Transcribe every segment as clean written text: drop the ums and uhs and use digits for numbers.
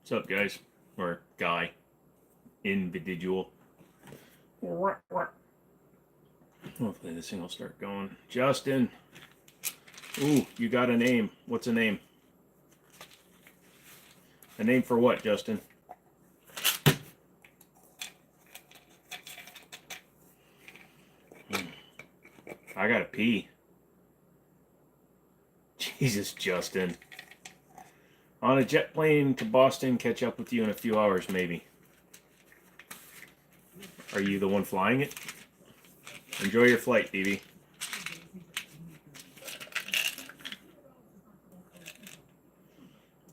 What's up, guys? Or guy. Individual. Hopefully this thing will start going. Justin. Ooh, you got a name. What's a name? A name for what, Justin? I gotta pee. Jesus, Justin. On a jet plane to Boston, catch up with you in a few hours, maybe. Are you the one flying it? Enjoy your flight, DB.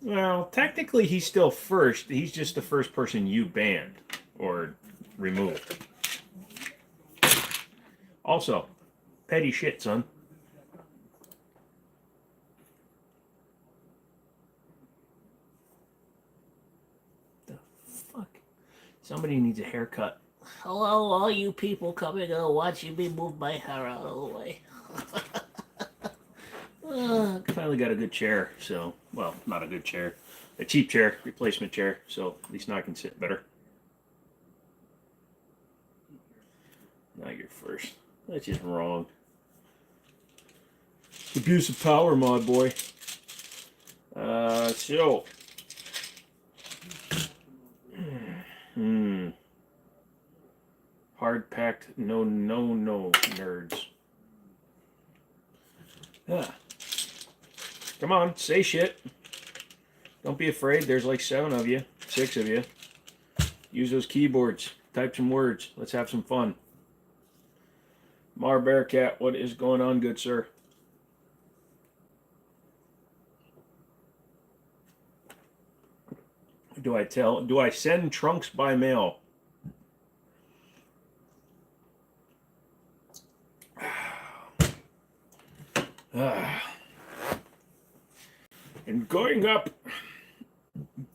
Well, technically he's still first. He's just the first person you banned or removed. Also, petty shit, son. The fuck? Somebody needs a haircut. Hello, all you people coming and watching me move my hair out of the way. Finally got a good chair, so, well, not a good chair. A cheap chair, replacement chair, so at least now I can sit better. Now you're first. That's just wrong. Abuse of power, mod boy. So. Hard packed, no, nerds. Yeah. Come on, say shit. Don't be afraid. There's like 7 of you, 6 of you. Use those keyboards. Type some words. Let's have some fun. Mar Bearcat, what is going on, good sir? Do I send trunks by mail? And going up,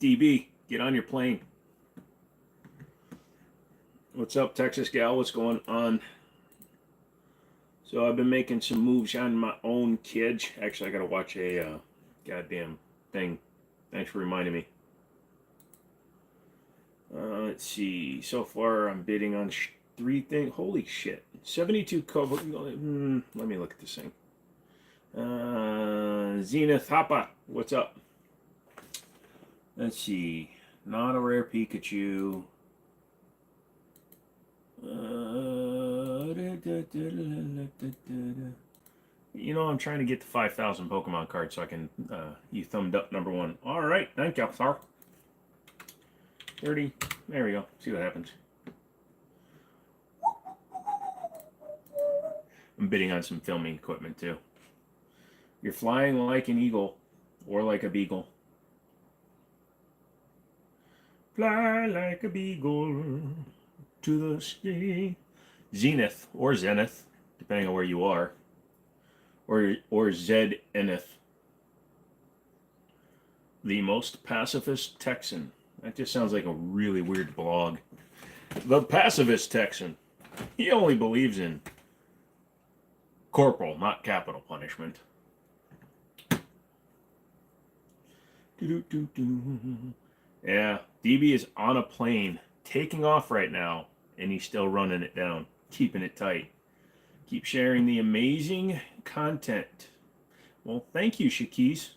DB, get on your plane. What's up, Texas gal? What's going on? So I've been making some moves on my own kids. Actually, I gotta watch a goddamn thing. Thanks for reminding me. Let's see. So far, I'm bidding on 3 things. Holy shit. 72 cover. Let me look at this thing. Zenith Hoppa. What's up? Let's see. Not a rare Pikachu. You know, I'm trying to get to 5,000 Pokemon cards so I can, you thumbed up #1. All right. Thank you, sir. 30. There we go. See what happens. I'm bidding on some filming equipment too. You're flying like an eagle or like a beagle. Fly like a beagle to the sky. Zenith or Zenith, depending on where you are. Or Zenith. The most pacifist Texan. That just sounds like a really weird blog. The pacifist Texan. He only believes in corporal, not capital punishment. Yeah, DB is on a plane, taking off right now, and he's still running it down, keeping it tight. Keep sharing the amazing content. Well, thank you, Shakis.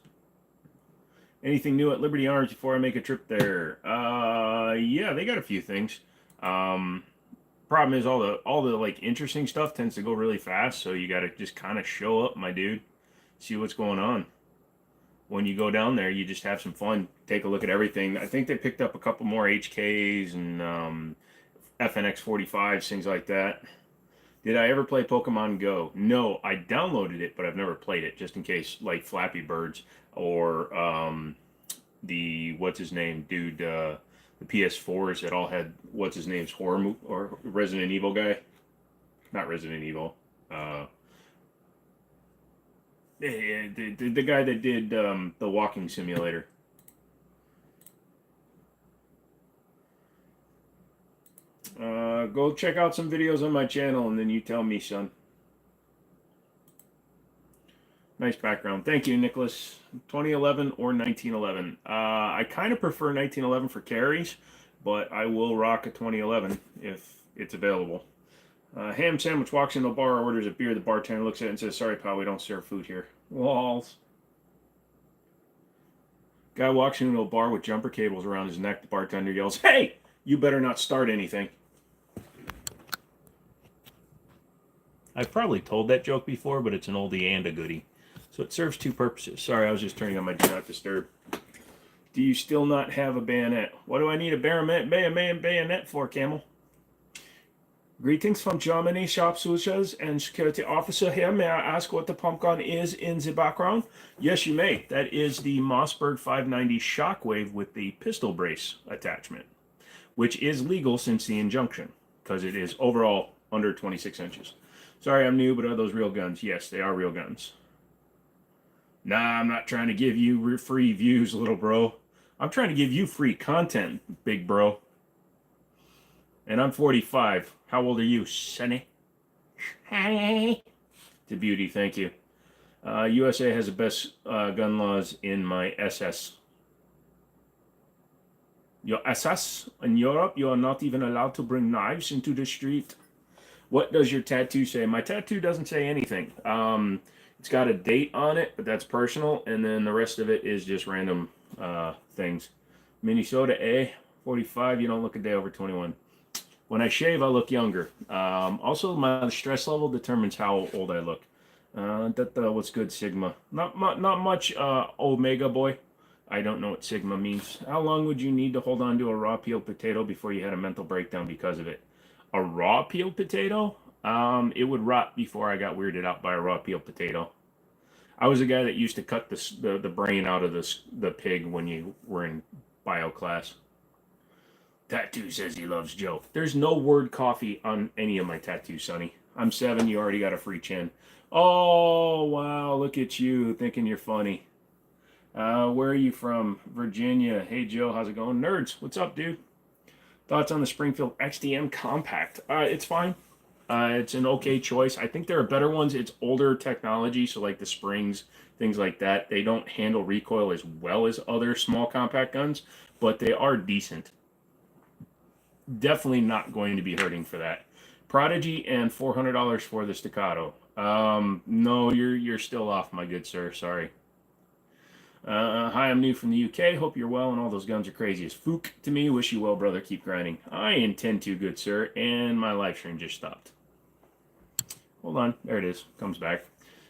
Anything new at Liberty Arms before I make a trip there? Yeah, they got a few things. Problem is all the like interesting stuff tends to go really fast, so you got to just kind of show up, my dude. See what's going on. When you go down there, you just have some fun. Take a look at everything. I think they picked up a couple more HKs and FNX 45s, things like that. Did I ever play Pokemon Go? No, I downloaded it, but I've never played it, just in case, like Flappy Birds or the what's his name dude, the PS4s that all had what's his name's horror or Resident Evil guy, not Resident Evil. The guy that did the walking simulator. Go check out some videos on my channel and then you tell me, son. Nice background. Thank you, Nicholas. 2011 or 1911. I kind of prefer 1911 for carries, but I will rock a 2011 if it's available. Ham sandwich walks into a bar, orders a beer. The bartender looks at it and says, "Sorry, pal, we don't serve food here." Walls. Guy walks into a bar with jumper cables around his neck. The bartender yells, "Hey, you better not start anything." I've probably told that joke before, but it's an oldie and a goodie. So it serves two purposes. Sorry, I was just turning on my Do Not Disturb. Do you still not have a bayonet? What do I need a bayonet for, Camel? Greetings from Germany, sharpshooters and security officer here. May I ask what the pump gun is in the background? Yes, you may. That is the Mossberg 590 Shockwave with the pistol brace attachment, which is legal since the injunction, because it is overall under 26 inches. Sorry, I'm new, but are those real guns? Yes, they are real guns. Nah, I'm not trying to give you free views, little bro. I'm trying to give you free content, big bro. And I'm 45. How old are you, Sonny? Hi. To beauty, thank you. USA has the best gun laws in my SS. Your SS? In Europe, you are not even allowed to bring knives into the street. What does your tattoo say? My tattoo doesn't say anything. It's got a date on it, but that's personal, and then the rest of it is just random things. Minnesota, 45, you don't look a day over 21. When I shave, I look younger. Also, my stress level determines how old I look. What's good, Sigma? Not much, Omega boy. I don't know what Sigma means. How long would you need to hold on to a raw peeled potato before you had a mental breakdown because of it? A raw peeled potato? It would rot before I got weirded out by a raw peeled potato. I was a guy that used to cut the brain out of the pig when you were in bio class. Tattoo says he loves Joe. There's no word coffee on any of my tattoos, Sonny. I'm 7, you already got a free chin. Oh, wow, look at you, thinking you're funny. Where are you from? Virginia. Hey, Joe, how's it going? Nerds, what's up, dude? Thoughts on the Springfield XDM Compact? It's fine. It's an okay choice. I think there are better ones. It's older technology, so like the springs, things like that. They don't handle recoil as well as other small compact guns, but they are decent. Definitely not going to be hurting for that. Prodigy and $400 for the Staccato. No, you're still off, my good sir. Sorry. Hi, I'm new from the UK. Hope you're well and all those guns are crazy as fook to me. Wish you well, brother. Keep grinding. I intend to, good sir. And my live stream just stopped. Hold on. There it is. Comes back.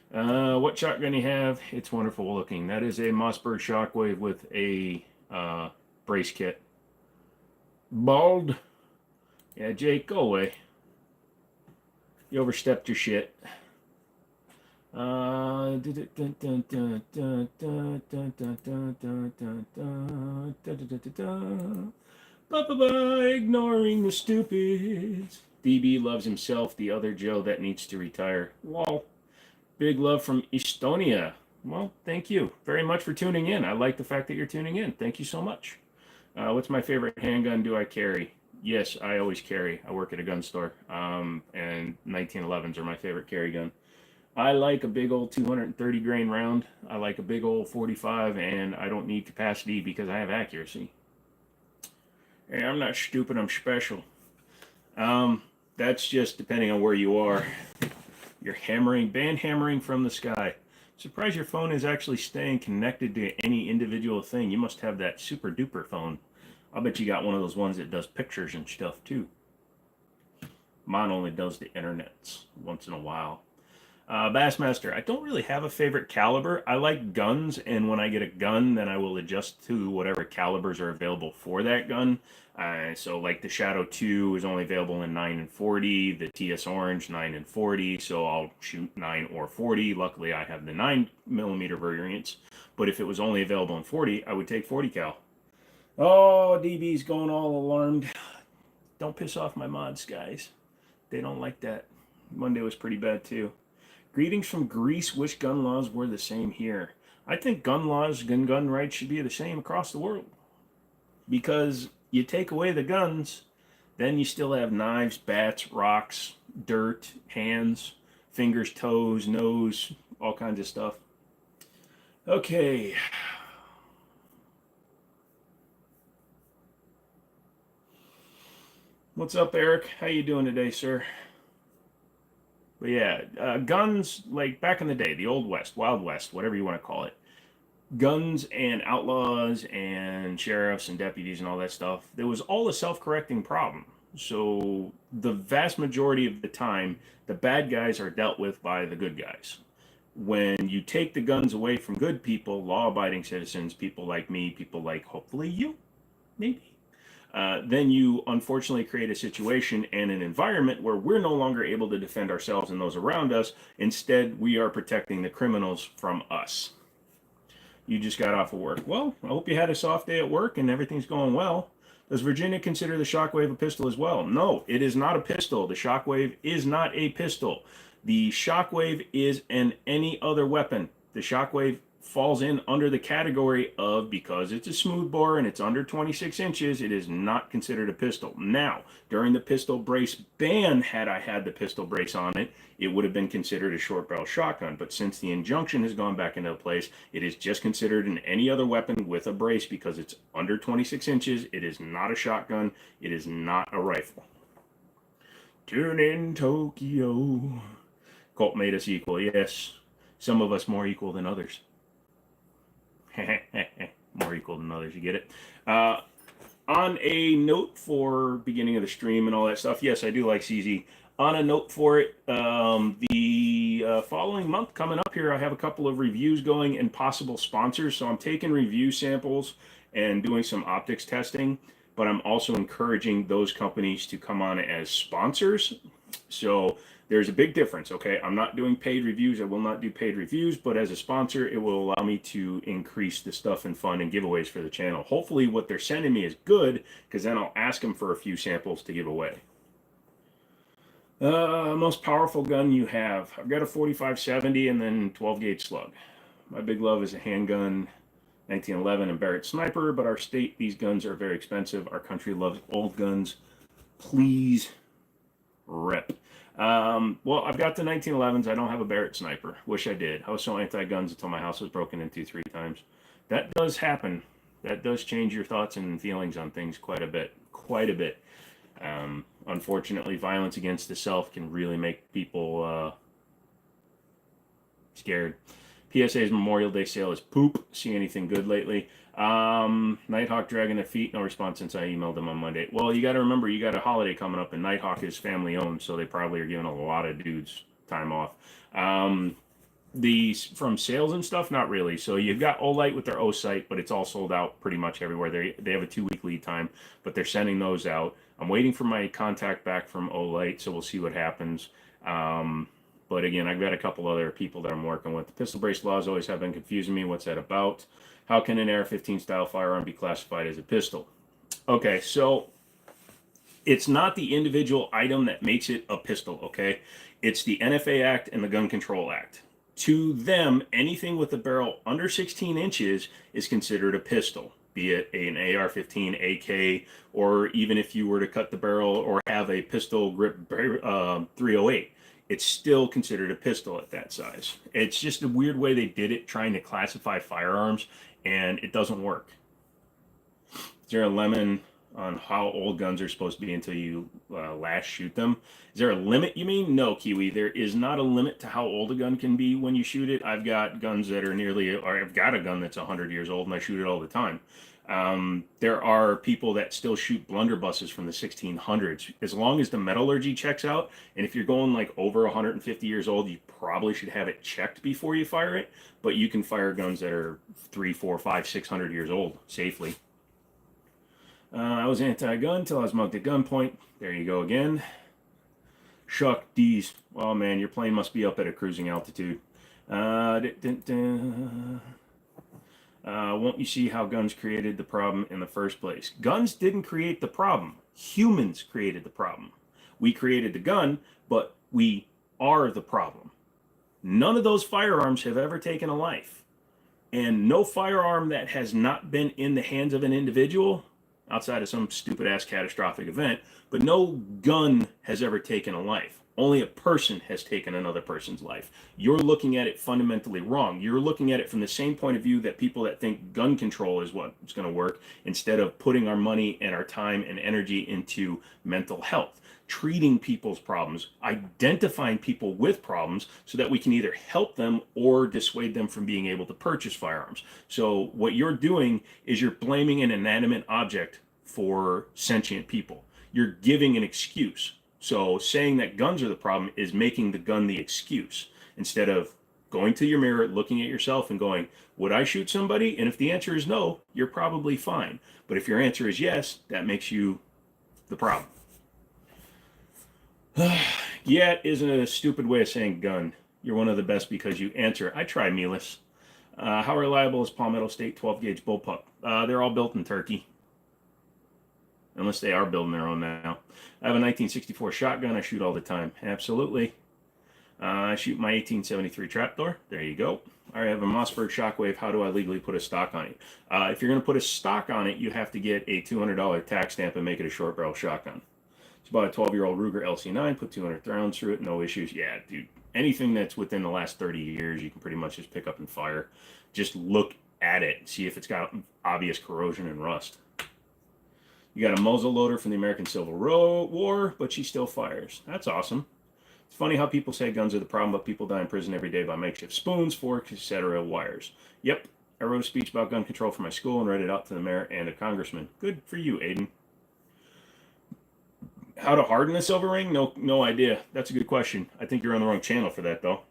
What shotgun you have? It's wonderful looking. That is a Mossberg Shockwave with a brace kit. Bald. Yeah, Jake, go away. You overstepped your shit. Bye-bye, ignoring the stupids. DB loves himself, the other Joe that needs to retire. Lol. Big love from Estonia. Well, thank you very much for tuning in. I like the fact that you're tuning in. Thank you so much. What's my favorite handgun do I carry? Yes, I always carry. I work at a gun store, and 1911s are my favorite carry gun. I like a big old 230 grain round. I like a big old 45, and I don't need capacity because I have accuracy. Hey, I'm not stupid, I'm special. That's just depending on where you are. You're band hammering from the sky. Surprised your phone is actually staying connected to any individual thing. You must have that super duper phone. I'll bet you got one of those ones that does pictures and stuff too. Mine only does the internets once in a while. Bassmaster, I don't really have a favorite caliber. I like guns, and when I get a gun, then I will adjust to whatever calibers are available for that gun. So like the Shadow 2 is only available in 9 and 40, the TS Orange 9 and 40, so I'll shoot 9 or 40. Luckily, I have the 9mm variants, but if it was only available in 40, I would take 40 cal. Oh, DB's going all alarmed. Don't piss off my mods, guys. They don't like that. Monday was pretty bad, too. Greetings from Greece. Wish gun laws were the same here. I think gun laws and gun rights should be the same across the world. Because you take away the guns, then you still have knives, bats, rocks, dirt, hands, fingers, toes, nose, all kinds of stuff. Okay. What's up, Eric? How you doing today, sir? But yeah, guns, like back in the day, the Old West, Wild West, whatever you want to call it. Guns and outlaws and sheriffs and deputies and all that stuff, there was all a self-correcting problem. So the vast majority of the time, the bad guys are dealt with by the good guys. When you take the guns away from good people, law-abiding citizens, people like me, people like hopefully you, maybe, then you unfortunately create a situation and an environment where we're no longer able to defend ourselves and those around us. Instead, we are protecting the criminals from us. You just got off of work. Well, I hope you had a soft day at work and everything's going well. Does Virginia consider the Shockwave a pistol as well? No, it is not a pistol. The Shockwave is not a pistol. The Shockwave is an any other weapon. The Shockwave falls in under the category of, because it's a smoothbore and it's under 26 inches, it is not considered a pistol. Now, during the pistol brace ban, had I had the pistol brace on it, it would have been considered a short barrel shotgun. But since the injunction has gone back into place, it is just considered an any other weapon with a brace because it's under 26 inches. It is not a shotgun. It is not a rifle. Tune in Tokyo. Colt made us equal, yes. Some of us more equal than others. More equal than others, you get it? On a note for beginning of the stream and all that stuff, yes, I do like CZ. On a note for it, the following month coming up here, I have a couple of reviews going and possible sponsors. So I'm taking review samples and doing some optics testing, but I'm also encouraging those companies to come on as sponsors. So there's a big difference, okay? I'm not doing paid reviews. I will not do paid reviews, but as a sponsor, it will allow me to increase the stuff and fun and giveaways for the channel. Hopefully what they're sending me is good, because then I'll ask them for a few samples to give away. Most powerful gun you have. I've got a 4570 and then 12 gauge slug. My big love is a handgun, 1911 and Barrett Sniper, but our state, these guns are very expensive. Our country loves old guns. Please rep. Well, I've got the 1911s. I don't have a Barrett Sniper. Wish I did. I was so anti-guns until my house was broken into 3 times. That does happen. That does change your thoughts and feelings on things quite a bit. Quite a bit. Unfortunately, violence against the self can really make people scared. PSA's Memorial Day sale is poop. See anything good lately? Nighthawk dragging their feet. No response since I emailed them on Monday. Well, you got to remember, you got a holiday coming up, and Nighthawk is family owned, so they probably are giving a lot of dudes time off. From sales and stuff, not really. So you've got Olight with their O site, but it's all sold out pretty much everywhere. They have a 2-week lead time, but they're sending those out. I'm waiting for my contact back from Olight, so we'll see what happens. But again, I've got a couple other people that I'm working with. The pistol brace laws always have been confusing me. What's that about? How can an AR-15 style firearm be classified as a pistol? Okay, so it's not the individual item that makes it a pistol, okay? It's the NFA Act and the Gun Control Act. To them, anything with a barrel under 16 inches is considered a pistol, be it an AR-15, AK, or even if you were to cut the barrel or have a pistol grip 308. It's still considered a pistol at that size. It's just a weird way they did it, trying to classify firearms, and it doesn't work. Is there a lemon on how old guns are supposed to be until you last shoot them? Is there a limit, you mean? No, Kiwi, there is not a limit to how old a gun can be when you shoot it. I've got guns that are or I've got a gun that's 100 years old, and I shoot it all the time. There are people that still shoot blunderbusses from the 1600s. As long as the metallurgy checks out, and if you're going like over 150 years old, you probably should have it checked before you fire it. But you can fire guns that are 3, 4, 5, 600 years old safely. I was anti-gun until I was mugged at gunpoint. There you go again. Shuck D's. Oh man, your plane must be up at a cruising altitude. Won't you see how guns created the problem in the first place? Guns didn't create the problem. Humans created the problem. We created the gun, but we are the problem. None of those firearms have ever taken a life. And no firearm that has not been in the hands of an individual, outside of some stupid-ass catastrophic event, but no gun has ever taken a life. Only a person has taken another person's life. You're looking at it fundamentally wrong. You're looking at it from the same point of view that people that think gun control is what's going to work, instead of putting our money and our time and energy into mental health, treating people's problems, identifying people with problems so that we can either help them or dissuade them from being able to purchase firearms. So what you're doing is you're blaming an inanimate object for sentient people. You're giving an excuse. So saying that guns are the problem is making the gun the excuse, instead of going to your mirror, looking at yourself and going, would I shoot somebody? And if the answer is no, you're probably fine. But if your answer is yes, that makes you the problem. Yeah, isn't it a stupid way of saying gun? You're one of the best because you answer. I try, Milas. How reliable is Palmetto State 12 gauge bullpup? They're all built in Turkey. Unless they are building their own now. I have a 1964 shotgun. I shoot all the time. Absolutely. I shoot my 1873 trapdoor. There you go. I have a Mossberg Shockwave. How do I legally put a stock on it? If you're going to put a stock on it, you have to get a $200 tax stamp and make it a short barrel shotgun. It's about a 12-year-old Ruger LC9. Put 200 rounds through it. No issues. Yeah, dude. Anything that's within the last 30 years, you can pretty much just pick up and fire. Just look at it. See if it's got obvious corrosion and rust. You got a muzzle loader from the American Civil War, but she still fires. That's awesome. It's funny how people say guns are the problem, but people die in prison every day by makeshift spoons, forks, etc. wires. Yep, I wrote a speech about gun control for my school and read it out to the mayor and a congressman. Good for you, Aiden. How to harden a silver ring? No idea. That's a good question. I think you're on the wrong channel for that, though.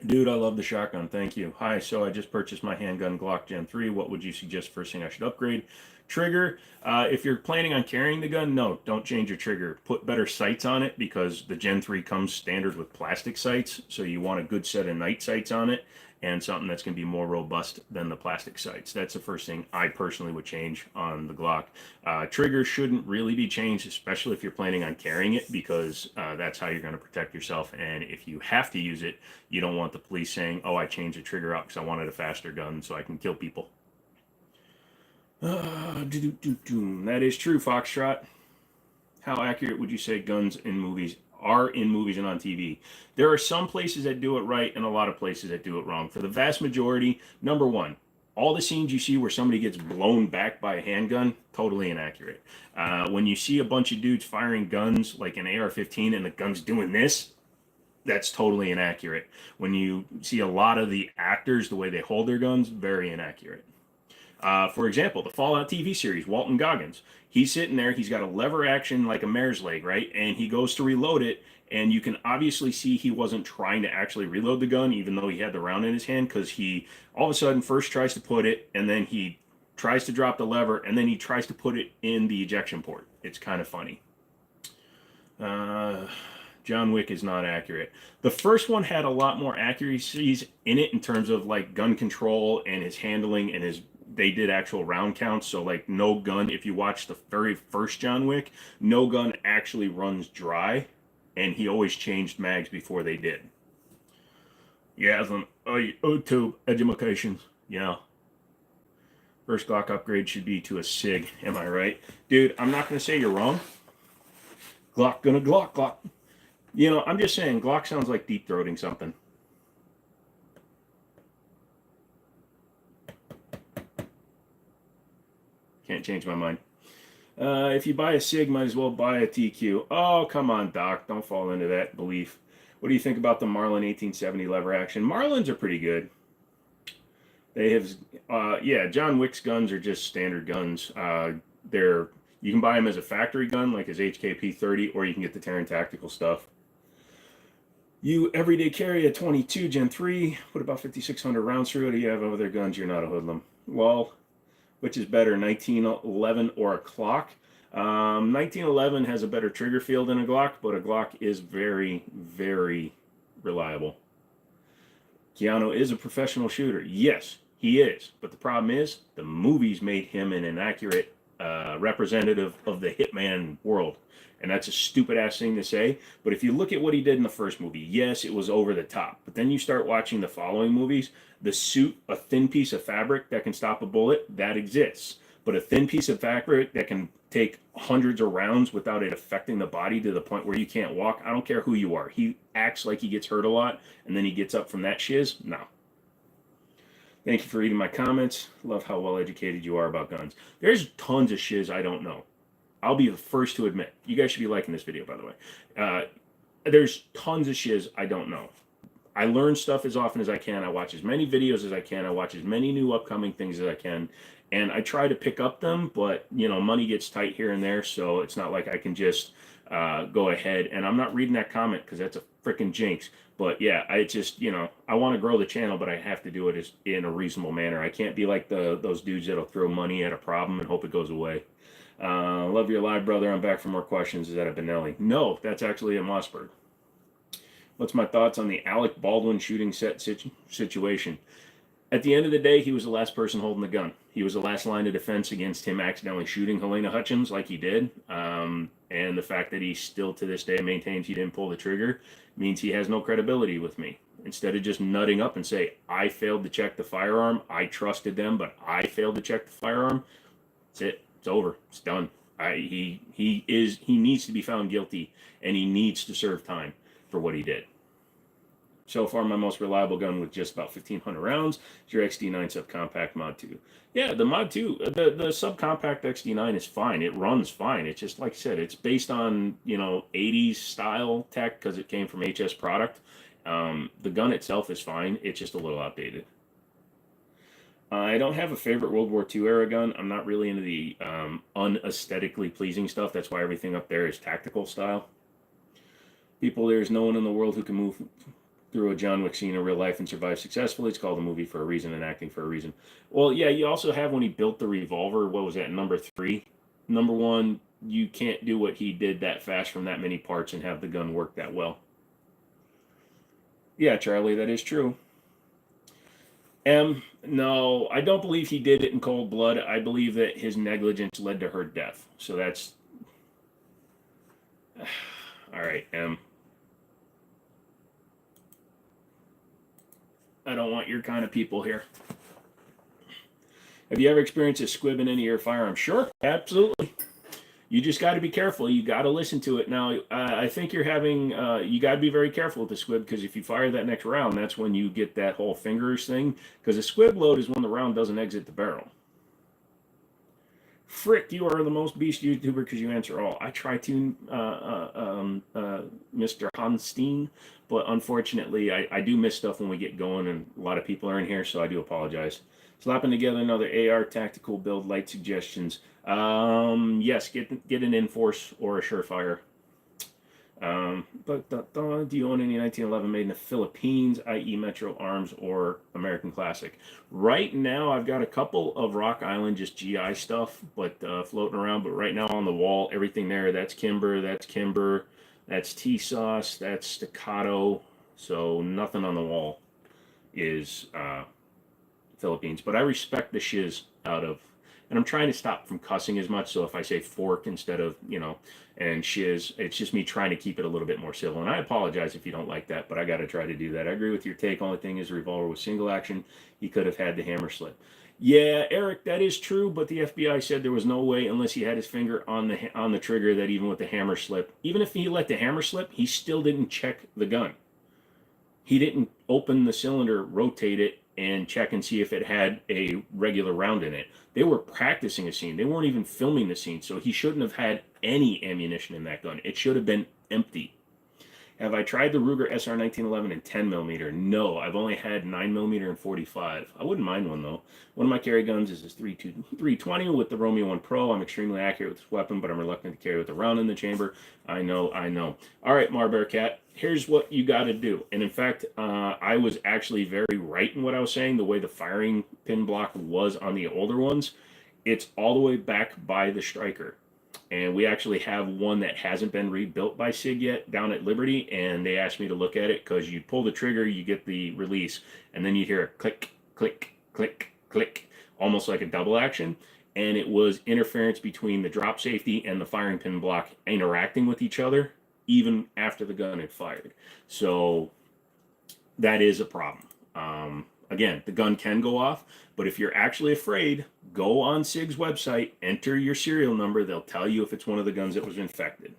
Dude, I love the shotgun. Thank you. Hi, so I just purchased my handgun Glock Gen 3. What would you suggest first thing I should upgrade? Trigger. If you're planning on carrying the gun, no, don't change your trigger. Put better sights on it, because the Gen 3 comes standard with plastic sights. So you want a good set of night sights on it and something that's going to be more robust than the plastic sights. That's the first thing I personally would change on the Glock. Trigger shouldn't really be changed, especially if you're planning on carrying it, because that's how you're going to protect yourself. And if you have to use it, you don't want the police saying, oh, I changed the trigger out because I wanted a faster gun so I can kill people. That is true, Foxtrot. How accurate would you say guns in movies are in movies and on TV? There are some places that do it right and a lot of places that do it wrong. For the vast majority, number one, all the scenes you see where somebody gets blown back by a handgun, totally inaccurate. When you see a bunch of dudes firing guns like an AR-15 and the gun's doing this, that's totally inaccurate. When you see a lot of the actors, the way they hold their guns, very inaccurate. For example, the Fallout TV series, Walton Goggins. He's sitting there, he's got a lever action like a mare's leg, right? And he goes to reload it, and you can obviously see he wasn't trying to actually reload the gun, even though he had the round in his hand, because he all of a sudden first tries to put it, and then he tries to drop the lever, and then he tries to put it in the ejection port. It's kind of funny. John Wick is not accurate. The first one had a lot more accuracies in it in terms of like gun control and his handling and his they did actual round counts. So like no gun, if you watch the very first John Wick, no gun actually runs dry, and he always changed mags before they did. Yeah, some YouTube educations. Yeah. First Glock upgrade should be to a SIG. Am I right? Dude, I'm not going to say you're wrong. Glock gonna Glock. You know, I'm just saying Glock sounds like deep throating something. Can't change my mind. If you buy a SIG, might as well buy a TQ. Oh, come on, Doc. Don't fall into that belief. What do you think about the Marlin 1870 lever action? Marlins are pretty good. They have, yeah, John Wick's guns are just standard guns. You can buy them as a factory gun, like his HKP 30, or you can get the Terran Tactical stuff. You everyday carry a 22 Gen 3, put about 5,600 rounds through it. You have other guns, you're not a hoodlum. Well, which is better, 1911 or a Glock? 1911 has a better trigger feel than a Glock, but a Glock is very, very reliable. Keanu is a professional shooter. Yes, he is. But the problem is, the movies made him an inaccurate representative of the hitman world. And that's a stupid-ass thing to say. But if you look at what he did in the first movie, yes, it was over the top. But then you start watching the following movies, the suit, a thin piece of fabric that can stop a bullet, that exists. But a thin piece of fabric that can take hundreds of rounds without it affecting the body to the point where you can't walk, I don't care who you are. He acts like he gets hurt a lot, and then he gets up from that shiz. No. Thank you for reading my comments. Love how well educated you are about guns. There's tons of shiz I don't know. I'll be the first to admit. You guys should be liking this video, by the way. There's tons of shiz I don't know. I learn stuff as often as I can. I watch as many videos as I can. I watch as many new upcoming things as I can. And I try to pick up them, but, you know, money gets tight here and there, so it's not like I can just go ahead. And I'm not reading that comment because that's a freaking jinx. But, yeah, I just, you know, I want to grow the channel, but I have to do it in a reasonable manner. I can't be like those dudes that'll throw money at a problem and hope it goes away. Love your live, brother. I'm back for more questions. Is that a Benelli? No, that's actually a Mossberg. What's my thoughts on the Alec Baldwin shooting set situation? At the end of the day, he was the last person holding the gun. He was the last line of defense against him accidentally shooting Helena Hutchins like he did. And the fact that he still to this day maintains he didn't pull the trigger means he has no credibility with me. Instead of just nutting up and say, I failed to check the firearm, I trusted them, but I failed to check the firearm, that's it. It's over. It's done. He needs to be found guilty, and he needs to serve time for what he did. So far, my most reliable gun with just about 1,500 rounds is your XD9 Subcompact Mod 2. Yeah, the Mod 2, the Subcompact XD9 is fine. It runs fine. It's just, like I said, it's based on, you know, 80s style tech because it came from HS product. The gun itself is fine. It's just a little outdated. I don't have a favorite World War II era gun. I'm not really into the unaesthetically pleasing stuff. That's why everything up there is tactical style. People, there's no one in the world who can move through a John Wick scene in real life and survive successfully. It's called a movie for a reason and acting for a reason. Well, yeah, you also have when he built the revolver, what was that, number 3? Number 1, you can't do what he did that fast from that many parts and have the gun work that well. Yeah, Charlie, that is true. No, I don't believe he did it in cold blood. I believe that his negligence led to her death. So that's... All right, I don't want your kind of people here. Have you ever experienced a squib in any of your firearms? Sure, absolutely. You just got to be careful. You got to listen to it. Now, I think you're having, you got to be very careful with the squib because if you fire that next round, that's when you get that whole fingers thing. Because a squib load is when the round doesn't exit the barrel. Frick, you are the most beast YouTuber because you answer all. I try to, Mr. Hanstein, but unfortunately, I do miss stuff when we get going, and a lot of people are in here, so I do apologize. Slapping together another AR tactical build, light suggestions. Yes, get an Enforce or a Surefire. Do you own any 1911 made in the Philippines, i.e. Metro Arms or American Classic? Right now, I've got a couple of Rock Island, just GI stuff, but floating around. But right now on the wall, everything there, that's Kimber, that's T-Sauce, that's Staccato. So nothing on the wall is Philippines. But I respect the shiz out of, and I'm trying to stop from cussing as much. So if I say fork instead of, you know, and shiz, it's just me trying to keep it a little bit more civil. And I apologize if you don't like that, but I got to try to do that. I agree with your take. Only thing is, the revolver was single action. He could have had the hammer slip. Yeah, Eric, that is true. But the FBI said there was no way, unless he had his finger on the trigger, that even with the hammer slip, even if he let the hammer slip, he still didn't check the gun. He didn't open the cylinder, rotate it, and check and see if it had a regular round in it. They were practicing a scene. They weren't even filming the scene, so he shouldn't have had any ammunition in that gun. It should have been empty. Have I tried the Ruger SR 1911 in 10mm? No, I've only had 9mm and 45. I wouldn't mind one, though. One of my carry guns is this 320 with the Romeo 1 Pro. I'm extremely accurate with this weapon, but I'm reluctant to carry with a round in the chamber. I know. All right, Marbear Cat, here's what you got to do. And in fact, I was actually very right in what I was saying, the way the firing pin block was on the older ones. It's all the way back by the striker. And we actually have one that hasn't been rebuilt by SIG yet down at Liberty, and they asked me to look at it because you pull the trigger, you get the release, and then you hear a click, click, click, click, almost like a double action. And it was interference between the drop safety and the firing pin block interacting with each other, even after the gun had fired. So that is a problem. Again, the gun can go off, but if you're actually afraid, go on SIG's website, enter your serial number. They'll tell you if it's one of the guns that was infected.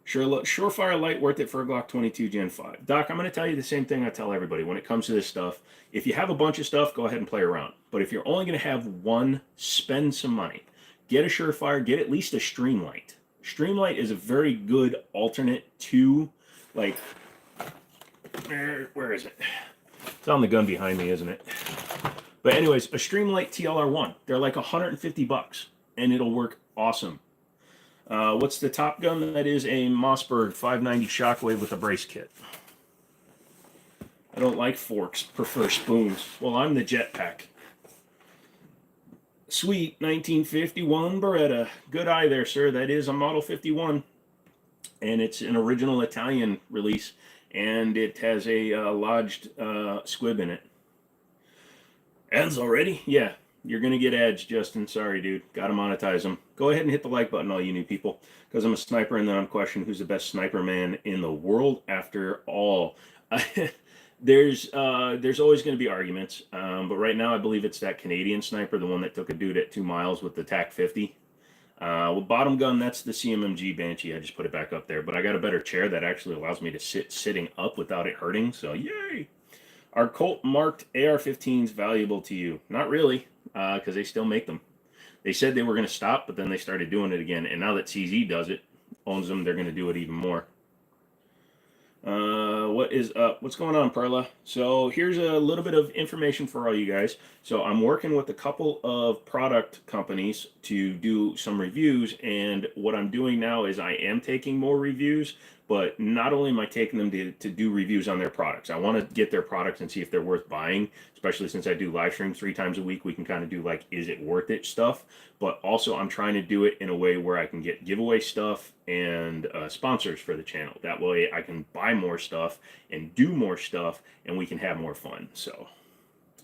Surefire Light worth it for a Glock 22 Gen 5. Doc, I'm going to tell you the same thing I tell everybody when it comes to this stuff. If you have a bunch of stuff, go ahead and play around. But if you're only going to have one, spend some money. Get a Surefire, get at least a Streamlight. Streamlight is a very good alternate to, like, where is it? It's on the gun behind me, isn't it? But anyways, a Streamlight TLR1. They're like $150, and it'll work awesome. What's the top gun? That is a Mossberg 590 Shockwave with a brace kit. I don't like forks, prefer spoons. Well, I'm the Jetpack. Sweet 1951 Beretta. Good eye there, sir. That is a Model 51. And it's an original Italian release. And it has a lodged squib in it. Ads already? Yeah. You're going to get ads, Justin. Sorry, dude. Got to monetize them. Go ahead and hit the like button, all you new people. Because I'm a sniper, and then I'm questioning who's the best sniper man in the world after all. There's always going to be arguments. But right now, I believe it's that Canadian sniper, the one that took a dude at 2 miles with the TAC 50. Well, bottom gun, that's the CMMG Banshee. I just put it back up there. But I got a better chair that actually allows me to sit sitting up without it hurting. So, yay! Are Colt marked AR-15s valuable to you? Not really, because they still make them. They said they were going to stop, but then they started doing it again. And now that CZ does it, owns them, they're going to do it even more. What is up? What's going on, Perla? So here's a little bit of information for all you guys. So I'm working with a couple of product companies to do some reviews, and what I'm doing now is I am taking more reviews, but not only am I taking them to do reviews on their products. I want to get their products and see if they're worth buying, especially since I do live streams 3 times a week. We can kind of do like, is it worth it stuff? But also I'm trying to do it in a way where I can get giveaway stuff and sponsors for the channel. That way I can buy more stuff and do more stuff, and we can have more fun. So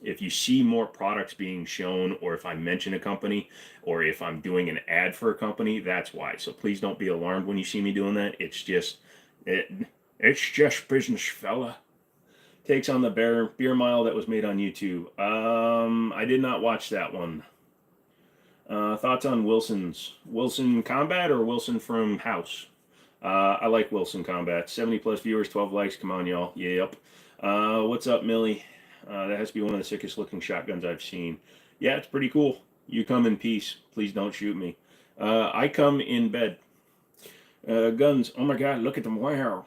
if you see more products being shown, or if I mention a company, or if I'm doing an ad for a company, that's why. So please don't be alarmed when you see me doing that. It's just business, fella. Takes on the beer mile that was made on YouTube. I did not watch that one. Thoughts on Wilson Combat or Wilson from House? I like Wilson Combat. 70 plus viewers, 12 likes. Come on, y'all. Yep. What's up, Millie? That has to be one of the sickest looking shotguns I've seen. Yeah, it's pretty cool. You come in peace. Please don't shoot me. I come in bed. Guns. Oh my God, look at them. Wow.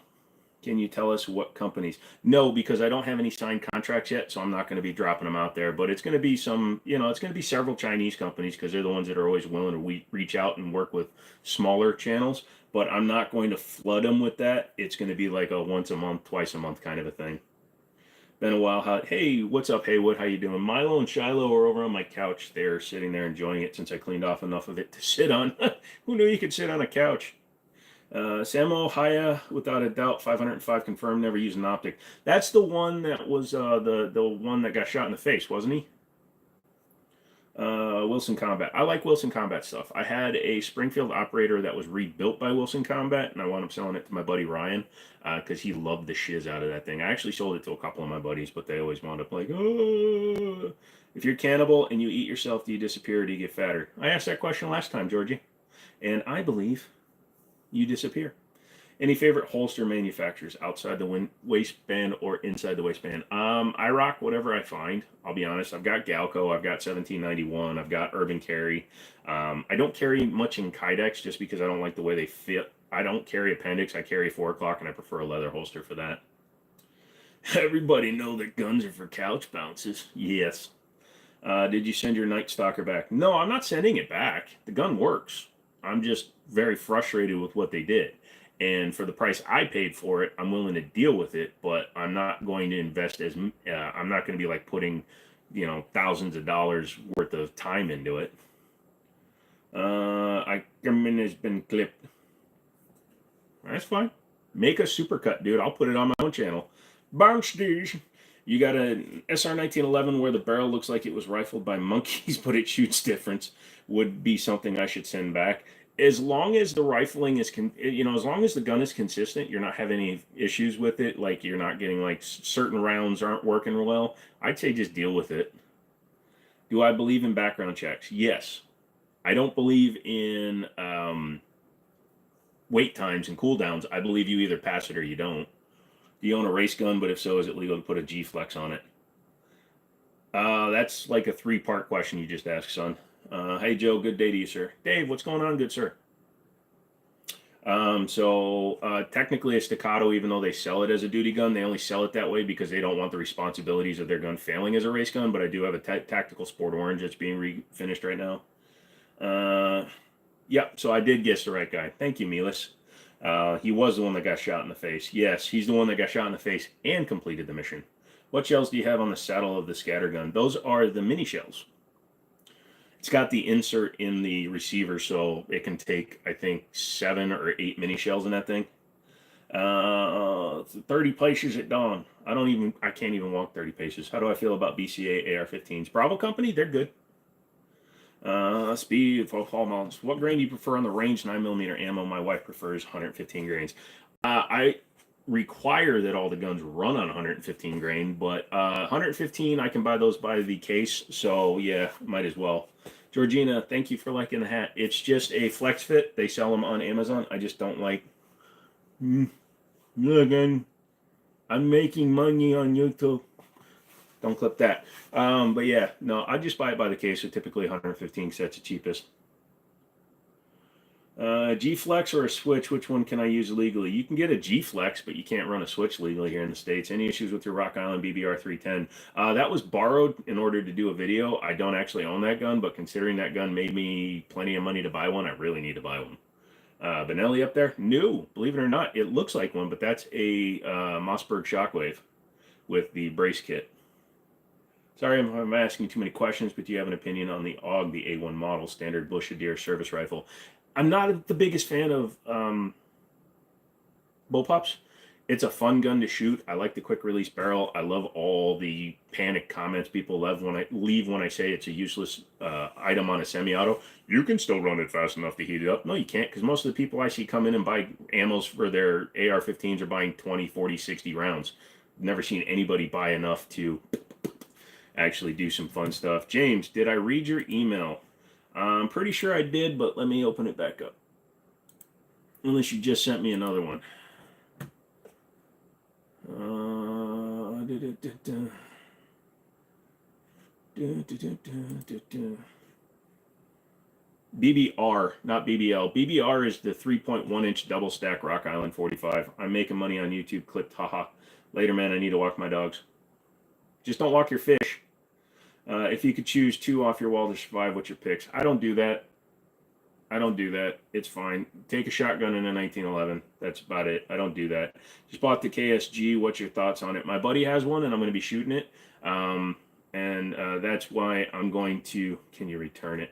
Can you tell us what companies? No, because I don't have any signed contracts yet, so I'm not going to be dropping them out there. But it's going to be some, it's going to be several Chinese companies, because they're the ones that are always willing to reach out and work with smaller channels. But I'm not going to flood them with that. It's going to be like a once a month, twice a month kind of a thing. Been a while. Hey, what's up, Haywood? How you doing? Milo and Shiloh are over on my couch. They're sitting there enjoying it since I cleaned off enough of it to sit on. Who knew you could sit on a couch? Samo Haya, without a doubt, 505 confirmed, never used an optic. That's the one that was the one that got shot in the face, wasn't he? Wilson Combat. I like Wilson Combat stuff. I had a Springfield operator that was rebuilt by Wilson Combat, and I wound up selling it to my buddy Ryan because he loved the shiz out of that thing. I actually sold it to a couple of my buddies, but they always wound up like, oh, if you're cannibal and you eat yourself, do you disappear or do you get fatter? I asked that question last time, Georgie, and I believe you disappear. Any favorite holster manufacturers outside the waistband or inside the waistband? I rock whatever I find. I'll be honest. I've got Galco. I've got 1791. I've got Urban Carry. I don't carry much in Kydex just because I don't like the way they fit. I don't carry appendix. I carry 4 o'clock, and I prefer a leather holster for that. Everybody know that guns are for couch bounces. Yes. Did you send your Night Stalker back? No, I'm not sending it back. The gun works. I'm just very frustrated with what they did. And for the price I paid for it, I'm willing to deal with it, but I'm not going to invest I'm not going to be like putting, thousands of dollars worth of time into it. Has been clipped. That's fine. Make a supercut, dude. I'll put it on my own channel. Bounce. You got an SR 1911 where the barrel looks like it was rifled by monkeys, but it shoots different. Would be something I should send back. as long as the rifling is, as long as the gun is consistent, you're not having any issues with it. Like you're not getting like certain rounds aren't working real well. I'd say just deal with it. Do I believe in background checks? Yes. I don't believe in wait times and cooldowns. I believe you either pass it or you don't. Do you own a race gun? But if so, is it legal to put a G Flex on it? That's like a three-part question you just asked, son. Hey, Joe, good day to you, sir. Dave, what's going on, good sir? Technically a staccato, even though they sell it as a duty gun, they only sell it that way because they don't want the responsibilities of their gun failing as a race gun. But I do have a tactical sport orange that's being finished right now. Yeah, so I did guess the right guy. Thank you, Milas. He was the one that got shot in the face. Yes, he's the one that got shot in the face and completed the mission. What shells do you have on the saddle of the scattergun? Those are the mini shells. It's got the insert in the receiver, so it can take, I think, 7 or 8 mini shells in that thing. 30 paces at dawn. I can't even walk 30 paces. How do I feel about BCA AR-15s? Bravo Company, they're good. Speed for fall mounts. What grain do you prefer on the range 9mm ammo? My wife prefers 115 grains. I require that all the guns run on 115 grain, but 115 I can buy those by the case, so yeah, might as well. Georgina, thank you for liking the hat. It's just a flex fit. They sell them on Amazon. I just don't like. Look, I'm making money on YouTube. Don't clip that. But yeah, no, I just buy it by the case. So typically 115 because that's the cheapest. G-Flex or a Switch, which one can I use legally? You can get a G-Flex, but you can't run a Switch legally here in the States. Any issues with your Rock Island BBR 310? That was borrowed in order to do a video. I don't actually own that gun, but considering that gun made me plenty of money to buy one, I really need to buy one. Benelli up there? No, believe it or not, it looks like one, but that's a Mossberg Shockwave with the brace kit. Sorry, I'm asking too many questions, but do you have an opinion on the AUG, the A1 model, standard Bush-Adair service rifle? I'm not the biggest fan of bullpups. It's a fun gun to shoot. I like the quick release barrel. I love all the panic comments people leave when I say it's a useless item on a semi-auto. You can still run it fast enough to heat it up. No, you can't, because most of the people I see come in and buy ammos for their AR-15s are buying 20, 40, 60 rounds. Never seen anybody buy enough to actually do some fun stuff. James, did I read your email? I'm pretty sure I did, but let me open it back up. Unless you just sent me another one. BBR, not BBL. BBR is the 3.1-inch double stack Rock Island 45. I'm making money on YouTube. Clipped, haha. Later, man, I need to walk my dogs. Just don't walk your fish. If you could choose 2 off your wall to survive, what's your picks? I don't do that. It's fine. Take a shotgun in a 1911. That's about it. I don't do that. Just bought the KSG. What's your thoughts on it? My buddy has one, and I'm going to be shooting it. That's why I'm going to... Can you return it?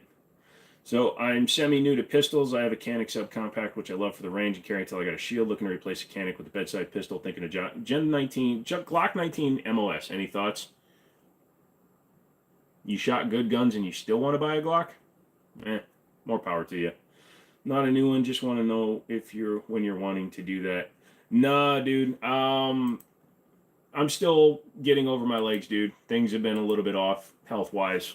So I'm semi-new to pistols. I have a Canic subcompact, which I love for the range and carry until I got a shield. Looking to replace a Canic with a bedside pistol. Thinking of Glock 19 MOS. Any thoughts? You shot good guns and you still want to buy a Glock? More power to you. Not a new one. Just want to know when you're wanting to do that. Nah, dude. I'm still getting over my legs, dude. Things have been a little bit off health-wise.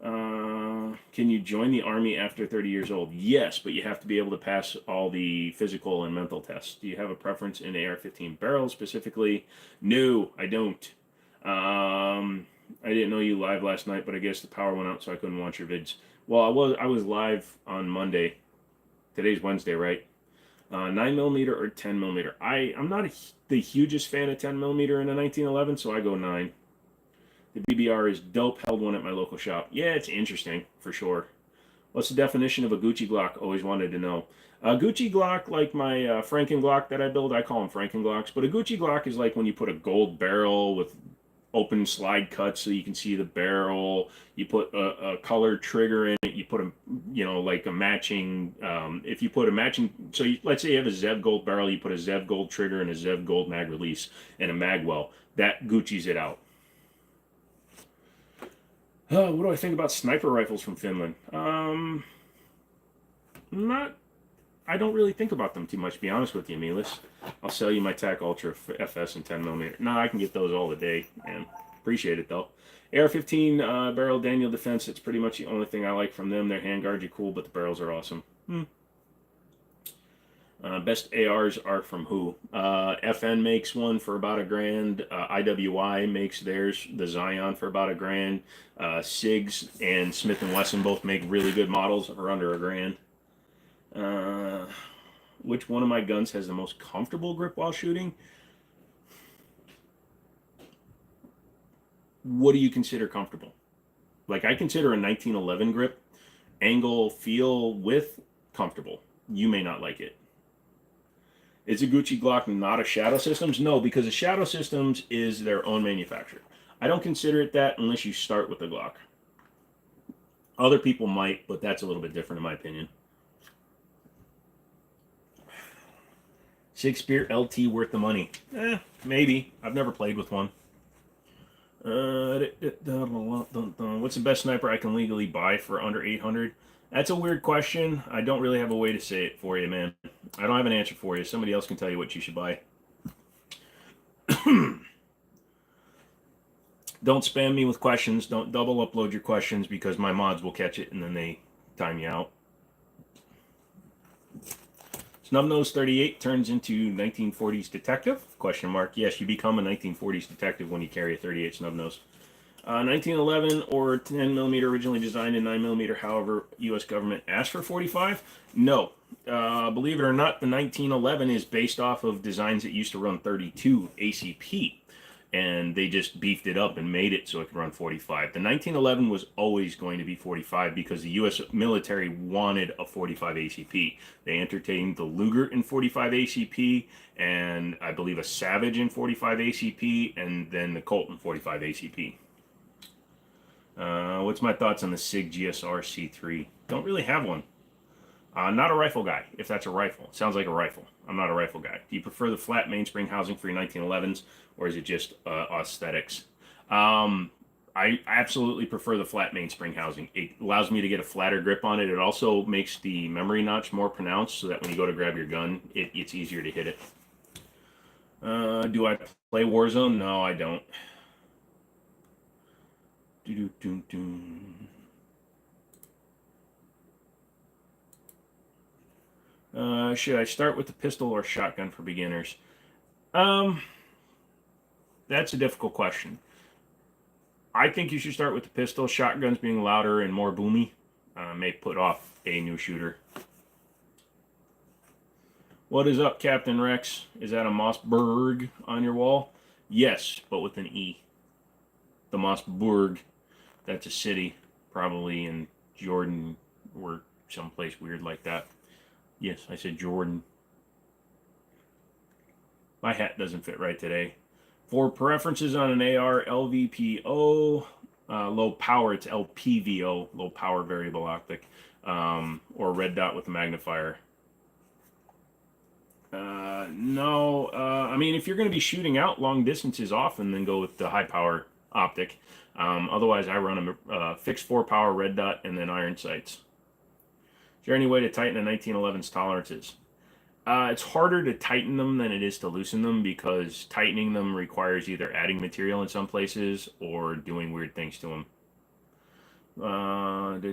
Can you join the Army after 30 years old? Yes, but you have to be able to pass all the physical and mental tests. Do you have a preference in AR-15 barrels specifically? No, I don't. I didn't know you live last night, but I guess the power went out, so I couldn't watch your vids. Well, I was live on Monday. Today's Wednesday, right? 9mm or 10mm. I'm not the hugest fan of 10mm in a 1911, so I go 9. The BBR is dope. Held one at my local shop. Yeah, it's interesting, for sure. What's the definition of a Gucci Glock? Always wanted to know. A Gucci Glock, like my Franken Glock that I build, I call them Franken Glocks, but a Gucci Glock is like when you put a gold barrel with open slide cuts so you can see the barrel. You put a colored trigger in it. You put like a matching. If you put a matching, so let's say you have a Zev Gold barrel, you put a Zev Gold trigger and a Zev Gold mag release and a mag well. That Gucci's it out. What do I think about sniper rifles from Finland? Not. I don't really think about them too much, to be honest with you, Milas. I'll sell you my TAC Ultra FS and 10mm. No, I can get those all the day, man. Appreciate it, though. AR-15 barrel Daniel Defense, it's pretty much the only thing I like from them. Their handguards are cool, but the barrels are awesome. Best ARs are from who? FN makes one for about $1,000. IWI makes theirs, the Zion, for about $1,000. SIGs and Smith & Wesson both make really good models for under $1,000. Which one of my guns has the most comfortable grip while shooting? What do you consider comfortable? Like, I consider a 1911 grip, angle, feel, width, comfortable. You may not like it. Is a Gucci Glock not a Shadow Systems? No, because a Shadow Systems is their own manufacturer. I don't consider it that unless you start with the Glock. Other people might, but that's a little bit different in my opinion. Shakespeare LT worth the money? Maybe. I've never played with one. What's the best sniper I can legally buy for under 800? That's a weird question. I don't really have a way to say it for you, man. I don't have an answer for you. Somebody else can tell you what you should buy. Don't spam me with questions. Don't double upload your questions because my mods will catch it and then they time you out. Snubnose 38 turns into 1940s detective? Question mark. Yes, you become a 1940s detective when you carry a 38 Snubnose. 1911 or 10mm originally designed in 9mm. However, U.S. government asked for 45. No, believe it or not, the 1911 is based off of designs that used to run 32 ACP, and they just beefed it up and made it so it could run 45. The 1911 was always going to be 45 because the U.S. military wanted a 45 ACP. They entertained the Luger in 45 ACP, and I believe a Savage in 45 ACP, and then the Colt in 45 ACP. What's my thoughts on the SIG GSR C3? Don't really have one. Not a rifle guy, if that's a rifle. Sounds like a rifle. I'm not a rifle guy. Do you prefer the flat mainspring housing for your 1911s, or is it just aesthetics? I absolutely prefer the flat mainspring housing. It allows me to get a flatter grip on it. It also makes the memory notch more pronounced so that when you go to grab your gun, it's easier to hit it. Do I play Warzone? No, I don't. Should I start with the pistol or shotgun for beginners? That's a difficult question. I think you should start with the pistol. Shotguns being louder and more boomy may put off a new shooter. What is up, Captain Rex? Is that a Mossberg on your wall? Yes, but with an E. The Mossberg. That's a city, probably in Jordan or someplace weird like that. Yes, I said Jordan. My hat doesn't fit right today. For preferences on an AR, LVPO, low power, it's LPVO, low power variable optic, or red dot with a magnifier. No, I mean, if you're going to be shooting out long distances often, then go with the high power optic. Otherwise, I run a fixed 4-power red dot and then iron sights. Is there any way to tighten a 1911's tolerances? It's harder to tighten them than it is to loosen them because tightening them requires either adding material in some places or doing weird things to them. The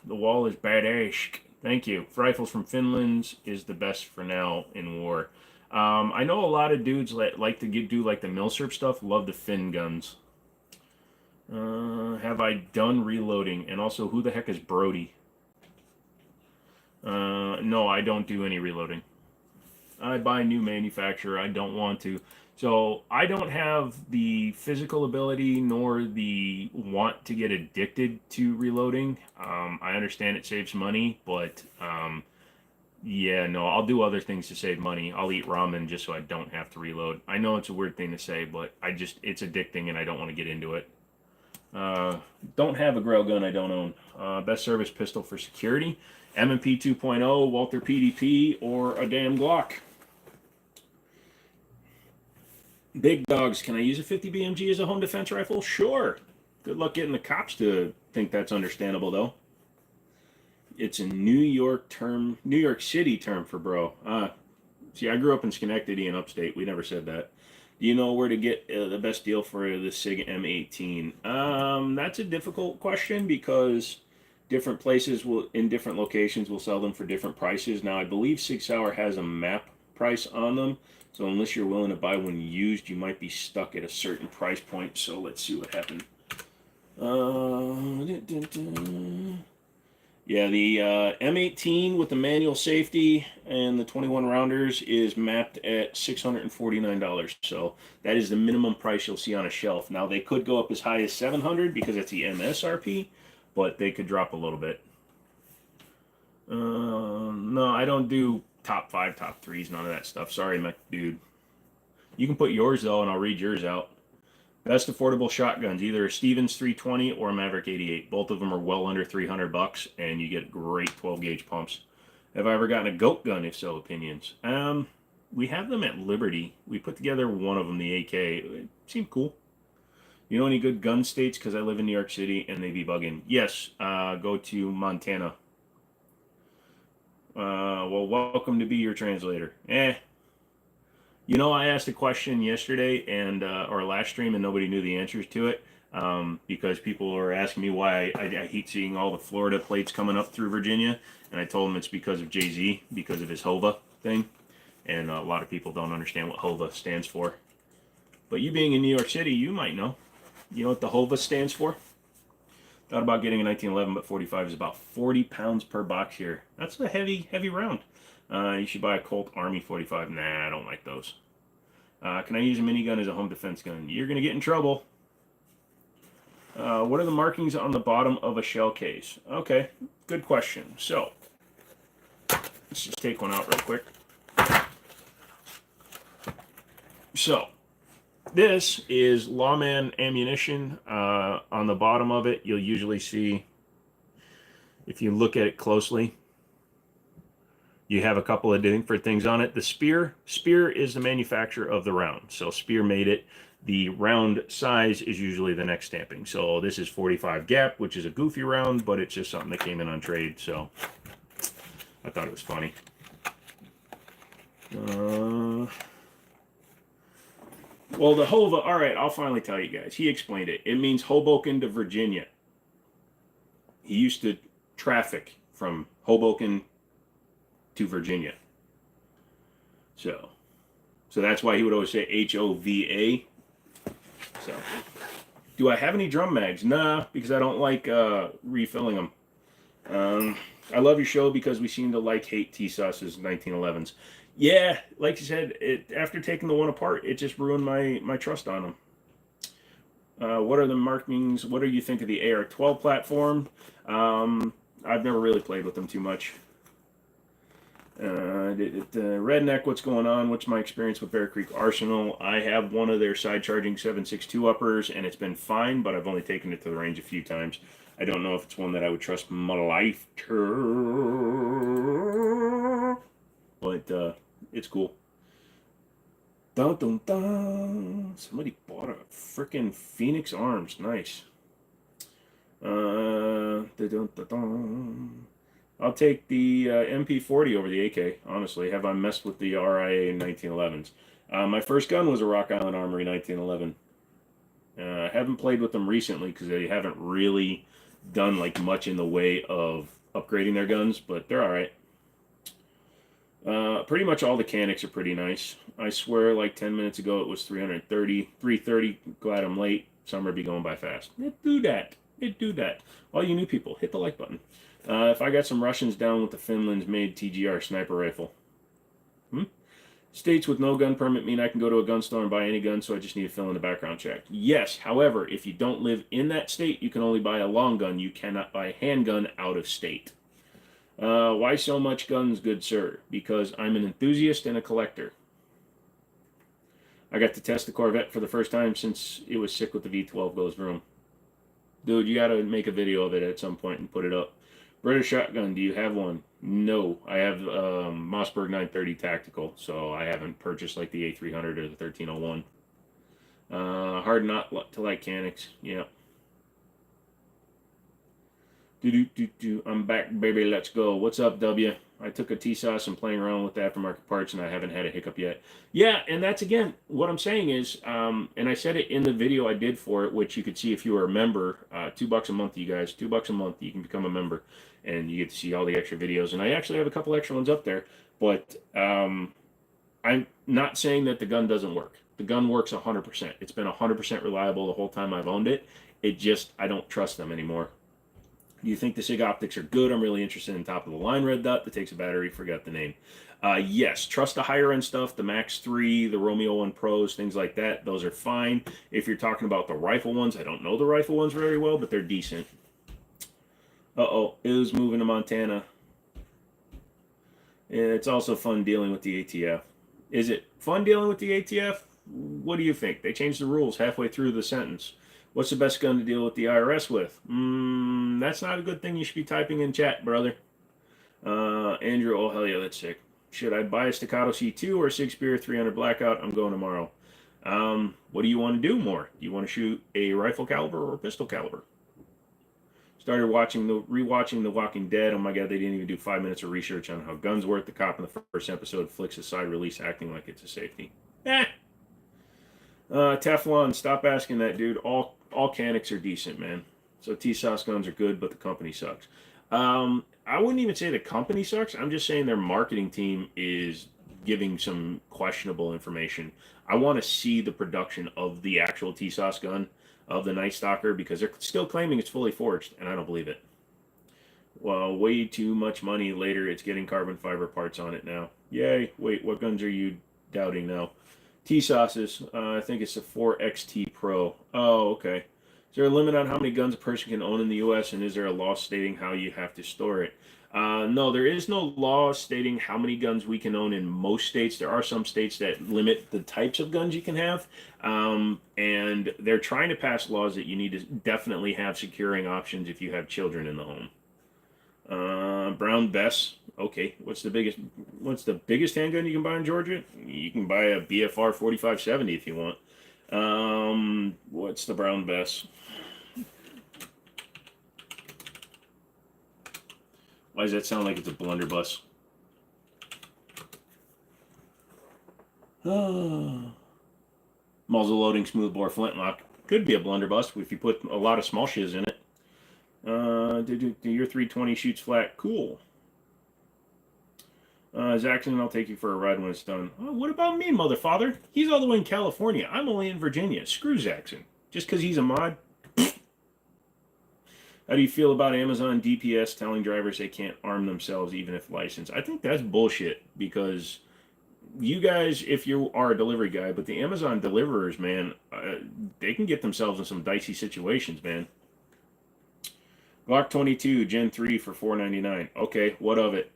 wall is badass. Thank you. Rifles from Finland is the best for now in war. I know a lot of dudes like to do like the Milsurp stuff, love the Finn guns. Have I done reloading? And also, who the heck is Brody? No, I don't do any reloading. I buy new manufacturer. I don't want to. So I don't have the physical ability nor the want to get addicted to reloading. I understand it saves money, but yeah, no, I'll do other things to save money. I'll eat ramen just so I don't have to reload. I know it's a weird thing to say, but it's addicting and I don't want to get into it. Don't have a Grail gun I don't own. Best service pistol for security, M&P 2.0, Walther PDP, or a damn Glock. Big dogs, can I use a 50 BMG as a home defense rifle? Sure. Good luck getting the cops to think that's understandable, though. It's a New York term, New York City term for bro. See, I grew up in Schenectady in upstate. We never said that. Do you know where to get the best deal for the SIG M18? That's a difficult question because different places will, in different locations, will sell them for different prices. Now, I believe Sig Sauer has a map price on them. So unless you're willing to buy one used, you might be stuck at a certain price point. So let's see what happened. Yeah, the M18 with the manual safety and the 21 rounders is mapped at $649. So that is the minimum price you'll see on a shelf. Now they could go up as high as $700 because it's the MSRP, but they could drop a little bit. No, I don't do top 5, top 3s, none of that stuff. Sorry, my dude. You can put yours though, and I'll read yours out. Best affordable shotguns, either a Stevens 320 or a Maverick 88. Both of them are well under $300, and you get great 12 gauge pumps. Have I ever gotten a goat gun? If so, opinions. We have them at Liberty. We put together one of them, the AK. It seemed cool. You know any good gun states? Because I live in New York City and they be bugging. Yes, go to Montana. Well, welcome to be your translator. You know, I asked a question yesterday and or last stream, and nobody knew the answers to it because people were asking me why I hate seeing all the Florida plates coming up through Virginia, and I told them it's because of Jay-Z, because of his HOVA thing, and a lot of people don't understand what HOVA stands for. But you being in New York City, you might know. You know what the HOVA stands for? Thought about getting a 1911, but 45 is about 40 pounds per box here. That's a heavy round. You should buy a Colt Army 45. Nah, I don't like those. Can I use a minigun as a home defense gun? You're going to get in trouble. What are the markings on the bottom of a shell case? Okay, good question. So, let's just take one out real quick. So, this is Lawman ammunition. On the bottom of it, you'll usually see, if you look at it closely, you have a couple of different things on it. The Spear is the manufacturer of the round. So Spear made it. The round size is usually the next stamping. So this is 45 gap, which is a goofy round, but it's just something that came in on trade. So I thought it was funny. Well, the HOVA, all right, I'll finally tell you guys. He explained it. It means Hoboken to Virginia. He used to traffic from Hoboken to Virginia. So that's why he would always say HOVA. So, do I have any drum mags? Nah, because I don't like refilling them. I love your show because we seem to hate T-Sauce's 1911s. Yeah, like you said, after taking the one apart, it just ruined my trust on them. What are the markings? What do you think of the AR-12 platform? I've never really played with them too much. Redneck, what's going on? What's my experience with Bear Creek Arsenal? I have one of their side charging 7.62 uppers, and it's been fine, but I've only taken it to the range a few times. I don't know if it's one that I would trust my life to, but it's cool. Dun dun dun! Somebody bought a freaking Phoenix Arms. Nice. Dun dun dun. I'll take the MP40 over the AK, honestly. Have I messed with the RIA 1911s? My first gun was a Rock Island Armory 1911. I haven't played with them recently because they haven't really done much in the way of upgrading their guns, but they're alright. Pretty much all the Canics are pretty nice. I swear 10 minutes ago it was 330. Glad I'm late. Summer be going by fast. It do that. All you new people, hit the like button. If I got some Russians down with the Finland's made TGR sniper rifle. States with no gun permit mean I can go to a gun store and buy any gun, so I just need to fill in the background check. Yes, however, if you don't live in that state, you can only buy a long gun. You cannot buy a handgun out of state. Why so much guns, good sir? Because I'm an enthusiast and a collector. I got to test the Corvette for the first time since it was sick with the V12 goes vroom. Dude, you gotta make a video of it at some point and put it up. British shotgun, do you have one? No, I have Mossberg 930 tactical, so I haven't purchased the A300 or the 1301. Hard not to like Canics, yeah. I'm back, baby. Let's go. What's up, W? I took a T-Sauce and playing around with the aftermarket parts, and I haven't had a hiccup yet. Yeah, and that's again what I'm saying is, and I said it in the video I did for it, which you could see if you were a member. $2 a month, you guys. $2 a month, you can become a member, and you get to see all the extra videos. And I actually have a couple extra ones up there, but I'm not saying that the gun doesn't work. The gun works 100%. It's been 100% reliable the whole time I've owned it. It just I don't trust them anymore. Do you think the SIG optics are good? I'm really interested in top of the line red dot that takes a battery. Forgot the name. Yes, trust the higher end stuff, the Max 3, the Romeo 1 Pros, things like that. Those are fine. If you're talking about the rifle ones, I don't know the rifle ones very well, but they're decent. Uh-oh, is moving to Montana. It's also fun dealing with the ATF. Is it fun dealing with the ATF? What do you think? They changed the rules halfway through the sentence. What's the best gun to deal with the IRS with? That's not a good thing you should be typing in chat, brother. Andrew, oh hell yeah, that's sick. Should I buy a Staccato C2 or a Sig Spear 300 Blackout? I'm going tomorrow. What do you want to do more? Do you want to shoot a rifle caliber or a pistol caliber? Started rewatching The Walking Dead. Oh my god, they didn't even do 5 minutes of research on how guns work. The cop in the first episode flicks a side release acting like it's a safety. Teflon, stop asking that, dude. All Canics are decent, man. So T-Sauce guns are good, but the company sucks. I wouldn't even say the company sucks. I'm just saying their marketing team is giving some questionable information. I want to see the production of the actual T-Sauce gun, of the Night Stalker, because they're still claiming it's fully forged, and I don't believe it. Well, way too much money later. It's getting carbon fiber parts on it now. Yay. Wait, what guns are you doubting now? T-Sauces. I think it's a 4XT Pro. Oh, okay. Is there a limit on how many guns a person can own in the U.S., and is there a law stating how you have to store it? No, there is no law stating how many guns we can own in most states. There are some states that limit the types of guns you can have, and they're trying to pass laws that you need to definitely have securing options if you have children in the home. Brown Bess. Okay, what's the biggest handgun you can buy in Georgia? You can buy a BFR 4570 if you want. What's the Brown Bess? Why does that sound like it's a blunderbuss? Muzzle loading smoothbore flintlock. Could be a blunderbuss if you put a lot of small shiz in it. Your 320 shoots flat. Cool. Zaxxon, I'll take you for a ride when it's done. Oh, what about me, mother father? He's all the way in California. I'm only in Virginia. Screw Zaxxon. Just because he's a mod. How do you feel about Amazon DPS telling drivers they can't arm themselves even if licensed? I think that's bullshit because you guys, if you are a delivery guy, but the Amazon deliverers, man, they can get themselves in some dicey situations, man. Glock 22 Gen 3 for $4.99. Okay, what of it?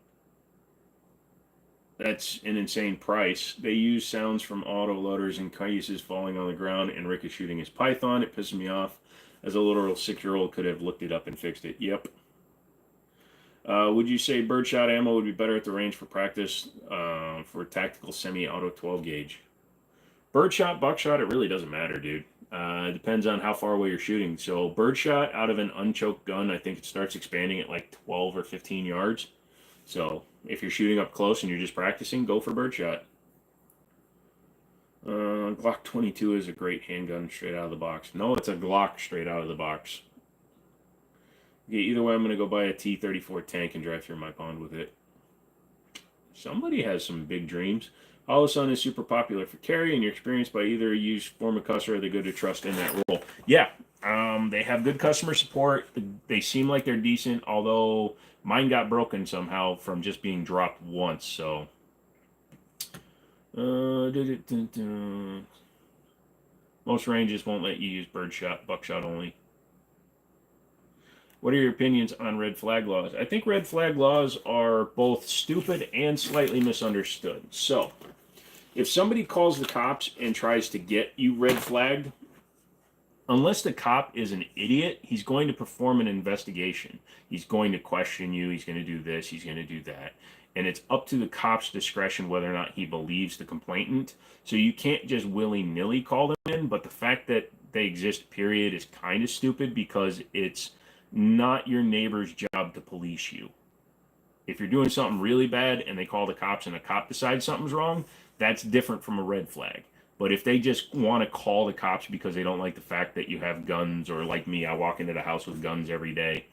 That's an insane price. They use sounds from autoloaders and cases falling on the ground and ricocheting his Python. It pisses me off. As a literal 6-year-old could have looked it up and fixed it. Yep. Would you say birdshot ammo would be better at the range for practice for tactical semi-auto 12 gauge? Birdshot, buckshot, it really doesn't matter, dude. It depends on how far away you're shooting. So birdshot out of an unchoked gun, I think it starts expanding at like 12 or 15 yards. So if you're shooting up close and you're just practicing, go for birdshot. Glock 22 is a great handgun straight out of the box. No, it's a Glock straight out of the box. Yeah, either way, I'm going to go buy a T-34 tank and drive through my pond with it. Somebody has some big dreams. Holosun is super popular for carry, and you're experienced by either a used form of customer or they're good to trust in that role. Yeah, they have good customer support. They seem like they're decent, although mine got broken somehow from just being dropped once, so... Most ranges won't let you use birdshot, buckshot only. What are your opinions on red flag laws? I think red flag laws are both stupid and slightly misunderstood. So, if somebody calls the cops and tries to get you red flagged, unless the cop is an idiot, he's going to perform an investigation. He's going to question you. He's going to do this. He's going to do that. And it's up to the cop's discretion whether or not he believes the complainant. So you can't just willy-nilly call them in, but the fact that they exist, period, is kind of stupid because it's not your neighbor's job to police you. If you're doing something really bad and they call the cops and a cop decides something's wrong, that's different from a red flag. But if they just want to call the cops because they don't like the fact that you have guns, or like me, I walk into the house with guns every day,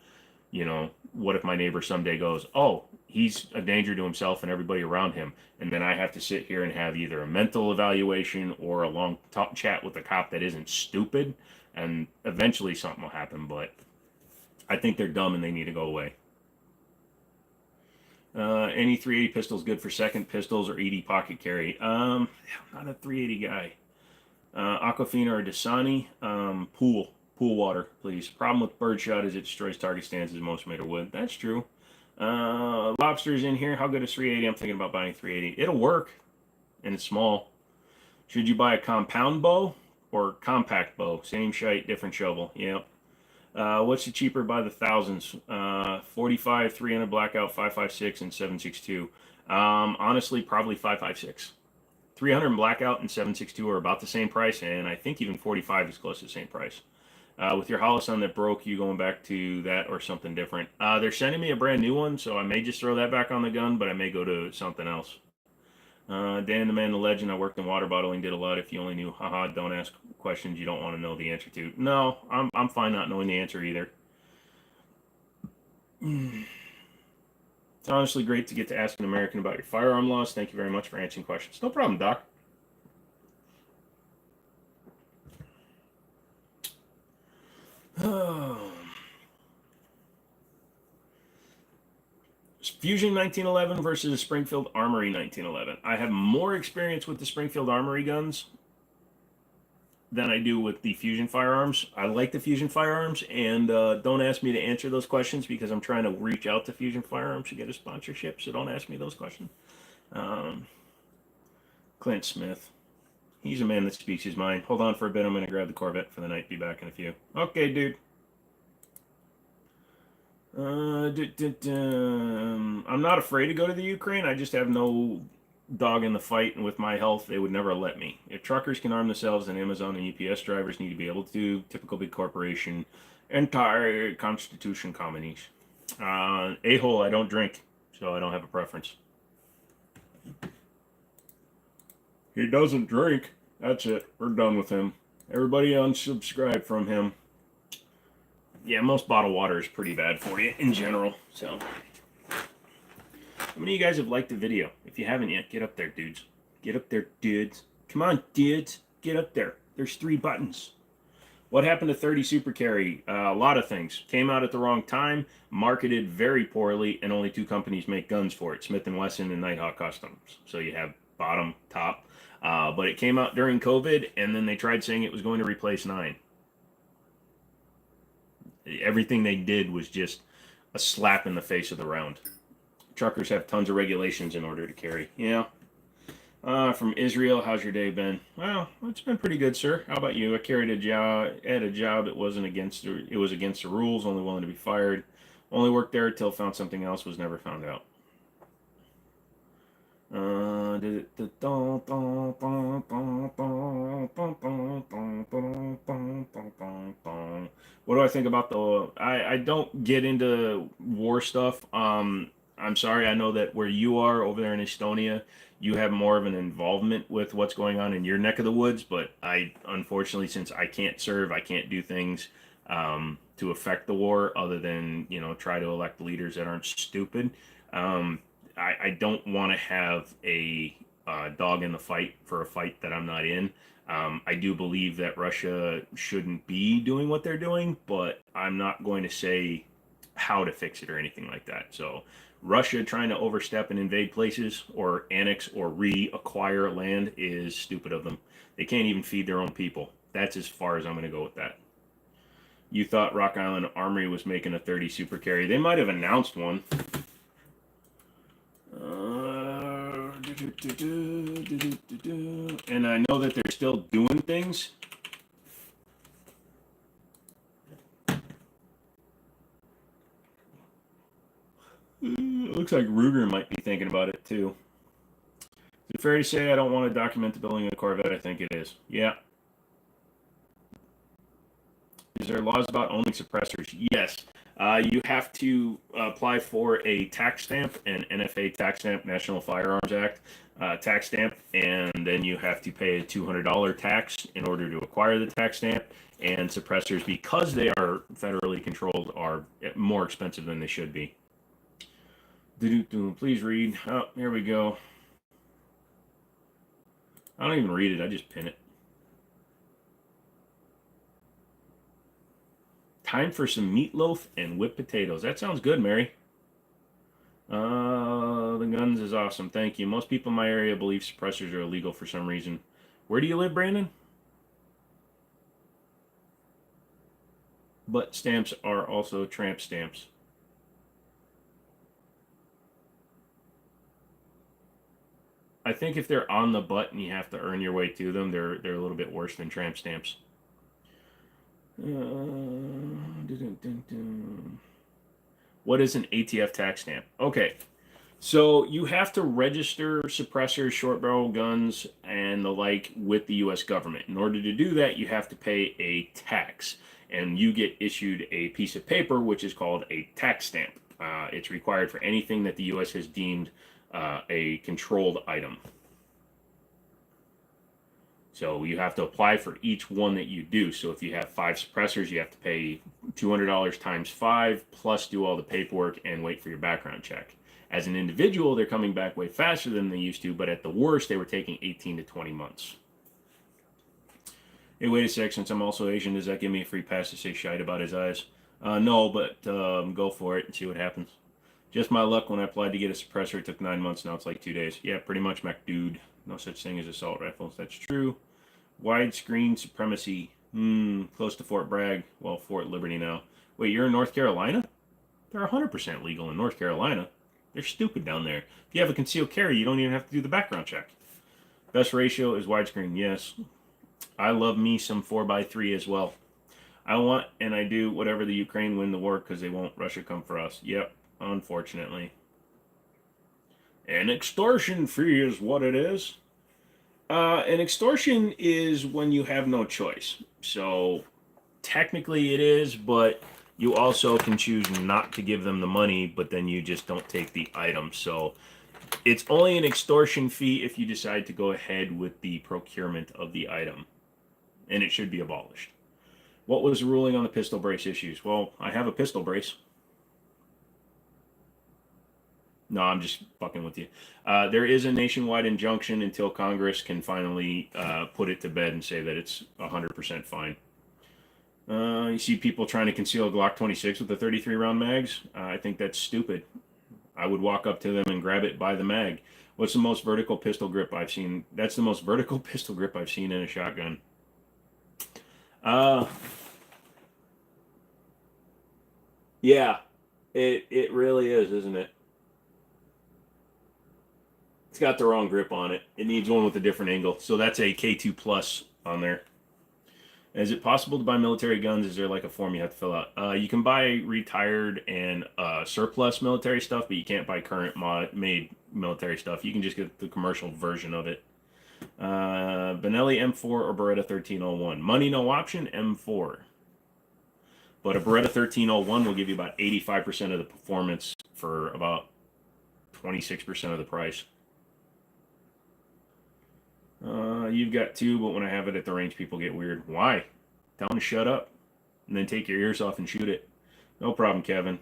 you know, what if my neighbor someday goes, oh, he's a danger to himself and everybody around him, and then I have to sit here and have either a mental evaluation or a long talk chat with a cop that isn't stupid, and eventually something will happen. But I think they're dumb and they need to go away. Any 380 pistols good for second pistols or 80 pocket carry? I'm not a 380 guy. Aquafina or Dasani? Pool water, please. Problem with birdshot is it destroys target stances most made of wood. That's true. Lobster's in here. How good is 380? I'm thinking about buying 380. It'll work, and it's small. Should you buy a compound bow or compact bow? Same shite, different shovel. Yep. What's the cheaper by the thousands? 45, 300 blackout, 556, and 762. Honestly, probably 556. 300 blackout and 762 are about the same price, and I think even 45 is close to the same price. With your Holosun that broke, you going back to that or something different? They're sending me a brand new one, so I may just throw that back on the gun, but I may go to something else. Dan the Man, the Legend, I worked in water bottling, did a lot. If you only knew, haha, don't ask questions you don't want to know the answer to. No, I'm fine not knowing the answer either. It's honestly great to get to ask an American about your firearm laws. Thank you very much for answering questions. No problem, Doc. Fusion 1911 versus the Springfield Armory 1911. I have more experience with the Springfield Armory guns than I do with the Fusion firearms. I like the Fusion firearms, and don't ask me to answer those questions because I'm trying to reach out to Fusion firearms to get a sponsorship, so don't ask me those questions. Clint Smith. He's a man that speaks his mind. Hold on for a bit. I'm going to grab the Corvette for the night. Be back in a few. Okay, dude. I'm not afraid to go to the Ukraine. I just have no dog in the fight, and with my health, they would never let me. If truckers can arm themselves, then Amazon and UPS drivers need to be able to. Typical big corporation, entire constitution combination. A-hole, I don't drink, so I don't have a preference. He doesn't drink. That's it. We're done with him. Everybody unsubscribe from him. Yeah, most bottled water is pretty bad for you in general, so. How many of you guys have liked the video? If you haven't yet, get up there, dudes. Get up there, dudes. Come on, dudes. Get up there. There's 3 buttons. What happened to 30 Super Carry? A lot of things. Came out at the wrong time, marketed very poorly, and only 2 companies make guns for it, Smith & Wesson and Nighthawk Customs. So you have bottom, top. But it came out during COVID, and then they tried saying it was going to replace 9. Everything they did was just a slap in the face of the round. Truckers have tons of regulations in order to carry. Yeah. From Israel, how's your day been? Well, it's been pretty good, sir. How about you? I carried a job at a job. It was against the rules. Only willing to be fired. Only worked there until found something else. Was never found out. What do I think about the? I don't get into war stuff. I'm sorry. I know that where you are over there in Estonia, you have more of an involvement with what's going on in your neck of the woods. But unfortunately, since I can't serve, I can't do things to affect the war other than try to elect leaders that aren't stupid. I don't want to have a dog in the fight for a fight that I'm not in. I do believe that Russia shouldn't be doing what they're doing, but I'm not going to say how to fix it or anything like that. So Russia trying to overstep and invade places or annex or reacquire land is stupid of them. They can't even feed their own people. That's as far as I'm going to go with that. You thought Rock Island Armory was making a 30 Super Carry. They might have announced one. And I know that they're still doing things. It looks like Ruger might be thinking about it too. Is it fair to say I don't want to document the building of a Corvette? I think it is. Yeah. Is there laws about owning suppressors? Yes. You have to apply for a tax stamp, an NFA tax stamp, National Firearms Act tax stamp, and then you have to pay a $200 tax in order to acquire the tax stamp. And suppressors, because they are federally controlled, are more expensive than they should be. Please read. Oh, here we go. I don't even read it. I just pin it. Time for some meatloaf and whipped potatoes. That sounds good, Mary. The guns is awesome. Thank you. Most people in my area believe suppressors are illegal for some reason. Where do you live, Brandon? But stamps are also tramp stamps. I think if they're on the butt and you have to earn your way to them, they're a little bit worse than tramp stamps. What is an ATF tax stamp? Okay, so you have to register suppressors, short barrel guns, and the like with the U.S. government. In order to do that, you have to pay a tax, and you get issued a piece of paper which is called a tax stamp. It's required for anything that the U.S. has deemed a controlled item. So you have to apply for each one that you do. So if you have 5 suppressors, you have to pay $200 times 5, plus do all the paperwork and wait for your background check. As an individual, they're coming back way faster than they used to, but at the worst, they were taking 18 to 20 months. Hey, wait a sec, since I'm also Asian, does that give me a free pass to say shite about his eyes? No, but go for it and see what happens. Just my luck, when I applied to get a suppressor, it took 9 months, now it's like 2 days. Yeah, pretty much, Mac dude. No such thing as assault rifles, that's true. Widescreen supremacy. Close to Fort Bragg. Well, Fort Liberty now. Wait, you're in North Carolina? They're 100% legal in North Carolina. They're stupid down there. If you have a concealed carry, you don't even have to do the background check. Best ratio is widescreen, yes. I love me some 4x3 as well. I want and I do whatever the Ukraine win the war because they won't Russia come for us. Yep, unfortunately. An extortion fee is what it is. An extortion is when you have no choice. So technically it is, but you also can choose not to give them the money, but then you just don't take the item. So it's only an extortion fee if you decide to go ahead with the procurement of the item. And it should be abolished. What was the ruling on the pistol brace issues? Well, I have a pistol brace. No, I'm just fucking with you. There is a nationwide injunction until Congress can finally put it to bed and say that it's 100% fine. You see people trying to conceal a Glock 26 with the 33 round mags. I think that's stupid. I would walk up to them and grab it by the mag. What's the most vertical pistol grip I've seen? That's the most vertical pistol grip I've seen in a shotgun. Yeah, it really is, isn't it? It's got the wrong grip on it. It needs one with a different angle. So that's a K2 plus on there. Is it possible to buy military guns? Is there like a form you have to fill out? You can buy retired and surplus military stuff, but you can't buy current made military stuff. You can just get the commercial version of it. Benelli M4 or Beretta 1301. Money no option, M4. But a Beretta 1301 will give you about 85% of the performance for about 26% of the price. You've got 2, but when I have it at the range, people get weird. Why? Tell them to shut up, and then take your ears off and shoot it. No problem, Kevin.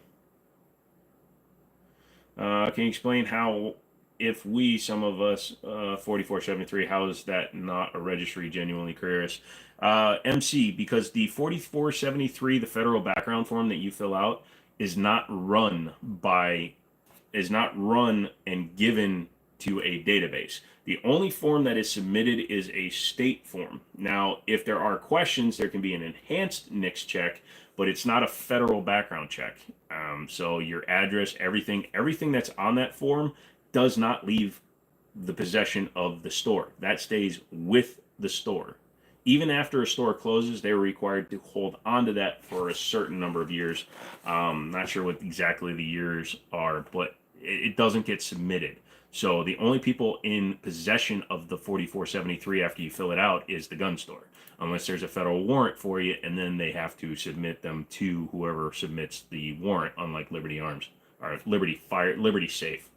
Can you explain how, if we, some of us, 4473, how is that not a registry? Genuinely curious. MC, because the 4473, the federal background form that you fill out, is not run and given to a database. The only form that is submitted is a state form. Now, if there are questions, there can be an enhanced NICS check, but it's not a federal background check. So your address, everything that's on that form does not leave the possession of the store. That stays with the store. Even after a store closes, they are required to hold on to that for a certain number of years. Not sure what exactly the years are, but it doesn't get submitted. So the only people in possession of the 4473 after you fill it out is the gun store, unless there's a federal warrant for you, and then they have to submit them to whoever submits the warrant, unlike Liberty Arms or Liberty Safe.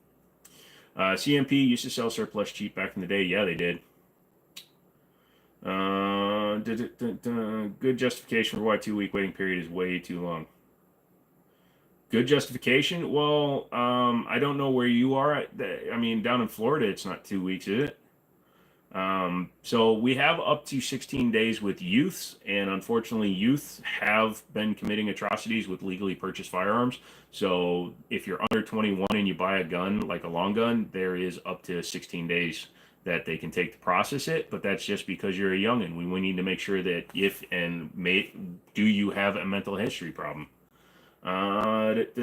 CMP used to sell surplus cheap back in the day. Yeah, they did. Good justification for why 2-week waiting period is way too long. Good justification? Well, I don't know where you are. I mean, down in Florida, it's not 2 weeks, is it? So we have up to 16 days with youths, and unfortunately, youths have been committing atrocities with legally purchased firearms. So if you're under 21 and you buy a gun, like a long gun, there is up to 16 days that they can take to process it. But that's just because you're a youngin'. We need to make sure that do you have a mental history problem?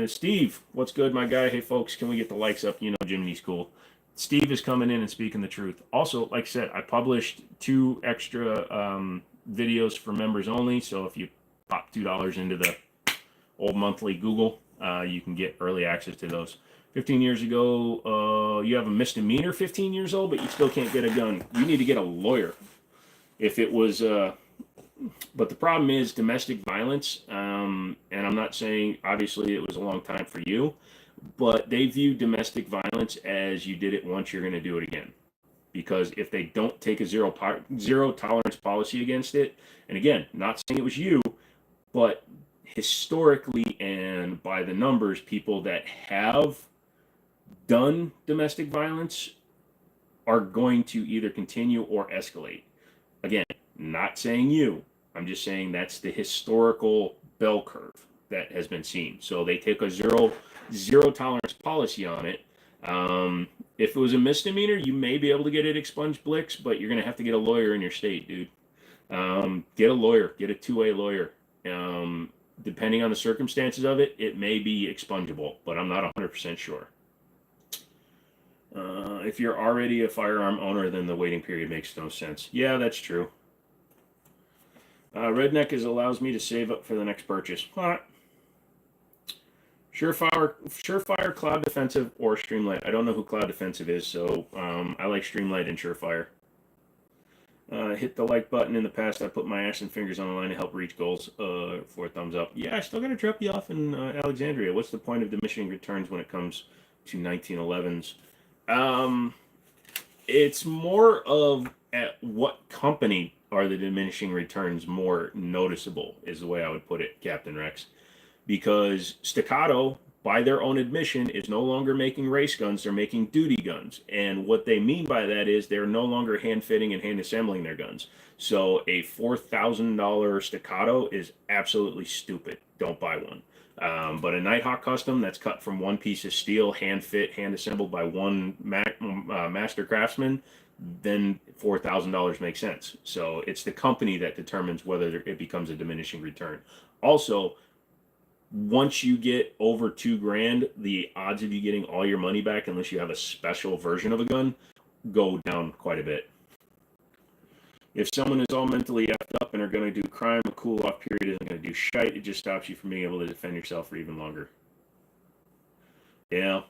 Steve, what's good, my guy? Hey, folks, can we get the likes up? You know, Jimmini's cool. Steve is coming in and speaking the truth. Also, like I said, I published 2 extra videos for members only. So if you pop $2 into the old monthly Google, you can get early access to those. 15 years ago, you have a misdemeanor 15 years old, but you still can't get a gun. You need to get a lawyer. If it was... but the problem is domestic violence, and I'm not saying, obviously, it was a long time for you, but they view domestic violence as you did it once, you're going to do it again. Because if they don't take a zero tolerance policy against it, and again, not saying it was you, but historically and by the numbers, people that have done domestic violence are going to either continue or escalate. Again, not saying you. I'm just saying that's the historical bell curve that has been seen. So they take a zero tolerance policy on it. If it was a misdemeanor, you may be able to get it expunged, Blix, but you're going to have to get a lawyer in your state, dude. Get a lawyer. Get a 2A lawyer. Depending on the circumstances of it, it may be expungible, but I'm not 100% sure. If you're already a firearm owner, then the waiting period makes no sense. Yeah, that's true. Redneck allows me to save up for the next purchase. Surefire, Cloud Defensive, or Streamlight. I don't know who Cloud Defensive is, so I like Streamlight and Surefire. Hit the like button. In the past, I put my ass and fingers on the line to help reach goals. 4 thumbs up. Yeah, I still got to drop you off in Alexandria. What's the point of diminishing returns when it comes to 1911s? It's more of at what company are the diminishing returns more noticeable, is the way I would put it, Captain Rex. Because Staccato, by their own admission, is no longer making race guns, they're making duty guns. And what they mean by that is they're no longer hand fitting and hand assembling their guns. So a $4,000 Staccato is absolutely stupid. Don't buy one. But a Nighthawk Custom that's cut from one piece of steel, hand fit, hand assembled by one master craftsman, then $4,000 makes sense. So it's the company that determines whether it becomes a diminishing return. Also, once you get over $2,000, the odds of you getting all your money back, unless you have a special version of a gun, go down quite a bit. If someone is all mentally effed up and are going to do crime, a cool-off period isn't going to do shite. It just stops you from being able to defend yourself for even longer. Yeah.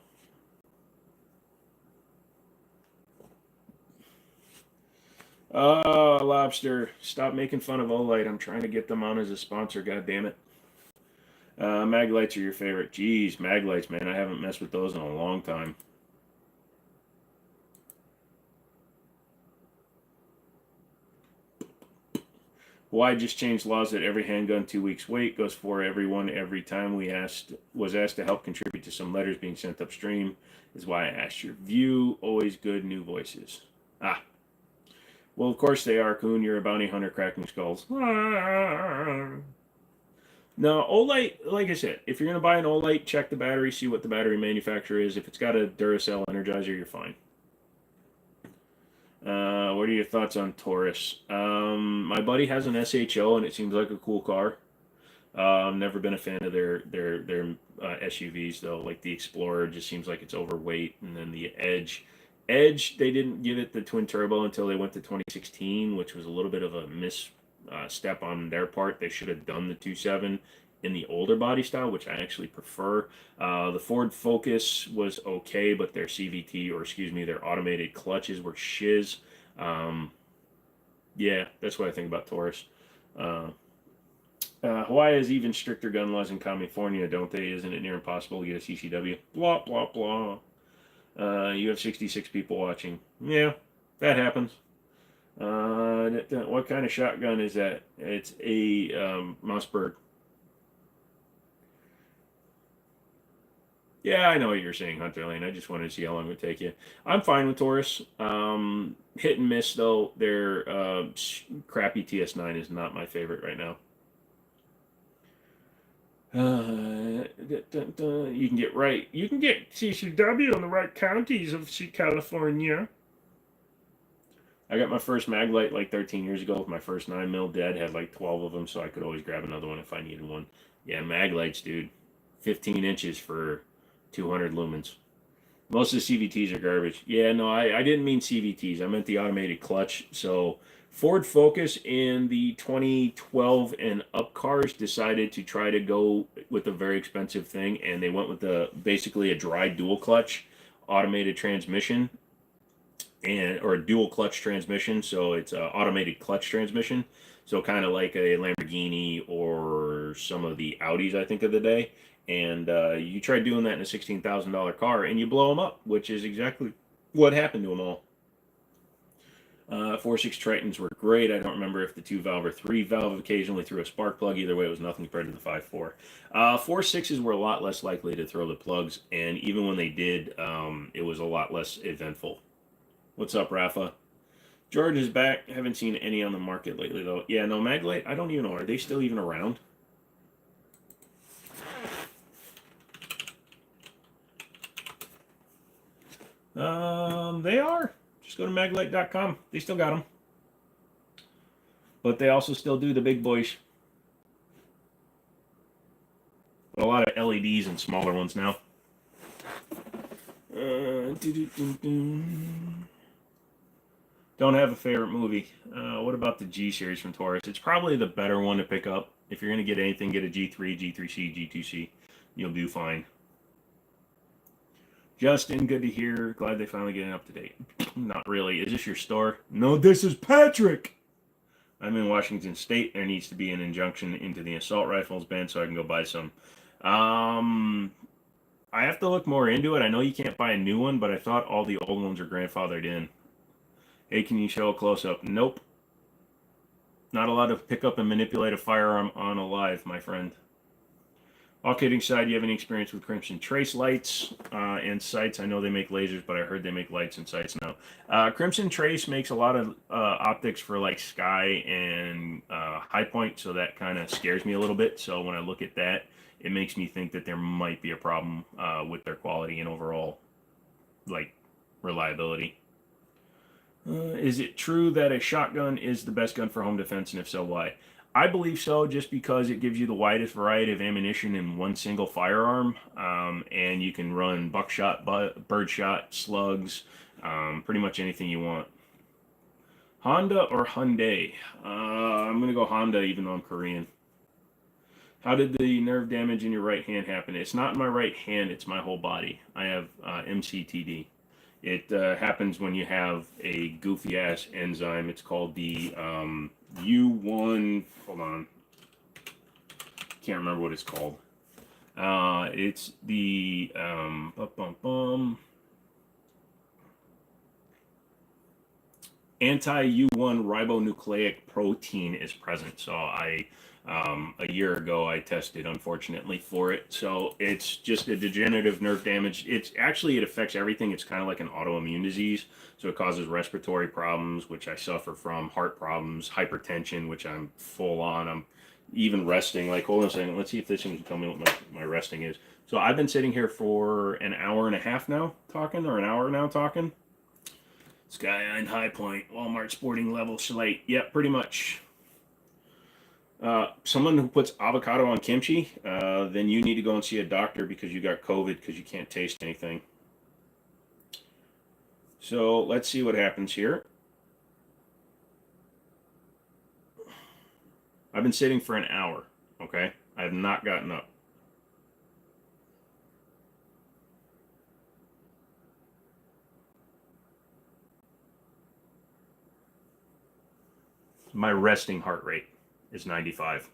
Lobster, stop making fun of Olight. I'm trying to get them on as a sponsor, God damn it. Maglites are your favorite. Jeez, Maglites, man. I haven't messed with those in a long time. Hawaii just changed laws that every handgun 2 weeks wait goes for everyone every time was asked to help contribute to some letters being sent upstream. Is why I asked your view. Always good new voices. Well, of course they are, Coon. You're a bounty hunter cracking skulls. No, Olight, like I said, if you're going to buy an Olight, check the battery, see what the battery manufacturer is. If it's got a Duracell Energizer, you're fine. What are your thoughts on Taurus? My buddy has an SHO, and it seems like a cool car. I've never been a fan of their SUVs, though. Like the Explorer just seems like it's overweight, and then the Edge, they didn't give it the twin turbo until they went to 2016, which was a little bit of a misstep on their part. They should have done the 2.7. in the older body style, which I actually prefer. The Ford Focus was okay, but their CVT, or excuse me, their automated clutches were shiz. Yeah, that's what I think about Taurus. Uh, Hawaii has even stricter gun laws in California, don't they? Isn't it near impossible to get a CCW? Blah, blah, blah. You have 66 people watching. Yeah, that happens. What kind of shotgun is that? It's a Mossberg. Yeah, I know what you're saying, Hunter Lane. I just wanted to see how long it would take you. I'm fine with Taurus. Hit and miss, though. Their crappy TS9 is not my favorite right now. You can get right. You can get CCW in the right counties of California. I got my first Maglite like 13 years ago with my first 9mm. Dad had like 12 of them, so I could always grab another one if I needed one. Yeah, Maglites, dude. 15 inches for 200 lumens. Most of the CVTs are garbage. Yeah, no, I didn't mean CVTs. I meant the automated clutch. So Ford Focus in the 2012 and up cars decided to try to go with a very expensive thing, and they went with basically a dry dual clutch automated transmission, or a dual clutch transmission. So it's an automated clutch transmission. So kind of like a Lamborghini or some of the Audis, I think, of the day. And you try doing that in a $16,000 car, and you blow them up, which is exactly what happened to them all. 4.6 Tritons were great. I don't remember if the 2-valve or 3-valve occasionally threw a spark plug. Either way, it was nothing compared to the 5.4. 4.6s were a lot less likely to throw the plugs, and even when they did, it was a lot less eventful. What's up, Rafa? George is back. Haven't seen any on the market lately, though. Yeah, no, Maglite, I don't even know. Are they still even around? They are. Just go to maglite.com. They still got them. But they also still do the big boys. A lot of LEDs and smaller ones now. Don't have a favorite movie. What about the G series from Taurus? It's probably the better one to pick up. If you're going to get anything, get a G3, G3C, G2C. You'll do fine. Justin, good to hear. Glad they finally getting up to date. Not really. Is this your store? No, this is Patrick. I'm in Washington State. There needs to be an injunction into the assault rifles ban so I can go buy some. I have to look more into it. I know you can't buy a new one, but I thought all the old ones are grandfathered in. Hey, can you show a close-up? Nope. Not allowed to pick up and manipulate a firearm on a live, my friend. All kidding aside, do you have any experience with Crimson Trace lights and sights? I know they make lasers, but I heard they make lights and sights now. Crimson Trace makes a lot of optics for like sky and high point, so that kind of scares me a little bit. So when I look at that, it makes me think that there might be a problem with their quality and overall like reliability. Is it true that a shotgun is the best gun for home defense, and if so, why? I believe so, just because it gives you the widest variety of ammunition in one single firearm, and you can run buckshot, birdshot, slugs, pretty much anything you want. Honda or Hyundai? I'm going to go Honda, even though I'm Korean. How did the nerve damage in your right hand happen? It's not in my right hand, it's my whole body. I have MCTD. It happens when you have a goofy-ass enzyme. It's called the U1... Hold on. Can't remember what it's called. It's the... anti-U1 ribonucleic protein is present. So a year ago, I tested, unfortunately, for it. So it's just a degenerative nerve damage. It affects everything. It's kind of like an autoimmune disease. So it causes respiratory problems, which I suffer from, heart problems, hypertension, which I'm full on. I'm even resting. Like, hold on a second. Let's see if this thing can tell me what my resting is. So I've been sitting here for an hour and a half now talking, or an hour now talking. Skyline High Point, Walmart Sporting Level Slate. Yep, pretty much. Someone who puts avocado on kimchi, then you need to go and see a doctor because you got COVID because you can't taste anything. So let's see what happens here. I've been sitting for an hour, okay? I have not gotten up. My resting heart rate is 95.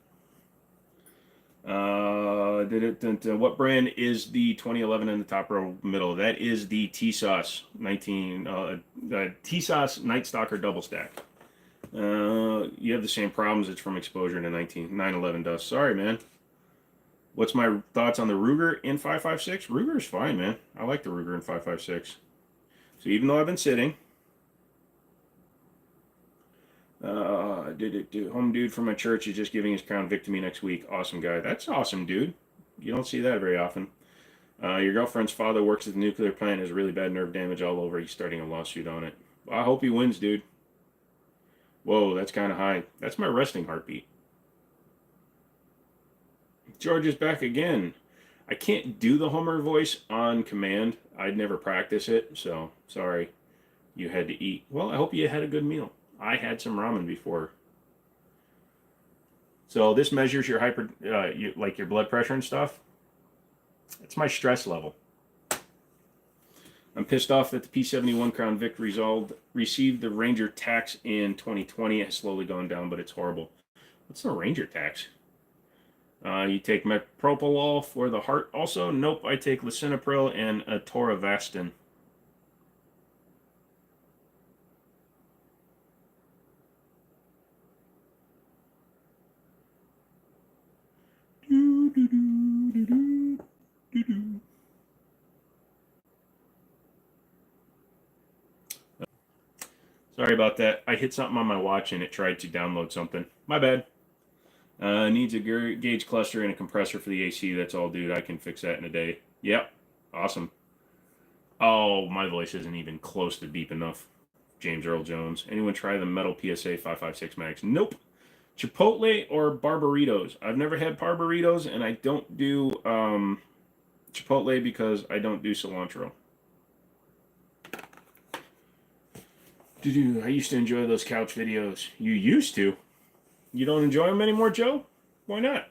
What brand is the 2011 in the top row middle? That is the T-Sauce T-Sauce Night Stalker Double Stack. You have the same problems. It's from exposure to 911 dust. Sorry, man. What's my thoughts on the Ruger in 5.56? Ruger is fine, man. I like the Ruger in 5.56. So even though I've been sitting, home dude from my church is just giving his Crown Vic to me next week. Awesome guy. That's awesome, dude. You don't see that very often. Your girlfriend's father works at the nuclear plant, has really bad nerve damage all over. He's starting a lawsuit on it. Well, I hope he wins, dude. Whoa, that's kind of high. That's my resting heartbeat. George is back again. I can't do the Homer voice on command. I'd never practice it, so sorry you had to eat. Well, I hope you had a good meal. I had some ramen before. So this measures your like your blood pressure and stuff. It's my stress level. I'm pissed off that the P71 Crown Vic received the Ranger tax in 2020. It has slowly gone down, but it's horrible. What's the Ranger tax? You take metoprolol for the heart also? Nope, I take lisinopril and atorvastatin. Sorry about that. I hit something on my watch and it tried to download something. My bad. Needs a gauge cluster and a compressor for the AC. That's all, dude. I can fix that in a day. Yep. Awesome. Oh, my voice isn't even close to deep enough. James Earl Jones. Anyone try the Metal PSA 5.56 Max? Nope. Chipotle or Barbaritos? I've never had Barbaritos, and I don't do Chipotle because I don't do cilantro. I used to enjoy those couch videos. You used to? You don't enjoy them anymore, Joe? Why not?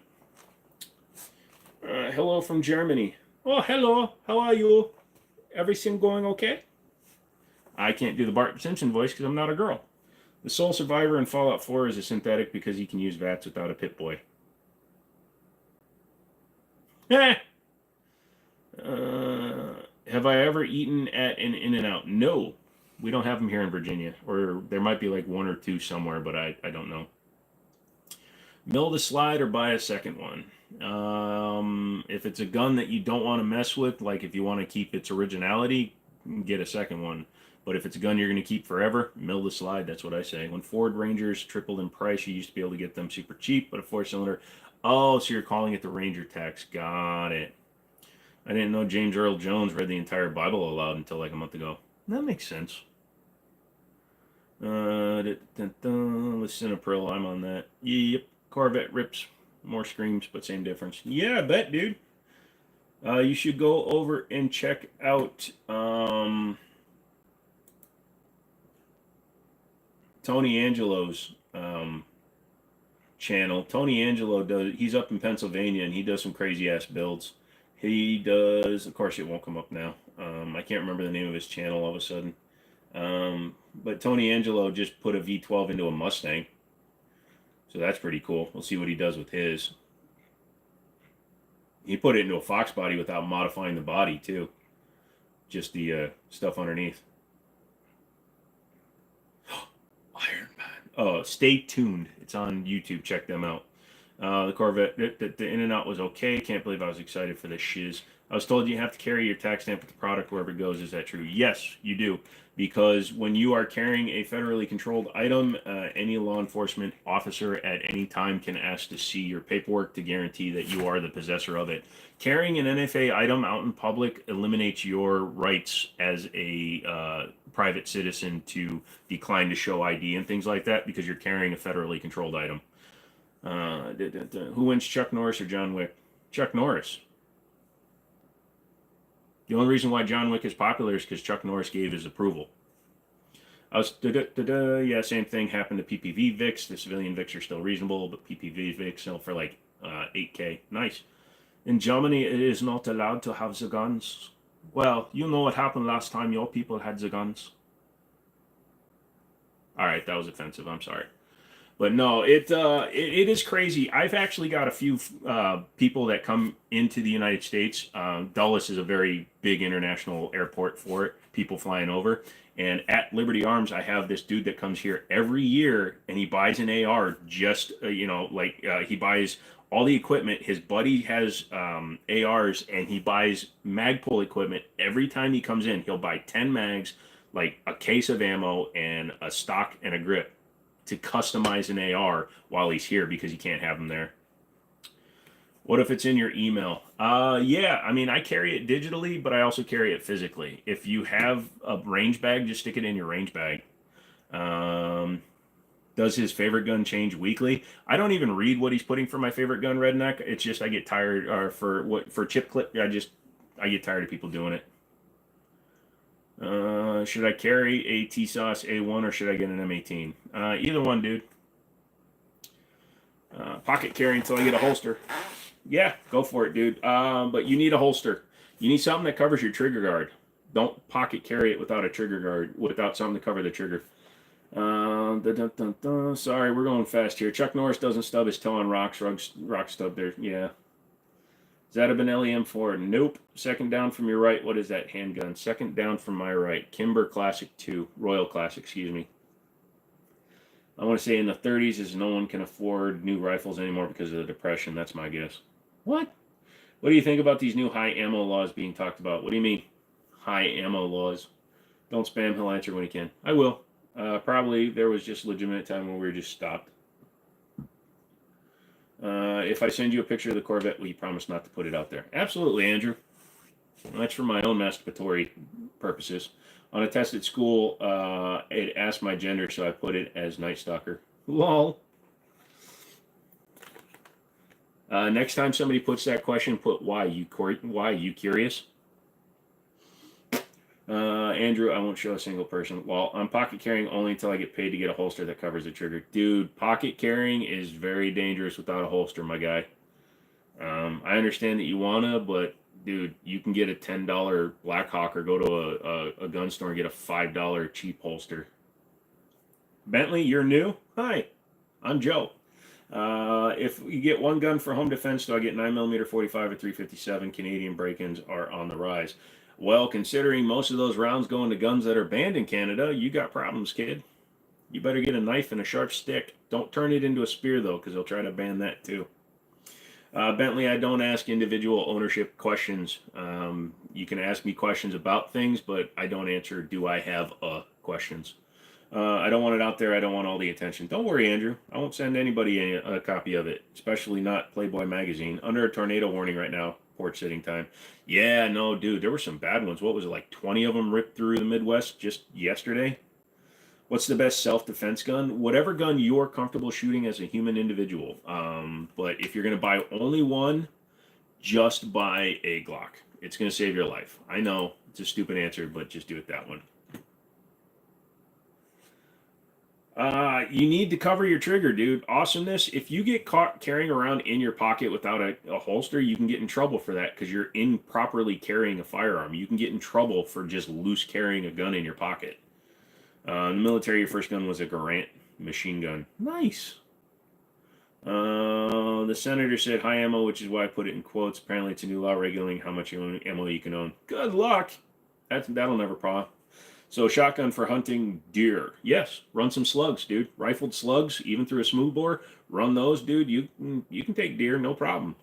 Hello from Germany. Oh, hello. How are you? Everything going okay? I can't do the Bart Simpson voice because I'm not a girl. The Soul Survivor in Fallout 4 is a synthetic because he can use VATS without a Pip-Boy. Have I ever eaten at an In-N-Out? No. We don't have them here in Virginia. Or there might be like one or two somewhere, but I don't know. Mill the slide or buy a second one. If it's a gun that you don't want to mess with, like if you want to keep its originality, get a second one. But if it's a gun you're going to keep forever, mill the slide. That's what I say. When Ford Rangers tripled in price, you used to be able to get them super cheap, but a four-cylinder. Oh, so you're calling it the Ranger tax. Got it. I didn't know James Earl Jones read the entire Bible aloud until like a month ago. That makes sense. Lisinopril, I'm on that. Yep. Corvette rips. More screams, but same difference. Yeah, I bet, dude. You should go over and check out Tony Angelo's channel. Tony Angelo he's up in Pennsylvania and he does some crazy ass builds. He does, of course it won't come up now. I can't remember the name of his channel all of a sudden. But Tony Angelo just put a V12 into a Mustang. So that's pretty cool. We'll see what he does with his. He put it into a Fox body without modifying the body too. Just the stuff underneath. Iron Man. Oh, stay tuned. It's on YouTube. Check them out. The Corvette, the In-N-Out was okay. Can't believe I was excited for this shiz. I was told you have to carry your tax stamp with the product wherever it goes. Is that true? Yes, you do. Because when you are carrying a federally controlled item, any law enforcement officer at any time can ask to see your paperwork to guarantee that you are the possessor of it. Carrying an NFA item out in public eliminates your rights as a private citizen to decline to show ID and things like that because you're carrying a federally controlled item. Who wins, Chuck Norris or John Wick? Chuck Norris. The only reason why John Wick is popular is because Chuck Norris gave his approval. Yeah, same thing happened to PPV VIX. The civilian VIX are still reasonable, but PPV VIX sell for like 8K. Nice. In Germany, it is not allowed to have the guns. Well, you know what happened last time your people had the guns. All right, that was offensive. I'm sorry. But no, it is crazy. I've actually got a few people that come into the United States. Dulles is a very big international airport for it. People flying over, and at Liberty Arms, I have this dude that comes here every year, and he buys an AR. Just he buys all the equipment. His buddy has ARs, and he buys Magpul equipment every time he comes in. He'll buy 10 mags, like a case of ammo, and a stock and a grip to customize an AR while he's here because you can't have them there. What if it's in your email? Yeah, I mean, I carry it digitally, but I also carry it physically. If you have a range bag, just stick it in your range bag. Does his favorite gun change weekly? I don't even read what he's putting for my favorite gun, Redneck. It's just I get tired, or for chip clip, I get tired of people doing it. Should I carry a T-Sauce A1 or should I get an M18? Either one, dude. Pocket carry until I get a holster. Yeah, go for it, dude. But you need a holster. You need something that covers your trigger guard. Don't pocket carry it without a trigger guard, without something to cover the trigger. Sorry, we're going fast here. Chuck Norris doesn't stub his toe on rocks. Rock stub there. Yeah. Is that a Benelli M4? Nope. Second down from your right. What is that handgun? Second down from my right. Kimber Classic 2. Royal Classic, excuse me. I want to say in the 30s is no one can afford new rifles anymore because of the Depression. That's my guess. What? What do you think about these new high ammo laws being talked about? What do you mean, high ammo laws? Don't spam. He'll answer when he can. I will. Probably there was just a legitimate time when we were just stopped. If I send you a picture of the Corvette, will you promise not to put it out there? Absolutely, Andrew. That's for my own masturbatory purposes. On a test at school, it asked my gender, so I put it as Night Stalker. Lol. Next time somebody puts that question, put why. Why? You curious? Andrew, I won't show a single person. Well, I'm pocket carrying only until I get paid to get a holster that covers the trigger. Dude, pocket carrying is very dangerous without a holster, my guy. I understand that you wanna, but dude, you can get a $10 Blackhawk or go to a gun store and get a $5 cheap holster. Bentley, you're new? Hi, I'm Joe. If you get one gun for home defense, do I get 9mm 45 or 357? Canadian break-ins are on the rise. Well, considering most of those rounds go into guns that are banned in Canada, you got problems, kid. You better get a knife and a sharp stick. Don't turn it into a spear, though, because they'll try to ban that, too. Bentley, I don't ask individual ownership questions. You can ask me questions about things, but I don't answer, do I have questions. I don't want it out there. I don't want all the attention. Don't worry, Andrew. I won't send anybody a copy of it, especially not Playboy magazine. Under a tornado warning right now. Porch sitting time. Yeah, no, dude, there were some bad ones. What was it, like 20 of them ripped through the Midwest just yesterday? What's the best self-defense gun? Whatever gun you're comfortable shooting as a human individual. But if you're going to buy only one, just buy a Glock. It's going to save your life. I know it's a stupid answer, but just do it that one. You need to cover your trigger, dude. Awesomeness. If you get caught carrying around in your pocket without a holster, you can get in trouble for that because you're improperly carrying a firearm. You can get in trouble for just loose carrying a gun in your pocket. In the military, your first gun was a Garand machine gun. Nice. The senator said high ammo, which is why I put it in quotes. Apparently, it's a new law regulating how much ammo you can own. Good luck. That'll never pop. So shotgun for hunting deer. Yes, run some slugs, dude. Rifled slugs, even through a smooth bore. Run those, dude. You can take deer, no problem.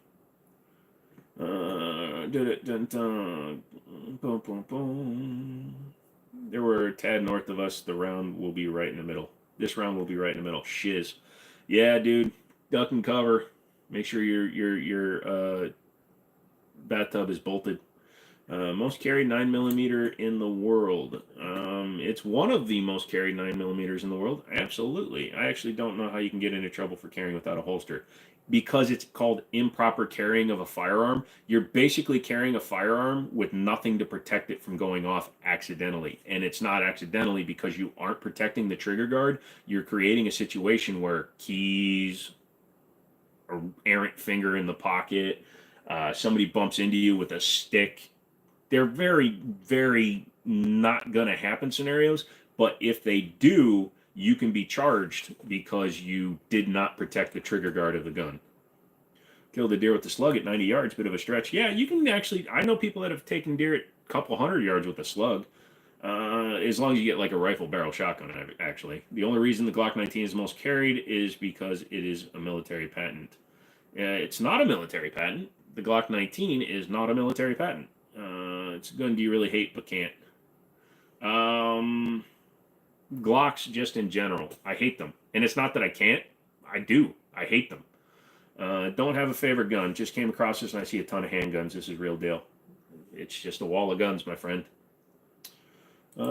There were a tad north of us. The round will be right in the middle. This round will be right in the middle. Shiz. Yeah, dude. Duck and cover. Make sure your bathtub is bolted. Most carried 9mm in the world. It's one of the most carried 9mm in the world. Absolutely. I actually don't know how you can get into trouble for carrying without a holster. Because it's called improper carrying of a firearm, you're basically carrying a firearm with nothing to protect it from going off accidentally. And it's not accidentally because you aren't protecting the trigger guard. You're creating a situation where keys, errant finger in the pocket. Somebody bumps into you with a stick. They're very, very not going to happen scenarios. But if they do, you can be charged because you did not protect the trigger guard of the gun. Killed a deer with the slug at 90 yards, bit of a stretch. Yeah, you can actually. I know people that have taken deer at a couple hundred yards with a slug. As long as you get like a rifle barrel shotgun, actually. The only reason the Glock 19 is most carried is because it is a military patent. It's not a military patent. The Glock 19 is not a military patent. It's a gun do you really hate but can't. Glocks just in general. I hate them. And it's not that I can't. I do. I hate them. Don't have a favorite gun. Just came across this and I see a ton of handguns. This is real deal. It's just a wall of guns, my friend. We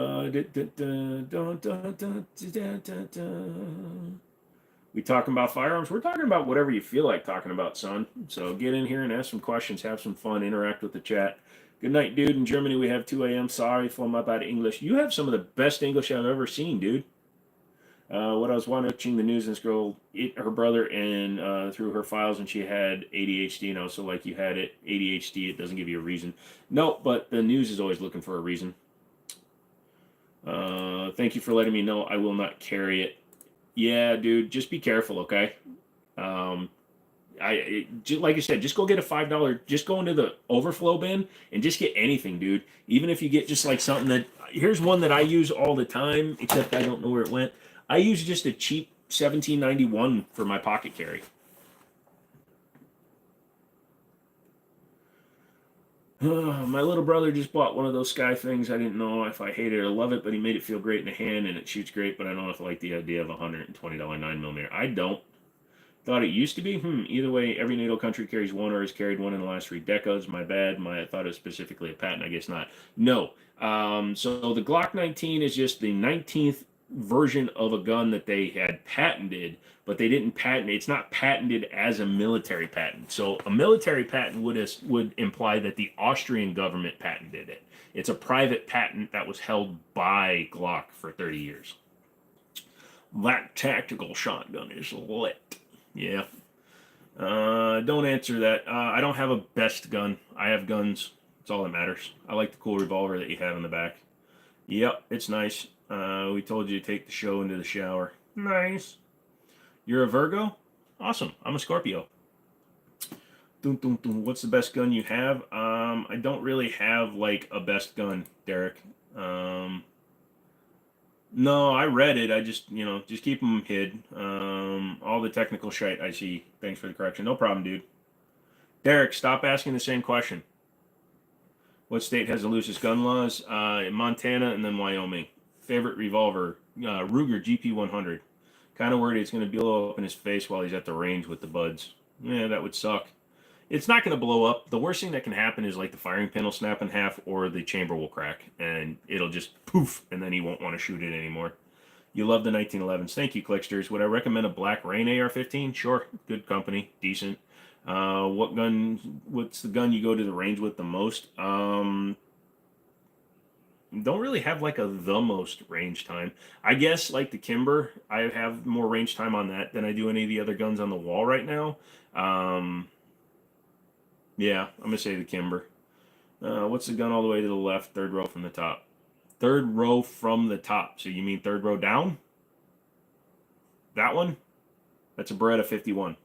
talking about firearms? We're talking about whatever you feel like talking about, son. So get in here and ask some questions, have some fun, interact with the chat. Good night, dude. In Germany, we have 2 a.m. Sorry for my bad English. You have some of the best English I've ever seen, dude. What I was watching the news, and this girl, her brother, and through her files, and she had ADHD, and I was so like, you had it, ADHD, it doesn't give you a reason. No, but the news is always looking for a reason. Thank you for letting me know. I will not carry it. Yeah, dude, just be careful, okay? Like I said, just go get a $5. Just go into the overflow bin and just get anything, dude. Even if you get just like something that. Here's one that I use all the time, except I don't know where it went. I use just a cheap 1791 for my pocket carry. My little brother just bought one of those Sky things. I didn't know if I hate it or love it, but he made it feel great in the hand, and it shoots great, but I don't know if I like the idea of a $120 9mm. I don't. Thought it used to be. Either way, every NATO country carries one or has carried one in the last 3 decades. My bad. I thought it was specifically a patent. I guess not. No. So the Glock 19 is just the 19th version of a gun that they had patented, but they didn't patent it. It's not patented as a military patent. So a military patent would imply that the Austrian government patented it. It's a private patent that was held by Glock for 30 years. That tactical shotgun is lit. Yeah. Don't answer that. I don't have a best gun. I have guns. That's all that matters. I like the cool revolver that you have in the back. Yep, it's nice. We told you to take the show into the shower. Nice. You're a Virgo? Awesome. I'm a Scorpio. What's the best gun you have? I don't really have like a best gun, Derek. No, I read it. I just, just keep them hid. All the technical shite I see. Thanks for the correction. No problem, dude. Derek, stop asking the same question. What state has the loosest gun laws? Montana and then Wyoming. Favorite revolver? Ruger GP100. Kind of worried it's going to blow up in his face while he's at the range with the buds. Yeah, that would suck. It's not going to blow up. The worst thing that can happen is like the firing pin will snap in half or the chamber will crack and it'll just poof and then he won't want to shoot it anymore. You love the 1911s. Thank you, Clicksters. Would I recommend a Black Rain AR-15? Sure. Good company. Decent. What's the gun you go to the range with the most? Don't really have like the most range time. I guess like the Kimber, I have more range time on that than I do any of the other guns on the wall right now. Yeah, I'm gonna say the Kimber. What's the gun all the way to the left? Third row from the top. Third row from the top. So you mean third row down? That one? That's a Beretta 51.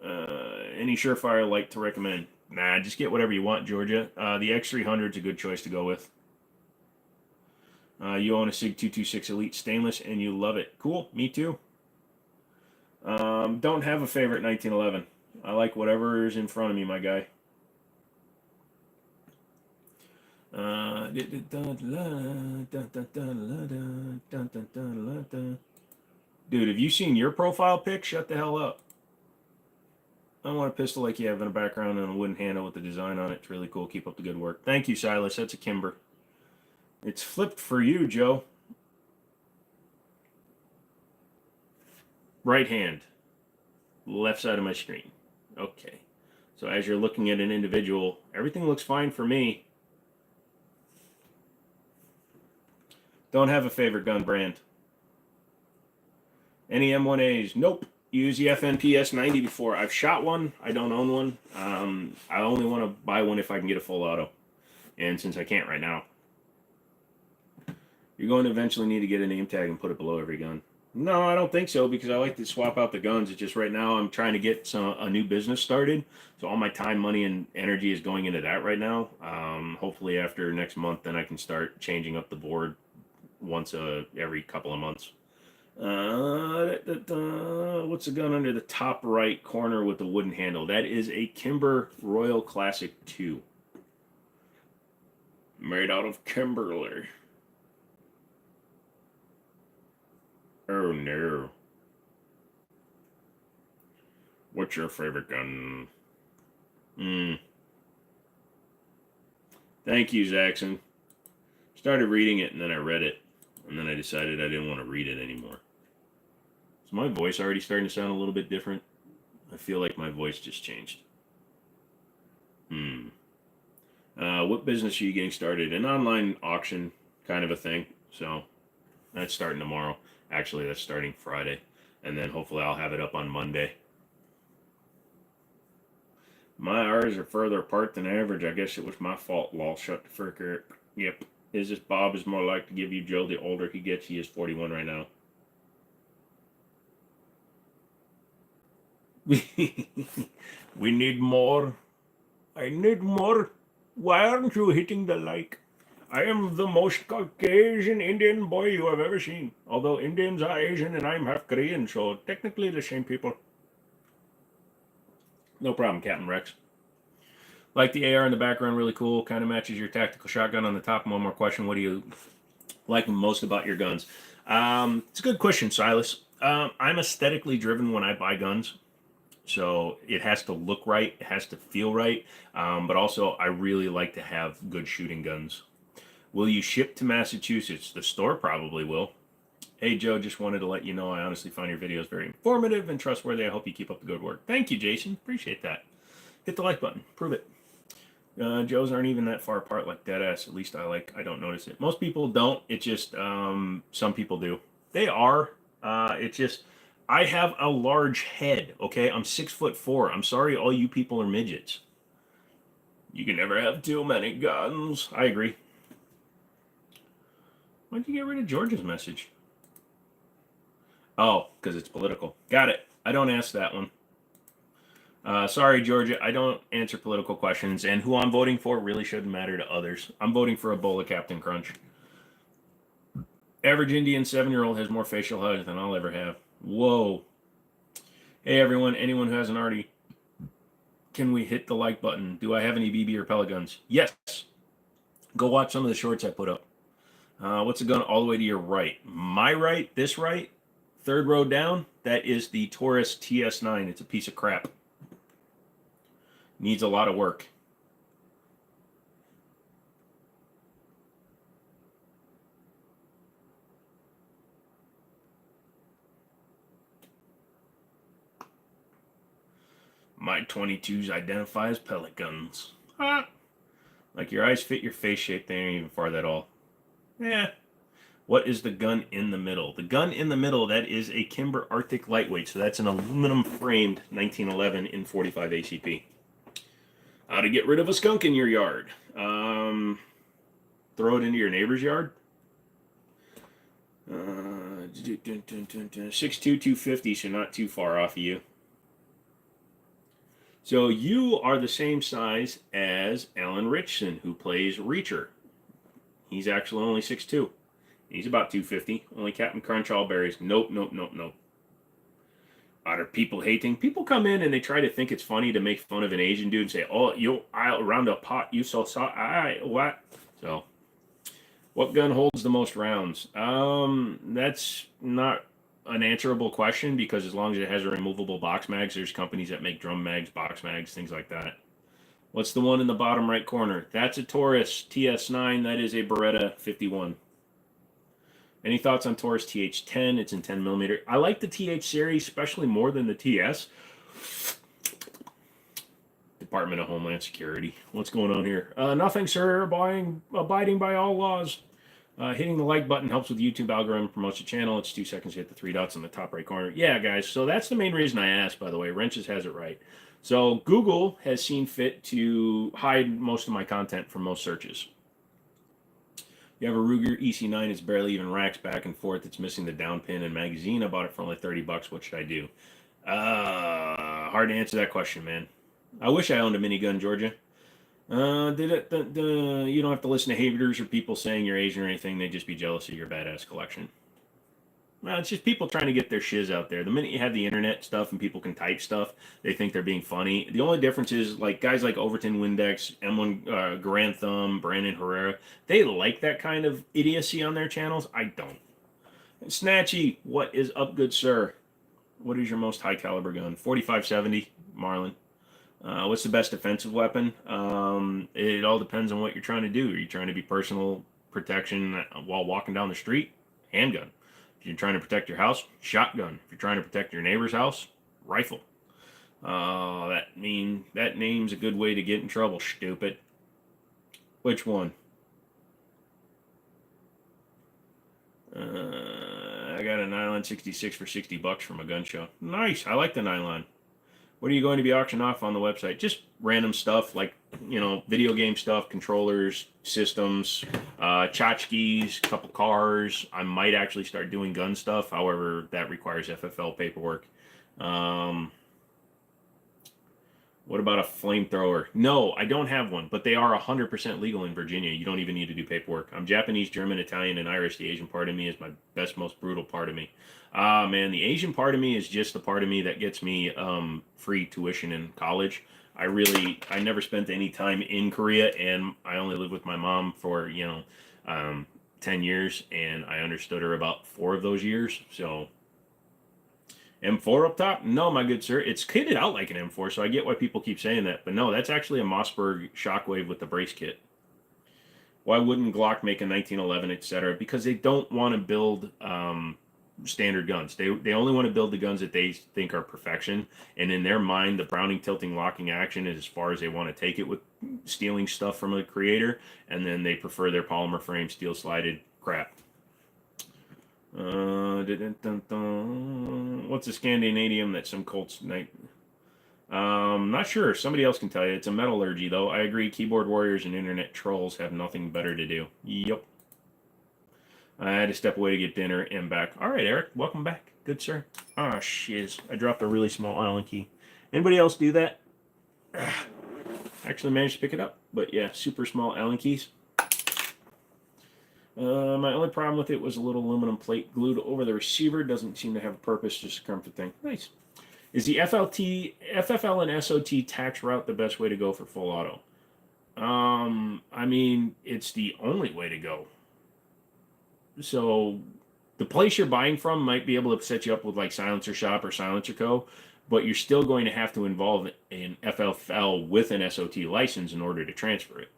Any Surefire like to recommend? Nah, just get whatever you want, Georgia. The X300 is a good choice to go with. You own a SIG 226 Elite Stainless and you love it. Cool, me too. Don't have a favorite 1911. I like whatever is in front of me, my guy. Dude, have you seen your profile pic? Shut the hell up. I want a pistol like you have in the background and a wooden handle with the design on it. It's really cool. Keep up the good work. Thank you, Silas. That's a Kimber. It's flipped for you, Joe. Right hand. Left side of my screen. Okay. So as you're looking at an individual, everything looks fine for me. Don't have a favorite gun brand. Any M1As? Nope. use the FNPS 90 before. I've shot one. I don't own one. I only want to buy one if I can get a full auto. And since I can't right now, you're going to eventually need to get a name tag and put it below every gun. No, I don't think so, because I like to swap out the guns. It's just right now I'm trying to get a new business started. So all my time, money, and energy is going into that right now. Hopefully after next month, then I can start changing up the board once every couple of months. What's the gun under the top right corner with the wooden handle? That is a Kimber Royal Classic 2. Made out of Kimberly. Oh no. What's your favorite gun? Thank you, Zaxxon. Started reading it and then I read it. And then I decided I didn't want to read it anymore. Is my voice already starting to sound a little bit different? I feel like my voice just changed. What business are you getting started? An online auction kind of a thing. So that's starting tomorrow. Actually, that's starting Friday. And then hopefully I'll have it up on Monday. My R's are further apart than average. I guess it was my fault. Lol, shut the fricker. Yep. Is this Bob is more like to give you Joe the older he gets. He is 41 right now. We need more. I need more. Why aren't you hitting the like? I am the most Caucasian Indian boy you have ever seen. Although Indians are Asian and I'm half Korean, so technically the same people. No problem, Captain Rex. Like the AR in the background, really cool. Kind of matches your tactical shotgun on the top. One more question. What do you like most about your guns? It's a good question, Silas. I'm aesthetically driven when I buy guns. So it has to look right. It has to feel right. But also, I really like to have good shooting guns. Will you ship to Massachusetts? The store probably will. Hey, Joe, just wanted to let you know I honestly find your videos very informative and trustworthy. I hope you keep up the good work. Thank you, Jason. Appreciate that. Hit the like button. Prove it. Joe's aren't even that far apart like deadass. At least I don't notice it. Most people don't. It just, some people do. They are. It's just, I have a large head, okay? I'm 6'4". I'm sorry all you people are midgets. You can never have too many guns. I agree. Why'd you get rid of George's message? Oh, because it's political. Got it. I don't ask that one. Sorry, Georgia. I don't answer political questions, and who I'm voting for really shouldn't matter to others. I'm voting for a bowl of Captain Crunch. Average Indian 7-year-old has more facial hair than I'll ever have. Whoa. Hey, everyone. Anyone who hasn't already, can we hit the like button? Do I have any BB or pellet guns? Yes. Go watch some of the shorts I put up. What's the gun all the way to your right? My right, this right, third row down, that is the Taurus TS9. It's a piece of crap. Needs a lot of work. My 22s identify as pellet guns. Like your eyes fit your face shape, they ain't even far that all. Yeah. What is the gun in the middle? The gun in the middle, that is a Kimber Arctic Lightweight. So that's an aluminum framed 1911 in 45 ACP. How to get rid of a skunk in your yard? Throw it into your neighbor's yard. 6'2", 250, so not too far off of you. So you are the same size as Alan Richson, who plays Reacher. He's actually only 6'2". He's about 250. Only Captain Crunch all berries. Nope, nope, nope, nope. Are people hating? People come in and they try to think it's funny to make fun of an Asian dude and say, "Oh, around a pot, you so what?" So, what gun holds the most rounds? That's not an answerable question, because as long as it has a removable box mags, there's companies that make drum mags, box mags, things like that. What's the one in the bottom right corner? That's a Taurus TS9. That is a Beretta 51. Any thoughts on Taurus TH10? It's in 10mm. I like the TH series, especially more than the TS. Department of Homeland Security. What's going on here? Nothing, sir. Abiding by all laws. Hitting the like button helps with the YouTube algorithm, promotes the channel. It's 2 seconds to hit the 3 dots in the top right corner. Yeah, guys, so that's the main reason I asked, by the way. Wrenches has it right. So Google has seen fit to hide most of my content from most searches. You have a Ruger EC9, it's barely even racks back and forth. It's missing the down pin and magazine. I bought it for only $30. What should I do? Hard to answer that question, man. I wish I owned a minigun, Georgia. You don't have to listen to haters or people saying you're Asian or anything. They'd just be jealous of your badass collection. Well, it's just people trying to get their shiz out there. The minute you have the internet stuff and people can type stuff, they think they're being funny. The only difference is like guys like Overton Windex, M1 Grantham, Brandon Herrera, they like that kind of idiocy on their channels. I don't. Snatchy, what is up, good sir? What is your most high caliber gun? 4570 Marlin. What's the best defensive weapon? It all depends on what you're trying to do. Are you trying to be personal protection while walking down the street? Handgun. If you're trying to protect your house, shotgun. If you're trying to protect your neighbor's house, rifle. That name's a good way to get in trouble, stupid. Which one? I got a nylon 66 for $60 from a gun show. Nice. I like the nylon. What are you going to be auctioning off on the website? Just random stuff like, video game stuff, controllers, systems, tchotchkes, couple cars. I might actually start doing gun stuff. However, that requires FFL paperwork. What about a flamethrower? No, I don't have one, but they are 100% legal in Virginia. You don't even need to do paperwork. I'm Japanese, German, Italian, and Irish. The Asian part of me is my best, most brutal part of me. Man, the Asian part of me is just the part of me that gets me free tuition in college. I never spent any time in Korea, and I only lived with my mom for, 10 years, and I understood her about 4 of those years, so... M4 up top? No, my good sir. It's kitted out like an M4, so I get why people keep saying that. But no, that's actually a Mossberg Shockwave with the brace kit. Why wouldn't Glock make a 1911, etc.? Because they don't want to build standard guns. They only want to build the guns that they think are perfection. And in their mind, the Browning tilting locking action is as far as they want to take it with stealing stuff from a creator. And then they prefer their polymer frame, steel slided crap. What's a Scandinavium that some Colts night? Not sure. Somebody else can tell you. It's a metallurgy, though. I agree. Keyboard warriors and internet trolls have nothing better to do. Yep. I had to step away to get dinner and back. All right, Eric. Welcome back. Good, sir. Oh, shiz. I dropped a really small Allen key. Anybody else do that? Actually managed to pick it up. But yeah, super small Allen keys. My only problem with it was a little aluminum plate glued over the receiver. Doesn't seem to have a purpose, just a comfort thing. Nice. Is the FFL and SOT tax route the best way to go for full auto? I mean, it's the only way to go. So the place you're buying from might be able to set you up with like Silencer Shop or Silencer Co., but you're still going to have to involve an FFL with an SOT license in order to transfer it.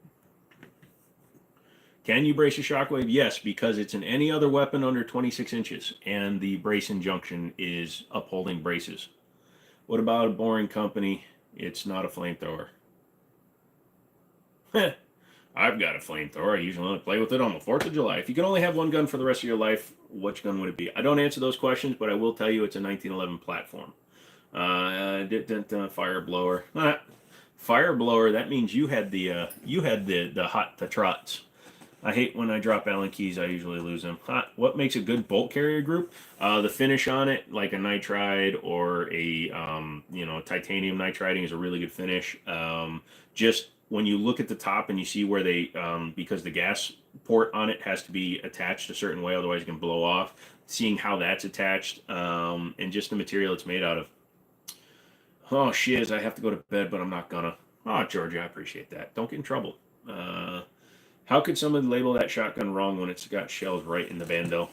Can you brace a Shockwave? Yes, because it's in any other weapon under 26 inches, and the brace injunction is upholding braces. What about a boring company? It's not a flamethrower. I've got a flamethrower. I usually only play with it on the 4th of July. If you can only have one gun for the rest of your life, which gun would it be? I don't answer those questions, but I will tell you it's a 1911 platform. Fire blower. Fire blower, that means you had the trots. I hate when I drop Allen keys. I usually lose them. What makes a good bolt carrier group? The finish on it, like a nitride or a titanium nitriding, is a really good finish. Just when you look at the top and you see where they, because the gas port on it has to be attached a certain way, otherwise it can blow off. Seeing how that's attached, and just the material it's made out of. Oh, shiz, I have to go to bed, but I'm not gonna. Oh, Georgia, I appreciate that. Don't get in trouble. How could someone label that shotgun wrong when it's got shells right in the bando?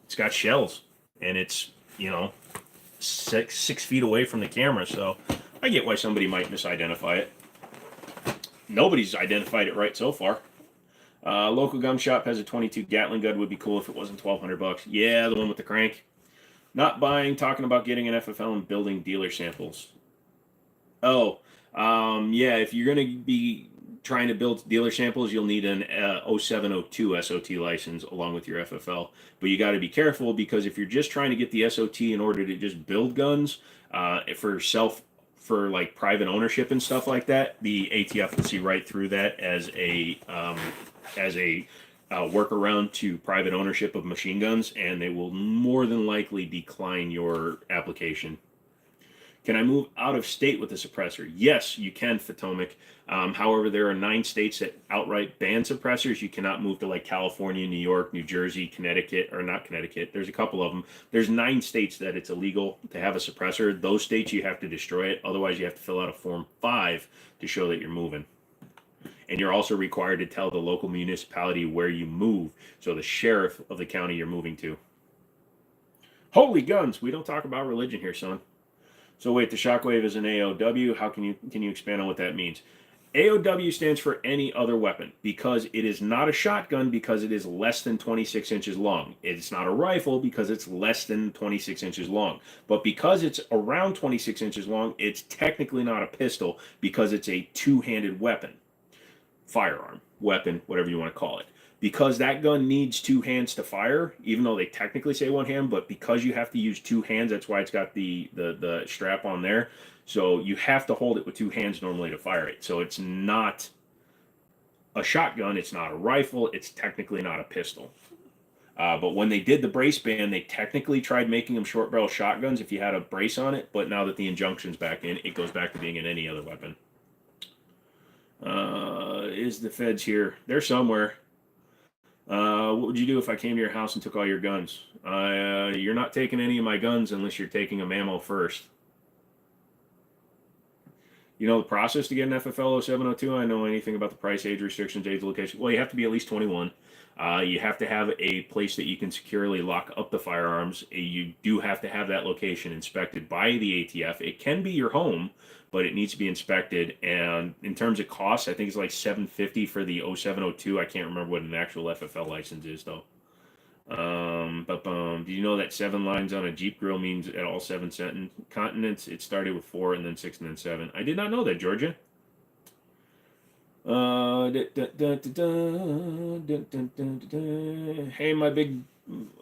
It's got shells, and it's, 6 feet away from the camera, so I get why somebody might misidentify it. Nobody's identified it right so far. Local gun shop has a 22 Gatling gun. Would be cool if it wasn't $1,200. Yeah, the one with the crank. Not buying, talking about getting an FFL and building dealer samples. Oh, yeah, if you're going to be trying to build dealer samples, you'll need an 0702 SOT license along with your FFL. But you got to be careful, because if you're just trying to get the SOT in order to just build guns for like private ownership and stuff like that, the ATF will see right through that as a workaround to private ownership of machine guns, and they will more than likely decline your application. Can I move out of state with a suppressor? Yes, you can, Potomac. However, there are 9 states that outright ban suppressors. You cannot move to like California, New York, New Jersey, Connecticut, or not Connecticut. There's a couple of them. There's 9 states that it's illegal to have a suppressor. Those states you have to destroy it. Otherwise, you have to fill out a Form 5 to show that you're moving. And you're also required to tell the local municipality where you move, so the sheriff of the county you're moving to. Holy guns! We don't talk about religion here, son. So wait, the Shockwave is an AOW. How can you expand on what that means? AOW stands for any other weapon, because it is not a shotgun because it is less than 26 inches long. It's not a rifle because it's less than 26 inches long. But because it's around 26 inches long, it's technically not a pistol because it's a two-handed weapon. Firearm, weapon, whatever you want to call it. Because that gun needs 2 hands to fire, even though they technically say 1 hand, but because you have to use 2 hands, that's why it's got the strap on there. So you have to hold it with 2 hands normally to fire it. So it's not a shotgun, it's not a rifle, it's technically not a pistol. But when they did the brace ban, they technically tried making them short barrel shotguns if you had a brace on it, but now that the injunction's back in, it goes back to being in any other weapon. Is the feds here? They're somewhere. What would you do if I came to your house and took all your guns? You're not taking any of my guns unless you're taking a ammo first. You know the process to get an FFL 0702? I know anything about the price, age restrictions, age location. Well, you have to be at least 21. You have to have a place that you can securely lock up the firearms. You do have to have that location inspected by the ATF. It can be your home, but it needs to be inspected. And in terms of costs, I think it's like $750 for the 0702. I can't remember what an actual FFL license is, though. Do you know that 7 lines on a Jeep grill means at all 7 continents? It started with 4 and then 6 and then 7. I did not know that, Georgia. Hey, my big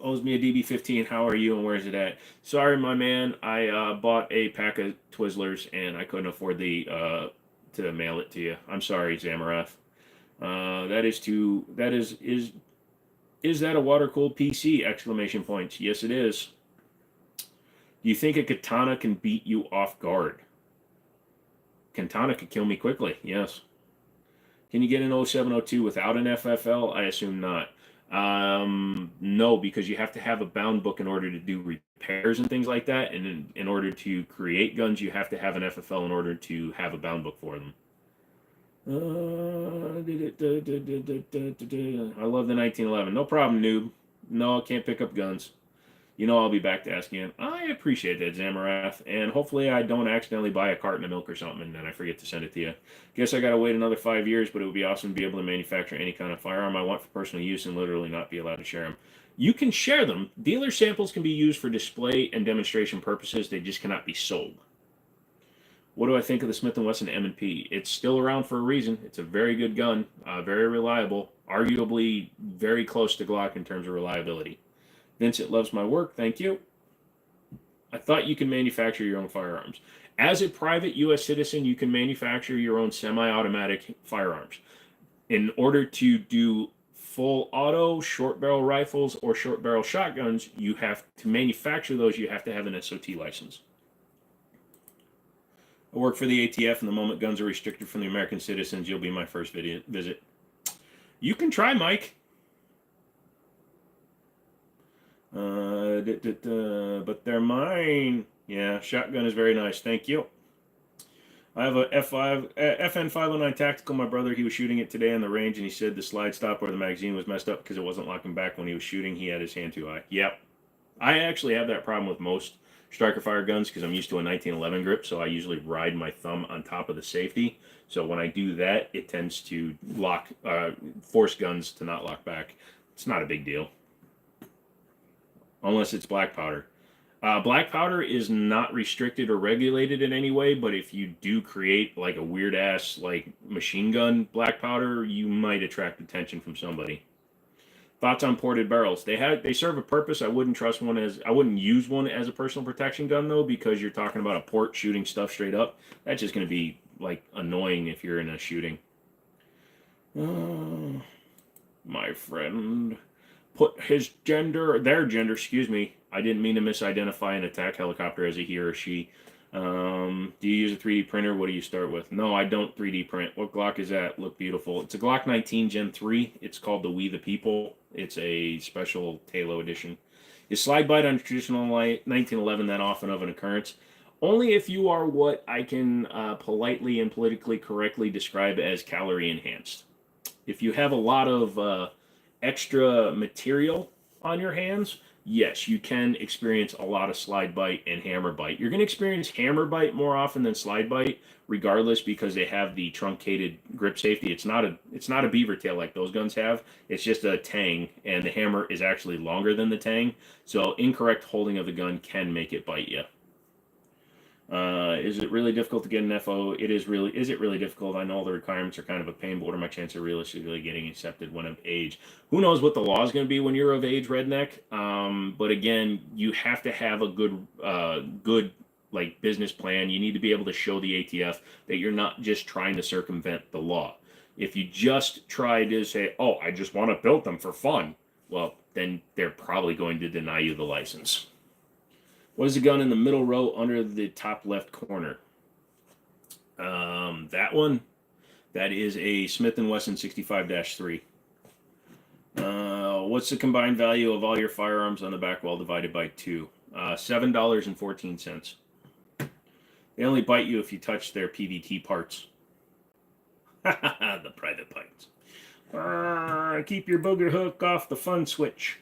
owes me a DB15. How are you and where's it at? Sorry, my man. I bought a pack of Twizzlers and I couldn't afford to mail it to you. I'm sorry, Zamarath. Is that a water-cooled PC? Exclamation points. Yes, it is. Do you think a katana can beat you off guard? Katana could kill me quickly, yes. Can you get an 0702 without an FFL? I assume not. No, because you have to have a bound book in order to do repairs and things like that. And in order to create guns, you have to have an FFL in order to have a bound book for them. I love the 1911. No problem, noob. No, I can't pick up guns. You know I'll be back to ask you. I appreciate that, Zamarath. And hopefully I don't accidentally buy a carton of milk or something and then I forget to send it to you. Guess I gotta wait another 5 years, but it would be awesome to be able to manufacture any kind of firearm I want for personal use and literally not be allowed to share them. You can share them. Dealer samples can be used for display and demonstration purposes. They just cannot be sold. What do I think of the Smith & Wesson M&P? It's still around for a reason. It's a very good gun, very reliable, arguably very close to Glock in terms of reliability. Vincent loves my work. Thank you. I thought you can manufacture your own firearms. As a private U.S. citizen, you can manufacture your own semi-automatic firearms. In order to do full auto, short barrel rifles, or short barrel shotguns, you have to manufacture those. You have to have an SOT license. I work for the ATF, and the moment guns are restricted from the American citizens, you'll be my first visit. You can try, Mike. But they're mine. Yeah, shotgun is very nice. Thank you. I have a FN509 Tactical. My brother, he was shooting it today on the range, and he said the slide stop or the magazine was messed up because it wasn't locking back when he was shooting. He had his hand too high. Yep. I actually have that problem with most striker fire guns because I'm used to a 1911 grip, so I usually ride my thumb on top of the safety. So when I do that, it tends to force guns to not lock back. It's not a big deal. Unless it's black powder. Black powder is not restricted or regulated in any way, but if you do create like a weird ass like machine gun black powder, you might attract attention from somebody. Thoughts on ported barrels? They serve a purpose. I wouldn't use one as a personal protection gun though, because you're talking about a port shooting stuff straight up. That's just going to be like annoying if you're in a shooting. My friend put their gender, excuse me. I didn't mean to misidentify an attack helicopter as a he or she. Do you use a 3D printer? What do you start with? No, I don't 3D print. What Glock is that? Look beautiful. It's a Glock 19 Gen 3. It's called the We the People. It's a special Talo edition. Is slide bite on traditional 1911 that often of an occurrence? Only if you are what I can politely and politically correctly describe as calorie enhanced. If you have a lot of extra material on your hands, yes, you can experience a lot of slide bite and hammer bite. You're going to experience hammer bite more often than slide bite, regardless, because they have the truncated grip safety. It's not a beaver tail like those guns have. It's just a tang, and the hammer is actually longer than the tang. So incorrect holding of the gun can make it bite you. Is it really difficult to get an FO? Is it really difficult? I know all the requirements are kind of a pain, but what are my chances of realistically getting accepted when of age? Who knows what the law is going to be when you're of age, redneck? But again, you have to have a good like business plan. You need to be able to show the ATF that you're not just trying to circumvent the law. If you just try to say, oh, I just want to build them for fun, well, then they're probably going to deny you the license. What is the gun in the middle row under the top left corner? That one, that is a Smith & Wesson 65-3. What's the combined value of all your firearms on the back wall divided by 2? $7.14. They only bite you if you touch their PVT parts. The private parts. Keep your booger hook off the fun switch.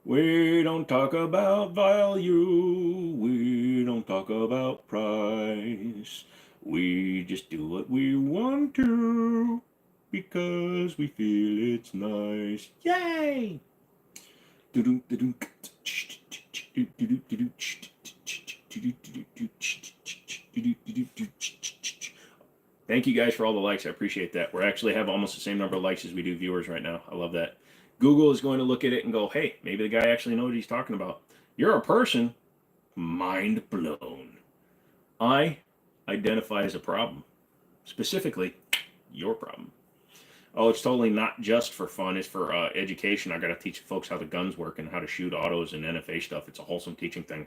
We don't talk about value, we don't talk about price. We just do what we want to because we feel it's nice. Yay! Thank you guys for all the likes. I appreciate that. We actually have almost the same number of likes as we do viewers right now. I love that. Google is going to look at it and go, hey, maybe the guy actually knows what he's talking about. You're a person. Mind blown. I identify as a problem. Specifically, your problem. Oh, it's totally not just for fun. It's for education. I got to teach folks how the guns work and how to shoot autos and NFA stuff. It's a wholesome teaching thing.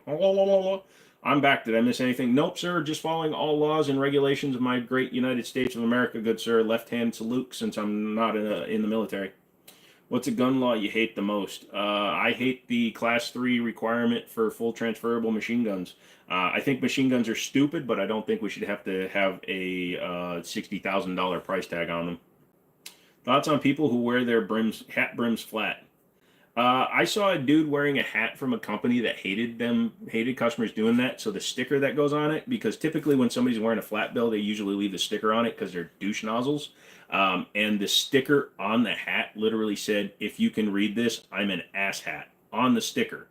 I'm back. Did I miss anything? Nope, sir. Just following all laws and regulations of my great United States of America, good sir. Left hand salute since I'm not in the military. What's a gun law you hate the most? I hate the Class 3 requirement for full transferable machine guns. I think machine guns are stupid, but I don't think we should have to have a $60,000 price tag on them. Thoughts on people who wear their hat brims flat? I saw a dude wearing a hat from a company that hated customers doing that. So the sticker that goes on it, because typically when somebody's wearing a flat bill, they usually leave the sticker on it because they're douche nozzles. And the sticker on the hat literally said, if you can read this, I'm an ass hat, on the sticker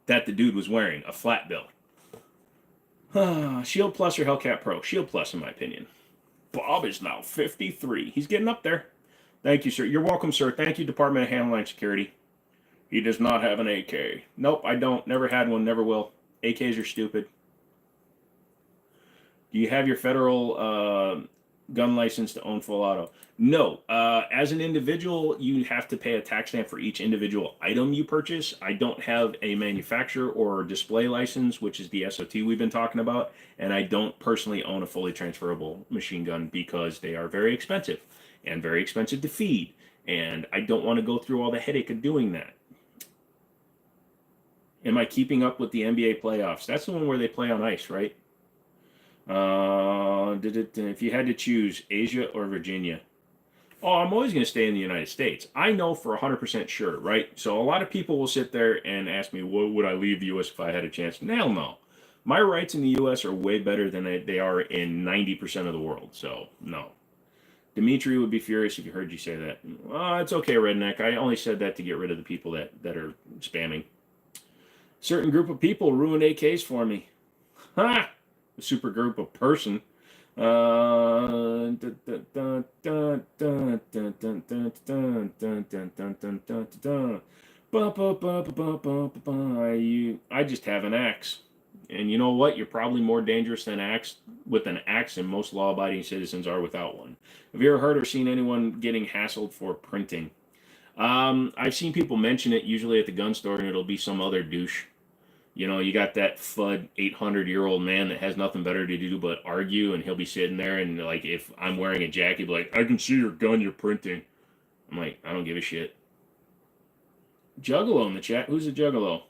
that the dude was wearing, a flat bill. Shield Plus or Hellcat Pro? Shield Plus, in my opinion. Bob is now 53. He's getting up there. Thank you, sir. You're welcome, sir. Thank you, Department of Homeland Security. He does not have an AK. Nope, I don't. Never had one. Never will. AKs are stupid. Do you have your federal gun license to own full auto? No. As an individual, you have to pay a tax stamp for each individual item you purchase. I don't have a manufacturer or display license, which is the SOT we've been talking about, and I don't personally own a fully transferable machine gun because they are very expensive and very expensive to feed, and I don't want to go through all the headache of doing that. Am I keeping up with the NBA playoffs? That's the one where they play on ice, right? If you had to choose Asia or Virginia? Oh, I'm always going to stay in the United States. I know for 100% sure, right? So a lot of people will sit there and ask me, well, would I leave the U.S. if I had a chance? Hell no. My rights in the U.S. are way better than they are in 90% of the world. So, no. Dimitri would be furious if he heard you say that. Oh, it's okay, redneck. I only said that to get rid of the people that are spamming. Certain group of people ruined AKs for me. Ha! A super group of person. I just have an axe. And you know what? You're probably more dangerous than axe with an axe than most law-abiding citizens are without one. Have you ever heard or seen anyone getting hassled for printing? I've seen people mention it usually at the gun store, and it'll be some other douche. You know, you got that FUD 800-year-old man that has nothing better to do but argue, and he'll be sitting there, and like, if I'm wearing a jacket, he'll be like, I can see your gun, you're printing. I'm like, I don't give a shit. Juggalo in the chat. Who's a Juggalo?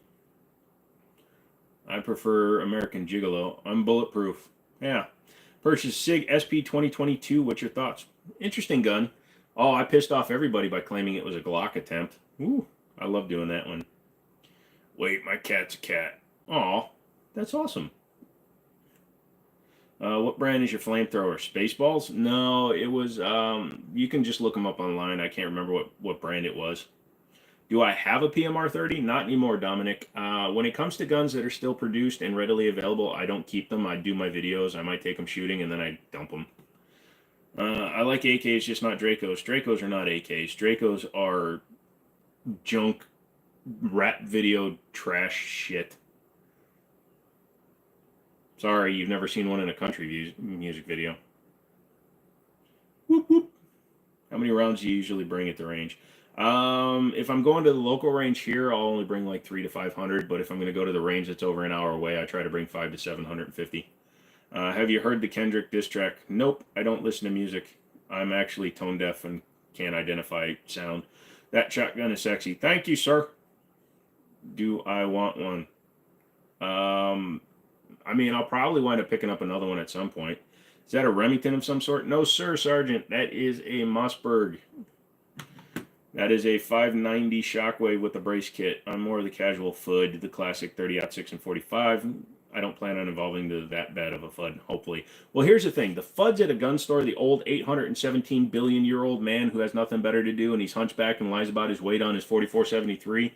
I prefer American Gigolo. I'm bulletproof. Yeah. Purchase SIG SP 2022. What's your thoughts? Interesting gun. Oh, I pissed off everybody by claiming it was a Glock attempt. Ooh, I love doing that one. Wait, my cat's a cat. Aw, that's awesome. What brand is your flamethrower? Spaceballs? No, it was, you can just look them up online. I can't remember what brand it was. Do I have a PMR 30? Not anymore, Dominic. When it comes to guns that are still produced and readily available, I don't keep them. I do my videos. I might take them shooting, and then I dump them. I like AKs, just not Dracos. Dracos are not AKs. Dracos are junk rap video trash shit. Sorry, you've never seen one in a country music video. Whoop, whoop. How many rounds do you usually bring at the range? If I'm going to the local range here, I'll only bring like 300 to 500. But if I'm going to go to the range that's over an hour away, I try to bring 500 to 750. Have you heard the Kendrick diss track? Nope, I don't listen to music. I'm actually tone deaf and can't identify sound. That shotgun is sexy. Thank you, sir. Do I want one? I mean, I'll probably wind up picking up another one at some point. Is that a Remington of some sort? No, sir, Sergeant. That is a Mossberg. That is a 590 Shockwave with a brace kit. I'm more of the casual FUD, the classic 30-06 and 45. I don't plan on evolving to that bad of a FUD, hopefully. Well, here's the thing. The FUDs at a gun store, the old 817 billion-year-old man who has nothing better to do and he's hunchback and lies about his weight on his 4473,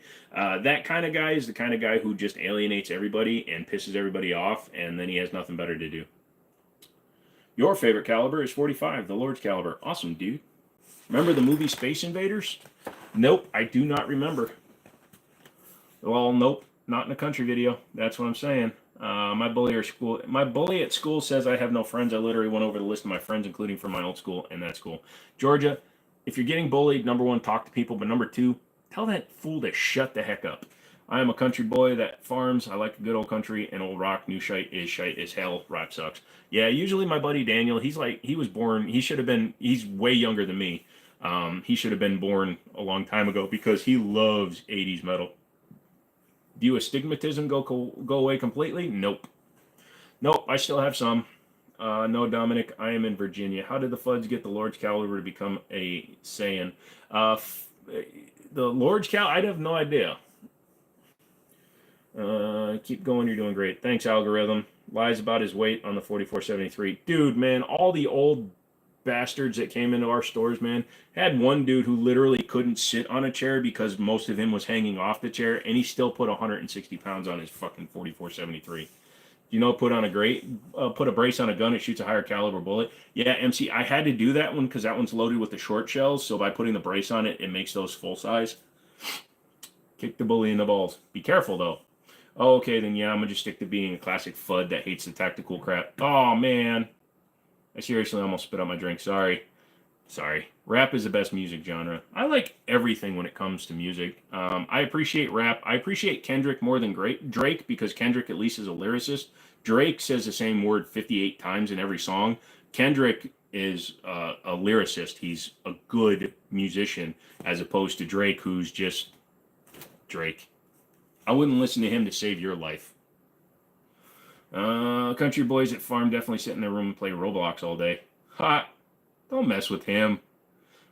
that kind of guy is the kind of guy who just alienates everybody and pisses everybody off, and then he has nothing better to do. Your favorite caliber is 45, the Lord's caliber. Awesome, dude. Remember the movie Space Invaders? Nope, I do not remember. Well, nope, not in a country video. That's what I'm saying. My bully at school says I have no friends. I literally went over the list of my friends, including from my old school and that school. Georgia, if you're getting bullied, number one, talk to people. But number two, tell that fool to shut the heck up. I am a country boy that farms. I like a good old country and old rock. New shite is hell. Rock sucks. Yeah, usually my buddy Daniel, he's way younger than me. He should have been born a long time ago because he loves 80s metal. Do astigmatism go away completely? Nope. Nope, I still have some. No, Dominic, I am in Virginia. How did the Floods get the Lord's caliber to become a Saiyan? The Lord's I have no idea. Keep going, you're doing great. Thanks, algorithm. Lies about his weight on the 4473. Dude, man, all the old bastards that came into our stores, man, had one dude who literally couldn't sit on a chair because most of him was hanging off the chair, and he still put 160 pounds on his fucking 4473. You know, put a brace on a gun, it shoots a higher caliber bullet. Yeah, MC, I had to do that one because that one's loaded with the short shells, so by putting the brace on it, it makes those full size. Kick the bully in the balls. Be careful, though. Oh, okay, then yeah, I'm going to just stick to being a classic FUD that hates the tactical crap. Oh, man. I seriously almost spit out my drink. Sorry. Rap is the best music genre. I like everything when it comes to music. I appreciate rap. I appreciate Kendrick more than Drake because Kendrick at least is a lyricist. Drake says the same word 58 times in every song. Kendrick is a lyricist. He's a good musician as opposed to Drake, who's just Drake. I wouldn't listen to him to save your life. Country boys at farm definitely sit in their room and play Roblox all day. Ha! Don't mess with him.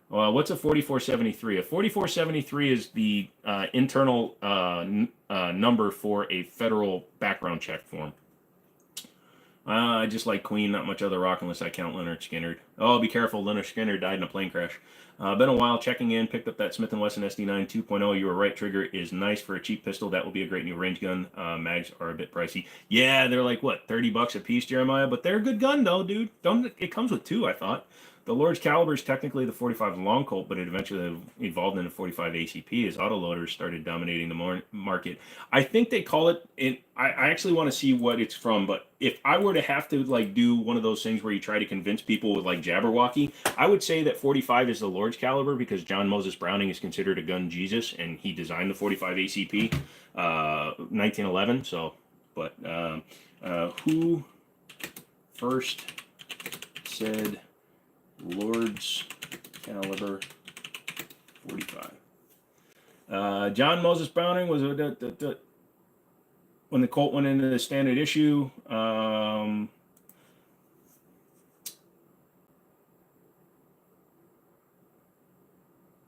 What's a 4473? A 4473 is the internal number for a federal background check form. I just like Queen, not much other rock unless I count Leonard Skinner. Oh, be careful, Leonard Skinner died in a plane crash. Been a while, checking in, picked up that Smith & Wesson SD9 2.0. You were right, trigger is nice for a cheap pistol. That will be a great new range gun. Mags are a bit pricey. Yeah, they're like, what, 30 bucks a piece, Jeremiah? But they're a good gun, though, dude. It comes with two, I thought. The Lord's Caliber is technically the 45 long Colt, but it eventually evolved into 45 ACP as autoloaders started dominating the market. I think they call it. I actually want to see what it's from, but if I were to have to like do one of those things where you try to convince people with like Jabberwocky, I would say that 45 is the Lord's Caliber because John Moses Browning is considered a gun Jesus, and he designed the 45 ACP, 1911. So, but who first said Lord's Caliber 45? John Moses Browning was when the Colt went into the standard issue.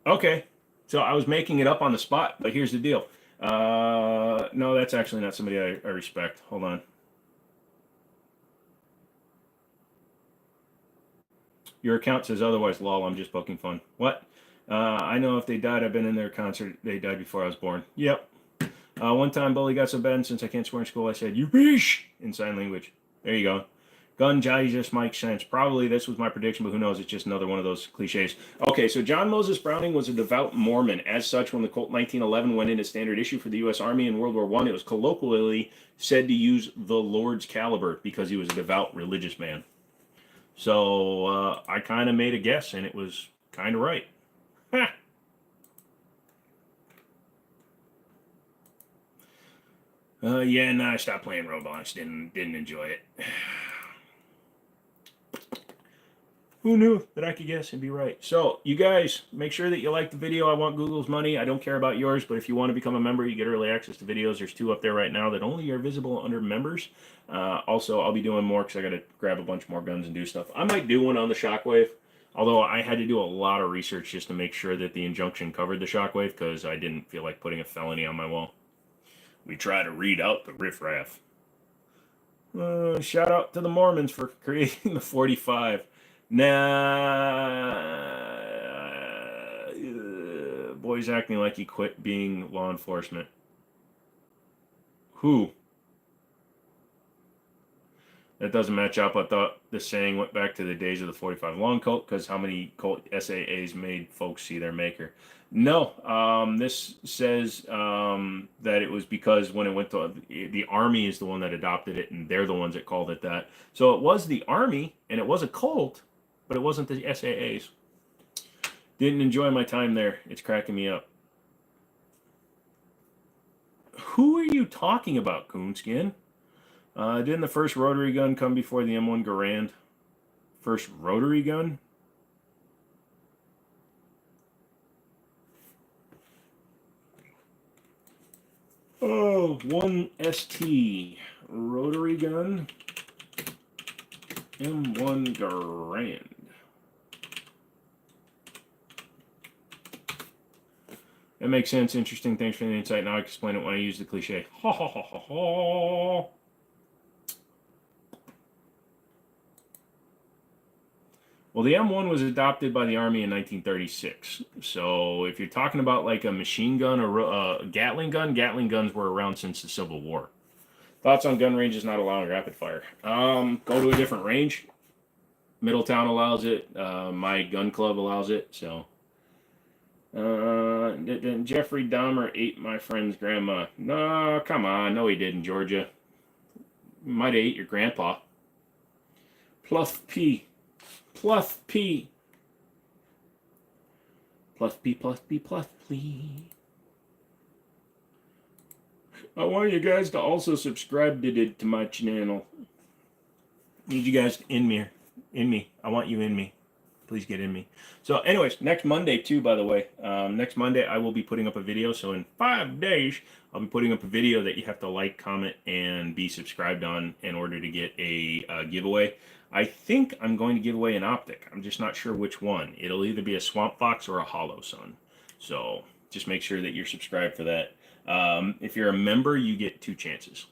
Okay, so I was making it up on the spot, but here's the deal. No, that's actually not somebody I respect. Hold on. Your account says otherwise, lol. I'm just poking fun. What? I know if they died, I've been in their concert. They died before I was born. Yep. One time, Bully got so bad, and since I can't swear in school, I said, you bish, in sign language. There you go. Gun Jesus makes sense. Probably this was my prediction, but who knows? It's just another one of those cliches. Okay, so John Moses Browning was a devout Mormon. As such, when the Colt 1911 went into standard issue for the U.S. Army in World War I, it was colloquially said to use the Lord's Caliber because he was a devout religious man. So I kind of made a guess, and it was kind of right. Ha! Yeah, no, I stopped playing Roblox. Didn't enjoy it. Who knew that I could guess and be right? So, you guys, make sure that you like the video. I want Google's money. I don't care about yours, but if you want to become a member, you get early access to videos. There's 2 up there right now that only are visible under members. Also, I'll be doing more because I got to grab a bunch more guns and do stuff. I might do one on the Shockwave, although I had to do a lot of research just to make sure that the injunction covered the Shockwave because I didn't feel like putting a felony on my wall. We try to read out the riffraff. Shout out to the Mormons for creating the 45. Nah, boy's acting like he quit being law enforcement. Who? That doesn't match up. I thought the saying went back to the days of the 45 long Colt because how many Colt SAAs made folks see their maker? No, this says that it was because when it went to the Army is the one that adopted it, and they're the ones that called it that. So it was the Army, and it was a Colt, but it wasn't the SAAs. Didn't enjoy my time there. It's cracking me up. Who are you talking about, Coonskin? Didn't the first rotary gun come before the M1 Garand? First rotary gun? Oh, 1ST rotary gun. M1 Garand. That makes sense. Interesting. Thanks for the insight. Now I can explain it when I use the cliche. Ha ha ha ha ha. Well, the M1 was adopted by the Army in 1936. So if you're talking about like a machine gun or a Gatling gun, Gatling guns were around since the Civil War. Thoughts on gun ranges not allowing rapid fire? Go to a different range. Middletown allows it. My gun club allows it. So Jeffrey Dahmer ate my friend's grandma. No, come on. No, he didn't, Georgia. He might have ate your grandpa. Pluff P. Plus P. Plus P, plus P, plus P. I want you guys to also subscribe to my channel. Need you guys in me. I want you in me. Please get in me. So anyways, next Monday too, by the way. Next Monday I will be putting up a video. So in 5 days, I'll be putting up a video that you have to like, comment, and be subscribed on in order to get a giveaway. I think I'm going to give away an optic. I'm just not sure which one. It'll either be a Swamp Fox or a Hollow Sun. So just make sure that you're subscribed for that. If you're a member, you get 2 chances.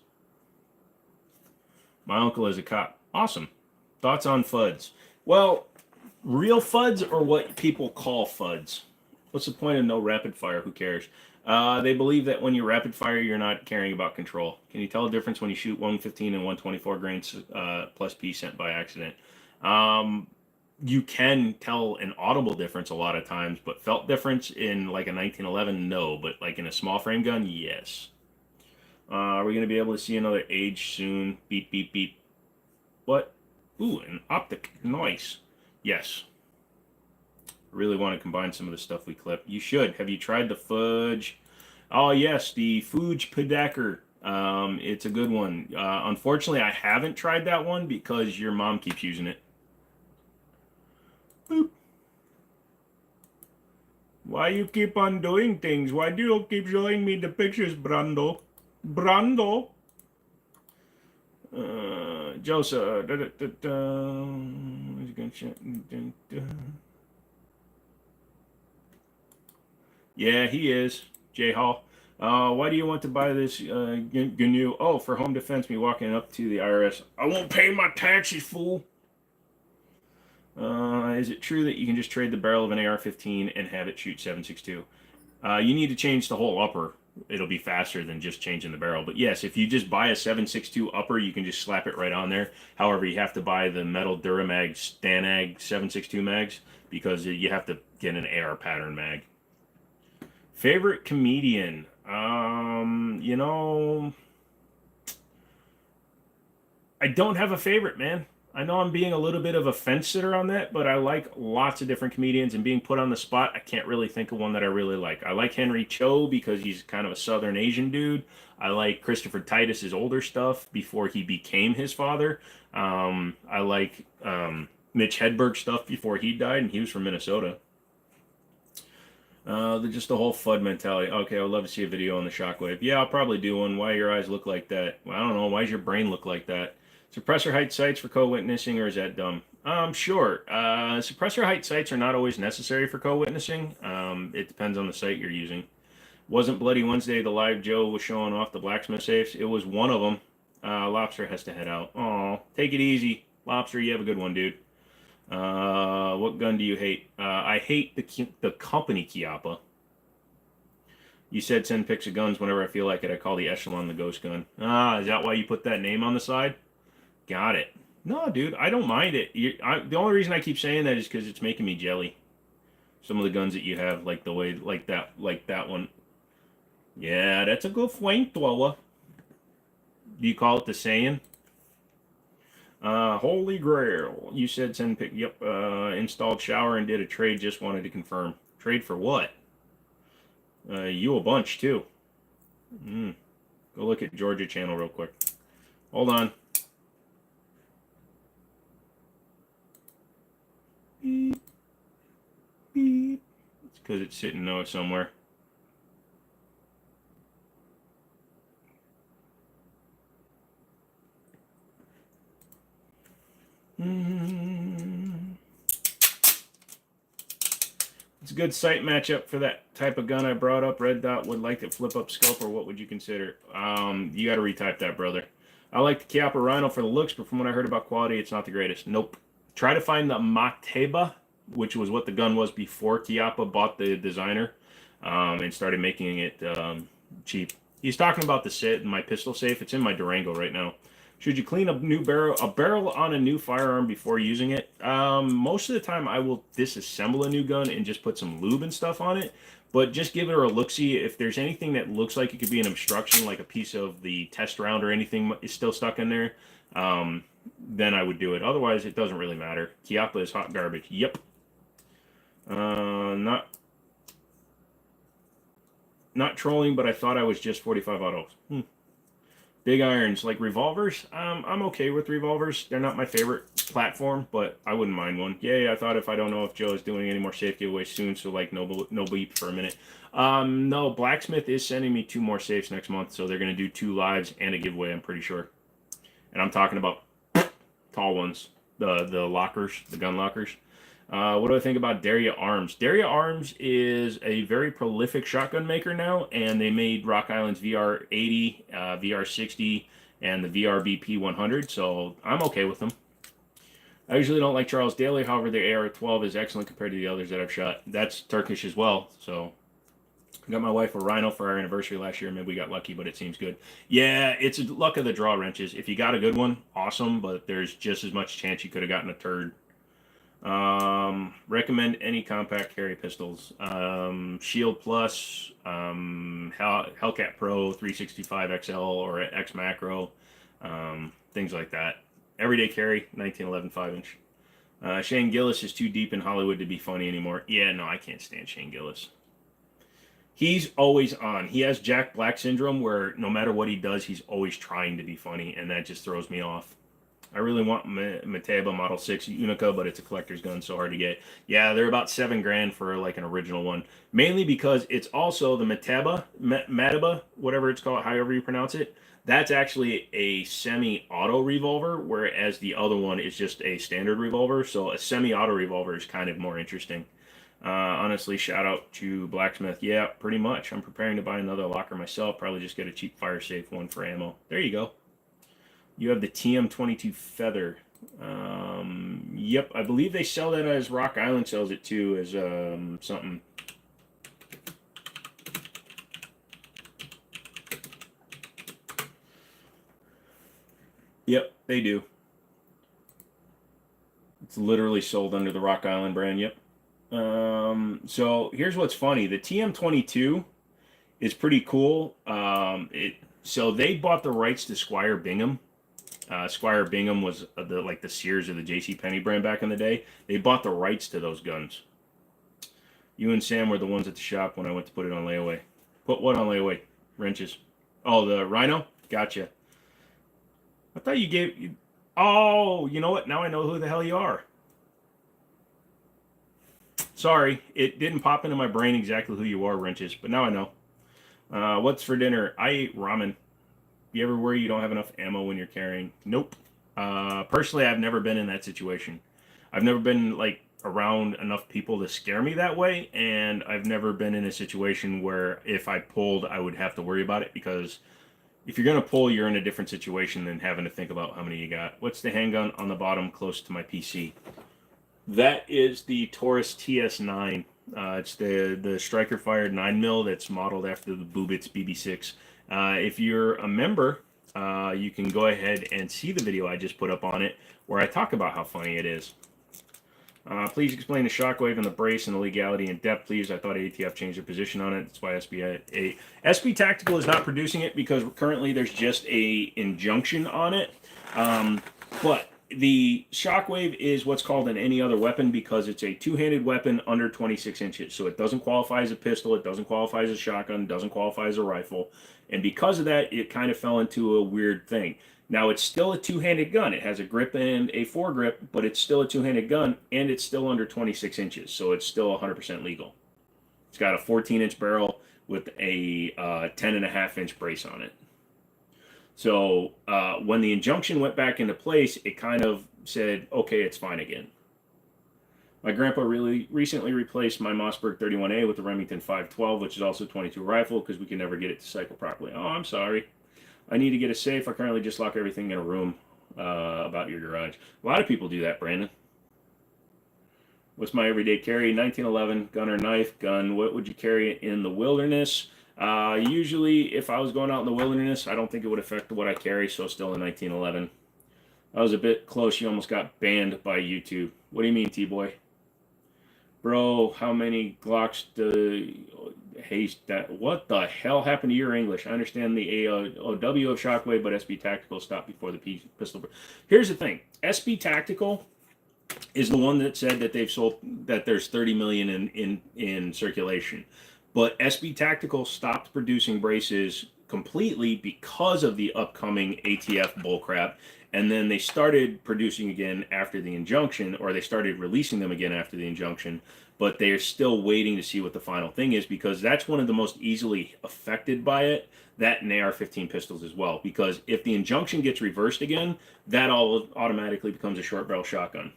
My uncle is a cop. Awesome. Thoughts on FUDs? Well, real FUDs or what people call FUDs? What's the point of no rapid fire? Who cares? They believe that when you rapid fire, you're not caring about control. Can you tell the difference when you shoot 115 and 124 grains plus P sent by accident? You can tell an audible difference a lot of times, but felt difference in like a 1911, no. But like in a small frame gun, yes. Are we going to be able to see another age soon? Beep, beep, beep. What? Ooh, an optic. Nice. Yes. Really want to combine some of the stuff we clip. You should. Have you tried the fudge? Oh, yes, the Fuge Pedacker. It's a good one. Unfortunately, I haven't tried that one because your mom keeps using it. Boop. Why you keep on doing things? Why do you keep showing me the pictures, Brando? Brando? Joseph. Yeah, he is. J Hall. Why do you want to buy this GNU? Oh, for home defense, me walking up to the IRS. I won't pay my taxes, fool. Is it true that you can just trade the barrel of an AR-15 and have it shoot 7.62? You need to change the whole upper. It'll be faster than just changing the barrel. But yes, if you just buy a 7.62 upper, you can just slap it right on there. However, you have to buy the metal Duramag Stanag 7.62 mags because you have to get an AR pattern mag. Favorite comedian? You know, I don't have a favorite, man. I know I'm being a little bit of a fence sitter on that, but I like lots of different comedians, and being put on the spot, I can't really think of one that I really like. I like Henry Cho because he's kind of a Southern Asian dude. I like Christopher Titus's older stuff before he became his father. I like Mitch Hedberg stuff before he died, and he was from Minnesota. Just the whole FUD mentality. Okay, I would love to see a video on the shockwave. Yeah, I'll probably do one. Why your eyes look like that? Well, I don't know. Why does your brain look like that? Suppressor height sights for co-witnessing, or is that dumb? Sure. Suppressor height sights are not always necessary for co-witnessing. It depends on the site you're using. Wasn't Bloody Wednesday the live Joe was showing off the blacksmith safes? It was one of them. Lobster has to head out. Aw, take it easy. Lobster, you have a good one, dude. What gun do you hate? I hate the company Chiappa. You said send pics of guns whenever I feel like it. I call the Echelon the ghost gun. Is that why you put that name on the side? Got it. No, dude, I don't mind it. The only reason I keep saying that is because it's making me jelly. Some of the guns that you have, like the way, like that one. Yeah, that's a good flamethrower. Do you call it the Saiyan? Holy Grail. You said send pic. Yep. Installed shower and did a trade. Just wanted to confirm. Trade for what? You a bunch too. Go look at Georgia channel real quick. Hold on. Beep. Beep. It's because it's sitting there somewhere. It's a good sight matchup for that type of gun I brought up. Red dot would like to flip up scope, or what would you consider? You got to retype that, brother. I like the Chiappa Rhino for the looks, but from what I heard about quality, it's not the greatest. Nope. Try to find the Mateba, which was what the gun was before Chiappa bought the designer and started making it cheap. He's talking about the set in my pistol safe. It's in my Durango right now. Should you clean a barrel on a new firearm before using it? Most of the time, I will disassemble a new gun and just put some lube and stuff on it. But just give it a look-see. If there's anything that looks like it could be an obstruction, like a piece of the test round or anything is still stuck in there, then I would do it. Otherwise, it doesn't really matter. Chiappa is hot garbage. Yep. Not trolling, but I thought I was just 45 autos. Big irons, like revolvers. I'm okay with revolvers. They're not my favorite platform, but I wouldn't mind one. Yay, I thought if I don't know if Joe is doing any more safe giveaways soon, so like no beep for a minute. No, Blacksmith is sending me 2 more safes next month, so they're going to do 2 lives and a giveaway, I'm pretty sure. And I'm talking about tall ones, the lockers, the gun lockers. What do I think about Daria Arms? Daria Arms is a very prolific shotgun maker now, and they made Rock Island's VR80, VR60, and the VRBP 100, so I'm okay with them. I usually don't like Charles Daly, however, the AR-12 is excellent compared to the others that I've shot. That's Turkish as well, so I got my wife a Rhino for our anniversary last year. Maybe we got lucky, but it seems good. Yeah, it's a luck of the draw, wrenches. If you got a good one, awesome, but there's just as much chance you could have gotten a turd. Recommend any compact carry pistols. Shield Plus, Hellcat Pro 365 XL or X Macro, things like that. Everyday carry, 1911 5-inch. Shane Gillis is too deep in Hollywood to be funny anymore. Yeah, no, I can't stand Shane Gillis. He's always on. He has Jack Black syndrome where no matter what he does, he's always trying to be funny, and that just throws me off. I really want Meteba Model 6 Unica, but it's a collector's gun, so hard to get. Yeah, they're about $7,000 for like an original one. Mainly because it's also the Meteba, whatever it's called, however you pronounce it. That's actually a semi-auto revolver, whereas the other one is just a standard revolver. So a semi-auto revolver is kind of more interesting. Honestly, shout out to Blacksmith. Yeah, pretty much. I'm preparing to buy another locker myself. Probably just get a cheap fire safe one for ammo. There you go. You have the TM22 Feather. Yep, I believe they sell that as Rock Island sells it too as something. Yep, they do. It's literally sold under the Rock Island brand. Yep. So here's what's funny. The TM22 is pretty cool. So they bought the rights to Squire Bingham. Squire Bingham was the Sears or the JCPenney brand back in the day. They bought the rights to those guns. You and Sam were the ones at the shop when I went to put it on layaway. Put what on layaway? Wrenches. Oh, the Rhino? Gotcha. I thought you gave... Oh, you know what? Now I know who the hell you are. Sorry, it didn't pop into my brain exactly who you are, Wrenches, but now I know. What's for dinner? I ate ramen. You ever worry you don't have enough ammo when you're carrying? Nope. Personally, I've never been in that situation. I've never been around enough people to scare me that way, and I've never been in a situation where if I pulled, I would have to worry about it, because if you're going to pull, you're in a different situation than having to think about how many you got. What's the handgun on the bottom close to my PC? That is the Taurus TS9. It's the striker-fired 9mm that's modeled after the Bubitz BB6. If you're a member, you can go ahead and see the video I just put up on it, where I talk about how funny it is. Please explain the shockwave and the brace and the legality in depth, please. I thought ATF changed their position on it. That's why SB Tactical is not producing it, because currently there's just a injunction on it. But the shockwave is what's called an any other weapon, because it's a two-handed weapon under 26 inches. So it doesn't qualify as a pistol, it doesn't qualify as a shotgun, it doesn't qualify as a rifle. And because of that, it kind of fell into a weird thing. Now, it's still a two-handed gun. It has a grip and a foregrip, but it's still a two-handed gun, and it's still under 26 inches, so it's still 100% legal. It's got a 14-inch barrel with a 10.5-inch brace on it. So when the injunction went back into place, it kind of said, okay, it's fine again. My grandpa really recently replaced my Mossberg 31A with the Remington 512, which is also a 22 rifle, because we can never get it to cycle properly. Oh, I'm sorry. I need to get a safe. I currently just lock everything in a room about your garage. A lot of people do that, Brandon. What's my everyday carry? 1911, gun or knife? Gun. What would you carry in the wilderness? Usually, if I was going out in the wilderness, I don't think it would affect what I carry, so still a 1911. I was a bit close. You almost got banned by YouTube. What do you mean, T-Boy? Bro, how many Glocks do... Hey, what the hell happened to your English? I understand the AOW of Shockwave, but SB Tactical stopped before the pistol. Here's the thing. SB Tactical is the one that said that they've sold, that there's 30 million in circulation. But SB Tactical stopped producing braces completely because of the upcoming ATF bullcrap. And then they started producing again after the injunction, or they started releasing them again after the injunction. But they're still waiting to see what the final thing is, because that's one of the most easily affected by it, that and AR-15 pistols as well. Because if the injunction gets reversed again, that all automatically becomes a short barrel shotgun.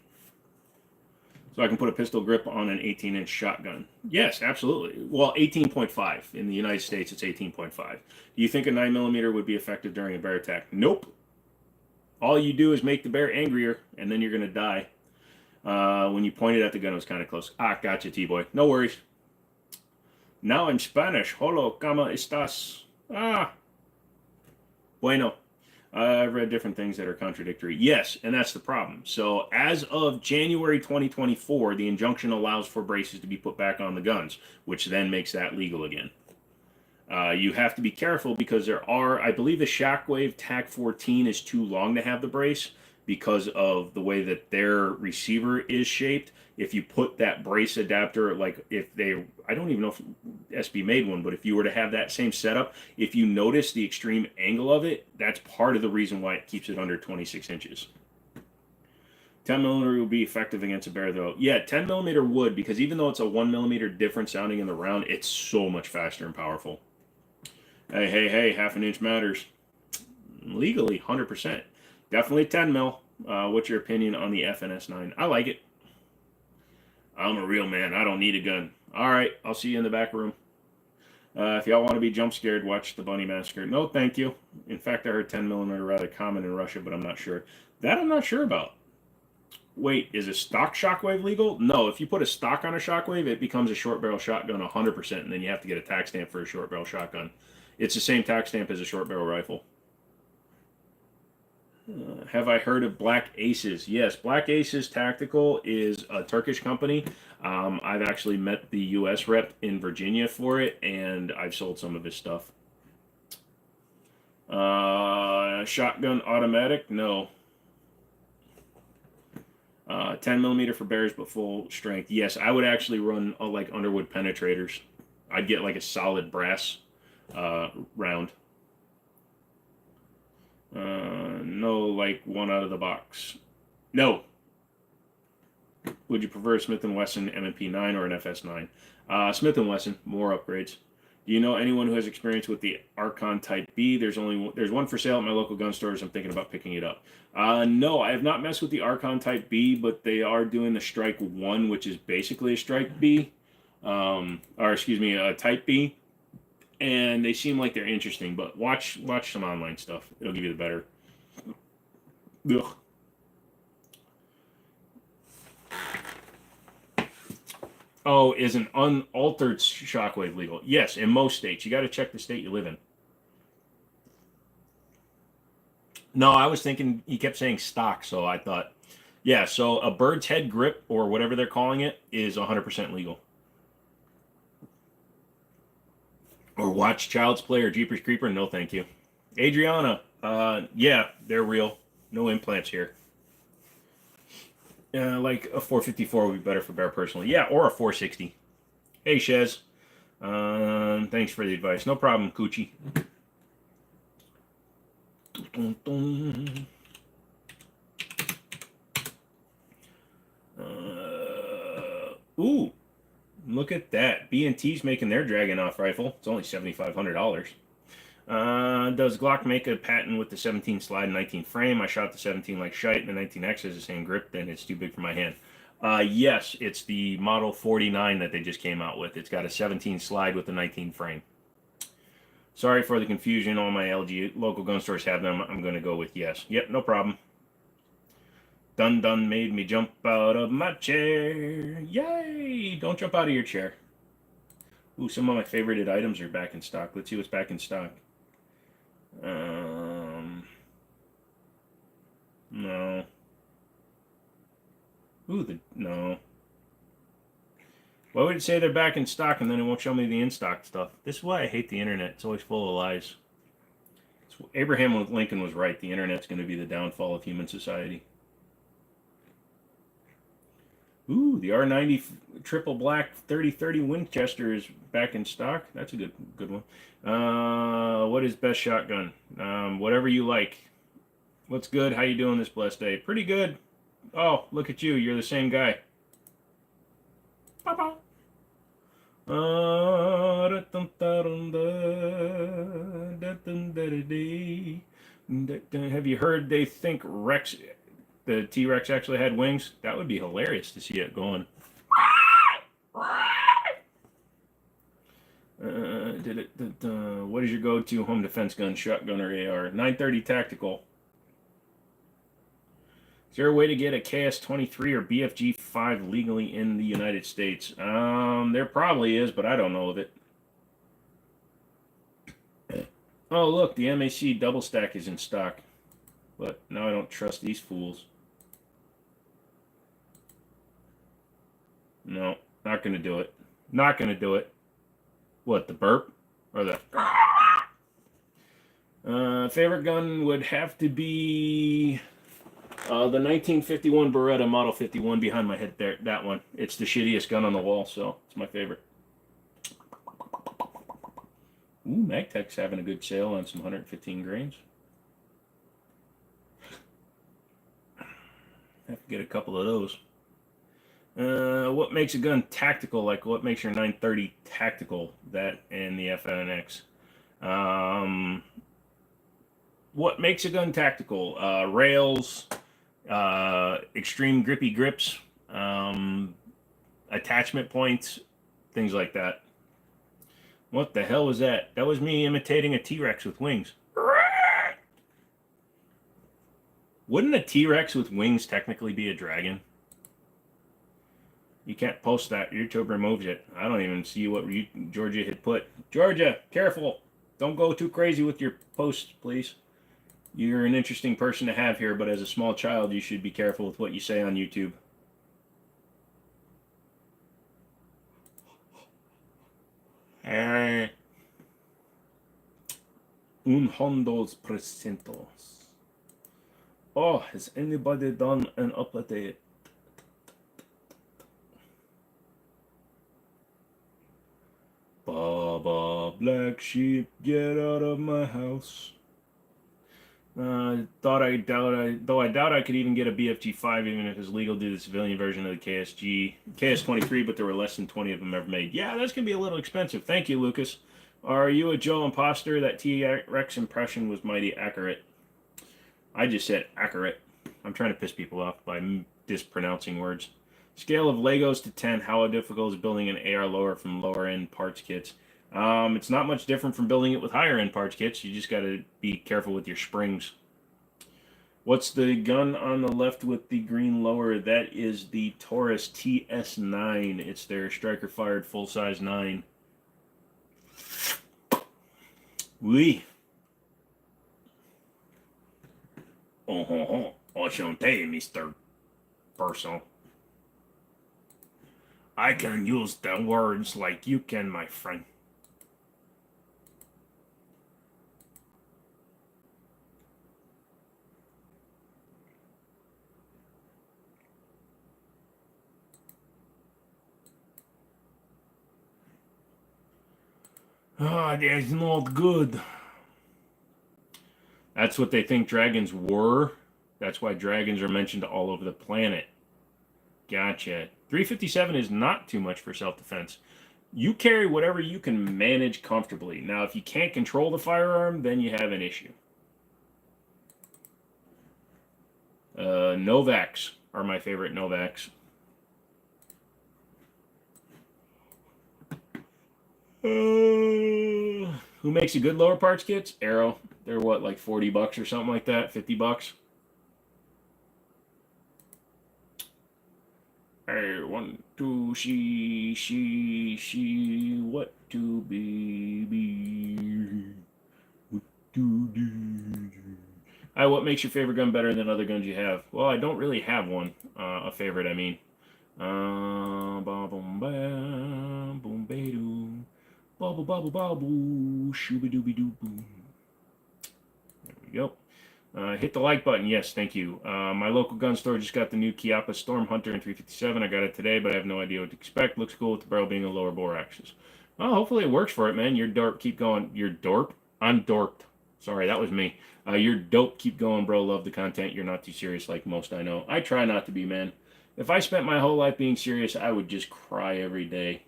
So I can put a pistol grip on an 18-inch shotgun. Yes, absolutely. Well, 18.5. In the United States, it's 18.5. Do you think a 9mm would be effective during a bear attack? Nope. All you do is make the bear angrier, and then you're going to die. When you pointed at the gun, it was kind of close. Ah, gotcha, T-Boy. No worries. Now in Spanish. Hola, ¿cómo estás? Ah. Bueno. I've read different things that are contradictory. Yes, and that's the problem. So as of January 2024, the injunction allows for braces to be put back on the guns, which then makes that legal again. You have to be careful because there are, I believe the Shockwave TAC 14 is too long to have the brace because of the way that their receiver is shaped. If you put that brace adapter, like if they, I don't even know if SB made one, but if you were to have that same setup, if you notice the extreme angle of it, that's part of the reason why it keeps it under 26 inches. 10mm would be effective against a bear, though. Yeah, 10mm would, because even though it's a 1mm difference sounding in the round, it's so much faster and powerful. Hey, half an inch matters. Legally, 100%. Definitely 10mm. What's your opinion on the FNS9? I like it. I'm a real man. I don't need a gun. All right, I'll see you in the back room. If y'all want to be jump scared, watch the Bunny Massacre. No, thank you. In fact, I heard 10mm rather common in Russia, but I'm not sure. That I'm not sure about. Wait, is a stock shockwave legal? No, if you put a stock on a shockwave, it becomes a short barrel shotgun 100%, and then you have to get a tax stamp for a short barrel shotgun. It's the same tax stamp as a short barrel rifle. Have I heard of Black Aces? Yes, Black Aces Tactical is a Turkish company. I've actually met the U.S. rep in Virginia for it, and I've sold some of his stuff. Shotgun automatic? No. 10mm for bears, but full strength. Yes, I would actually run like Underwood penetrators. I'd get like a solid brass round. No, like one out of the box. No. Would you prefer a Smith & Wesson M&P 9 or an FS9? Smith & Wesson, more upgrades. Do you know anyone who has experience with the Archon Type B? There's one for sale at my local gun stores. I'm thinking about picking it up. No, I have not messed with the Archon Type B, but they are doing the Strike 1, which is basically a Strike B. A Type B. And they seem like they're interesting, but watch some online stuff. It'll give you the better. Ugh. Oh, is an unaltered shockwave legal? Yes, in most states. You got to check the state you live in. No, I was thinking he kept saying stock, so I thought, yeah. So a bird's head grip or whatever they're calling it is 100% legal. Or watch Child's Play or Jeepers Creeper? No, thank you. Adriana, yeah, they're real. No implants here. Like a 454 would be better for bear personally. Yeah, or a 460. Hey, Shez. Thanks for the advice. No problem, Coochie. Ooh. Look at that. B&T's making their Dragunov rifle. It's only $7,500. Does Glock make a patent with the 17 slide and 19 frame? I shot the 17 like shite, and the 19X has the same grip, then it's too big for my hand. Yes, it's the Model 49 that they just came out with. It's got a 17 slide with a 19 frame. Sorry for the confusion. All my LG local gun stores have them. I'm going to go with yes. Yep, no problem. Dun made me jump out of my chair. Yay! Don't jump out of your chair. Ooh, some of my favorited items are back in stock. Let's see what's back in stock. No. Ooh, no. Why would it say they're back in stock and then it won't show me the in-stock stuff? This is why I hate the internet. It's always full of lies. Abraham Lincoln was right. The internet's going to be the downfall of human society. Ooh, the R90 triple black 3030 Winchester is back in stock. That's a good one. What is best shotgun? Whatever you like. What's good? How you doing this blessed day? Pretty good. Oh, look at you. You're the same guy. Have you heard they think Rex the T-Rex actually had wings, that would be hilarious to see it going. What is your go-to home defense gun, shotgun or AR? 930 tactical. Is there a way to get a KS-23 or BFG-5 legally in the United States? There probably is, but I don't know of it. Oh, look, the MAC double stack is in stock. But now I don't trust these fools. No, not going to do it. Not going to do it. What, the burp? Or the... favorite gun would have to be the 1951 Beretta Model 51 behind my head there. That one. It's the shittiest gun on the wall, so it's my favorite. Ooh, MagTech's having a good sale on some 115 grains. Have to get a couple of those. What makes a gun tactical? Like, what makes your 930 tactical? That and the FNX. What makes a gun tactical? Rails, extreme grippy grips, attachment points, things like that. What the hell was that? That was me imitating a T-Rex with wings. Wouldn't a T-Rex with wings technically be a dragon? You can't post that. YouTube removes it. I don't even see what Georgia had put. Georgia, careful. Don't go too crazy with your posts, please. You're an interesting person to have here, but as a small child, you should be careful with what you say on YouTube. Un hondos presentos. Oh, has anybody done an update? Baba, black sheep, get out of my house. I doubt I could even get a BFG-5 even if it's legal to do the civilian version of the KS-23, but there were less than 20 of them ever made. Yeah, that's going to be a little expensive. Thank you, Lucas. Are you a Joe imposter? That T-Rex impression was mighty accurate. I just said accurate. I'm trying to piss people off by mispronouncing words. Scale of Legos to 10. How difficult is building an AR lower from lower-end parts kits? It's not much different from building it with higher-end parts kits. You just got to be careful with your springs. What's the gun on the left with the green lower? That is the Taurus TS9. It's their striker-fired full-size 9. Oui. Enchanté, Mr. Person. I can use the words like you can, my friend. Ah, that's not good. That's what they think dragons were. That's why dragons are mentioned all over the planet. Gotcha. 357 is not too much for self-defense. You carry whatever you can manage comfortably. Now, if you can't control the firearm, then you have an issue. Novaks are my favorite Novaks. Who makes a good lower parts kits? Arrow. They're what, like 40 bucks or something like that? 50 bucks? Hey, 1, 2, she, what to be, what to do. What makes your favorite gun better than other guns you have? Well, I don't really have one, a favorite, I mean. Boom, ba-doo, bobble, bobble, bobble, shooby-dooby-doo, boom. There we go. Hit the like button. Yes, thank you. My local gun store just got the new Chiappa Storm Hunter in 357. I got it today, but I have no idea what to expect. Looks cool with the barrel being a lower bore axis. Well, hopefully it works for it, man. You're dorp. Keep going. You're dorp? I'm dorped. Sorry, that was me. You're dope. Keep going, bro. Love the content. You're not too serious like most I know. I try not to be, man. If I spent my whole life being serious, I would just cry every day.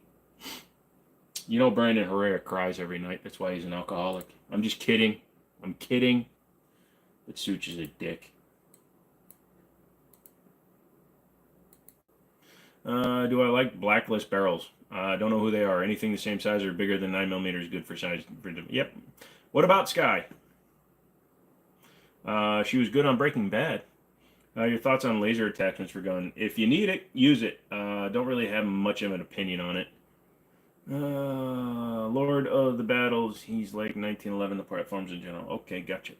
You know Brandon Herrera cries every night. That's why he's an alcoholic. I'm just kidding. I'm kidding. But Such is a dick. Do I like blacklist barrels? I don't know who they are. Anything the same size or bigger than 9mm is good for size. Yep. What about Sky? She was good on Breaking Bad. Your thoughts on laser attachments for gun? If you need it, use it. Don't really have much of an opinion on it. Lord of the Battles. He's like 1911. The platforms in general. Okay, gotcha.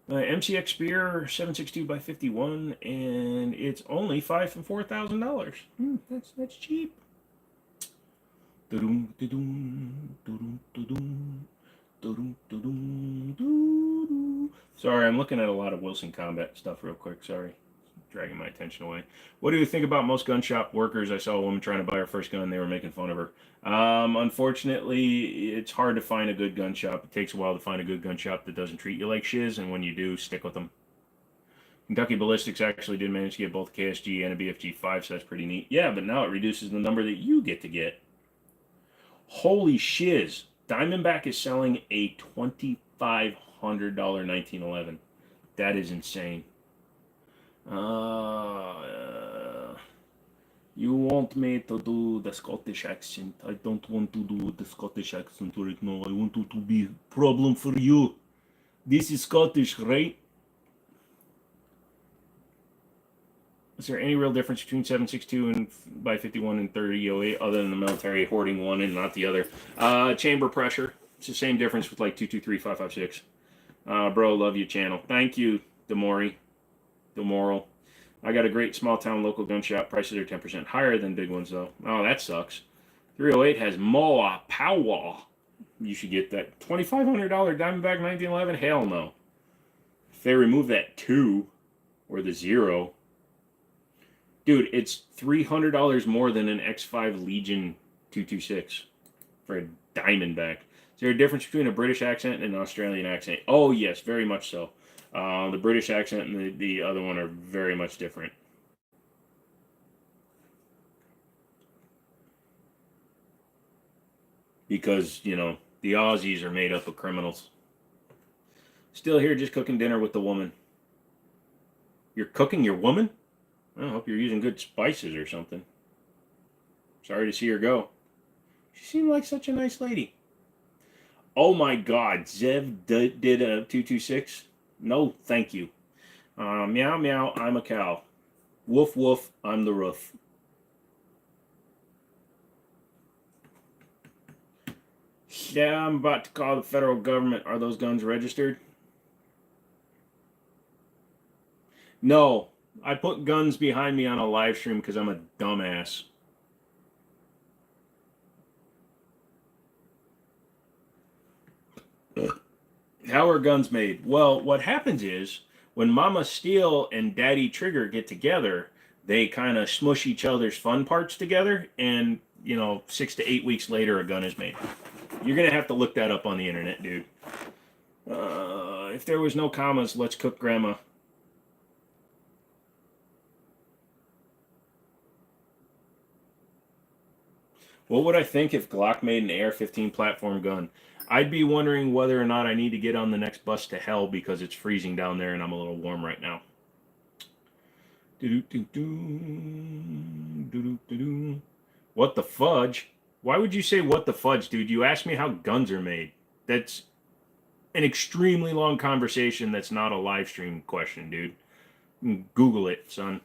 MCX Spear 762 by 51, and it's only $5,000 and $4,000. That's cheap. Sorry, I'm looking at a lot of Wilson Combat stuff real quick. Sorry, dragging my attention away. What do you think about most gun shop workers? I saw a woman trying to buy her first gun. They were making fun of her. Unfortunately, it's hard to find a good gun shop. It takes a while to find a good gun shop that doesn't treat you like shiz, and when you do, stick with them. Kentucky Ballistics actually did manage to get both KSG and a BFG 5, so that's pretty neat. Yeah, but now it reduces the number that you get to get. Holy shiz. Diamondback is selling a $2,500 1911. That is insane. You want me to do the Scottish accent? I don't want to do the Scottish accent right now. I want it to be a problem for you. This is Scottish, right? Is there any real difference between 7.62 and by 51 and 30.08 other than the military hoarding one and not the other? Chamber pressure. It's the same difference with like 223, 5.56. Bro, love your channel. Thank you, Demoral. I got a great small town local gun shop. Prices are 10% higher than big ones though. Oh, that sucks. 308 has more power. You should get that $2,500 Diamondback 1911. Hell no. If they remove that 2 or the 0. Dude, it's $300 more than an X5 Legion 226 for a Diamondback. Is there a difference between a British accent and an Australian accent? Oh, yes, very much so. The British accent and the other one are very much different. Because, you know, the Aussies are made up of criminals. Still here just cooking dinner with the woman. You're cooking your woman? I hope you're using good spices or something. Sorry to see her go. She seemed like such a nice lady. Oh my God, Zev did a 226? No, thank you. Meow, meow, I'm a cow. Woof, woof, I'm the roof. Yeah, I'm about to call the federal government. Are those guns registered? No. I put guns behind me on a live stream because I'm a dumbass. How are guns made? Well, what happens is when Mama Steel and Daddy Trigger get together, they kind of smush each other's fun parts together, and, you know, 6 to 8 weeks later, a gun is made. You're going to have to look that up on the internet, dude. If there was no commas, let's cook grandma. What would I think if Glock made an AR-15 platform gun? I'd be wondering whether or not I need to get on the next bus to hell because it's freezing down there and I'm a little warm right now. What the fudge? Why would you say what the fudge, dude? You asked me how guns are made. That's an extremely long conversation that's not a live stream question, dude. Google it, son.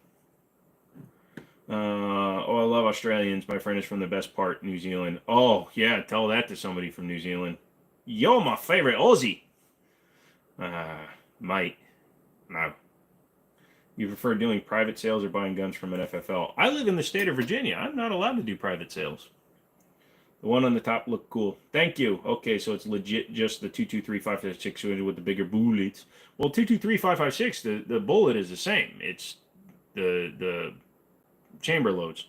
Oh, I love Australians. My friend is from the best part, New Zealand. Oh, yeah, tell that to somebody from New Zealand. You're my favorite Aussie. Mate. No. You prefer doing private sales or buying guns from an FFL? I live in the state of Virginia. I'm not allowed to do private sales. The one on the top looked cool. Thank you. Okay, so it's legit just the 223-556 with the bigger bullets. Well, 223-556, the bullet is the same. It's the chamber loads.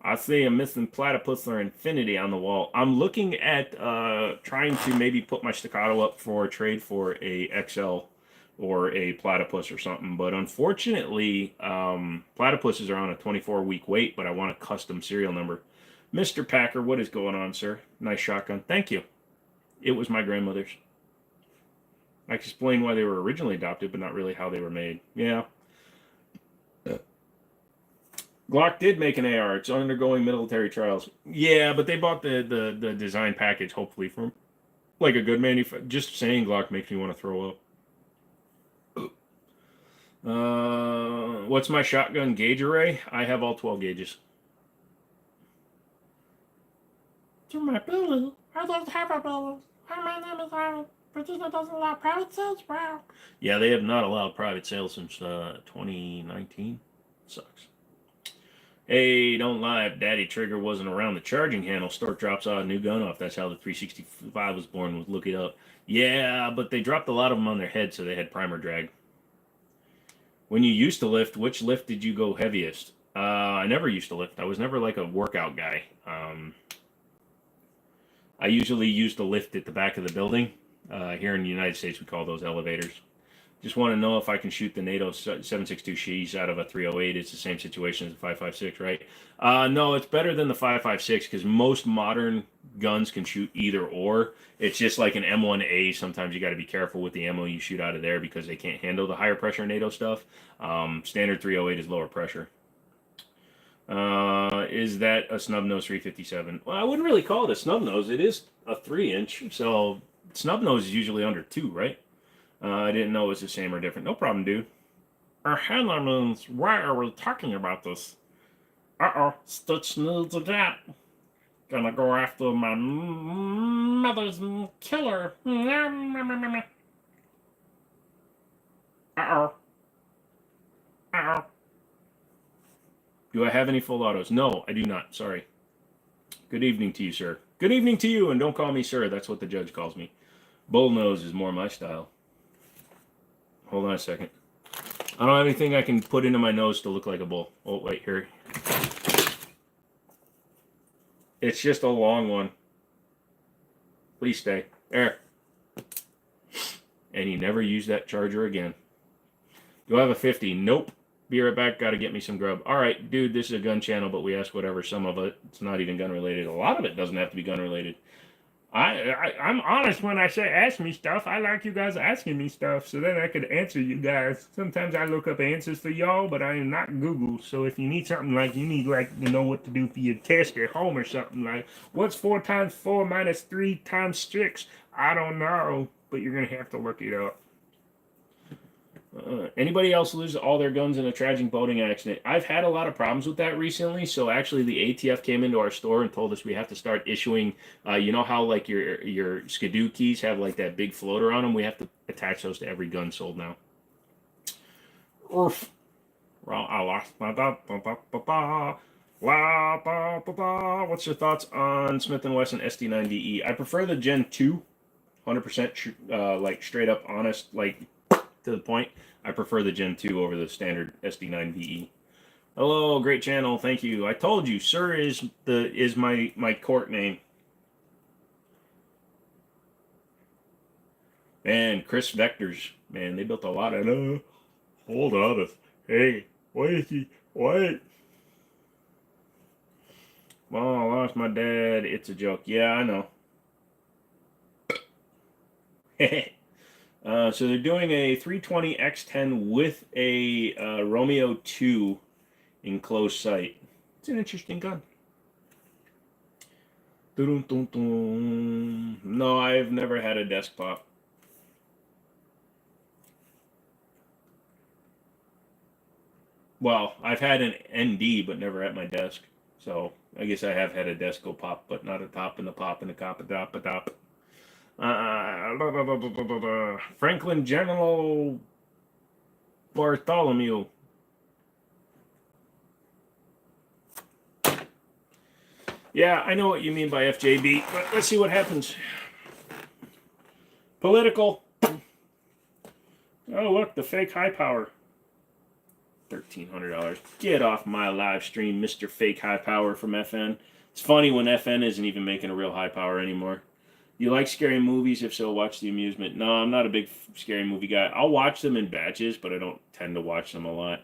I see a missing platypus or infinity on the wall. I'm looking at trying to maybe put my staccato up for trade for a XL or a platypus or something. But unfortunately, platypuses are on a 24-week wait, but I want a custom serial number. Mr. Packer, what is going on, sir? Nice shotgun. Thank you. It was my grandmother's. I explained why they were originally adopted, but not really how they were made. Yeah. Glock did make an AR. It's undergoing military trials. Yeah, but they bought the design package, hopefully, from like a good manufacturer. Just saying Glock makes me want to throw up. What's my shotgun gauge array? I have all 12 gauges. To my building. I don't have a building. Hi, my name is Aaron. Virginia doesn't allow private sales. Wow. Yeah, they have not allowed private sales since 2019. Sucks. Hey, don't lie. If Daddy Trigger wasn't around the charging handle, Stork drops out a new gun off. That's how the 365 was born. Look it up. Yeah, but they dropped a lot of them on their head, so they had primer drag. When you used to lift, which lift did you go heaviest? I never used to lift. I was never like a workout guy. I usually used the lift at the back of the building. Here in the United States, we call those elevators. Just want to know if I can shoot the NATO 7.62 Shees out of a 308. It's the same situation as the 5.56, right? No, it's better than the 5.56 because most modern guns can shoot either or. It's just like an M1A. Sometimes you got to be careful with the ammo you shoot out of there because they can't handle the higher pressure NATO stuff. Standard 308 is lower pressure. Is that a snub nose 357? Well, I wouldn't really call it a snub nose. It is a 3-inch, so snub nose is usually under 2, right? I didn't know it was the same or different. No problem, dude. Hannah means, why are we talking about this? Uh-oh, Stitch needs a gat. Gonna go after my mother's killer. Uh-oh. Uh-oh. Do I have any full autos? No, I do not. Sorry. Good evening to you, sir. Good evening to you, and don't call me sir. That's what the judge calls me. Bullnose is more my style. Hold on a second. I don't have anything I can put into my nose to look like a bull. Oh, wait, here. It's just a long one. Please stay. There. And he never used that charger again. Do I have a 50? Nope. Be right back. Got to get me some grub. All right, dude, this is a gun channel, but we ask whatever. Some of it, it's not even gun related. A lot of it doesn't have to be gun related. I'm honest when I say ask me stuff. I like you guys asking me stuff so then I could answer you guys. Sometimes I look up answers for y'all, but I am not Google. So if you need something like, you need like to know what to do for your test at home or something like, what's 4 times 4 minus 3 times 6? I don't know, but you're going to have to look it up. Anybody else lose all their guns in a tragic boating accident? I've had a lot of problems with that recently. So actually, the ATF came into our store and told us we have to start issuing. You know how like your Skidoo keys have like that big floater on them? We have to attach those to every gun sold now. Oof. Well, I lost my What's your thoughts on Smith & Wesson SD9VE? I prefer the Gen 2, 100% like straight up honest, like to the point. I prefer the Gen 2 over the standard SD9VE. Hello, great channel, thank you. I told you, sir is my court name. Man, Chris Vectors, man, they built a lot of. Hold on, hey, wait. Well, I lost my dad. It's a joke. Yeah, I know. So they're doing a 320 X10 with a Romeo 2 in close sight. It's an interesting gun. No, I've never had a desktop. Well, I've had an ND, but never at my desk. So I guess I have had a desk go pop, but not a top and a pop and a cop, a top. Franklin General Bartholomew. Yeah, I know what you mean by FJB, but let's see what happens. Political. Oh, look, the fake high power. $1,300. Get off my live stream, Mr. Fake High Power from FN. It's funny when FN isn't even making a real high power anymore. You like scary movies? If so, watch The Amusement. No, I'm not a big scary movie guy. I'll watch them in batches, but I don't tend to watch them a lot.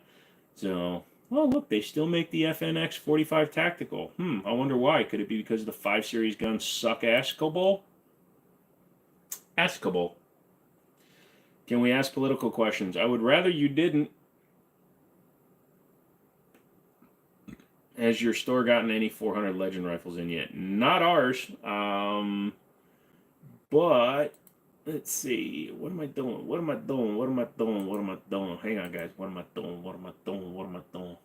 So, oh, look, they still make the FNX 45 Tactical. I wonder why. Could it be because the 5 Series guns suck askable? Askable. Can we ask political questions? I would rather you didn't. Has your store gotten any 400 Legend rifles in yet? Not ours. But let's see. What am I doing? What am I doing? What am I doing? What am I doing? Hang on, guys. What am I doing? What am I doing? What am I doing?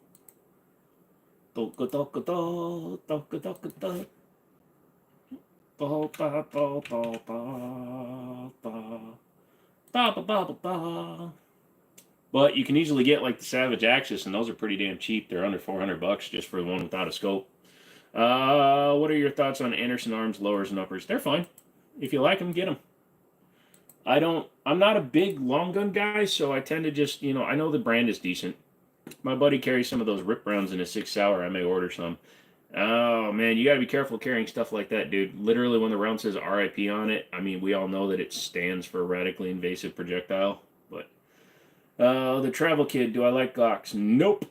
Toka toka to, toka toka to. But you can easily get like the Savage Axis, and those are pretty damn cheap. They're under $400 just for the one without a scope. What are your thoughts on Anderson Arms lowers and uppers? They're fine. If you like them, get them. I'm not a big long gun guy, so I tend to just, I know the brand is decent. My buddy carries some of those rip rounds in a 6 Sauer. I may order some. Oh, man, you got to be careful carrying stuff like that, dude. Literally, when the round says RIP on it, I mean, we all know that it stands for Radically Invasive Projectile. But, the Travel Kid, do I like Glocks? Nope.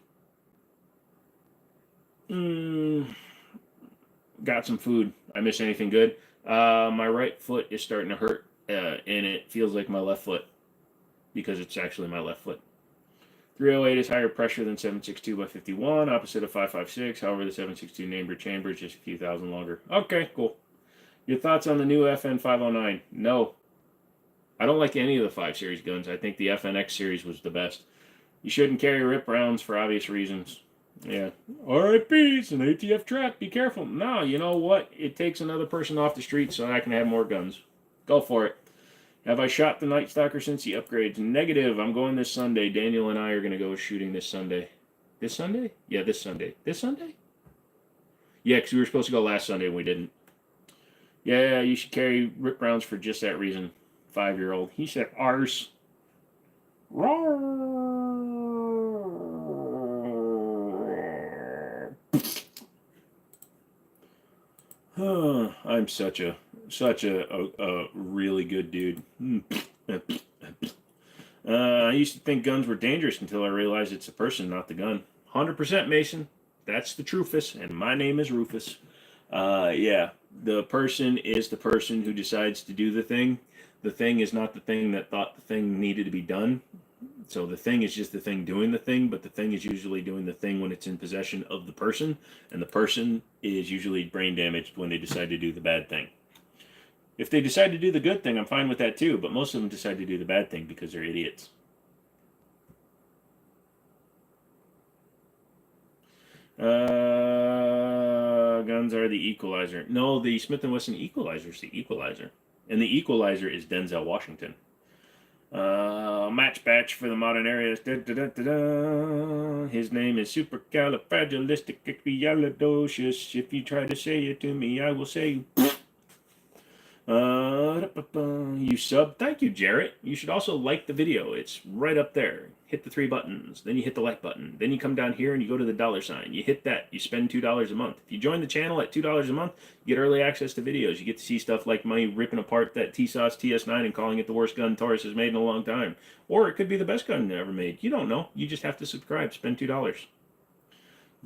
Got some food. I miss anything good? My right foot is starting to hurt, and it feels like my left foot because it's actually my left foot. 308 is higher pressure than 762 by 51, opposite of 556. However, the 762 chamber is just a few thousand longer. Okay, cool. Your thoughts on the new FN 509? No. I don't like any of the 5 Series guns. I think the FNX series was the best. You shouldn't carry rip rounds for obvious reasons. Yeah. RIP, it's an ATF trap. Be careful. No, you know what? It takes another person off the street so I can have more guns. Go for it. Have I shot the Night Stalker since the upgrades? Negative. I'm going this Sunday. Daniel and I are going to go shooting this Sunday. This Sunday? Yeah, this Sunday. This Sunday? Yeah, because we were supposed to go last Sunday and we didn't. Yeah, you should carry rip rounds for just that reason. 5-year-old. He said arse. I'm such a really good dude. I used to think guns were dangerous until I realized it's a person, not the gun. 100% Mason. That's the Truthus, and my name is Rufus. Yeah, the person is the person who decides to do the thing. The thing is not the thing that thought the thing needed to be done. So the thing is just the thing doing the thing, but the thing is usually doing the thing when it's in possession of the person, and the person is usually brain damaged when they decide to do the bad thing. If they decide to do the good thing, I'm fine with that too, but most of them decide to do the bad thing because they're idiots. Guns are the equalizer. No, the Smith & Wesson equalizer is the equalizer. And the equalizer is Denzel Washington. Match batch for the modern areas. Da, da, da, da, da. His name is Supercalifragilisticexpialidocious. If you try to say it to me, I will say you sub. Thank you, Jarrett. You should also like the video. It's right up there. Hit the 3 buttons. Then you hit the like button. Then you come down here and you go to the $sign. You hit that. You spend $2 a month. If you join the channel at $2 a month, you get early access to videos. You get to see stuff like me ripping apart that TSOS TS9 and calling it the worst gun Taurus has made in a long time. Or it could be the best gun ever made. You don't know. You just have to subscribe. Spend $2.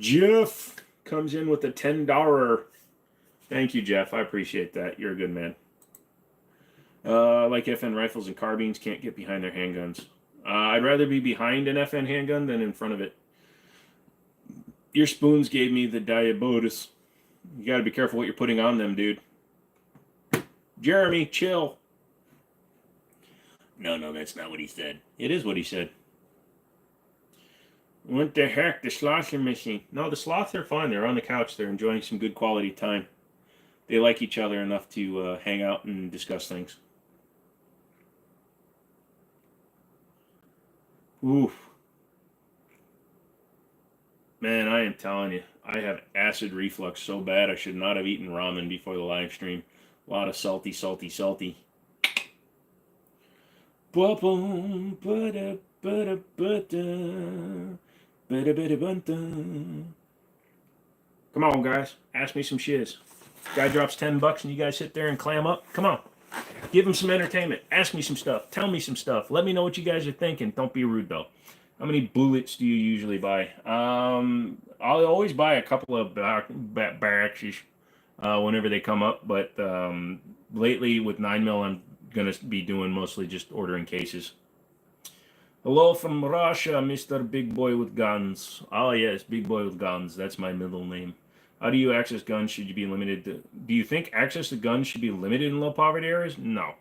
Jeff comes in with a $10. Thank you, Jeff. I appreciate that. You're a good man. Like FN rifles and carbines, can't get behind their handguns. I'd rather be behind an FN handgun than in front of it. Your spoons gave me the diabetes. You gotta be careful what you're putting on them, dude. Jeremy, chill. No, that's not what he said. It is what he said. What the heck? The sloths are missing. No, the sloths are fine. They're on the couch. They're enjoying some good quality time. They like each other enough to hang out and discuss things. Oof. Man, I am telling you, I have acid reflux so bad I should not have eaten ramen before the live stream. A lot of salty. Come on, guys. Ask me some shiz. Guy drops $10 and you guys sit there and clam up. Come on. Give him some entertainment. Ask me some stuff. Tell me some stuff. Let me know what you guys are thinking. Don't be rude, though. How many bullets do you usually buy? I'll always buy a couple of barracks whenever they come up. But lately with 9mm, I'm going to be doing mostly just ordering cases. Hello from Russia, Mr. Big Boy with Guns. Oh, yes, Big Boy with Guns. That's my middle name. How do you access guns? Should you be limited to... Do you think access to guns should be limited in low poverty areas? No.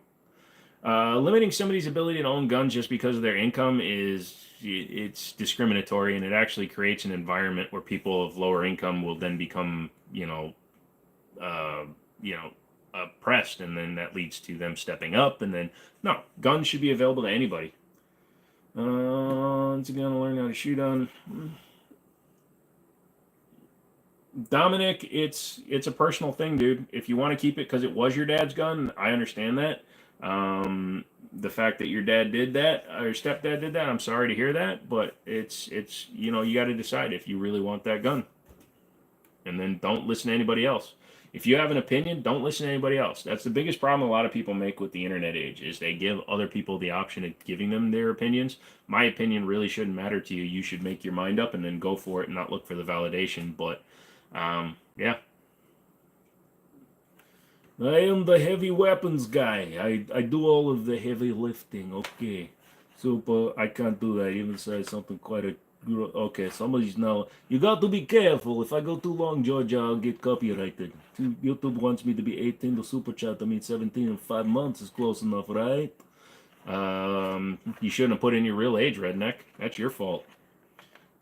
Limiting somebody's ability to own guns just because of their income it's discriminatory, and it actually creates an environment where people of lower income will then become, uh, oppressed, and then that leads to them stepping up, and then, no, guns should be available to anybody. Once again, to learn how to shoot on. Dominic, it's a personal thing, dude. If you want to keep it because it was your dad's gun, I understand that. The fact that your dad did that, or your stepdad did that, I'm sorry to hear that, but it's you got to decide if you really want that gun. And then don't listen to anybody else. If you have an opinion, don't listen to anybody else. That's the biggest problem a lot of people make with the internet age, is they give other people the option of giving them their opinions. My opinion really shouldn't matter to you. You should make your mind up and then go for it and not look for the validation. But yeah. I am the heavy weapons guy. I do all of the heavy lifting. Okay. Super. I can't do that. Even say something quite a... Okay, somebody's now... You got to be careful. If I go too long, Georgia, I'll get copyrighted. YouTube wants me to be 18 to super chat. I mean, 17 in 5 months is close enough, right? You shouldn't have put in your real age, redneck. That's your fault.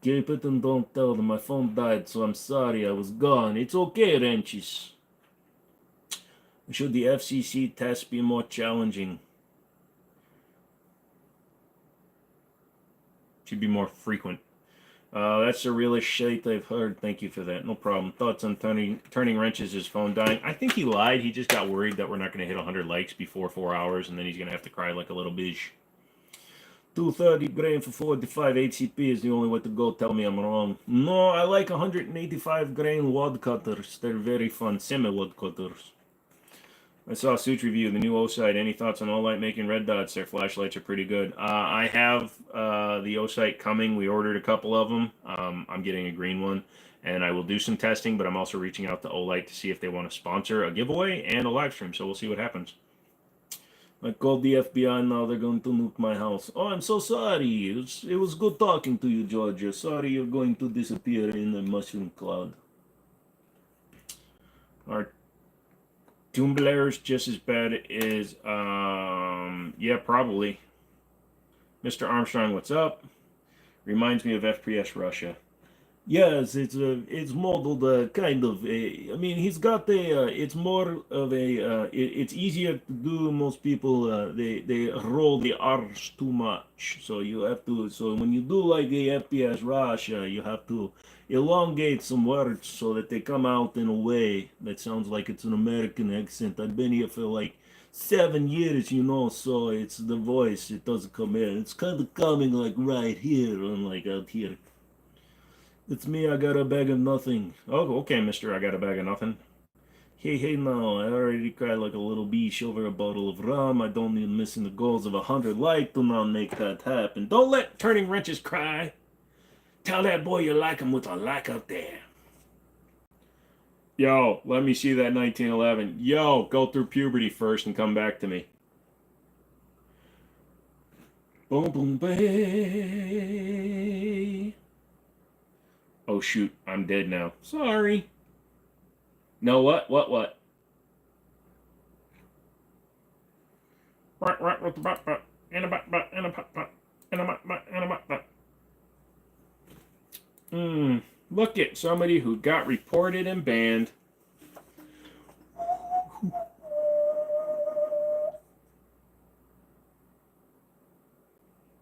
Keep it and don't tell them. My phone died, so I'm sorry I was gone. It's okay, Wrenches. Should the FCC test be more challenging? Should be more frequent. That's the realest shit I've heard. Thank you for that. No problem. Thoughts on turning wrenches, his phone dying? I think he lied. He just got worried that we're not going to hit 100 likes before 4 hours, and then he's going to have to cry like a little bitch. 230 grain for 45 HCP is the only way to go. Tell me I'm wrong. No, I like 185 grain wad cutters. They're very fun. Semi-wad cutters. I saw a suit review, the new O-Sight. Any thoughts on Olight making red dots? Their flashlights are pretty good. I have the O-Sight coming. We ordered a couple of them. I'm getting a green one, and I will do some testing, but I'm also reaching out to Olight to see if they want to sponsor a giveaway and a live stream, so we'll see what happens. I called the FBI, now they're going to nuke my house. Oh, I'm so sorry. It was good talking to you, Georgia. Sorry you're going to disappear in the mushroom cloud. Our Tomb Blair's just as bad as, yeah, probably. Mr. Armstrong, what's up? Reminds me of FPS Russia. Yes, it's modeled kind of. I mean, he's got it's more of a. It's easier to do. Most people they roll the R's too much, so you have to. So when you do like the FPS Russia, you have to elongate some words so that they come out in a way that sounds like it's an American accent. I've been here for like 7 years, so it's the voice. It doesn't come in. It's kind of coming like right here, unlike out here. It's me, I got a bag of nothing. Oh, okay, mister, I got a bag of nothing. Hey, now, I already cried like a little beach over a bottle of rum. I don't need missing the goals of 100 like to not make that happen. Don't let turning wrenches cry. Tell that boy you like him with a like out there. Yo, let me see that 1911. Yo, go through puberty first and come back to me. Boom, boom, bay. Oh, shoot. I'm dead now. Sorry. No, what? Look at somebody who got reported and banned.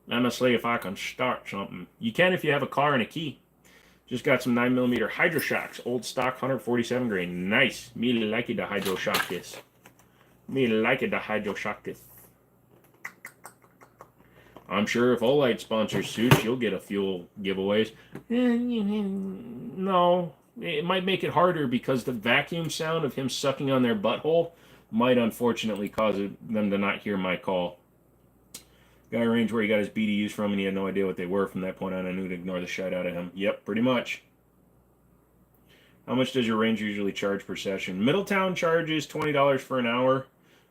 Honestly, if I can start something. You can if you have a car and a key. Just got some 9mm Hydro Shocks. Old stock, 147 grain. Nice. Me like it to Hydro Shock this. Me like it to Hydro Shock this. I'm sure if Olight sponsors suits, you'll get a few giveaways. No. It might make it harder because the vacuum sound of him sucking on their butthole might unfortunately cause them to not hear my call. Guy range where he got his BDUs from and he had no idea what they were. From that point on, I knew to ignore the shit out of him. Yep, pretty much. How much does your ranger usually charge per session? Middletown charges $20 for an hour.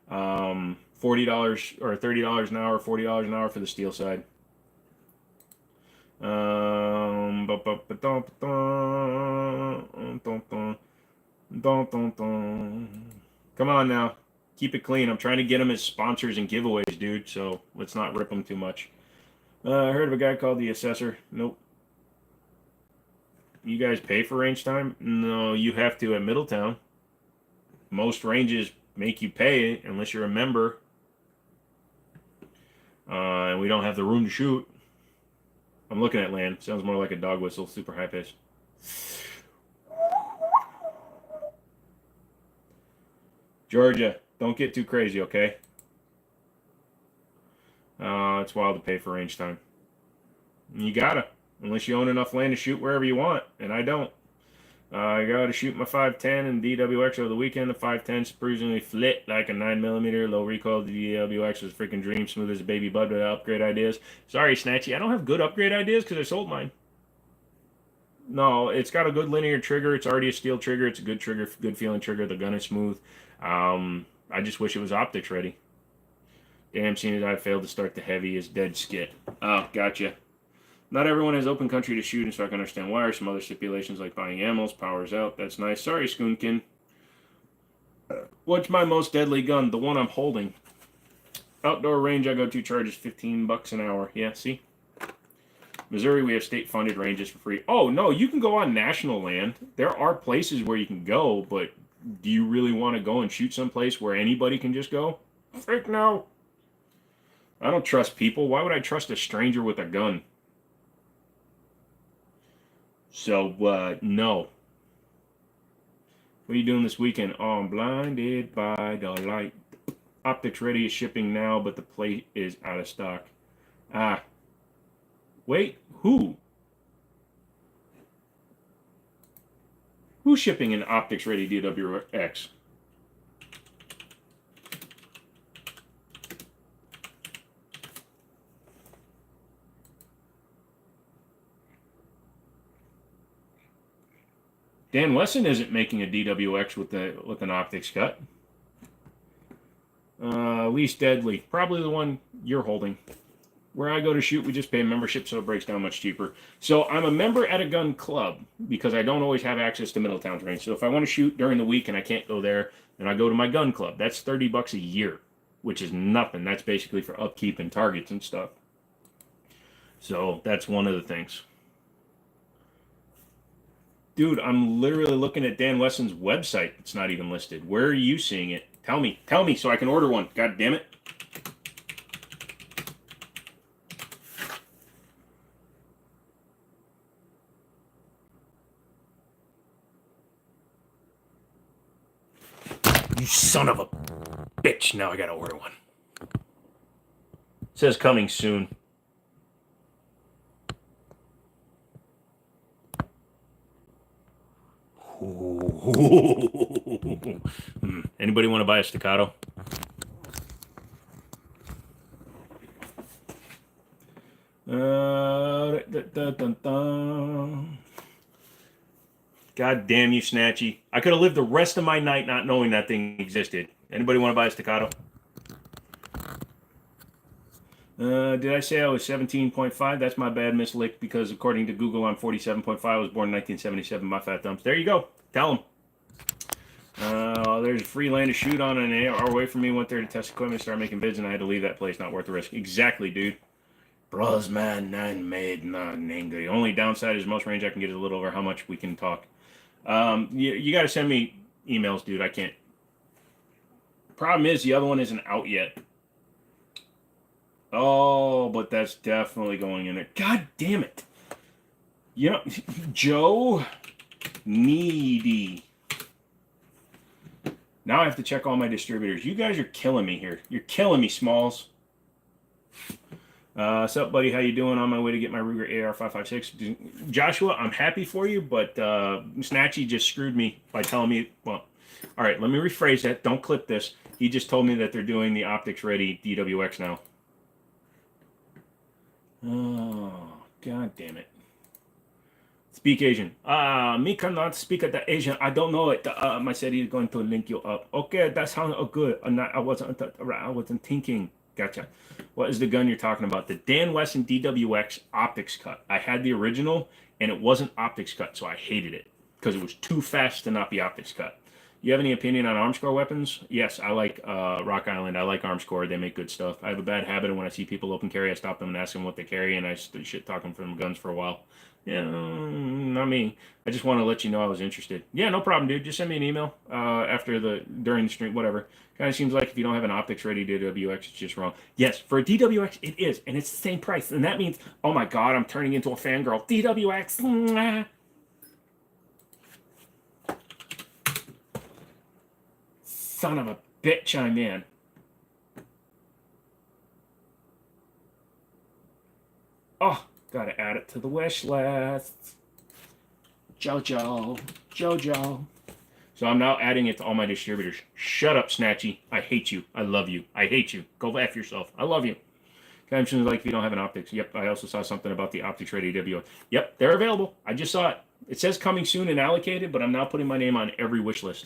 $40 or $30 an hour, $40 an hour for the steel side. Come on now. Keep it clean. I'm trying to get them as sponsors and giveaways, dude, so let's not rip them too much. I heard of a guy called the Assessor. Nope. You guys pay for range time? No, you have to at Middletown. Most ranges make you pay it unless you're a member. And we don't have the room to shoot. I'm looking at land. Sounds more like a dog whistle. Super high pitch. Georgia, don't get too crazy, okay? It's wild to pay for range time. You gotta. Unless you own enough land to shoot wherever you want. And I don't. I got to shoot my 510 and DWX over the weekend. The 510 surprisingly flit like a 9mm. Low recoil. The DWX was freaking dream. Smooth as a baby bud with upgrade ideas. Sorry, Snatchy. I don't have good upgrade ideas because I sold mine. No, it's got a good linear trigger. It's already a steel trigger. It's a good trigger, good feeling trigger. The gun is smooth. I just wish it was optics ready. Damn, seeing as I failed to start the heavy is dead skit. Oh, gotcha. Not everyone has open country to shoot, and so I can understand why. Or some other stipulations like buying ammos, powers out. That's nice. Sorry, Skoonkin. What's my most deadly gun? The one I'm holding. Outdoor range I go to charges $15 an hour. Yeah, see? Missouri, we have state-funded ranges for free. Oh, no, you can go on national land. There are places where you can go, but do you really want to go and shoot someplace where anybody can just go? Frick no. I don't trust people. Why would I trust a stranger with a gun? So, no. What are you doing this weekend? Oh, I'm blinded by the light. Optics ready is shipping now, but the plate is out of stock. Ah. Wait, who? Who's shipping an optics ready DWX? Dan Wesson isn't making a DWX with an optics cut. Least deadly, probably the one you're holding. Where I go to shoot, we just pay membership, so it breaks down much cheaper. So I'm a member at a gun club because I don't always have access to Middletown's range. So if I want to shoot during the week and I can't go there, then I go to my gun club. That's $30 a year, which is nothing. That's basically for upkeep and targets and stuff. So that's one of the things. Dude, I'm literally looking at Dan Wesson's website. It's not even listed. Where are you seeing it? Tell me so I can order one. God damn it. You son of a bitch. Now I gotta order one. It says coming soon. Anybody want to buy a staccato? God damn you, Snatchy. I could have lived the rest of my night not knowing that thing existed. Anybody want to buy a staccato? Did I say I was 17.5? That's my bad, Miss Lick, because according to Google, I'm 47.5. I was born in 1977. My fat thumbs. There you go. Tell them. There's a free land to shoot on an hour away from me. Went there to test equipment, start making bids, and I had to leave that place. Not worth the risk. Exactly, dude. Bros, man, none made, none angry. Only downside is most range I can get is a little over how much we can talk. You got to send me emails, dude. I can't. Problem is, the other one isn't out yet. Oh, but that's definitely going in there. God damn it. You know, Joe Needy. Now I have to check all my distributors. You guys are killing me here. You're killing me, Smalls. What's up, buddy? How you doing? On my way to get my Ruger AR-556. Joshua, I'm happy for you, but Snatchy just screwed me by telling me, well, all right, let me rephrase that. Don't clip this. He just told me that they're doing the optics ready DWX now. Oh, god damn it. Speak Asian. Me cannot speak at the Asian. I don't know it. My city is going to link you up. Okay, that sounds good. I wasn't thinking. Gotcha. What is the gun you're talking about? The Dan Wesson DWX optics cut. I had the original, and it wasn't optics cut, so I hated it because it was too fast to not be optics cut. You have any opinion on Armscore weapons? Yes, I like Rock Island. I like Armscore. They make good stuff. I have a bad habit of when I see people open carry, I stop them and ask them what they carry, and I shit talk them from guns for a while. Yeah, not me. I just want to let you know I was interested. Yeah, no problem, dude. Just send me an email during the stream, whatever. Kind of seems like if you don't have an optics ready DWX, it's just wrong. Yes, for a DWX, it is, and it's the same price. And that means, oh my God, I'm turning into a fangirl. DWX. Mwah. Son of a bitch, I'm in. Oh, gotta add it to the wish list. Jojo. So I'm now adding it to all my distributors. Shut up, Snatchy. I hate you. I love you. I hate you. Go F yourself. I love you. Kind of seems like if you don't have an optics. Yep, I also saw something about the optics ready WO. Yep, they're available. I just saw it. It says coming soon and allocated, but I'm now putting my name on every wish list.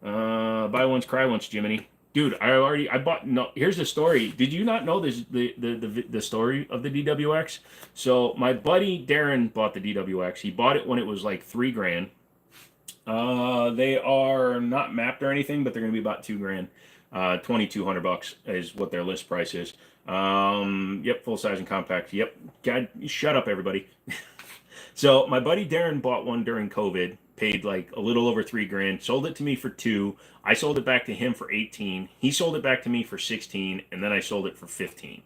Buy once, cry once, Jimmini. Dude, I bought. No, here's the story. Did you not know this? The story of the DWX. So my buddy Darren bought the DWX. He bought it when it was like $3,000. They are not mapped or anything, but they're gonna be about $2,000. $2,200 is what their list price is. Yep, full size and compact. Yep. God, shut up, everybody. So my buddy Darren bought one during COVID. Paid like a little over $3,000, sold it to me for $2,000. I sold it back to him for $18,000. He sold it back to me for $16,000, and then I sold it for $15,000.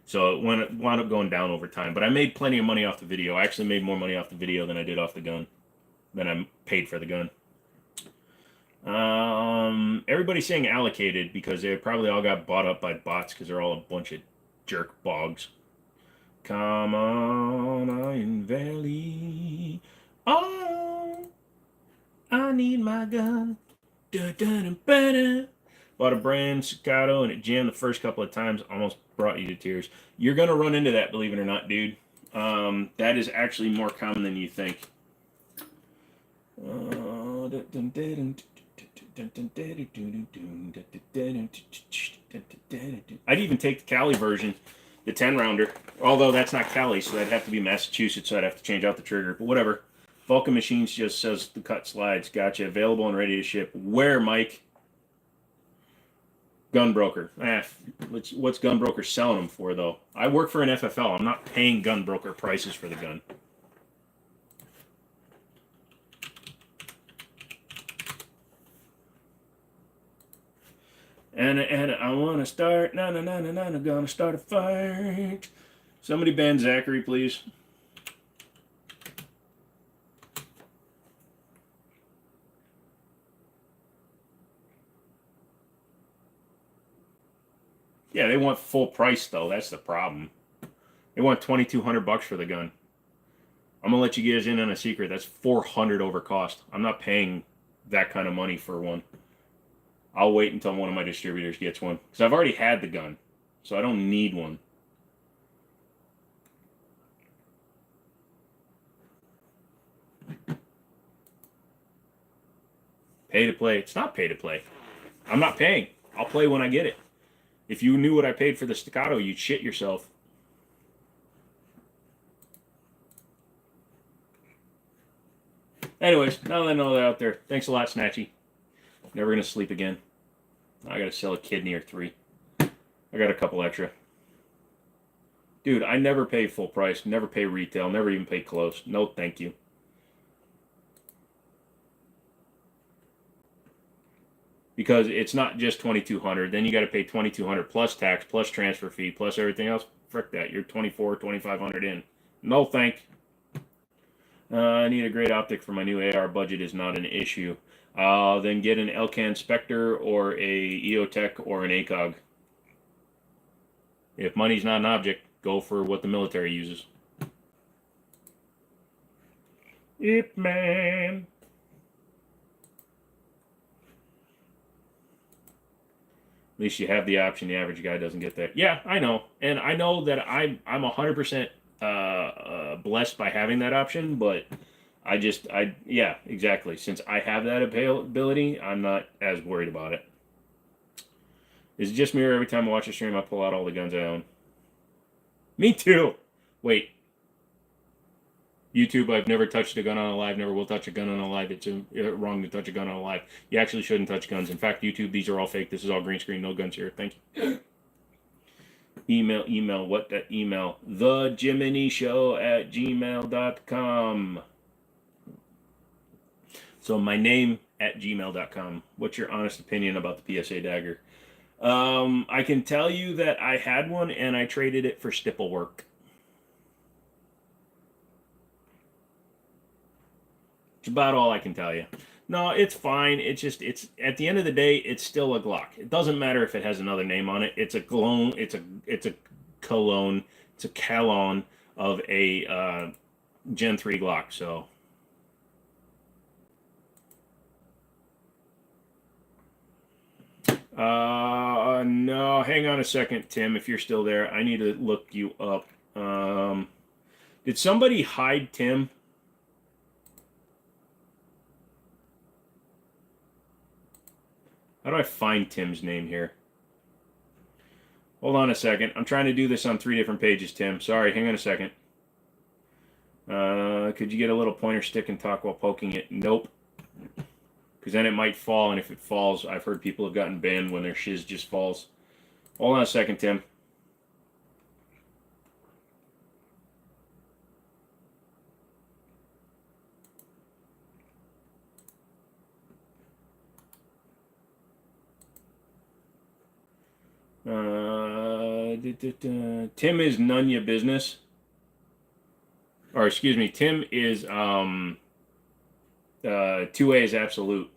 So it wound up going down over time. But I made plenty of money off the video. I actually made more money off the video than I did off the gun. Than I paid for the gun. Everybody's saying allocated because they probably all got bought up by bots because they're all a bunch of jerk bogs. Come on, Iron Valley. Oh, I need my gun. Bought a brand Staccato and it jammed the first couple of times, almost brought you to tears. You're gonna run into that, believe it or not, dude. That is actually more common than you think. I'd even take the Cali version, the 10 rounder, although that's not Cali, so that'd have to be Massachusetts, so I'd have to change out the trigger, but whatever. Vulcan Machines just says the cut slides. Gotcha. Available and ready to ship. Where, Mike? Gunbroker. What's Gunbroker selling them for, though? I work for an FFL. I'm not paying Gunbroker prices for the gun. And I want to start. I'm gonna start a fight. Somebody ban Zachary, please. Yeah, they want full price though. That's the problem. They want $2,200 for the gun. I'm gonna let you guys in on a secret. That's $400 over cost. I'm not paying that kind of money for one. I'll wait until one of my distributors gets one because I've already had the gun, so I don't need one. Pay to play. It's not pay to play. I'm not paying. I'll play when I get it. If you knew what I paid for the Staccato, you'd shit yourself. Anyways, now that I know they're out there, thanks a lot, Snatchy. Never gonna sleep again. I gotta sell a kidney or 3. I got a couple extra. Dude, I never pay full price, never pay retail, never even pay close. No, thank you. Because it's not just $2,200. Then you got to pay $2,200 plus tax, plus transfer fee, plus everything else. Frick that. You're $2,400, $2,500 in. No thank. I need a great optic for my new AR. Budget is not an issue. Then get an Elcan Spectre or a EOTech or an ACOG. If money's not an object, go for what the military uses. Ip man. At least you have the option. The average guy doesn't get that. Yeah, I know. And I know that I'm 100% blessed by having that option, but yeah, exactly. Since I have that ability, I'm not as worried about it. Is it just me, or every time I watch a stream, I pull out all the guns I own? Me too. Wait. YouTube, I've never touched a gun on a live, never will touch a gun on a live. It's wrong to touch a gun on a live. You actually shouldn't touch guns. In fact, YouTube, these are all fake. This is all green screen, no guns here. Thank you. Email, what that email? thejiminishow@gmail.com. So my name at gmail.com. What's your honest opinion about the PSA dagger? I can tell you that I had one and I traded it for stipple work. It's about all I can tell you. No, it's fine. It's just, it's at the end of the day, it's still a Glock. It doesn't matter if it has another name on it. It's a cologne. It's a cologne. It's a Calon of a Gen 3 Glock. So. No, hang on a second, Tim. If you're still there, I need to look you up. Did somebody hide Tim? How do I find Tim's name here? Hold on a second. I'm trying to do this on 3 different pages, Tim. Sorry, hang on a second. Could you get a little pointer stick and talk while poking it? Nope. Because then it might fall, and if it falls, I've heard people have gotten banned when their shiz just falls. Hold on a second, Tim. Tim is none your business. Or excuse me, Tim is 2A is absolute.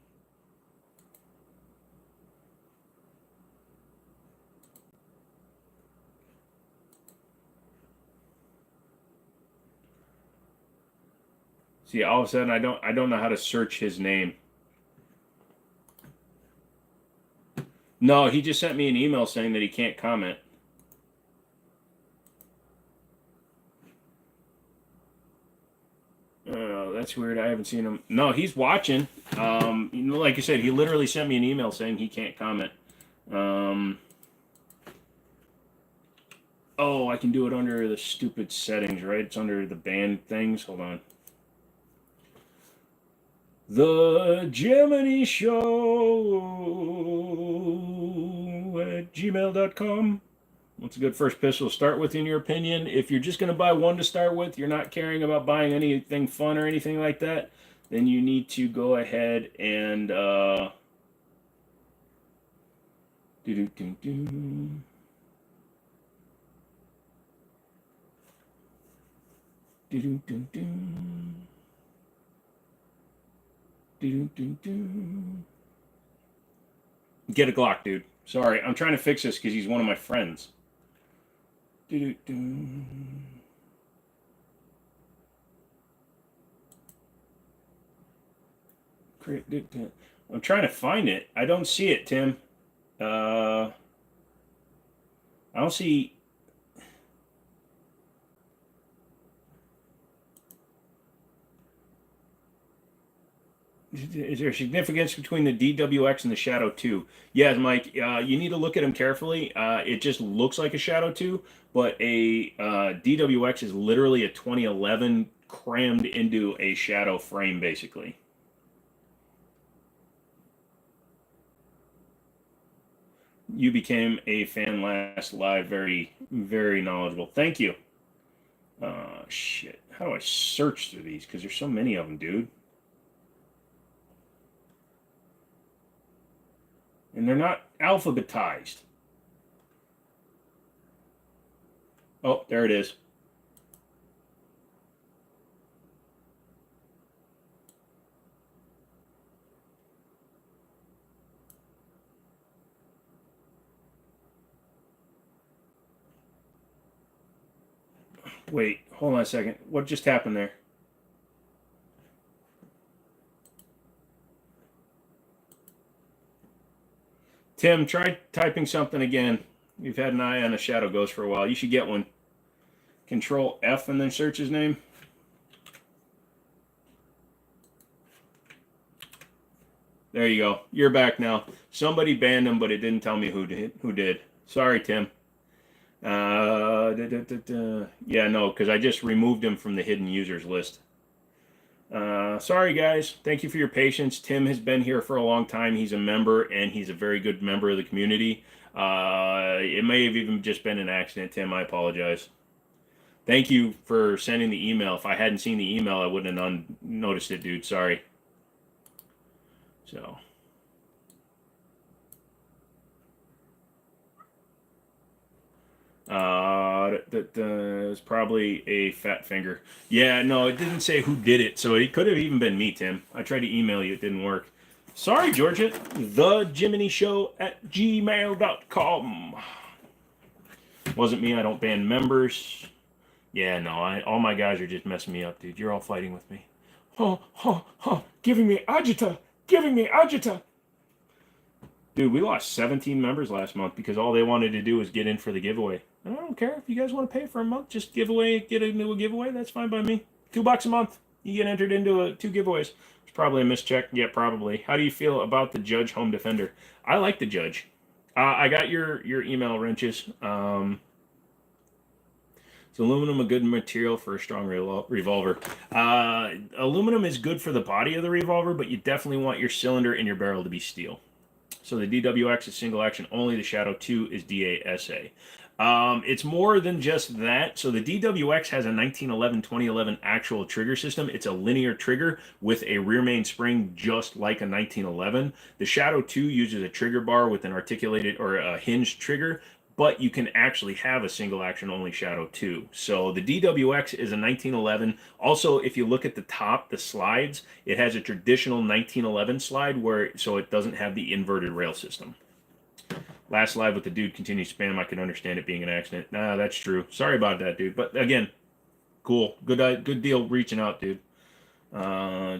See, all of a sudden I don't know how to search his name. No, he just sent me an email saying that he can't comment. Oh, that's weird. I haven't seen him. No, he's watching. Like I said, he literally sent me an email saying he can't comment. Oh, I can do it under the stupid settings, right? It's under the banned things. Hold on. The Jimmini Show at gmail.com. What's a good first pistol to start with, in your opinion? If you're just going to buy one to start with, you're not caring about buying anything fun or anything like that, then you need to go ahead and get a Glock, dude. Sorry, I'm trying to fix this because he's one of my friends. I'm trying to find it. I don't see it, Tim. I don't see. Is there significance between the DWX and the Shadow 2? Yes, Mike. You need to look at them carefully. It just looks like a Shadow 2, but a DWX is literally a 2011 crammed into a Shadow frame, basically. You became a fan last live. Very, very knowledgeable. Thank you. Shit. How do I search through these? Because there's so many of them, dude. And they're not alphabetized. Oh, there it is. Wait, hold on a second. What just happened there? Tim, try typing something again. You've had an eye on a Shadow Ghost for a while. You should get one. Control F and then search his name. There you go. You're back now. Somebody banned him, but it didn't tell me who did. Sorry, Tim. Yeah, no, because I just removed him from the hidden users list. Sorry, guys. Thank you for your patience. Tim has been here for a long time. He's a member, and he's a very good member of the community. It may have even just been an accident, Tim. I apologize. Thank you for sending the email. If I hadn't seen the email, I wouldn't have noticed it, dude. Sorry. So. That was probably a fat finger. Yeah, no, it didn't say who did it, so it could have even been me, Tim. I tried to email you, it didn't work. Sorry, Georgia. The Jimmini Show at gmail.com. Wasn't me. I don't ban members. Yeah, no, all my guys are just messing me up, dude. You're all fighting with me. Giving me agita. Dude, we lost 17 members last month because all they wanted to do was get in for the giveaway. I don't care if you guys want to pay for a month, just get into a giveaway. That's fine by me. $2 a month. You get entered into 2 giveaways. It's probably a mischeck. Yeah, probably. How do you feel about the Judge Home Defender? I like the Judge. I got your email, Wrenches. Is aluminum a good material for a strong revolver? Aluminum is good for the body of the revolver, but you definitely want your cylinder and your barrel to be steel. So the DWX is single action only. The Shadow 2 is DASA. It's more than just that. So the DWX has a 1911-2011 actual trigger system. It's a linear trigger with a rear main spring, just like a 1911. The Shadow 2 uses a trigger bar with an articulated or a hinged trigger, but you can actually have a single action only Shadow 2. So the DWX is a 1911. Also, if you look at the top, the slides, it has a traditional 1911 slide so it doesn't have the inverted rail system. Last slide with the dude continues spam. I can understand it being an accident. Nah, that's true. Sorry about that, dude. But again, cool. Good deal reaching out, dude. I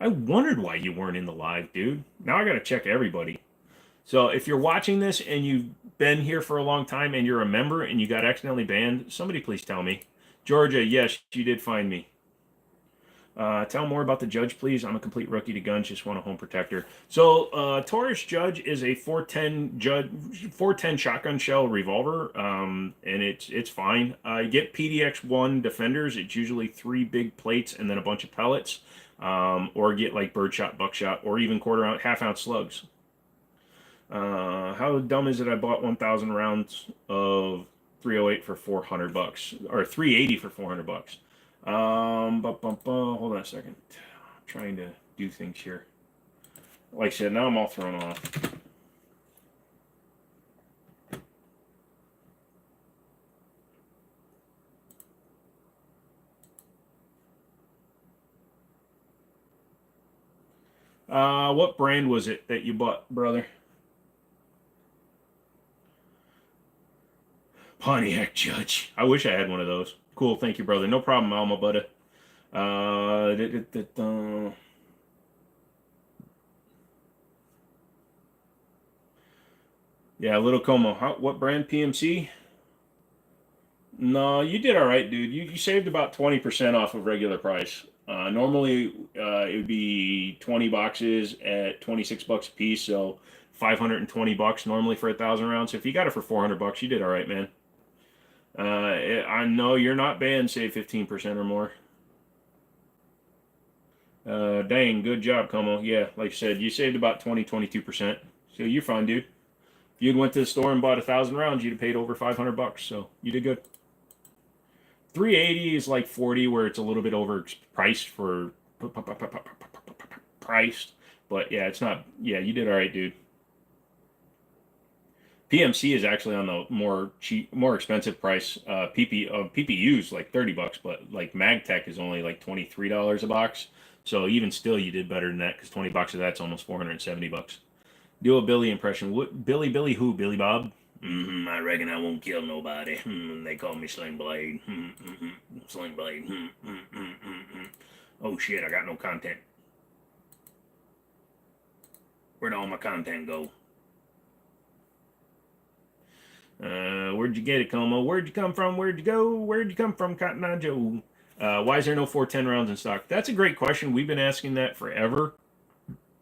wondered why you weren't in the live, dude. Now I gotta check everybody. So if you're watching this and you've been here for a long time and you're a member and you got accidentally banned, somebody please tell me. Georgia, yes, you did find me. Tell more about the Judge, please. I'm a complete rookie to guns, just want a home protector. So Taurus Judge is a 410 shotgun shell revolver, and it's fine. Get PDX1 Defenders. It's usually 3 big plates and then a bunch of pellets, or get like birdshot, buckshot, or even half-ounce slugs. How dumb is it? I bought 1,000 rounds of 308 for $400, or 380 for $400. Hold on a second. I'm trying to do things here. Like I said, now I'm all thrown off. What brand was it that you bought, brother? Pontiac Judge. I wish I had one of those. Cool, thank you, brother. No problem, Alma Butter. Yeah, Little Como. What brand? PMC? No, you did all right, dude. You saved about 20% off of regular price. Normally, it would be 20 boxes at $26 a piece, so $520 normally for 1,000 rounds. So if you got it for $400, you did all right, man. I know you're not banned, save 15% or more. Dang, good job, Como. Yeah, like I said, you saved about 22%. So you're fine, dude. If you went to the store and bought 1,000 rounds, you'd have paid over $500. So you did good. 380 is like 40, where it's a little bit overpriced for priced. But yeah, it's not. Yeah, you did all right, dude. PMC is actually on the more expensive price. PPU's like $30, but like MagTech is only like $23 a box. So even still, you did better than that, because $20 of that's almost $470. Do a Billy impression. What Billy who? Billy Bob? I reckon I won't kill nobody. They call me Sling Blade. Sling Blade. Oh shit! I got no content. Where'd all my content go? Where'd you get it, Como? Where'd you come from? Where'd you go? Where'd you come from, Cotton Eye Joe? Why is there no 410 rounds in stock? That's a great question. We've been asking that forever.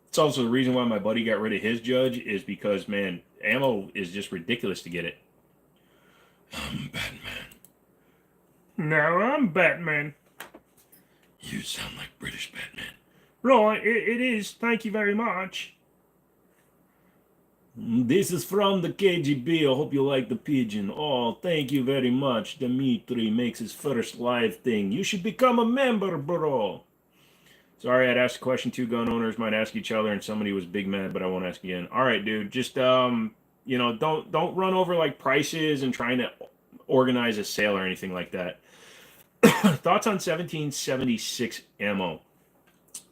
It's also the reason why my buddy got rid of his Judge is because, man, ammo is just ridiculous to get it. I'm Batman. No, I'm Batman. You sound like British Batman. Right, it is. Thank you very much. This is from the KGB. I hope you like the pigeon. Oh, thank you very much. Dimitri makes his first live thing. You should become a member, bro. Sorry, I'd asked a question. Two gun owners might ask each other, and somebody was big mad, but I won't ask again. All right, dude. Just you know, don't run over like prices and trying to organize a sale or anything like that. Thoughts on 1776 ammo?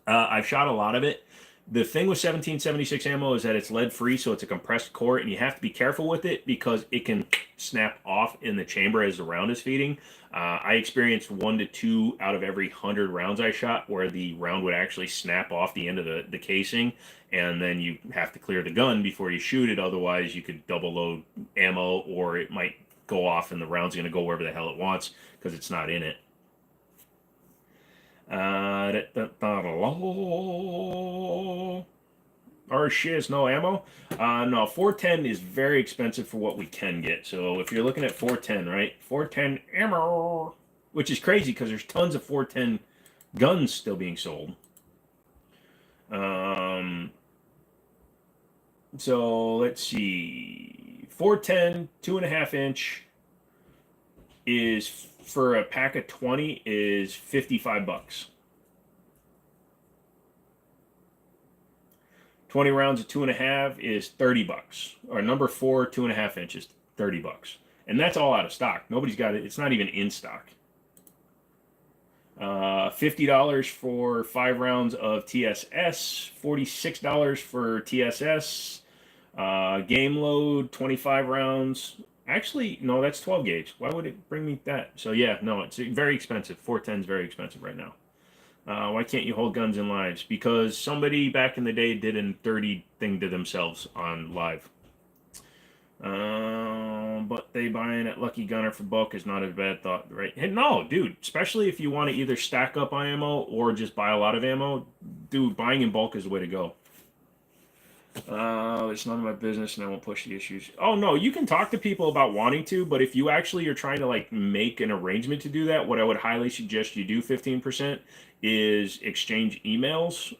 I've shot a lot of it. The thing with 1776 ammo is that it's lead free, so it's a compressed core, and you have to be careful with it because it can snap off in the chamber as the round is feeding. I experienced 1 to 2 out of every 100 rounds I shot where the round would actually snap off the end of the casing, and then you have to clear the gun before you shoot it. Otherwise, you could double load ammo, or it might go off and the round's going to go wherever the hell it wants because it's not in it. Our shiz, no ammo. No, 410 is very expensive for what we can get. So if you're looking at 410, right? 410 ammo, which is crazy because there's tons of 410 guns still being sold. So let's see. 410, 2.5 inch is for a pack of 20 is $55. 20 rounds of 2.5 is $30. Or number 4, 2.5 inches, $30. And that's all out of stock. Nobody's got it. It's not even in stock. $50 for 5 rounds of TSS, $46 for TSS. Game load, 25 rounds. Actually, no, that's 12 gauge. Why would it bring me that? So yeah, no, it's very expensive. 410 is very expensive right now. Why can't you hold guns in lives? Because somebody back in the day did a dirty thing to themselves on live. But they buying at Lucky Gunner for bulk is not a bad thought, right? Hey, no, dude, especially if you want to either stack up on ammo or just buy a lot of ammo, dude, buying in bulk is the way to go. It's none of my business and I won't push the issues. Oh no, you can talk to people about wanting to, but if you actually are trying to like make an arrangement to do that, what I would highly suggest you do 15% is exchange emails.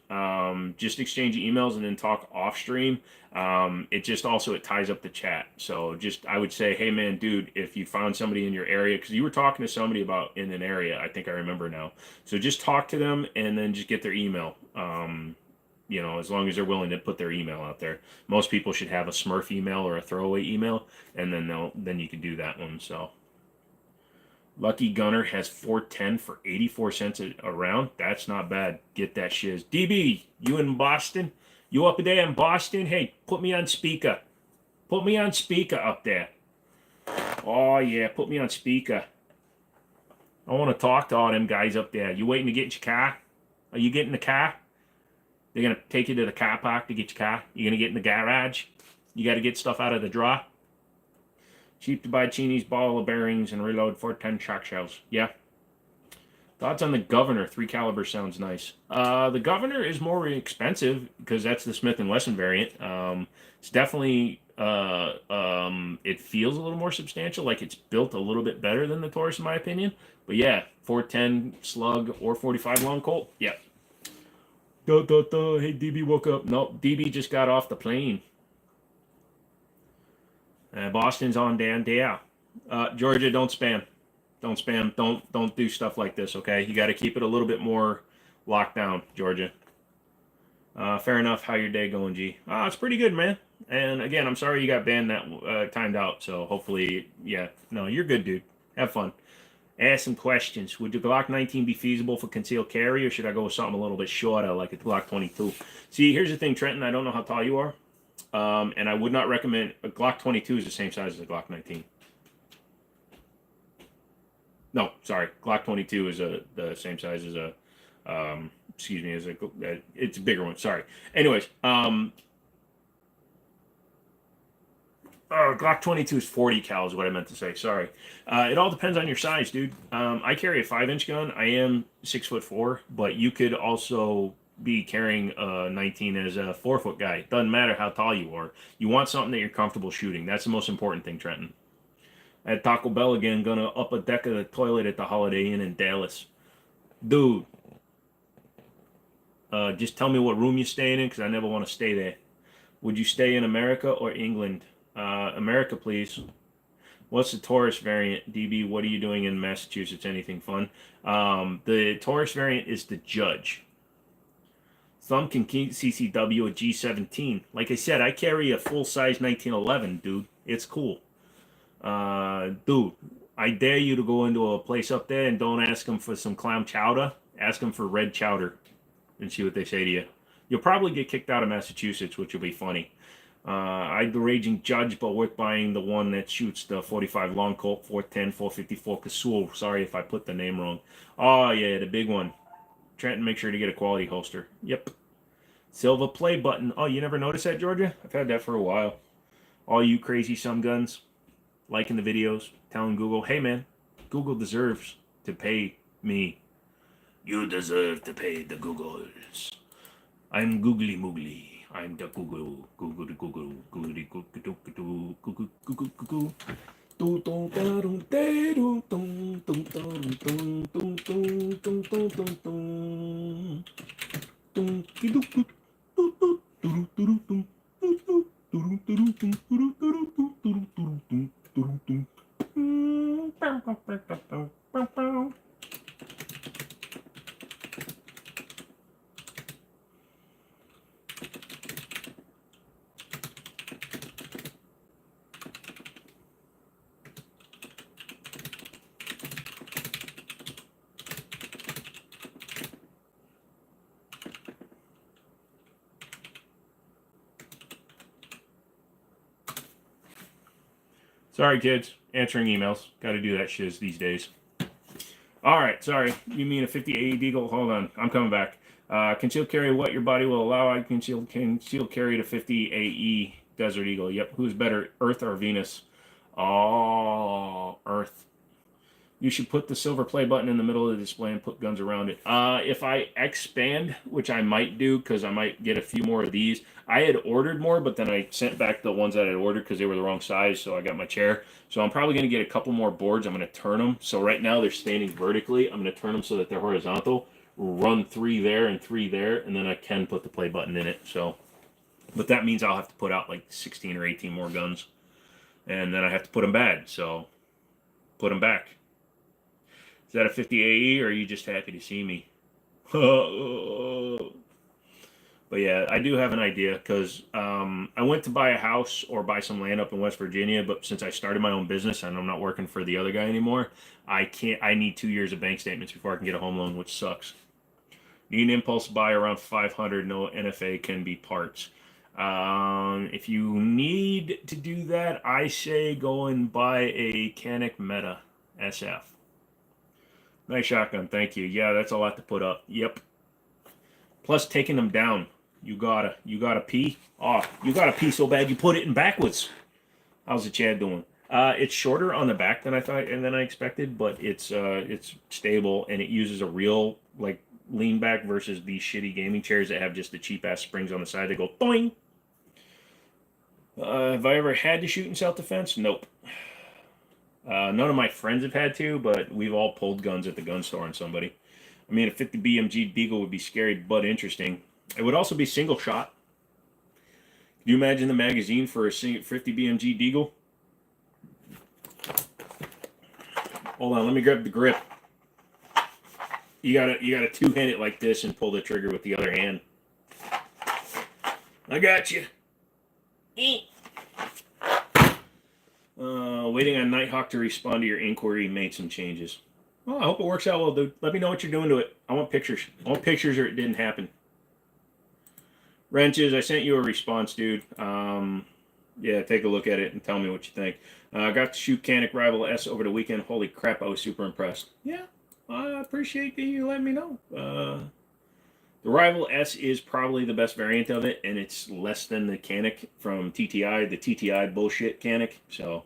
Just exchange emails and then talk off stream. It just also, it ties up the chat. So just, I would say, hey man, dude, if you found somebody in your area, because you were talking to somebody about in an area, I think I remember now. So just talk to them and then just get their email. You know, as long as they're willing to put their email out there. Most people should have a Smurf email or a throwaway email, and then you can do that one. So, Lucky Gunner has 410 for 84 cents a round. That's not bad. Get that shiz. DB, you in Boston? You up there in Boston? Hey, put me on speaker. Put me on speaker up there. Oh yeah, put me on speaker. I want to talk to all them guys up there. You waiting to get in your car? Are you getting the car? They're going to take you to the car park to get your car. You're going to get in the garage. You got to get stuff out of the drawer. Cheap to buy Cheney's ball of bearings and reload 410 shock shells. Yeah. Thoughts on the Governor? 3 caliber sounds nice. The Governor is more expensive because that's the Smith & Wesson variant. It's definitely, it feels a little more substantial, like it's built a little bit better than the Taurus in my opinion. But yeah, 410 slug or 45 long Colt. Yeah. Hey, DB woke up. Nope, DB just got off the plane. Boston's on down there. Georgia, don't spam. Don't spam. Don't do stuff like this, okay? You got to keep it a little bit more locked down, Georgia. Fair enough. How your day going, G? It's pretty good, man. And again, I'm sorry you got banned that timed out. So hopefully, yeah. No, you're good, dude. Have fun. Ask some questions. Would the Glock 19 be feasible for concealed carry, or should I go with something a little bit shorter, like a Glock 22? See, here's the thing, Trenton. I don't know how tall you are, and I would not recommend a Glock 22 is the same size as a Glock 19. No, sorry, Glock 22 is the same size as a, excuse me, as a, it's a bigger one. Sorry. Anyways, Glock 22 is 40 cal is what I meant to say. Sorry. It all depends on your size, dude. I carry a 5-inch gun. I am 6'4", but you could also be carrying a 19 as a 4-foot guy. Doesn't matter how tall you are. You want something that you're comfortable shooting. That's the most important thing, Trenton. At Taco Bell again, gonna up a deck of the toilet at the Holiday Inn in Dallas. Dude, just tell me what room you're staying in, because I never want to stay there. Would you stay in America or England? America, please. What's the Taurus variant? DB, what are you doing in Massachusetts? Anything fun? The Taurus variant is the judge. Some can keep CCW a G17. Like I said, I carry a full-size 1911, dude. It's cool. Dude, I dare you to go into a place up there and don't ask them for some clam chowder. Ask them for red chowder and see what they say to you. You'll probably get kicked out of Massachusetts, which will be funny. I'm the raging judge, but worth buying the one that shoots the 45 long Colt, 410, 454 Casull. Sorry if I put the name wrong. Oh, yeah, the big one. Trenton, make sure to get a quality holster. Yep. Silver play button. Oh, you never noticed that, Georgia? I've had that for a while. All you crazy some guns, liking the videos, telling Google, hey, man, Google deserves to pay me. You deserve to pay the Googles. I'm Googly Moogly. I'm the Google. Google the Google. Google the Google. Google Google Google Google. Sorry, kids. Answering emails. Got to do that shiz these days. All right. Sorry. You mean a 50 AE Deagle? Hold on. I'm coming back. Concealed carry what your body will allow. I concealed carry to 50 AE Desert Eagle. Yep. Who's better, Earth or Venus? Oh, Earth. You should put the silver play button in the middle of the display and put guns around it. If I expand, which I might do because I might get a few more of these. I had ordered more, but then I sent back the ones that I had ordered because they were the wrong size, so I got my chair. So I'm probably going to get a couple more boards. I'm going to turn them. So right now they're standing vertically. I'm going to turn them so that they're horizontal. Run 3 there and 3 there, and then I can put the play button in it. So, but that means I'll have to put out like 16 or 18 more guns. And then I have to put them back. So put them back. Is that a 50 AE, or are you just happy to see me? But yeah, I do have an idea because I went to buy a house or buy some land up in West Virginia, but since I started my own business and I'm not working for the other guy anymore, I need 2 years of bank statements before I can get a home loan, which sucks. Need an impulse buy around 500. No NFA can be parts. If you need to do that, I say go and buy a Canic Meta SF. Nice shotgun, thank you. Yeah, that's a lot to put up. Yep. Plus taking them down. You gotta pee. Oh, you gotta pee so bad you put it in backwards. How's the Chad doing? It's shorter on the back than I thought and than I expected, but it's stable and it uses a real like lean back versus these shitty gaming chairs that have just the cheap ass springs on the side that go boing. Have I ever had to shoot in self-defense? Nope. None of my friends have had to, but we've all pulled guns at the gun store on somebody. I mean, a 50 BMG Deagle would be scary but interesting. It would also be single shot. Can you imagine the magazine for a 50 BMG Deagle? Hold on, let me grab the grip. You gotta two-hand it like this and pull the trigger with the other hand. I got you. Waiting on Nighthawk to respond to your inquiry. Made some changes. Well, I hope it works out well, dude. Let me know what you're doing to it. I want pictures. I want pictures or it didn't happen. Wrenches, I sent you a response, dude. Yeah, take a look at it and tell me what you think. I got to shoot Canic Rival S over the weekend. Holy crap, I was super impressed. Yeah, I appreciate you letting me know. The Rival S is probably the best variant of it, and it's less than the Canic from TTI, the TTI bullshit Canic. So,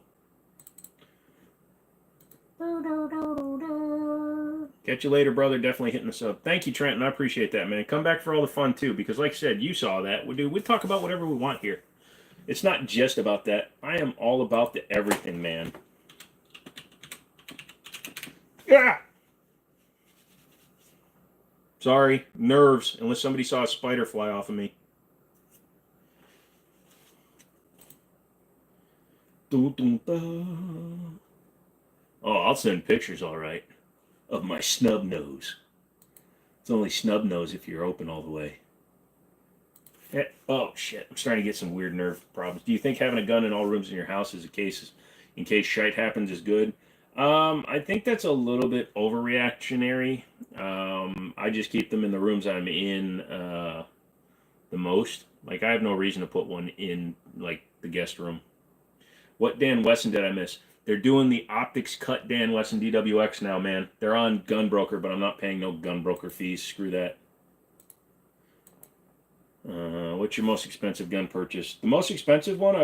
catch you later, brother. Definitely hitting the sub. Thank you, Trenton. I appreciate that, man. Come back for all the fun too, because like I said, you saw that. We talk about whatever we want here. It's not just about that. I am all about the everything, man. Yeah. Sorry, nerves. Unless somebody saw a spider fly off of me. Oh, I'll send pictures, all right, of my snub nose. It's only snub nose if you're open all the way. Oh shit! I'm starting to get some weird nerve problems. Do you think having a gun in all rooms in your house is in case shite happens, is good? I think that's a little bit overreactionary. I just keep them in the rooms I'm in the most. Like I have no reason to put one in like the guest room. What Dan Wesson did I miss? They're doing the optics cut Dan Wesson DWX now, man. They're on Gunbroker, but I'm not paying no Gunbroker fees. Screw that. What's your most expensive gun purchase? The most expensive one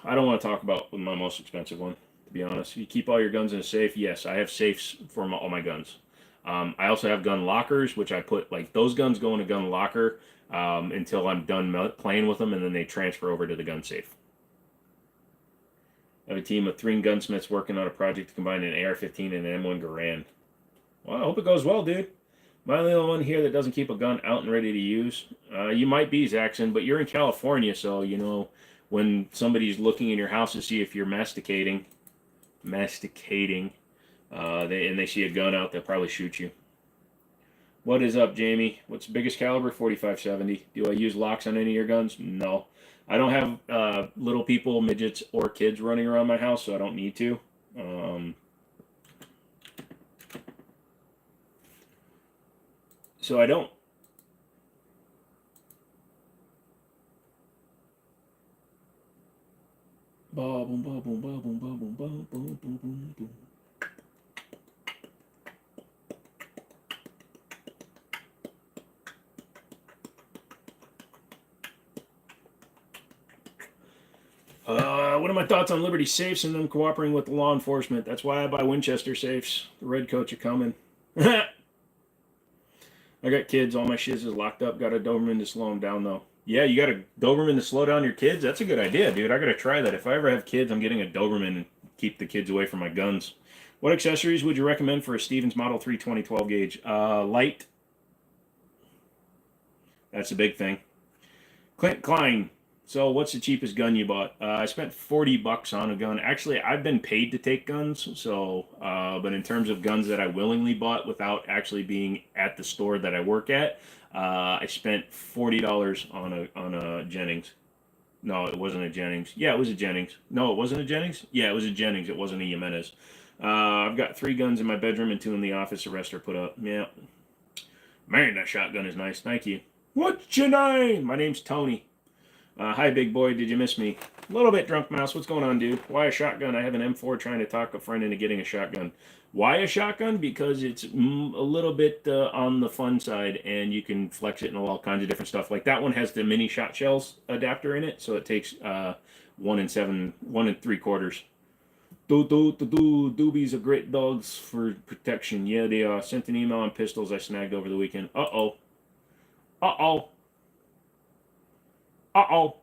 I don't want to talk about my most expensive one, to be honest. You keep all your guns in a safe. Yes, I have safes for all my guns. I also have gun lockers, which I put, like, those guns go in a gun locker until I'm done playing with them, and then they transfer over to the gun safe. I have a team of 3 gunsmiths working on a project to combine an AR-15 and an M1 Garand. Well, I hope it goes well, dude. Am I the only one here that doesn't keep a gun out and ready to use? You might be, Zaxxon, but you're in California, so, you know, when somebody's looking in your house to see if you're masticating, and they see a gun out, they'll probably shoot you. What is up, Jamie? What's the biggest caliber? 45-70. Do I use locks on any of your guns? No. I don't have little people, midgets, or kids running around my house, so I don't need to. So I don't. Boom, boom, boom, boom, boom, boom, boom, boom, boom, boom, boom. What are my thoughts on Liberty safes and them cooperating with the law enforcement? That's why I buy Winchester safes. The red coats are coming. I got kids. All my shiz is locked up. Got a Doberman to slow them down, though. Yeah, you got a Doberman to slow down your kids? That's a good idea, dude. I got to try that. If I ever have kids, I'm getting a Doberman and keep the kids away from my guns. What accessories would you recommend for a Stevens Model 3 2012 gauge? Light. That's a big thing. Clint Klein. So what's the cheapest gun you bought? I spent $40 on a gun. Actually, I've been paid to take guns, so but in terms of guns that I willingly bought without actually being at the store that I work at, I spent $40 on a Jennings. No, it wasn't a Jennings. Yeah, it was a Jennings. No, it wasn't a Jennings. Yeah, it was a Jennings. It wasn't a Jimenez. I've got 3 guns in my bedroom and 2 in the office. The rest are put up. Yeah. Man, that shotgun is nice. Thank you. What's your name? My name's Tony. Hi, big boy. Did you miss me? A little bit, Drunk Mouse. What's going on, dude? Why a shotgun? I have an M4 trying to talk a friend into getting a shotgun. Why a shotgun? Because it's a little bit on the fun side, and you can flex it in all kinds of different stuff. Like that one has the mini shot shells adapter in it, so it takes 1 3/4. Doobies are great dogs for protection. Yeah, they are. Sent an email on pistols I snagged over the weekend. Uh-oh. Uh-oh. Uh-oh.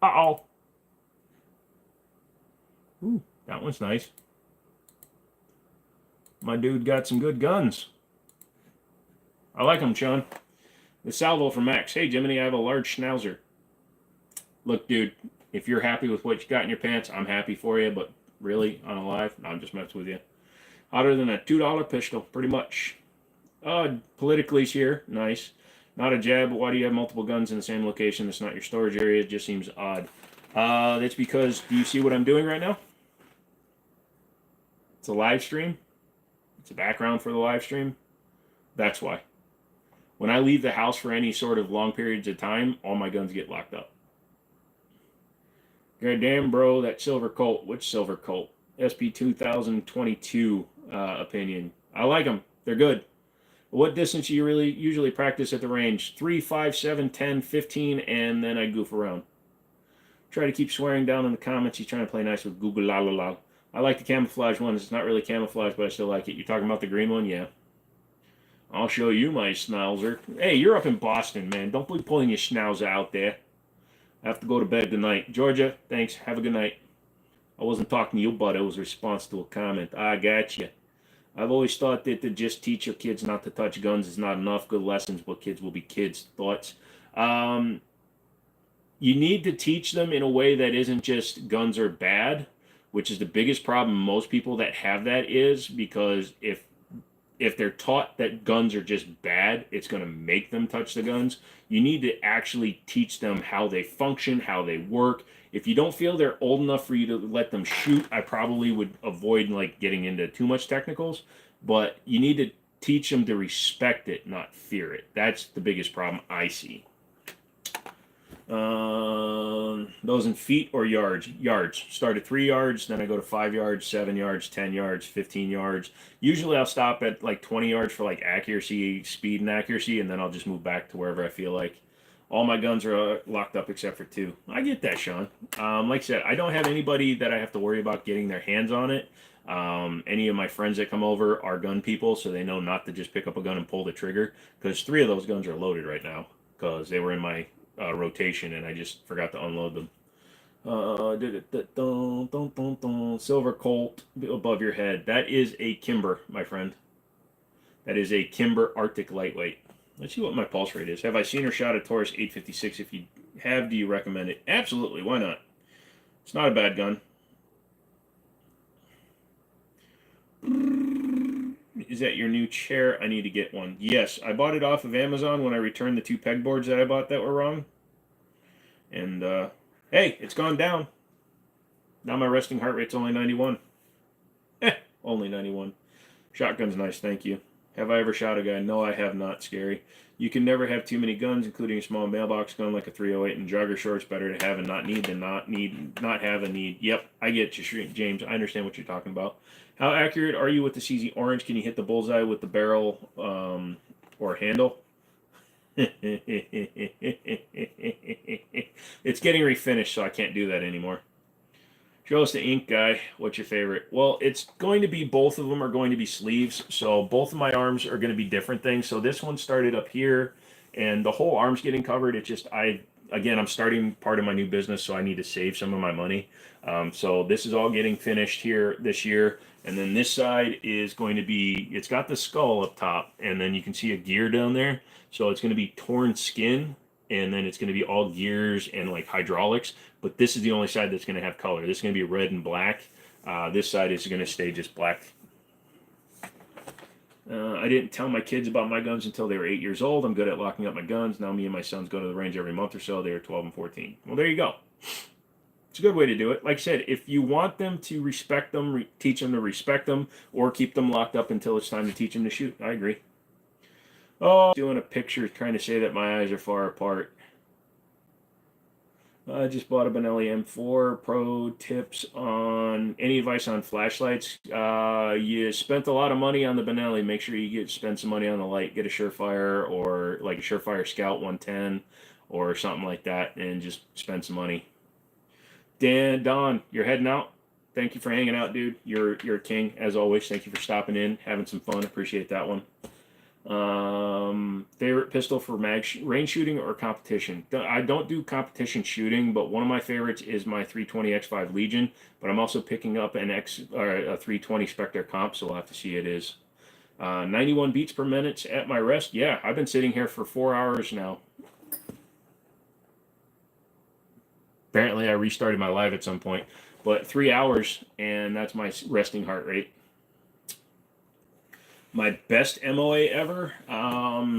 Uh-oh. Ooh, that one's nice. My dude got some good guns. I like them, Sean. The salvo from Max. Hey, Jimmini, I have a large schnauzer. Look, dude, if you're happy with what you got in your pants, I'm happy for you, but really, on a live, no, I'm just messing with you. Hotter than a $2 pistol, pretty much. Politically's here. Nice. Not a jab, but why do you have multiple guns in the same location? That's not your storage area. It just seems odd. That's because, do you see what I'm doing right now? It's a live stream. It's a background for the live stream. That's why. When I leave the house for any sort of long periods of time, all my guns get locked up. God damn, bro, that silver Colt. Which silver Colt? SP 2022 opinion. I like them. They're good. What distance do you really usually practice at the range? 3, 5, 7, 10, 15, and then I goof around. Try to keep swearing down in the comments. He's trying to play nice with Google la la la. I like the camouflage one. It's not really camouflage, but I still like it. You're talking about the green one? Yeah. I'll show you my schnauzer. Hey, you're up in Boston, man. Don't be pulling your schnauzer out there. I have to go to bed tonight. Georgia, thanks. Have a good night. I wasn't talking to you, but it was a response to a comment. I got you. I've always thought that to just teach your kids not to touch guns is not enough. Good lessons, but kids will be kids. Thoughts? You need to teach them in a way that isn't just guns are bad, which is the biggest problem most people that have that is, because if they're taught that guns are just bad, it's going to make them touch the guns. You need to actually teach them how they function, how they work. If you don't feel they're old enough for you to let them shoot, I probably would avoid like getting into too much technicals, but you need to teach them to respect it, not fear it. That's the biggest problem I see. Those in feet or yards? Yards. Start at 3 yards, then I go to 5 yards, 7 yards, 10 yards, 15 yards. Usually I'll stop at like 20 yards for like accuracy, speed, and accuracy, and then I'll just move back to wherever I feel like. All my guns are locked up except for 2. I get that, Sean. Like I said, I don't have anybody that I have to worry about getting their hands on it. Any of my friends that come over are gun people, so they know not to just pick up a gun and pull the trigger, because 3 of those guns are loaded right now because they were in my rotation and I just forgot to unload them. Silver Colt above your head. That is a Kimber, my friend. That is a Kimber Arctic lightweight. Let's see what my pulse rate is. Have I seen or shot a Taurus 856? If you have, do you recommend it? Absolutely. Why not? It's not a bad gun. Is that your new chair? I need to get one. Yes, I bought it off of Amazon when I returned the 2 pegboards that I bought that were wrong. And, hey, it's gone down. Now my resting heart rate's only 91. Only 91. Shotgun's nice, thank you. Have I ever shot a guy? No, I have not. Scary. You can never have too many guns, including a small mailbox gun like a 308 and jogger shorts. Better to have and not need than not have a need. Yep, I get you, James. I understand what you're talking about. How accurate are you with the CZ Orange? Can you hit the bullseye with the barrel or handle? It's getting refinished, so I can't do that anymore. Show us the ink guy. What's your favorite? Well, it's going to be both of them are going to be sleeves. So both of my arms are going to be different things. So this one started up here and the whole arm's getting covered. It's just, again, I'm starting part of my new business, so I need to save some of my money. So this is all getting finished here this year. And then this side is going to be, it's got the skull up top and then you can see a gear down there. So it's going to be torn skin. And then it's going to be all gears and like hydraulics, but this is the only side that's going to have color. This is going to be red and black. This side is going to stay just black. I didn't tell my kids about my guns until they were 8 years old. I'm good at locking up my guns. Now me and my sons go to the range every month or so. They are 12 and 14. Well, there you go. It's a good way to do it. Like I said, if you want them to respect them, teach them to respect them, or keep them locked up until it's time to teach them to shoot. I agree. Oh, doing a picture trying to say that my eyes are far apart. I just bought a Benelli M4. Pro tips on any advice on flashlights? You spent a lot of money on the Benelli. Make sure you spend some money on the light. Get a Surefire or like a Surefire Scout 110 or something like that, and just spend some money. Don, you're heading out. Thank you for hanging out, dude. You're a king as always. Thank you for stopping in, having some fun. Appreciate that one. Favorite pistol for range shooting or competition? I don't do competition shooting, but one of my favorites is my 320 X5 Legion, but I'm also picking up a 320 Spectre Comp, so we'll have to see it is. 91 beats per minute at my rest. Yeah, I've been sitting here for 4 hours now. Apparently I restarted my live at some point, but 3 hours, and that's my resting heart rate. My best MOA ever.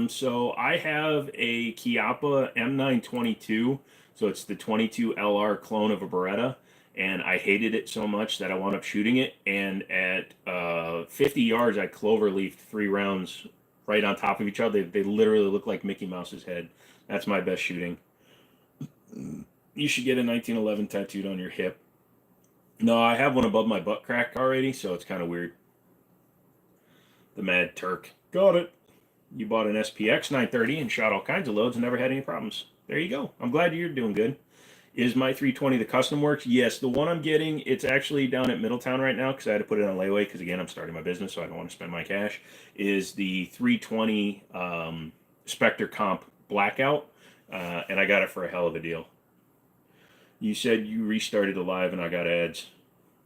So I have a Chiappa M922. So it's the 22 LR clone of a Beretta. And I hated it so much that I wound up shooting it. And at 50 yards, I cloverleafed 3 rounds right on top of each other. They literally look like Mickey Mouse's head. That's my best shooting. You should get a 1911 tattooed on your hip. No, I have one above my butt crack already, so it's kind of weird. The Mad Turk. Got it. You bought an SPX 930 and shot all kinds of loads and never had any problems. There you go. I'm glad you're doing good. Is my 320 the custom works? Yes, the one I'm getting, it's actually down at Middletown right now because I had to put it on layaway because, again, I'm starting my business, so I don't want to spend my cash, is the 320 Spectre Comp Blackout, and I got it for a hell of a deal. You said you restarted the live and I got ads.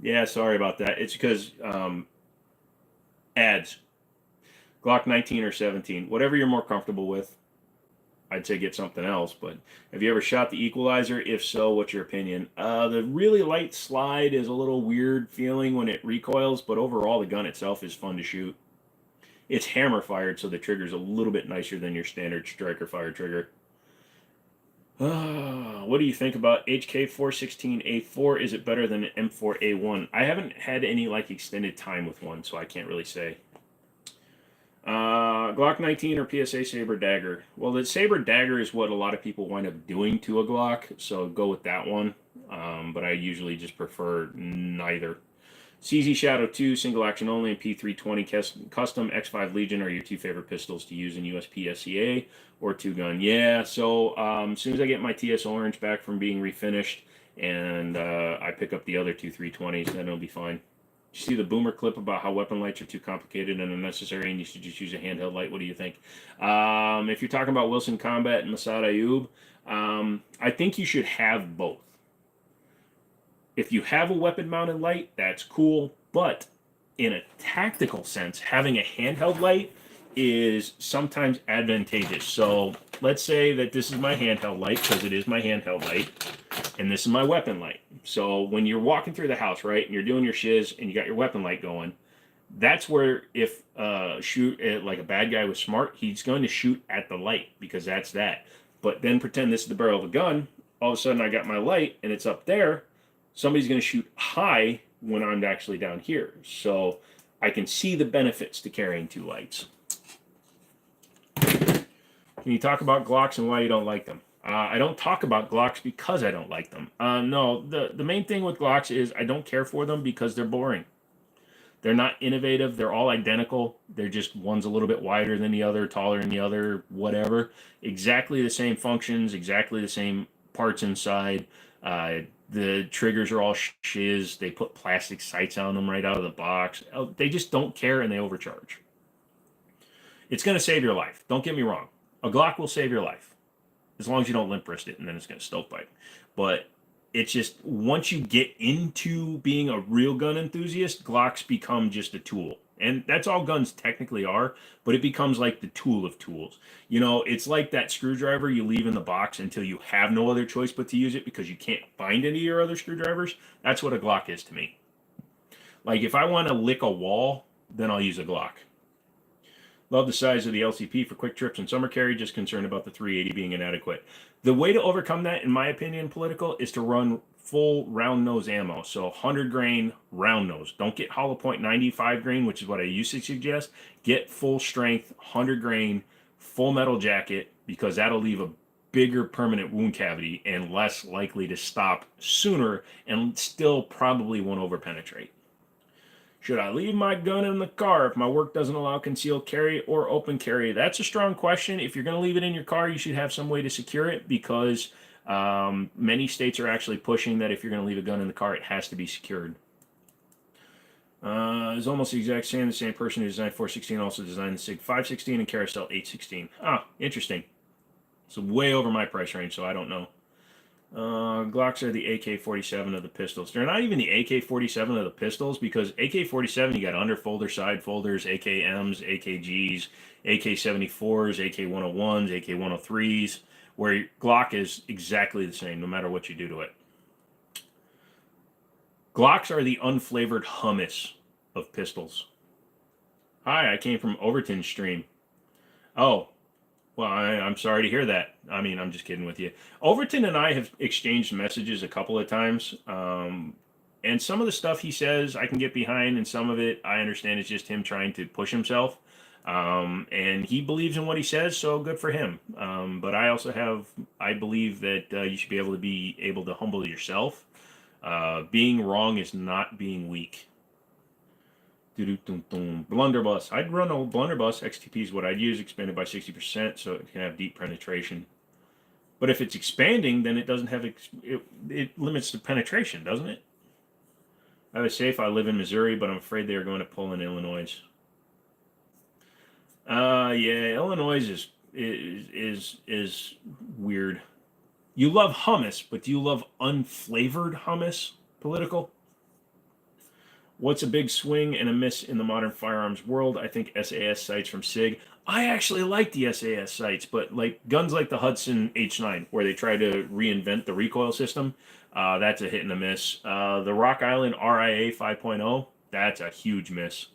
Yeah, sorry about that. It's because ads. Glock 19 or 17, whatever you're more comfortable with. I'd say get something else, but have you ever shot the equalizer? If so, what's your opinion? The really light slide is a little weird feeling when it recoils, but overall the gun itself is fun to shoot. It's hammer fired, so the trigger's a little bit nicer than your standard striker fire trigger. What do you think about HK416A4? Is it better than an M4A1? I haven't had any like extended time with one, so I can't really say. Glock 19 or PSA Saber Dagger? Well, the Saber Dagger is what a lot of people wind up doing to a Glock, so go with that one. But I usually just prefer neither. CZ Shadow 2, single action only, and P320 Custom X5 Legion are your two favorite pistols to use in USP SCA or two gun. Yeah, so as soon as I get my TS Orange back from being refinished and I pick up the other two 320s, then it'll be fine. You see the Boomer clip about how weapon lights are too complicated and unnecessary and you should just use a handheld light? What do you think? If you're talking about Wilson Combat and Masad Ayub, I think you should have both. If you have a weapon mounted light, that's cool, but in a tactical sense, having a handheld light is sometimes advantageous. So let's say that this is my handheld light, because it is my handheld light, and this is my weapon light. So when you're walking through the house, right, and you're doing your shiz and you got your weapon light going, that's where if shoot like a bad guy was smart, he's going to shoot at the light because that's that. But then pretend this is the barrel of a gun. All of a sudden I got my light and it's up there. Somebody's going to shoot high when I'm actually down here. So I can see the benefits to carrying two lights. Can you talk about Glocks and why you don't like them? I don't talk about Glocks because I don't like them. No, the main thing with Glocks is I don't care for them because they're boring. They're not innovative. They're all identical. They're just one's a little bit wider than the other, taller than the other, whatever. Exactly the same functions, exactly the same parts inside. The triggers are all shiz. They put plastic sights on them right out of the box. They just don't care and they overcharge. It's going to save your life. Don't get me wrong. A Glock will save your life as long as you don't limp wrist it and then it's going to stovepipe. But it's just once you get into being a real gun enthusiast, Glocks become just a tool. And that's all guns technically are, but it becomes like the tool of tools. You know, it's like that screwdriver you leave in the box until you have no other choice but to use it because you can't find any of your other screwdrivers. That's what a Glock is to me. Like if I want to lick a wall, then I'll use a Glock. Love the size of the LCP for quick trips and summer carry, just concerned about the 380 being inadequate. The way to overcome that, in my opinion, political, is to run full round nose ammo. So 100 grain round nose. Don't get hollow point 95 grain, which is what I used to suggest. Get full strength 100 grain full metal jacket because that'll leave a bigger permanent wound cavity and less likely to stop sooner and still probably won't overpenetrate. Should I leave my gun in the car if my work doesn't allow concealed carry or open carry? That's a strong question. If you're going to leave it in your car, you should have some way to secure it because many states are actually pushing that if you're going to leave a gun in the car, it has to be secured. It's almost the exact same. The same person who designed 416 also designed the SIG 516 and Carousel 816. Ah, interesting. It's way over my price range, so I don't know. Glocks are the AK-47 of the pistols. They're not even the AK-47 of the pistols because AK-47 you got underfolder, side folders, AKMs, AKGs, AK-74s, AK-101s, AK-103s, where Glock is exactly the same no matter what you do to it. Glocks are the unflavored hummus of pistols. Hi, I came from Overton's stream. Oh, well, I'm sorry to hear that. I mean, I'm just kidding with you. Overton and I have exchanged messages a couple of times. And some of the stuff he says I can get behind, and some of it I understand is just him trying to push himself. And he believes in what he says, so good for him. But I also I believe that you should be able to humble yourself. Being wrong is not being weak. Blunderbuss. I'd run a blunderbuss. XTP is what I'd use, expanded by 60%, so it can have deep penetration. But if it's expanding, then it doesn't have it limits the penetration, doesn't it? I was safe. I live in Missouri, but I'm afraid they are going to pull in Illinois. Yeah, Illinois is weird. You love hummus, but do you love unflavored hummus? Political. What's a big swing and a miss in the modern firearms world? I think SAS sights from SIG. I actually like the SAS sights, but like guns like the Hudson H9, where they try to reinvent the recoil system, that's a hit and a miss. The Rock Island RIA 5.0, that's a huge miss.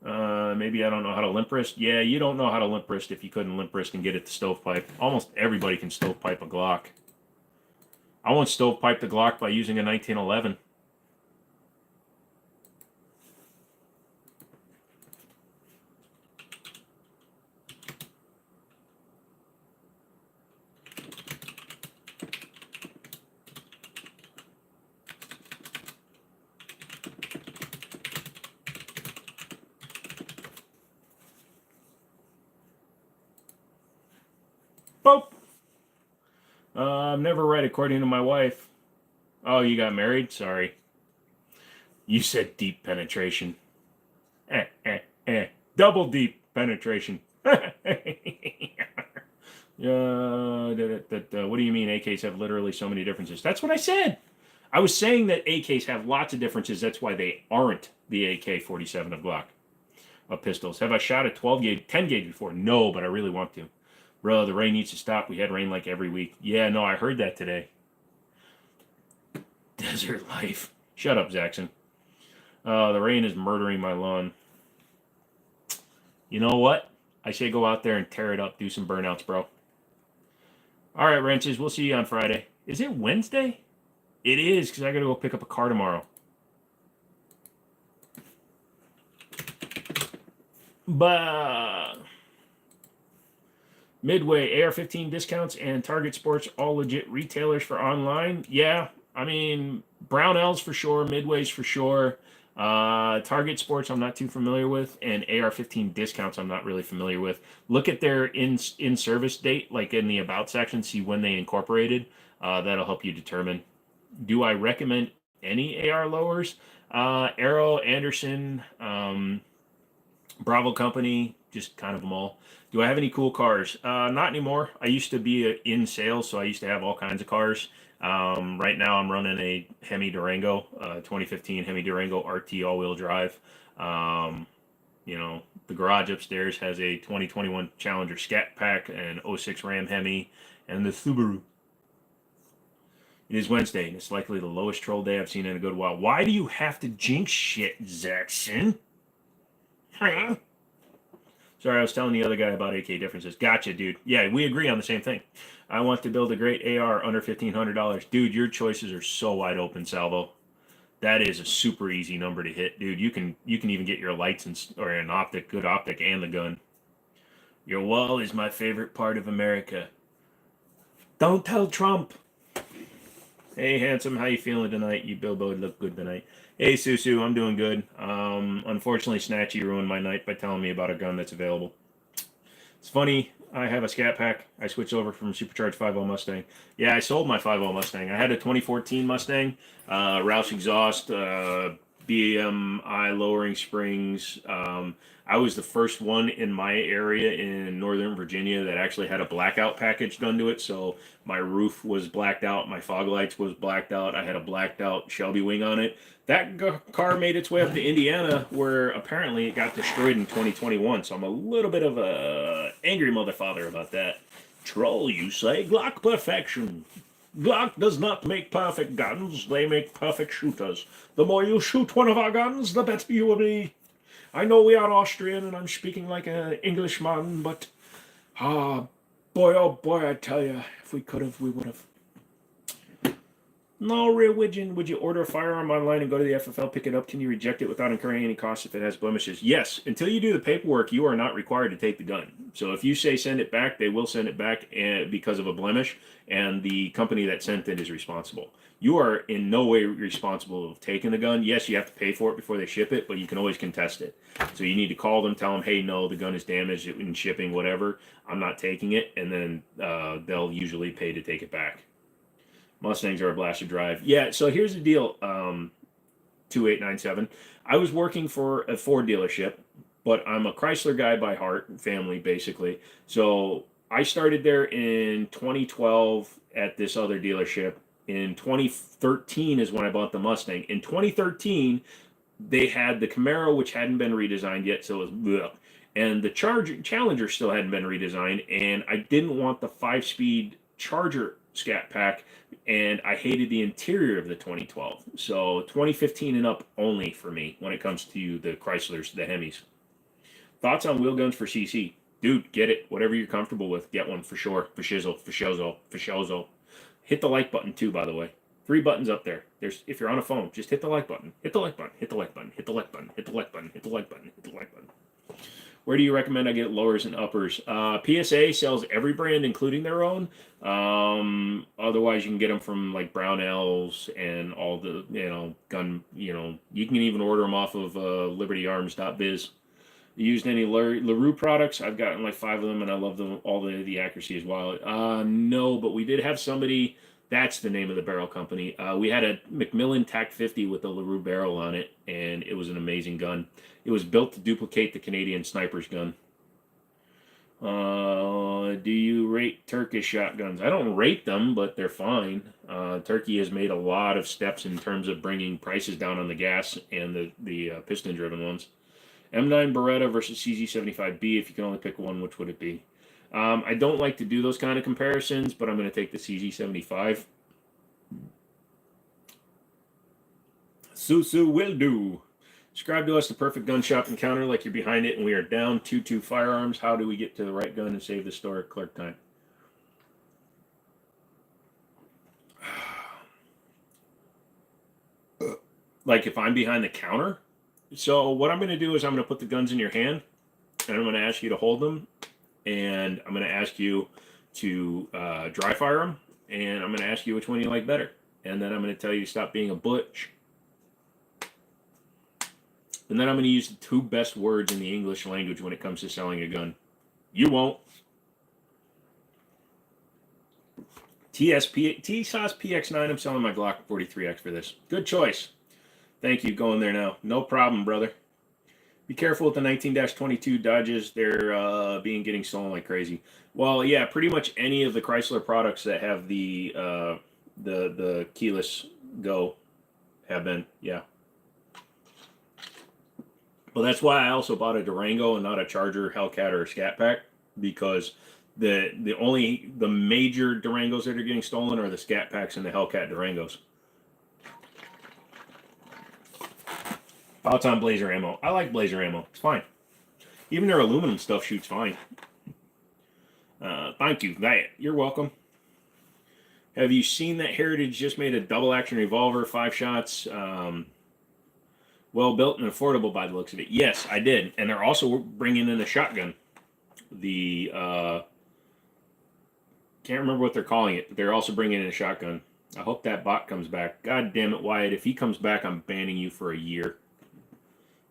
Maybe I don't know how to limp wrist. Yeah, you don't know how to limp wrist if you couldn't limp wrist and get it to stovepipe. Almost everybody can stovepipe a Glock. I won't stovepipe the Glock by using a 1911. Boop. I'm never right according to my wife. Oh, you got married? Sorry. You said deep penetration. Double deep penetration. What do you mean AKs have literally so many differences? That's what I said. I was saying that AKs have lots of differences. That's why they aren't the AK-47 of Glock. Of pistols. Have I shot a 12 gauge, 10 gauge before? No, but I really want to. Bro, the rain needs to stop. We had rain like every week. Yeah, no, I heard that today. Desert life. Shut up, Zaxxon. The rain is murdering my lawn. You know what? I say go out there and tear it up. Do some burnouts, bro. All right, wrenches. We'll see you on Friday. Is it Wednesday? It is, because I got to go pick up a car tomorrow. Bah. Midway, AR-15 discounts, and Target Sports, all legit retailers for online. Yeah, I mean, Brownells for sure, Midways for sure. Target Sports I'm not too familiar with, and AR-15 discounts I'm not really familiar with. Look at their in-service date, like in the About section, see when they incorporated. That'll help you determine. Do I recommend any AR lowers? Arrow, Anderson, Bravo Company, just kind of them all. Do I have any cool cars? Not anymore. I used to be in sales, so I used to have all kinds of cars. Right now I'm running a Hemi Durango, 2015 Hemi Durango RT all-wheel drive. You know, the garage upstairs has a 2021 Challenger Scat Pack, and 06 Ram Hemi, and the Subaru. It is Wednesday, and it's likely the lowest troll day I've seen in a good while. Why do you have to jinx shit, Zaxxon? Huh? Sorry, I was telling the other guy about AK differences. Gotcha, dude. Yeah, we agree on the same thing. I want to build a great AR under $1,500. Dude, your choices are so wide open, Salvo. That is a super easy number to hit, dude. You can even get your lights or an optic, good optic, and the gun. Your wall is my favorite part of America. Don't tell Trump. Hey, handsome, how you feeling tonight? You Bilbo look good tonight. Hey, Susu, I'm doing good. Unfortunately, Snatchy ruined my night by telling me about a gun that's available. It's funny, I have a Scat Pack. I switched over from Supercharged 5.0 Mustang. Yeah, I sold my 5.0 Mustang. I had a 2014 Mustang, Roush exhaust, BMI lowering springs. I was the first one in my area in Northern Virginia that actually had a blackout package done to it. So my roof was blacked out, my fog lights was blacked out. I had a blacked out Shelby wing on it. That car made its way up to Indiana, where apparently it got destroyed in 2021. So I'm a little bit of a angry motherfather about that. Troll, you say? Glock perfection. Glock does not make perfect guns. They make perfect shooters. The more you shoot one of our guns, the better you will be. I know we are Austrian and I'm speaking like an Englishman, but boy, oh boy, I tell you, if we could have, we would have. No, real Widgeon. Would you order a firearm online and go to the FFL, pick it up? Can you reject it without incurring any cost if it has blemishes? Yes. Until you do the paperwork, you are not required to take the gun. So if you say send it back, they will send it back because of a blemish, and the company that sent it is responsible. You are in no way responsible of taking the gun. Yes, you have to pay for it before they ship it, but you can always contest it. So you need to call them, tell them, hey, no, the gun is damaged in shipping, whatever. I'm not taking it, and then they'll usually pay to take it back. Mustangs are a blast to drive. Yeah, so here's the deal, 2897. I was working for a Ford dealership, but I'm a Chrysler guy by heart, family, basically. So I started there in 2012 at this other dealership. In 2013 is when I bought the Mustang. In 2013, they had the Camaro, which hadn't been redesigned yet, so it was bleh. And the Challenger still hadn't been redesigned, and I didn't want the 5-speed Charger Scat Pack, and I hated the interior of the 2012. So 2015 and up only for me when it comes to the Chryslers, the Hemis. Thoughts on wheel guns for CC? Dude, get it. Whatever you're comfortable with, get one for sure. For shizzle, for shozo, for shozo. Hit the like button too, by the way. 3 buttons up there. There's if you're on a phone, just hit the like button. Hit the like button. Hit the like button. Hit the like button. Hit the like button. Hit the like button. Hit the like button. Where do you recommend I get lowers and uppers? PSA sells every brand, including their own. Otherwise, you can get them from like Brownells and all the gun. You can even order them off of LibertyArms.biz. You used any LaRue products? I've gotten like 5 of them, and I love them all the accuracy as well. No, but we did have somebody. That's the name of the barrel company. We had a Macmillan TAC 50 with a LaRue barrel on it, and it was an amazing gun. It was built to duplicate the Canadian sniper's gun. Do you rate Turkish shotguns? I don't rate them, but they're fine. Turkey has made a lot of steps in terms of bringing prices down on the gas and the piston-driven ones. M9 Beretta versus CZ75B. If you can only pick one, which would it be? I don't like to do those kind of comparisons, but I'm going to take the CZ75. Susu will do. Describe to us the perfect gun shop encounter like you're behind it and we are down 2-2 firearms. How do we get to the right gun and save the store at clerk time? Like if I'm behind the counter? So what I'm going to do is I'm going to put the guns in your hand, and I'm going to ask you to hold them, and I'm going to ask you to dry fire them, and I'm going to ask you which one you like better. And then I'm going to tell you to stop being a butch. And then I'm going to use the 2 best words in the English language when it comes to selling a gun. You won't. TSAS PX9, I'm selling my Glock 43X for this. Good choice. Thank you. Going there now. No problem, brother. Be careful with the 19-22 Dodges. They're getting stolen like crazy. Well, yeah, pretty much any of the Chrysler products that have the keyless go have been, yeah. Well, that's why I also bought a Durango and not a Charger, Hellcat, or a Scat Pack, because the major Durangos that are getting stolen are the Scat Packs and the Hellcat Durangos. Thoughts on Blazer ammo? I like Blazer ammo. It's fine. Even their aluminum stuff shoots fine. Thank you. You're welcome. Have you seen that Heritage just made a double action revolver, 5 shots? Well built and affordable by the looks of it. Yes, I did. And they're also bringing in a shotgun. The can't remember what they're calling it, but they're also bringing in a shotgun. I hope that bot comes back. God damn it, Wyatt. If he comes back, I'm banning you for a year.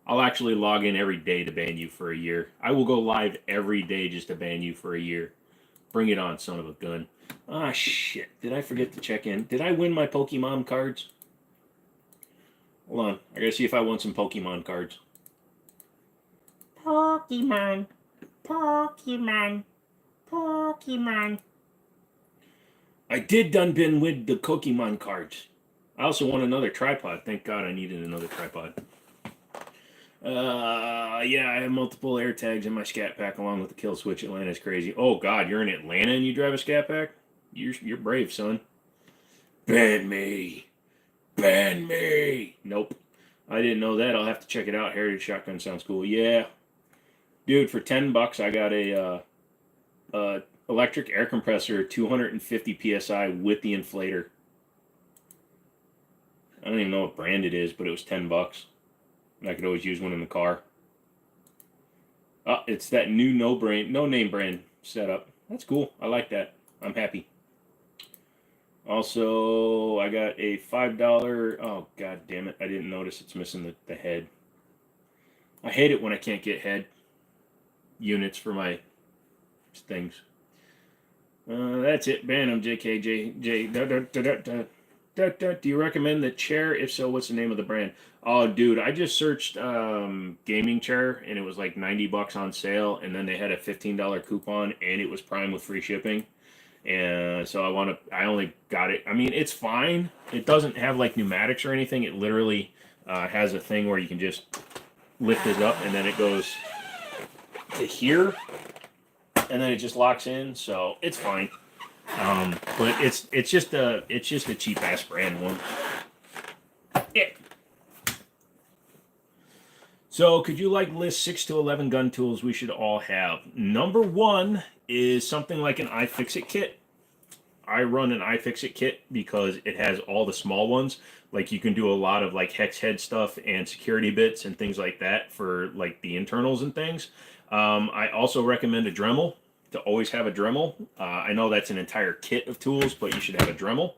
I'll actually log in every day to ban you for a year. I will go live every day just to ban you for a year. Bring it on, son of a gun. Ah, shit. Did I forget to check in? Did I win my Pokemon cards? Hold on. I gotta see if I won some Pokemon cards. Pokemon. Pokemon. Pokemon. I did done been with the Pokemon cards. I also won another tripod. Thank God I needed another tripod. Yeah, I have multiple air tags in my Scat Pack along with the kill switch. Atlanta's crazy. Oh God, you're in Atlanta and you drive a Scat Pack? You're brave, son. Ban me. Ban me. Nope. I didn't know that. I'll have to check it out. Heritage shotgun sounds cool. Yeah. Dude, for $10 I got a electric air compressor, 250 PSI with the inflator. I don't even know what brand it is, but it was $10. And I could always use one in the car. It's that new No Name brand setup. That's cool. I like that. I'm happy. Also, I got a $5. Oh, god damn it. I didn't notice it's missing the head. I hate it when I can't get head units for my things. That's it. Bantam, JKJJ. Do you recommend the chair? If so, what's the name of the brand? Oh, dude, I just searched gaming chair, and it was like $90 on sale, and then they had a $15 coupon, and it was Prime with free shipping. And so I only got it. I mean, it's fine. It doesn't have like pneumatics or anything. It literally has a thing where you can just lift it up, and then it goes to here, and then it just locks in. So it's fine. But it's just a cheap ass brand one. Yeah. So could you like list 6 to 11 gun tools we should all have? Number 1 is something like an iFixit kit. I run an iFixit kit because it has all the small ones. Like you can do a lot of like hex head stuff and security bits and things like that for like the internals and things. I also recommend a Dremel, to always have a Dremel. I know that's an entire kit of tools, but you should have a Dremel.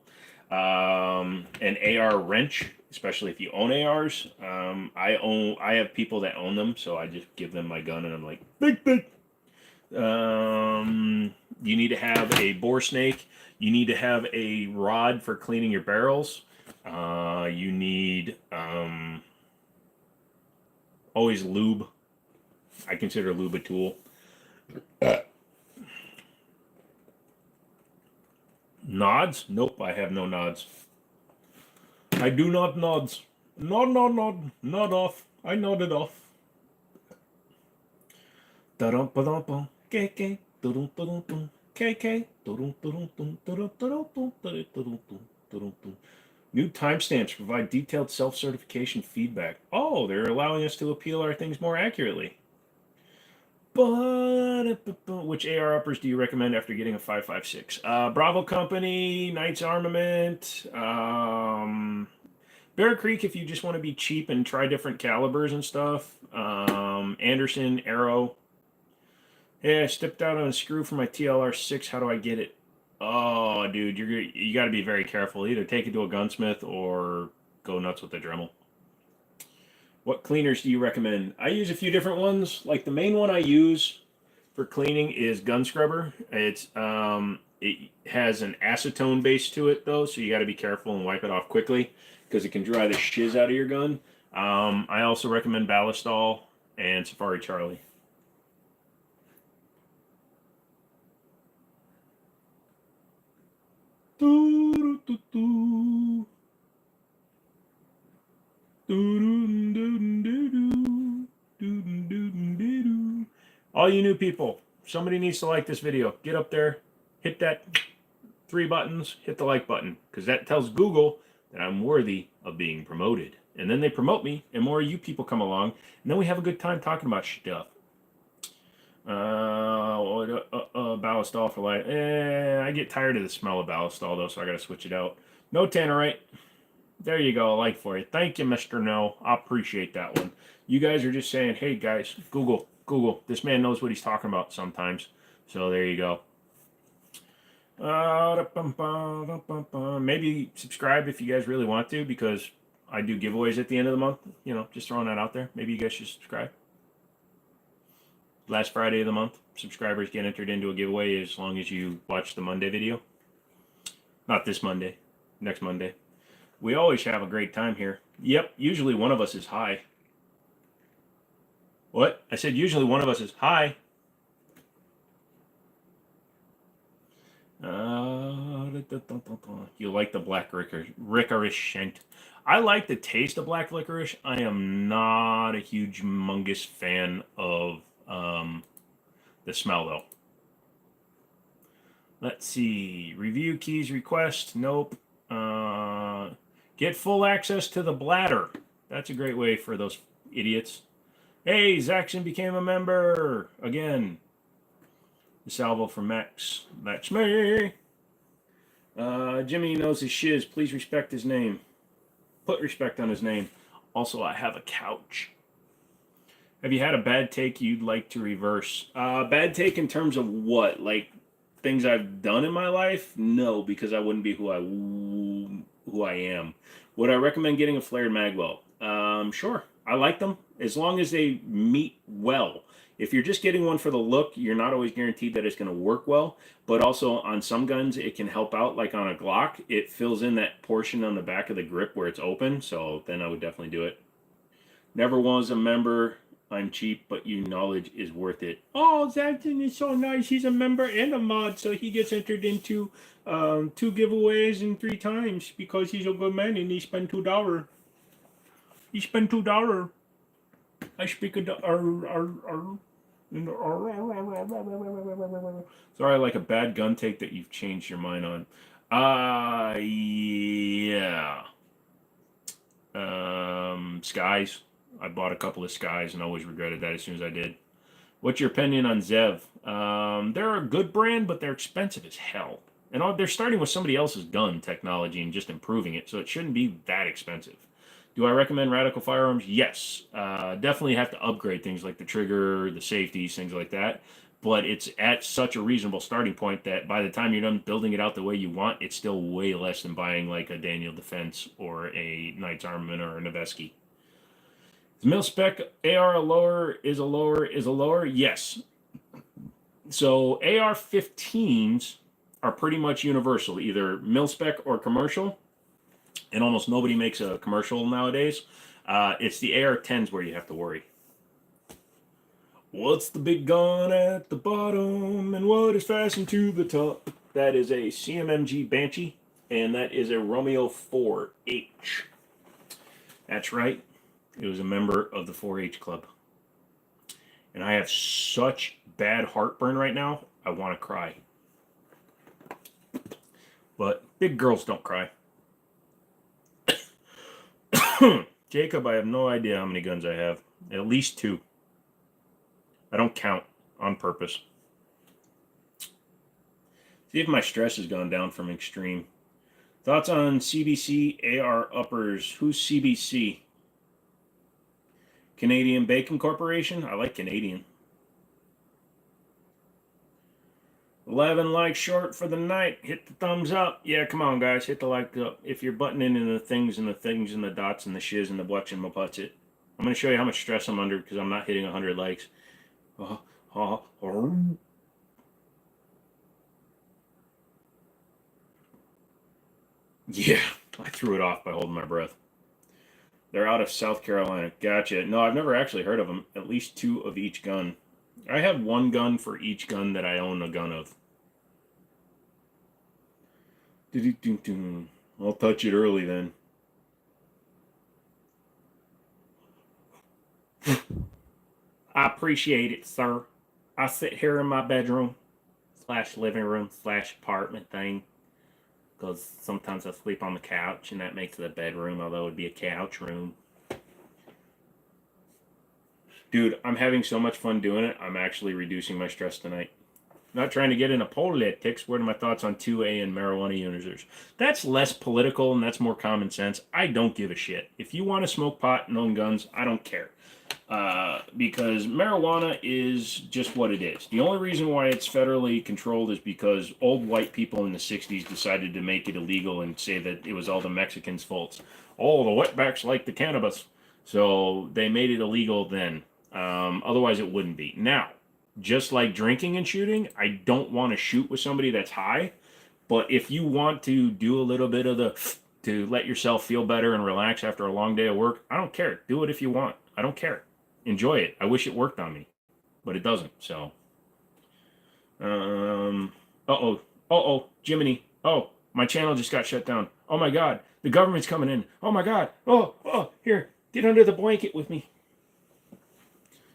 An AR wrench, especially if you own ARs. I have people that own them, so I just give them my gun and I'm like, big. You need to have a bore snake. You need to have a rod for cleaning your barrels. You need always lube. I consider lube a tool. Nods? Nope, I have no nods. I do not nods. Nod. Nod off. I nodded off. Da-dum-ba-dum-bum. KK. Da-dum-ba-dum-bum. KK. Da-dum-ba-dum-bum. New timestamps provide detailed self-certification feedback. Oh, they're allowing us to appeal our things more accurately. Which AR uppers do you recommend after getting a 5.56? Bravo Company, Knights Armament, Bear Creek if you just want to be cheap and try different calibers and stuff. Anderson, Arrow. Yeah, I stepped out on a screw for my TLR6. How do I get it? Oh, dude, you got to be very careful. Either take it to a gunsmith or go nuts with the Dremel. What cleaners do you recommend? I use a few different ones. Like the main one I use for cleaning is Gun Scrubber. It has an acetone base to it though, so you got to be careful and wipe it off quickly because it can dry the shiz out of your gun. I also recommend Ballistol and Safari Charlie. All you new people, somebody needs to like this video. Get up there, hit that 3 buttons, hit the like button, because that tells Google that I'm worthy of being promoted. And then they promote me, and more of you people come along, and then we have a good time talking about stuff. Ballistol for light. I get tired of the smell of Ballistol, though, so I got to switch it out. No Tannerite. There you go, a like for you. Thank you, Mr. No. I appreciate that one. You guys are just saying, hey, guys, Google. This man knows what he's talking about sometimes. So there you go. Maybe subscribe if you guys really want to, because I do giveaways at the end of the month. You know, just throwing that out there. Maybe you guys should subscribe. Last Friday of the month, subscribers get entered into a giveaway as long as you watch the Monday video. Not this Monday, next Monday. We always have a great time here. Yep, usually one of us is high. What? I said usually one of us is high. You like the black licorice scent. I like the taste of black licorice. I am not a huge humongous fan of the smell though. Let's see. Review keys request. Nope. Get full access to the bladder. That's a great way for those idiots. Hey, Zaxxon became a member again. The salvo from Max. That's me. Jimmini knows his shiz. Please respect his name. Put respect on his name. Also, I have a couch. Have you had a bad take you'd like to reverse? Bad take in terms of what? Like things I've done in my life? No, because I wouldn't be who I am. Would I recommend getting a flared magwell? Sure. I like them as long as they meet well. If you're just getting one for the look, you're not always guaranteed that it's going to work well. But also on some guns, it can help out. Like on a Glock, it fills in that portion on the back of the grip where it's open. So then I would definitely do it. Never was a member. I'm cheap, but your knowledge is worth it. Oh, that is so nice. He's a member and a mod, so he gets entered into 2 giveaways in 3 times because he's a good man and he spent $2. He spent $2. I speak a Sorry, like a bad gun take that you've changed your mind on. Yeah. Skies. I bought a couple of Skies and always regretted that as soon as I did. What's your opinion on Zev? They're a good brand, but they're expensive as hell. And they're starting with somebody else's gun technology and just improving it, so it shouldn't be that expensive. Do I recommend Radical firearms? Yes. Definitely have to upgrade things like the trigger, the safeties, things like that. But it's at such a reasonable starting point that by the time you're done building it out the way you want, it's still way less than buying like a Daniel Defense or a Knight's Armament or a Noveski. Is mil spec AR a lower? Is a lower? Yes. So AR-15s are pretty much universal, either mil spec or commercial. And almost nobody makes a commercial nowadays. It's the AR-10s where you have to worry. What's the big gun at the bottom and what is fastened to the top? That is a CMMG Banshee, and that is a Romeo 4H. That's right. It was a member of the 4H club. And I have such bad heartburn right now, I want to cry. But big girls don't cry. Jacob, I have no idea how many guns I have. At least 2. I don't count on purpose. See if my stress has gone down from extreme. Thoughts on CBC AR uppers? Who's CBC? Canadian Bacon Corporation? I like Canadian. 11 likes short for the night. Hit the thumbs up. Yeah, come on, guys. Hit the like up. If you're buttoning in the things and the dots and the shiz and the butch and the putts it. I'm going to show you how much stress I'm under because I'm not hitting 100 likes. Yeah, I threw it off by holding my breath. They're out of South Carolina. Gotcha. No, I've never actually heard of them. At least 2 of each gun. I have 1 gun for each gun that I own a gun of. I'll touch it early then. I appreciate it, sir. I sit here in my bedroom / living room / apartment thing because sometimes I sleep on the couch and that makes it a bedroom, although it would be a couch room. Dude, I'm having so much fun doing it. I'm actually reducing my stress tonight. Not trying to get into politics. What are my thoughts on 2A and marijuana users? That's less political and that's more common sense. I don't give a shit. If you want to smoke pot and own guns, I don't care. Because marijuana is just what it is. The only reason why it's federally controlled is because old white people in the 60s decided to make it illegal and say that it was all the Mexicans' faults. Oh, the wetbacks like the cannabis. So they made it illegal then. Otherwise it wouldn't be. Now, just like drinking and shooting, I don't want to shoot with somebody that's high. But if you want to do a little bit of to let yourself feel better and relax after a long day of work, I don't care. Do it if you want. I don't care. Enjoy it. I wish it worked on me, but it doesn't. So, Jimmini. Oh, my channel just got shut down. Oh my God, the government's coming in. Oh my God. Oh, here, get under the blanket with me.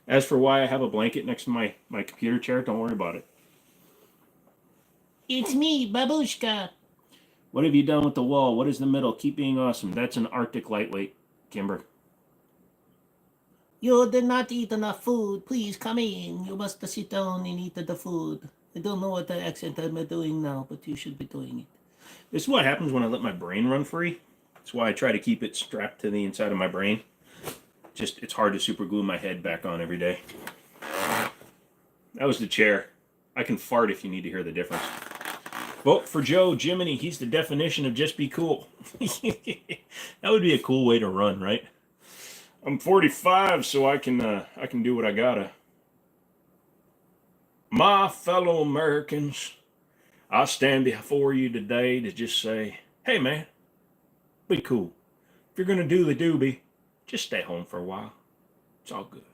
As for why I have a blanket next to my computer chair, don't worry about it. It's me, Babushka. What have you done with the wall? What is the middle? Keep being awesome. That's an Arctic lightweight, Kimber. You did not eat enough food. Please come in. You must sit down and eat the food. I don't know what the accent I'm doing now, but you should be doing it. This is what happens when I let my brain run free. That's why I try to keep it strapped to the inside of my brain. Just, it's hard to super glue my head back on every day. That was the chair. I can fart if you need to hear the difference. Vote for Joe Jimmini. He's the definition of just be cool. That would be a cool way to run, right? I'm 45, so I can do what I gotta. My fellow Americans, I stand before you today to just say, hey man, be cool. If you're gonna do the doobie, just stay home for a while. It's all good.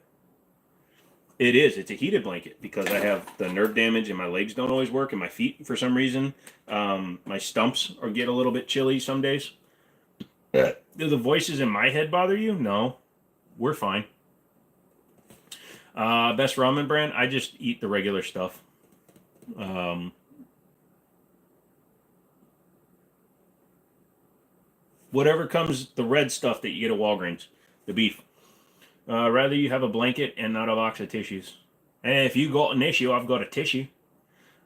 It is. It's a heated blanket because I have the nerve damage and my legs don't always work and my feet, for some reason, my stumps get a little bit chilly some days. Do the voices in my head bother you? No. We're fine. Best ramen brand? I just eat the regular stuff. Whatever comes, the red stuff that you get at Walgreens. The beef. Rather you have a blanket and not a box of tissues. And if you got an issue, I've got a tissue.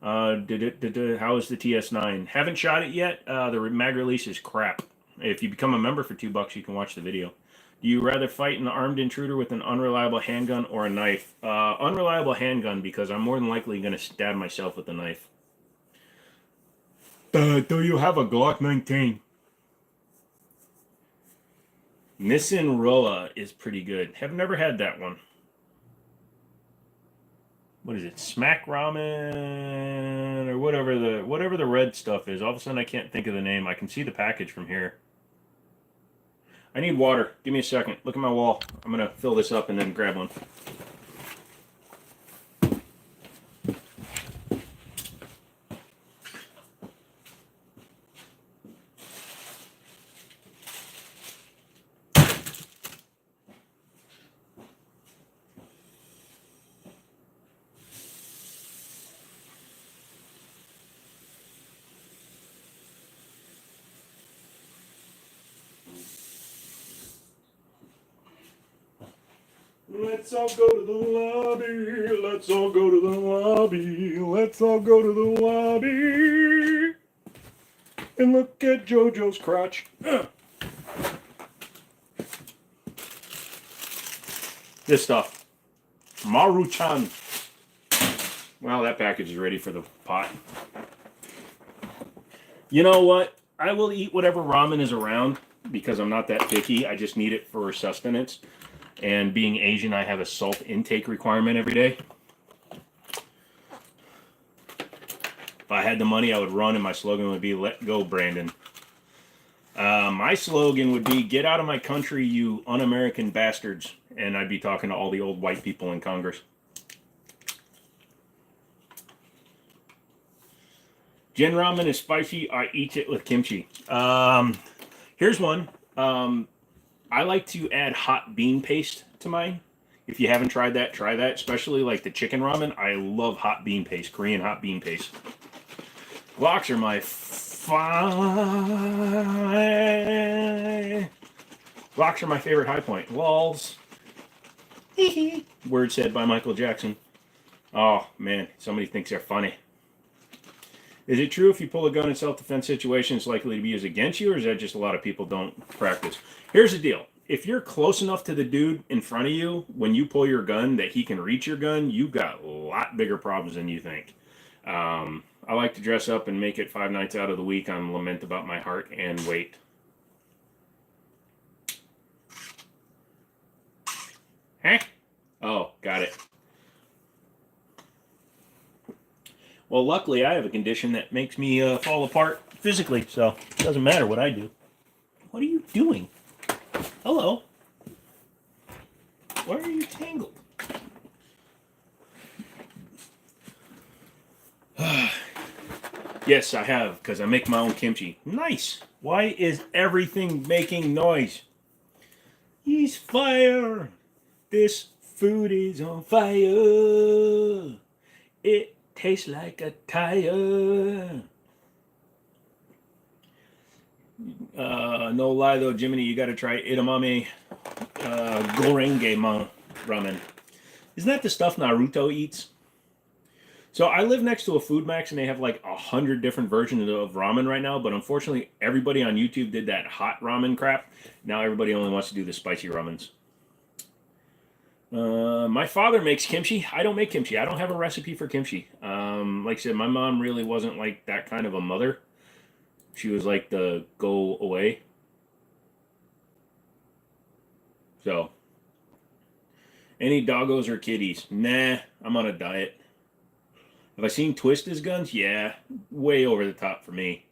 How is the TS9? Haven't shot it yet. The mag release is crap. If you become a member for $2, you can watch the video. Do you rather fight an armed intruder with an unreliable handgun or a knife? Unreliable handgun, because I'm more than likely going to stab myself with a knife. Do you have a Glock 19? Nissan Roa is pretty good. Have never had that one. What is it? Smack Ramen or whatever the red stuff is. All of a sudden I can't think of the name. I can see the package from here. I need water. Give me a second. Look at my wall. I'm going to fill this up and then grab one. Let's all go to the lobby. Let's all go to the lobby. Let's all go to the lobby. And look at JoJo's crotch. This stuff. Maruchan. Well, that package is ready for the pot. You know what? I will eat whatever ramen is around because I'm not that picky. I just need it for sustenance. And being Asian, I have a salt intake requirement every day. If I had the money, I would run, and my slogan would be, let go, Brandon. My slogan would be, get out of my country, you un-American bastards. And I'd be talking to all the old white people in Congress. Jin ramen is spicy. I eat it with kimchi. Here's one. I like to add hot bean paste to mine. If you haven't tried that, try that. Especially like the chicken ramen. I love hot bean paste, Korean hot bean paste. Glocks are my Glocks are my favorite high point. Lols. Word said by Michael Jackson. Oh man, somebody thinks they're funny. Is it true if you pull a gun in self-defense situation, it's likely to be used against you, or is that just a lot of people don't practice? Here's the deal. If you're close enough to the dude in front of you when you pull your gun that he can reach your gun, you've got a lot bigger problems than you think. I like to dress up and make it 5 nights out of the week on Lament About My Heart and Weight. Huh? Oh, got it. Well, luckily, I have a condition that makes me fall apart physically, so it doesn't matter what I do. What are you doing? Hello? Why are you tangled? Yes, I have, because I make my own kimchi. Nice. Why is everything making noise? He's fire. This food is on fire. It tastes like a tire. No lie though, Jimmini, you got to try edamame gorenge ramen. Isn't that the stuff Naruto eats? So I live next to a Food Max, and they have like 100 different versions of ramen right now. But unfortunately, everybody on YouTube did that hot ramen crap. Now everybody only wants to do the spicy ramens. My father makes kimchi. I don't make kimchi. I don't have a recipe for kimchi. Like I said, my mom really wasn't like that kind of a mother. She was like the go away. So, any doggos or kitties? Nah, I'm on a diet. Have I seen Twist as guns? Yeah, way over the top for me.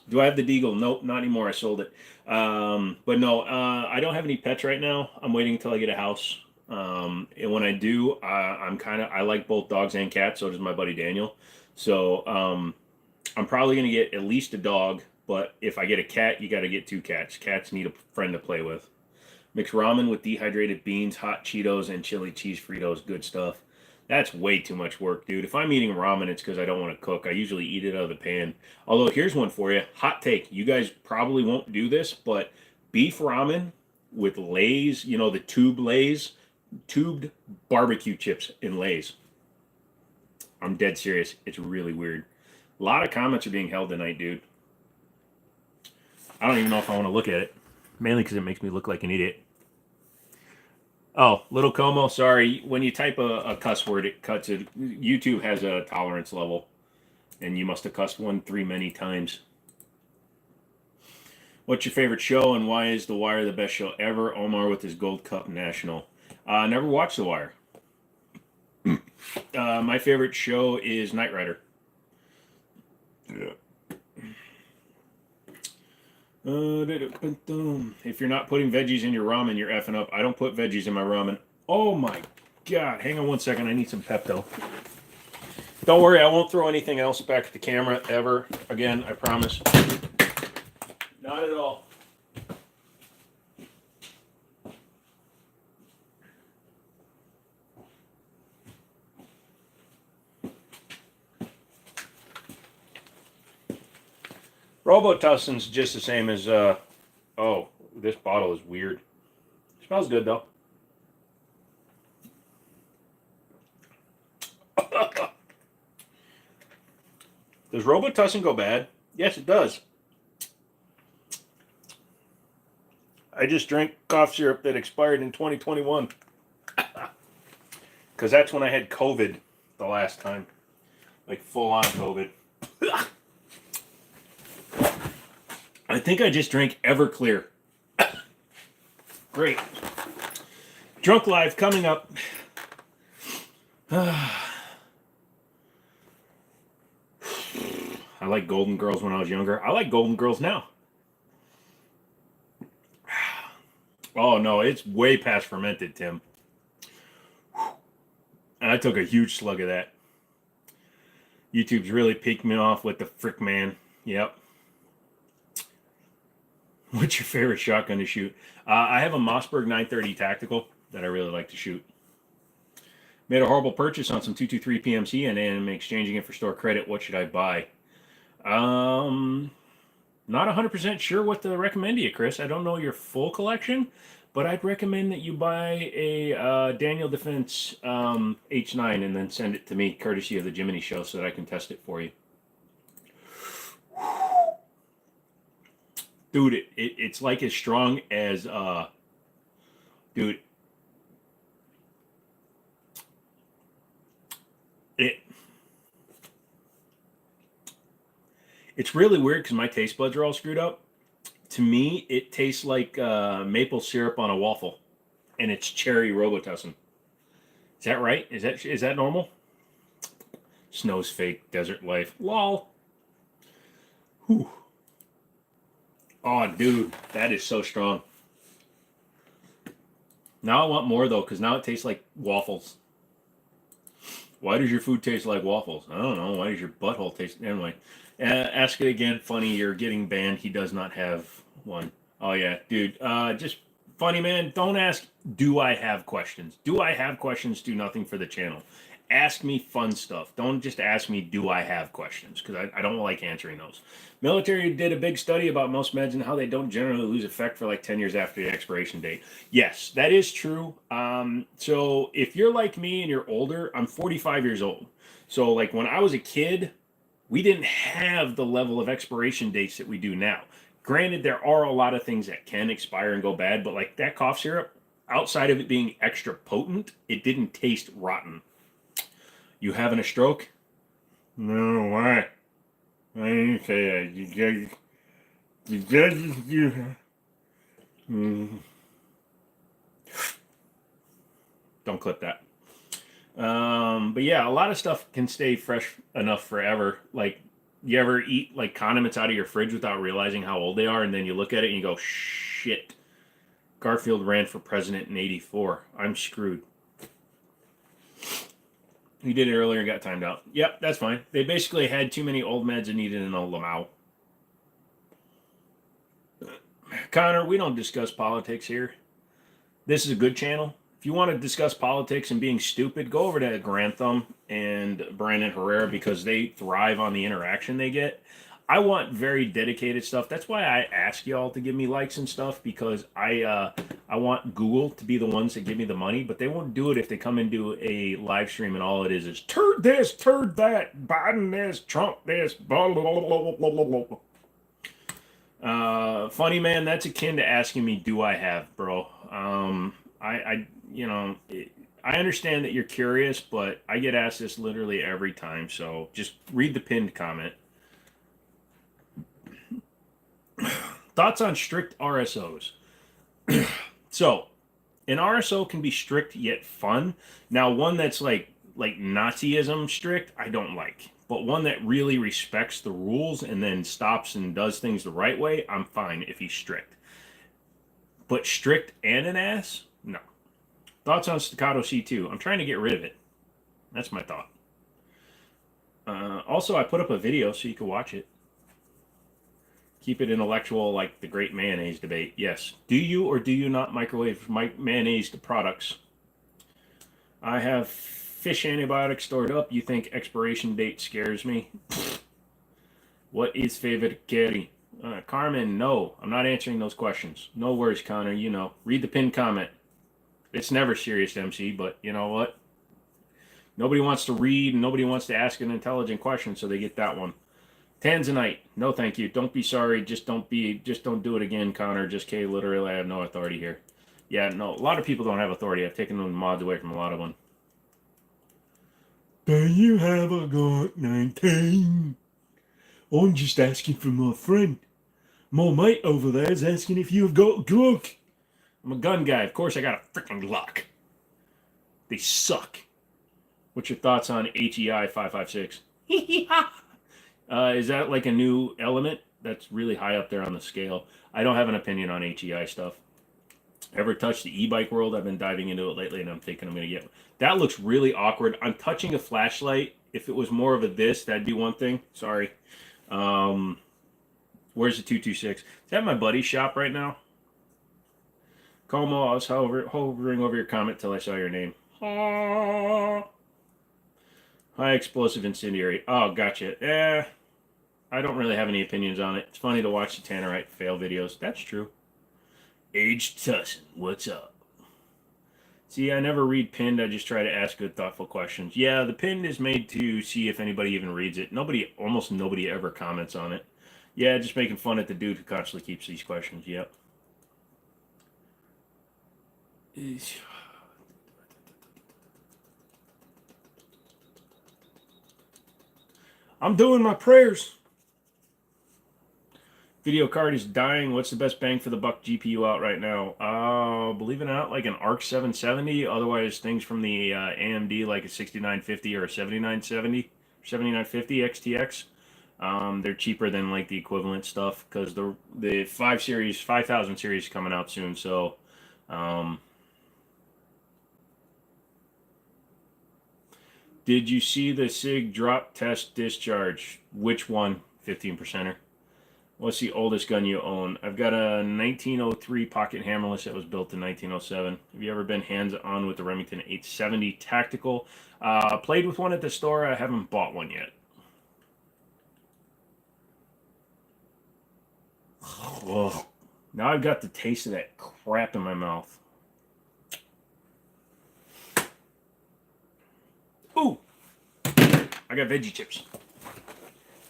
Do I have the Deagle? Nope, not anymore. I sold it. But no, I don't have any pets right now. I'm waiting until I get a house. And when I do, I like both dogs and cats. So does my buddy Daniel. So I'm probably gonna get at least a dog. But if I get a cat, you got to get two cats. Cats need a friend to play with. Mix ramen with dehydrated beans, hot Cheetos, and chili cheese Fritos. Good stuff. That's way too much work, dude. If I'm eating ramen, it's because I don't want to cook. I usually eat it out of the pan. Although, here's one for you. Hot take. You guys probably won't do this, but beef ramen with Lay's, you know, the tube Lay's, tubed barbecue chips in Lay's. I'm dead serious. It's really weird. A lot of comments are being held tonight, dude. I don't even know if I want to look at it. Mainly because it makes me look like an idiot. Oh, Little Como, sorry. When you type a cuss word, it cuts it. YouTube has a tolerance level, and you must have cussed 1 many times. What's your favorite show, and why is The Wire the best show ever? Omar with his Gold Cup National. Never watched The Wire. My favorite show is Knight Rider. Yeah. If you're not putting veggies in your ramen, you're effing up. I don't put veggies in my ramen. Oh my god. Hang on 1 second. I need some Pepto. Don't worry. I won't throw anything else back at the camera ever again. I promise. Not at all. Robitussin's just the same as, oh, this bottle is weird. Smells good, though. Does Robitussin go bad? Yes, it does. I just drank cough syrup that expired in 2021. Because that's when I had COVID the last time. Like, full-on COVID. I think I just drank Everclear. Great. Drunk Live coming up. I like Golden Girls when I was younger. I like Golden Girls now. Oh, no, it's way past fermented, Tim. And I took a huge slug of that. YouTube's really peaked me off with the frick man. Yep. What's your favorite shotgun to shoot? I have a Mossberg 930 Tactical that I really like to shoot. Made a horrible purchase on some 223 PMC and am exchanging it for store credit. What should I buy? Not 100% sure what to recommend to you, Chris. I don't know your full collection, but I'd recommend that you buy a Daniel Defense H9 and then send it to me, courtesy of the Jimmini show, so that I can test it for you. Dude, it's like as strong as, dude, it's really weird because my taste buds are all screwed up. To me, it tastes like maple syrup on a waffle, and it's cherry Robitussin. Is that right? Is that normal? Snow's fake, desert life. Lol. Whew. Oh, dude, that is so strong. Now I want more, though, because now it tastes like waffles. Why does your food taste like waffles? I don't know. Why does your butthole taste... Anyway, ask it again. Funny, you're getting banned. He does not have one. Oh, yeah, dude. Just funny, man. Don't ask, do I have questions? Do I have questions? Do nothing for the channel. ask me fun stuff. Don't just ask me, do I have questions? Because I don't like answering those. Military did a big study about most meds and how they don't generally lose effect for like 10 years after the expiration date. Yes, that is true. So if you're like me and you're older, I'm 45 years old. So like when I was a kid, we didn't have the level of expiration dates that we do now. Granted, there are a lot of things that can expire and go bad, but like that cough syrup, outside of it being extra potent, it didn't taste rotten. You having a stroke? No, why? I didn't say that. You judges, you. Don't clip that. But yeah, a lot of stuff can stay fresh enough forever. Like, you ever eat like condiments out of your fridge without realizing how old they are, and then you look at it and you go, shit. Garfield ran for president in '84. I'm screwed. He did it earlier and got timed out. Yep, that's fine. They basically had too many old meds and needed an old Lamau. Connor, we don't discuss politics here. This is a good channel. If you want to discuss politics and being stupid, go over to Grantham and Brandon Herrera because they thrive on the interaction they get. I want very dedicated stuff. That's why I ask y'all to give me likes and stuff, because I want Google to be the ones that give me the money, but they won't do it if they come into a live stream and all it is turd this, turd that, Biden this, Trump this, blah, blah, blah, blah, blah, blah. Funny man, that's akin to asking me, do I have, bro? I understand that you're curious, but I get asked this literally every time, so just read the pinned comment. Thoughts on strict RSOs? So, an RSO can be strict yet fun. Now, one that's like Nazism strict, I don't like. But one that really respects the rules and then stops and does things the right way, I'm fine if he's strict. But strict and an ass? No. Thoughts on Staccato C2? I'm trying to get rid of it. That's my thought. Also, I put up a video so you can watch it. Keep it intellectual like the great mayonnaise debate. Yes. Do you or do you not microwave mayonnaise to products? I have fish antibiotics stored up. You think expiration date scares me? What is favorite carry? Carmen, no. I'm not answering those questions. No worries, Connor. You know. Read the pinned comment. It's never serious, MC, but you know what? Nobody wants to read and nobody wants to ask an intelligent question, so they get that one. Tanzanite, no thank you. Don't be sorry. Just don't do it again, Connor. Just K, literally, I have no authority here. Yeah, no, a lot of people don't have authority. I've taken the mods away from a lot of them. Do you have a Glock 19? I'm just asking for my friend. My mate over there is asking if you've got a Glock. I'm a gun guy. Of course I got a freaking Glock. They suck. What's your thoughts on HEI 556? Is that like a new element? That's really high up there on the scale. I don't have an opinion on HEI stuff. Ever touched the e-bike world? I've been diving into it lately, and I'm thinking I'm going to get one. That looks really awkward. I'm touching a flashlight. If it was more of a this, that'd be one thing. Sorry. Where's the 226? Is that my buddy's shop right now? Como, I was hovering over your comment till I saw your name. High explosive incendiary. Oh, gotcha. I don't really have any opinions on it. It's funny to watch the Tannerite fail videos. That's true. Aged Tussin, what's up? See, I never read pinned. I just try to ask good, thoughtful questions. Yeah, the pinned is made to see if anybody even reads it. Almost nobody ever comments on it. Yeah, just making fun at the dude who constantly keeps these questions. Yep. I'm doing my prayers. Video card is dying. What's the best bang for the buck GPU out right now? Believe it or not, like an ARC 770. Otherwise, things from the AMD, like a 6950 or a 7970, 7950 XTX. They're cheaper than like the equivalent stuff because the 5000 series is coming out soon. So, did you see the SIG drop test discharge? Which one? 15%er. What's the oldest gun you own? I've got a 1903 pocket hammerless that was built in 1907. Have you ever been hands-on with the Remington 870 Tactical? Played with one at the store. I haven't bought one yet. Ugh. Now I've got the taste of that crap in my mouth. Ooh! I got veggie chips.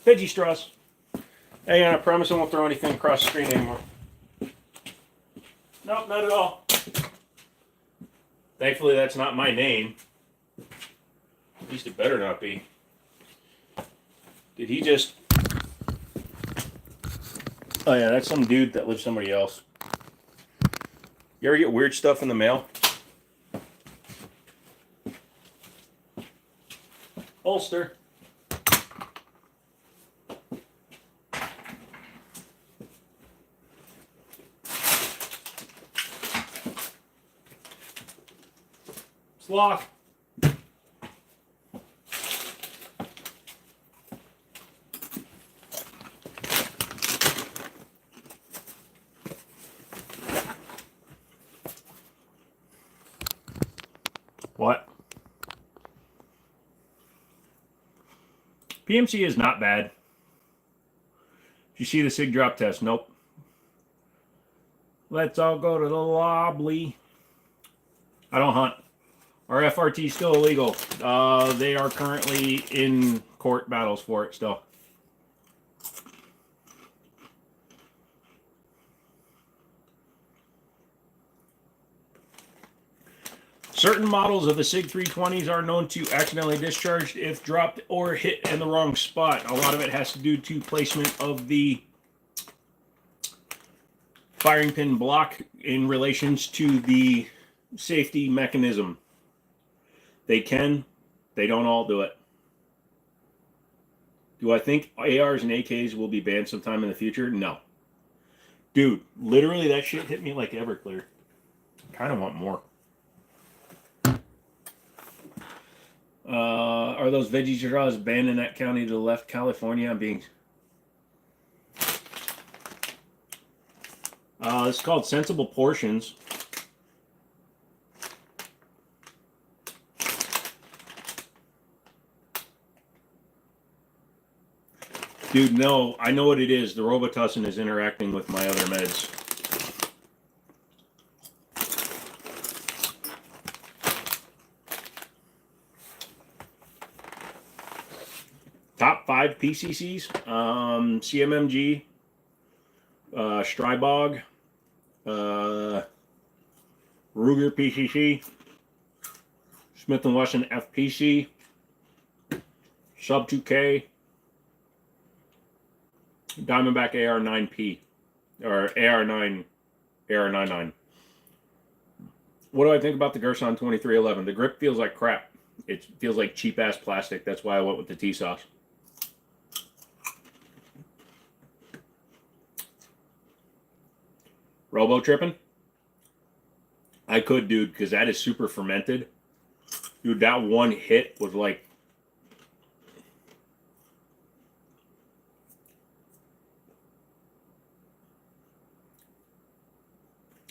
Veggie straws. Hey, I promise I won't throw anything across the screen anymore. Nope, not at all. Thankfully, that's not my name. At least it better not be. Did he just... Oh yeah, that's some dude that lives somebody else. You ever get weird stuff in the mail? Holster. Sloth. What? PMC is not bad. Did you see the SIG drop test? Nope. Let's all go to the lobby. I don't hunt. Our FRT is still illegal. They are currently in court battles for it still. Certain models of the SIG 320s are known to accidentally discharge if dropped or hit in the wrong spot. A lot of it has to do to placement of the firing pin block in relations to the safety mechanism. They don't all do it. Do I think ARs and AKs will be banned sometime in the future? No. Dude, literally that shit hit me like Everclear. Kind of want more. Are those veggie straws banned in that county to the left? California? I'm being... it's called Sensible Portions. Dude, no, I know what it is. The Robitussin is interacting with my other meds. Top 5 PCCs, CMMG, Strybog, Ruger PCC, Smith & Wesson FPC, Sub 2K, Diamondback AR9P, or AR9, AR99. What do I think about the Gerson 2311? The grip feels like crap. It feels like cheap-ass plastic. That's why I went with the T-Sauce. Robo tripping? I could, dude, because that is super fermented. Dude, that one hit was like...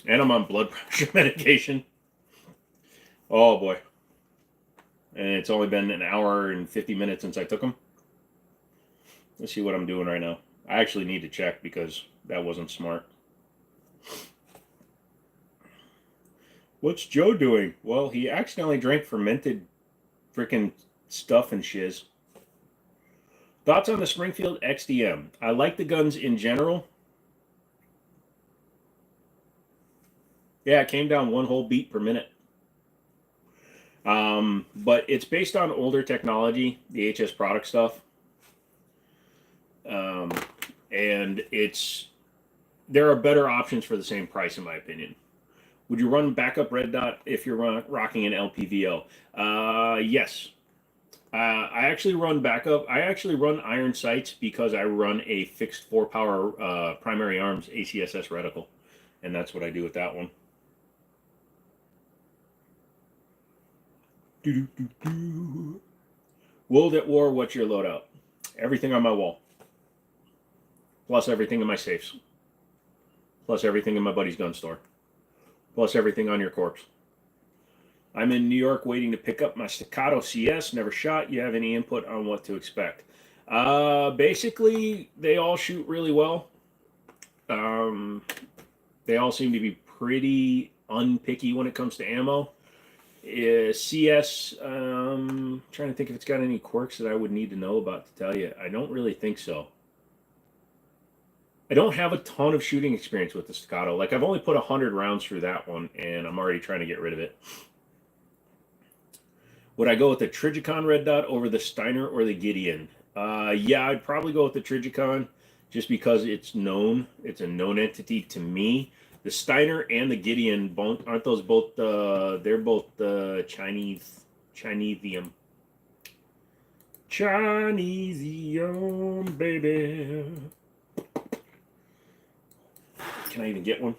And I'm on blood pressure medication. Oh, boy. And it's only been an hour and 50 minutes since I took them. Let's see what I'm doing right now. I actually need to check because that wasn't smart. What's Joe doing? Well, he accidentally drank fermented freaking stuff and shiz. Thoughts on the Springfield XDM? I like the guns in general. Yeah, it came down one whole beat per minute. But it's based on older technology, the HS product stuff. And there are better options for the same price, in my opinion. Would you run backup red dot if you're rocking an LPVO? Yes. I actually run backup. I actually run iron sights because I run a fixed 4-power primary arms ACSS reticle. And that's what I do with that one. World at War, what's your loadout? Everything on my wall. plus everything in my safes, plus everything in my buddy's gun store, plus everything on your corpse. I'm in New York waiting to pick up my Staccato CS, never shot. You have any input on what to expect? Basically, they all shoot really well. They all seem to be pretty unpicky when it comes to ammo. CS, trying to think if it's got any quirks that I would need to know about to tell you. I don't really think so. I don't have a ton of shooting experience with the Staccato. Like, I've only put 100 rounds through that one, and I'm already trying to get rid of it. Would I go with the Trijicon Red Dot over the Steiner or the Gideon? Yeah, I'd probably go with the Trijicon just because it's known. It's a known entity to me. The Steiner and the Gideon, aren't those both, they're both Chinesium. Chinesium, baby. Can I even get one?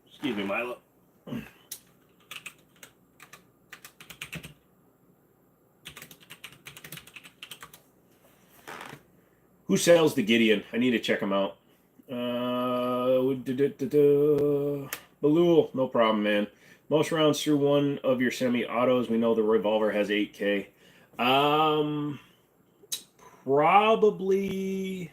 Excuse me, Milo. Who sells the Gideon? I need to check them out. Balul, no problem, man. Most rounds through one of your semi-autos. We know the revolver has 8K. Probably.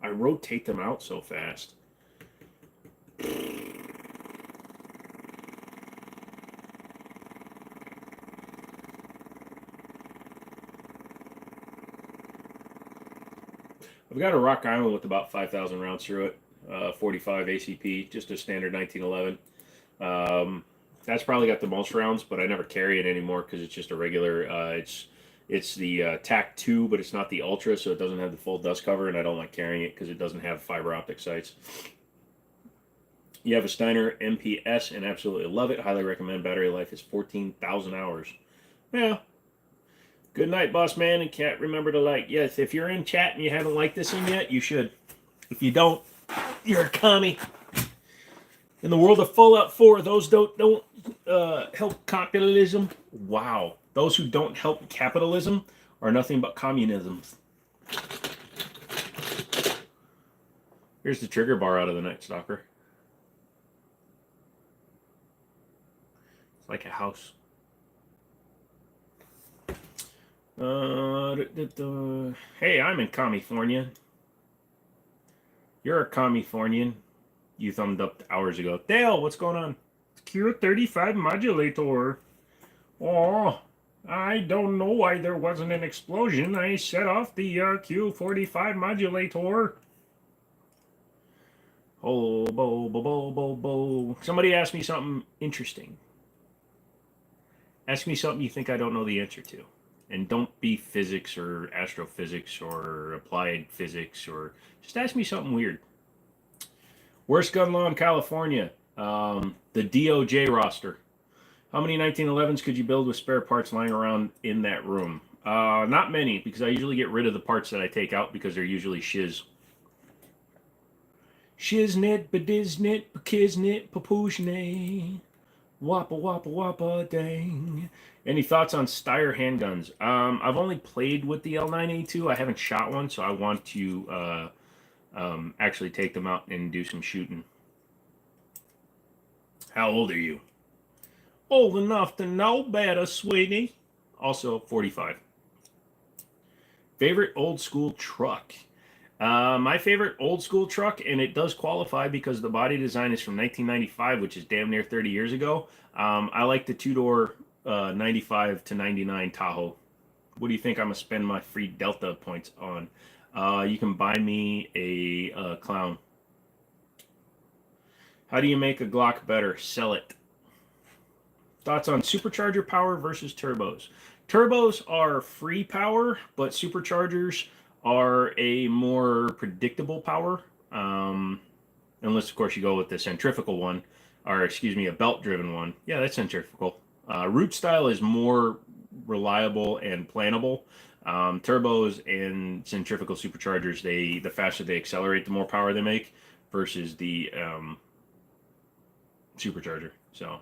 I rotate them out so fast. I've got a Rock Island with about 5,000 rounds through it, 45 ACP, just a standard 1911. That's probably got the most rounds, but I never carry it anymore because it's just a regular. It's the TAC 2, but it's not the Ultra, so it doesn't have the full dust cover, and I don't like carrying it because it doesn't have fiber optic sights. You have a Steiner MPS and absolutely love it. Highly recommend. Battery life is 14,000 hours. Yeah. Good night, boss man, and can't remember to like. Yes, if you're in chat and you haven't liked this thing yet, you should. If you don't, you're a commie. In the world of Fallout 4, those don't help capitalism. Wow. Those who don't help capitalism are nothing but communism. Here's the trigger bar out of the Night Stalker. It's like a house. Hey, I'm in California. You're a Californian. You thumbed up hours ago. Dale, what's going on? It's Q35 modulator. Oh, I don't know why there wasn't an explosion. I set off the Q45 modulator. Oh, bo, bo, bo, bo, bo. Somebody asked me something interesting. Ask me something you think I don't know the answer to. And don't be physics or astrophysics or applied physics, or just ask me something weird. Worst gun law in California. The DOJ roster. How many 1911s could you build with spare parts lying around in that room? Not many, because I usually get rid of the parts that I take out because they're usually shiz. Shiznit, badiznit, bakiznit, papooshnay. Wappa, wappa, wappa, dang. Any thoughts on Steyr handguns? I've only played with the L9A2. I haven't shot one, so I want to actually take them out and do some shooting. How old are you? Old enough to know better, sweetie. Also 45. Favorite old school truck? My favorite old school truck, and it does qualify because the body design is from 1995, which is damn near 30 years ago. I like the two-door 95 to 99 Tahoe. What do you think I'm going to spend my free Delta points on? You can buy me a Clown. How do you make a Glock better? Sell it. Thoughts on supercharger power versus turbos? Turbos are free power, but superchargers are a more predictable power. Unless, of course, you go with the centrifugal one, or excuse me, a belt-driven one. Yeah, that's centrifugal. Root style is more reliable and plannable. Turbos and centrifugal superchargers, the faster they accelerate, the more power they make, versus the supercharger. So,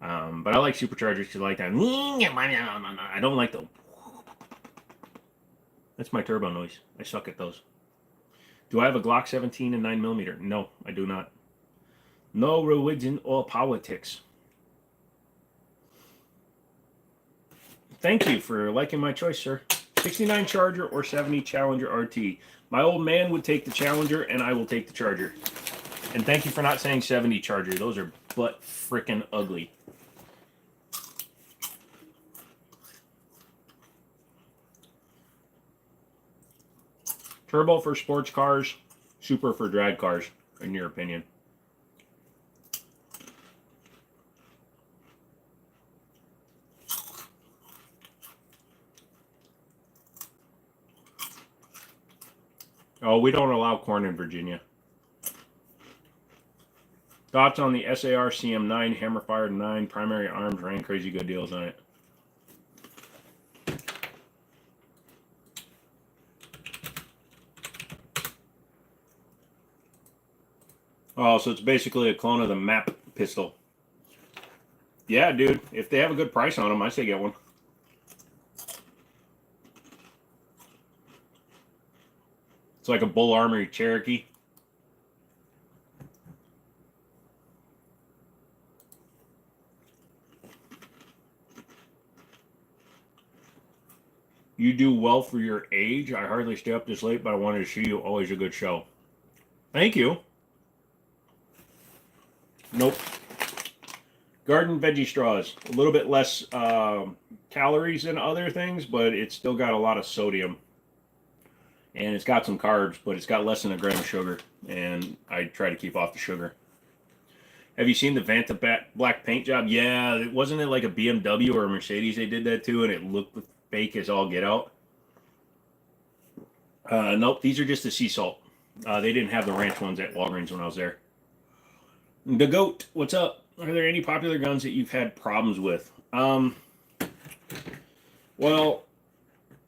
but I like superchargers because I like that. I don't like the. That's my turbo noise. I suck at those. Do I have a Glock 17 and 9mm? No, I do not. No religion or politics. Thank you for liking my choice, sir. 69 Charger or 70 Challenger RT. My old man would take the Challenger, and I will take the Charger. And thank you for not saying 70 Charger. Those are butt frickin' ugly. Turbo for sports cars, super for drag cars, in your opinion. Oh, we don't allow corn in Virginia. Thoughts on the SAR CM9 hammer-fired 9 primary arms? Ran crazy good deals on it. Oh, so it's basically a clone of the MAP pistol. Yeah, dude. If they have a good price on them, I say get one. It's like a Bull Armory Cherokee. You do well for your age. I hardly stay up this late, but I wanted to see you. Always a good show. Thank you. Nope. Garden veggie straws. A little bit less calories than other things, but it's still got a lot of sodium. And it's got some carbs, but it's got less than a gram of sugar. And I try to keep off the sugar. Have you seen the Vanta black paint job? Yeah, it wasn't it like a BMW or a Mercedes they did that to, and it looked fake as all get out. Nope, these are just the sea salt. They didn't have the ranch ones at Walgreens when I was there. The Goat, what's up? Are there any popular guns that you've had problems with? Well,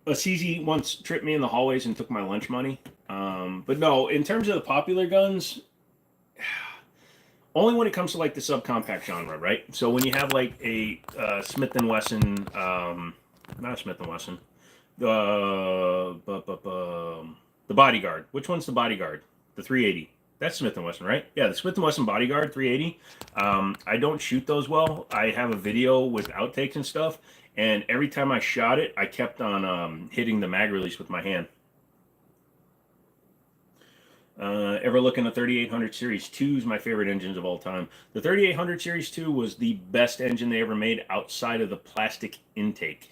Assisi once tripped me in the hallways and took my lunch money. But no, in terms of the popular guns, only when it comes to like the subcompact genre, right? So when you have like a Smith & Wesson, not Smith & Wesson, the Bodyguard. Which one's the Bodyguard? The 380. That's Smith & Wesson, right? Yeah, the Smith & Wesson Bodyguard 380. I don't shoot those well. I have a video with outtakes and stuff, and every time I shot it, I kept on hitting the mag release with my hand. Ever looking at 3800 Series 2 is my favorite engines of all time. The 3800 Series 2 was the best engine they ever made outside of the plastic intake.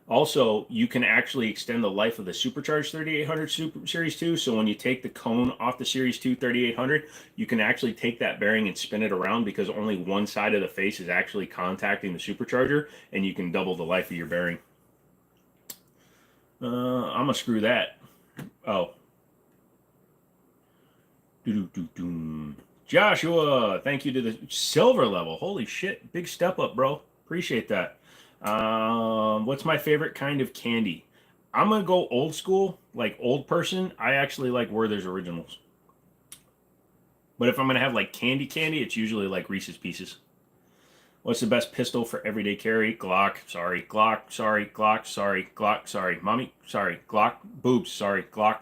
Also, you can actually extend the life of the supercharged 3800 Series 2. So when you take the cone off the Series 2 3800, you can actually take that bearing and spin it around because only one side of the face is actually contacting the supercharger, and you can double the life of your bearing. I'm going to screw that. Oh. Joshua, thank you to the silver level. Holy shit. Big step up, bro. Appreciate that. What's my favorite kind of candy? I'm going to go old school, like old person. I actually like Werther's Originals. But if I'm going to have like candy, it's usually like Reese's Pieces. What's the best pistol for everyday carry? Glock, sorry. Glock, sorry. Glock, sorry. Glock, sorry. Mommy, sorry. Glock, boobs, sorry. Glock.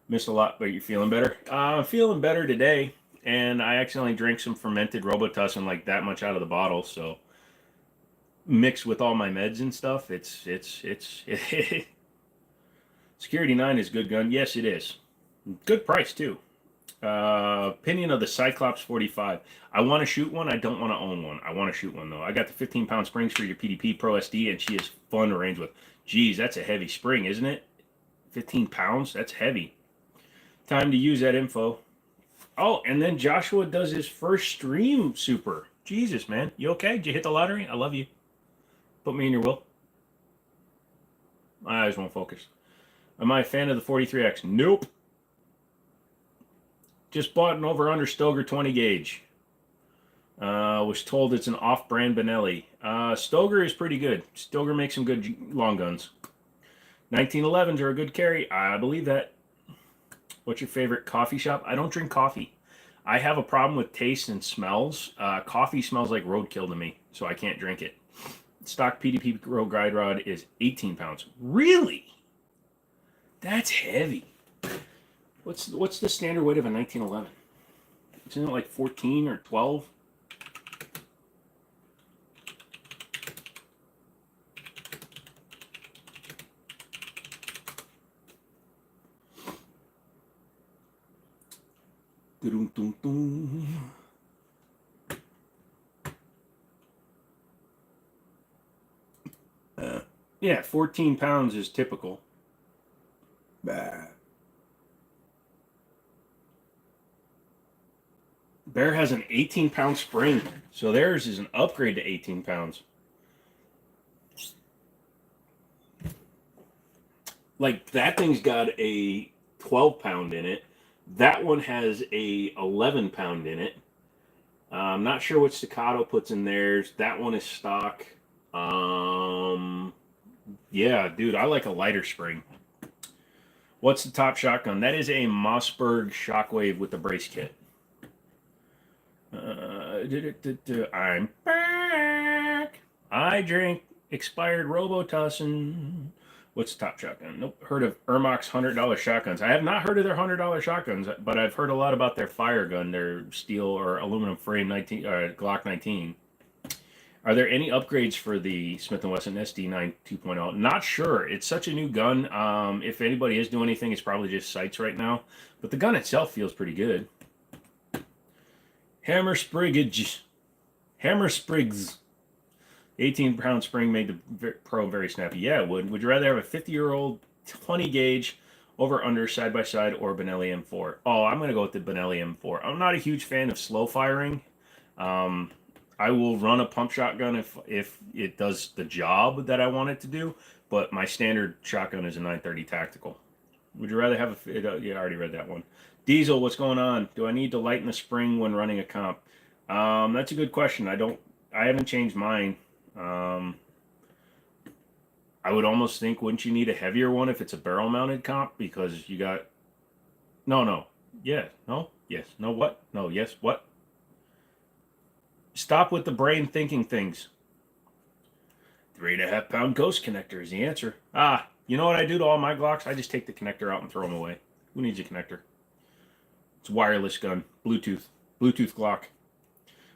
Missed a lot, but you're feeling better? I'm feeling better today. And I accidentally drank some fermented Robitussin like that much out of the bottle, so mixed with all my meds and stuff, it's Security 9 is a good gun. Yes, it is. Good price, too. Opinion of the Cyclops 45. I want to shoot one. I don't want to own one. I want to shoot one, though. I got the 15-pound springs for your PDP Pro SD, and she is fun to range with. Geez, that's a heavy spring, isn't it? 15 pounds? That's heavy. Time to use that info. Oh, and then Joshua does his first stream super. Jesus, man. You okay? Did you hit the lottery? I love you. Put me in your will. My eyes won't focus. Am I a fan of the 43X? Nope. Just bought an over-under Stoeger 20 gauge. Was told it's an off-brand Benelli. Stoeger is pretty good. Stoeger makes some good long guns. 1911s are a good carry. I believe that. What's your favorite coffee shop? I don't drink coffee. I have a problem with taste and smells. Coffee smells like roadkill to me, so I can't drink it. Stock PDP Pro guide rod is 18 pounds. Really? That's heavy. What's the standard weight of a 1911? Isn't it like 14 or 12? Yeah, 14 pounds is typical. Bah. Bear has an 18-pound spring, so theirs is an upgrade to 18 pounds. Like, that thing's got a 12-pound in it. That one has a 11-pound in it. I'm not sure what Staccato puts in theirs. That one is stock. Yeah, dude, I like a lighter spring. What's the top shotgun? That is a Mossberg Shockwave with the brace kit. I'm back. I drink expired Robitussin. What's the top shotgun? Nope. Heard of Ermac's $100 shotguns. I have not heard of their $100 shotguns, but I've heard a lot about their fire gun, their steel or aluminum frame Glock 19. Are there any upgrades for the Smith & Wesson SD9 2.0? Not sure. It's such a new gun. If anybody is doing anything, it's probably just sights right now. But the gun itself feels pretty good. Hammer Sprigs. 18-pound spring made the Pro very snappy. Yeah, it would. Would you rather have a 50-year-old 20 gauge over under side by side or Benelli M4? Oh, I'm going to go with the Benelli M4. I'm not a huge fan of slow firing. I will run a pump shotgun if it does the job that I want it to do, but my standard shotgun is a 930 tactical. Would you rather have yeah, I already read that one. Diesel, what's going on? Do I need to lighten the spring when running a comp? That's a good question. I haven't changed mine. I would almost think, wouldn't you need a heavier one if it's a barrel mounted comp? Because you got, no, yeah, no, yes, no, what, no, yes, what? Stop with the brain thinking things. 3.5 pound ghost connector is the answer. You know what I do to all my Glocks? I just take the connector out and throw them away. Who needs a connector? It's a wireless gun. Bluetooth Glock.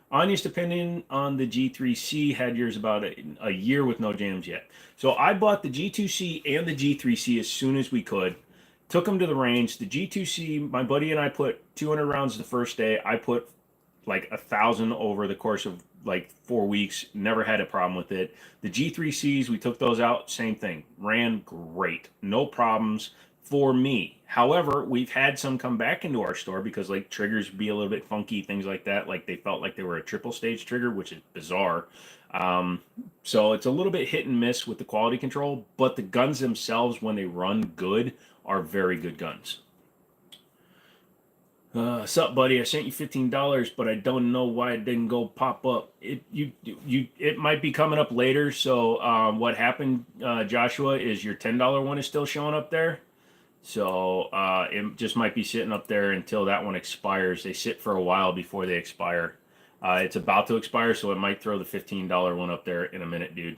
Honest opinion on the G3C, had yours about a year with no jams yet. So I bought the G2C and the G3C as soon as we could. Took them to the range. The G2C, my buddy and I put 200 rounds the first day. I put like 1,000 over the course of like 4 weeks. Never had a problem with it. The G3Cs, we took those out. Same thing. Ran great. No problems for me. However, we've had some come back into our store because like triggers be a little bit funky, things like that. Like they felt like they were a triple stage trigger, which is bizarre. So it's a little bit hit and miss with the quality control, but the guns themselves, when they run good, are very good guns. Sup, buddy? I sent you $15, but I don't know why it didn't go pop up. It might be coming up later. So what happened, Joshua, is your $10 one is still showing up there. So it just might be sitting up there until that one expires. They sit for a while before they expire. It's about to expire, so it might throw the $15 one up there in a minute, dude.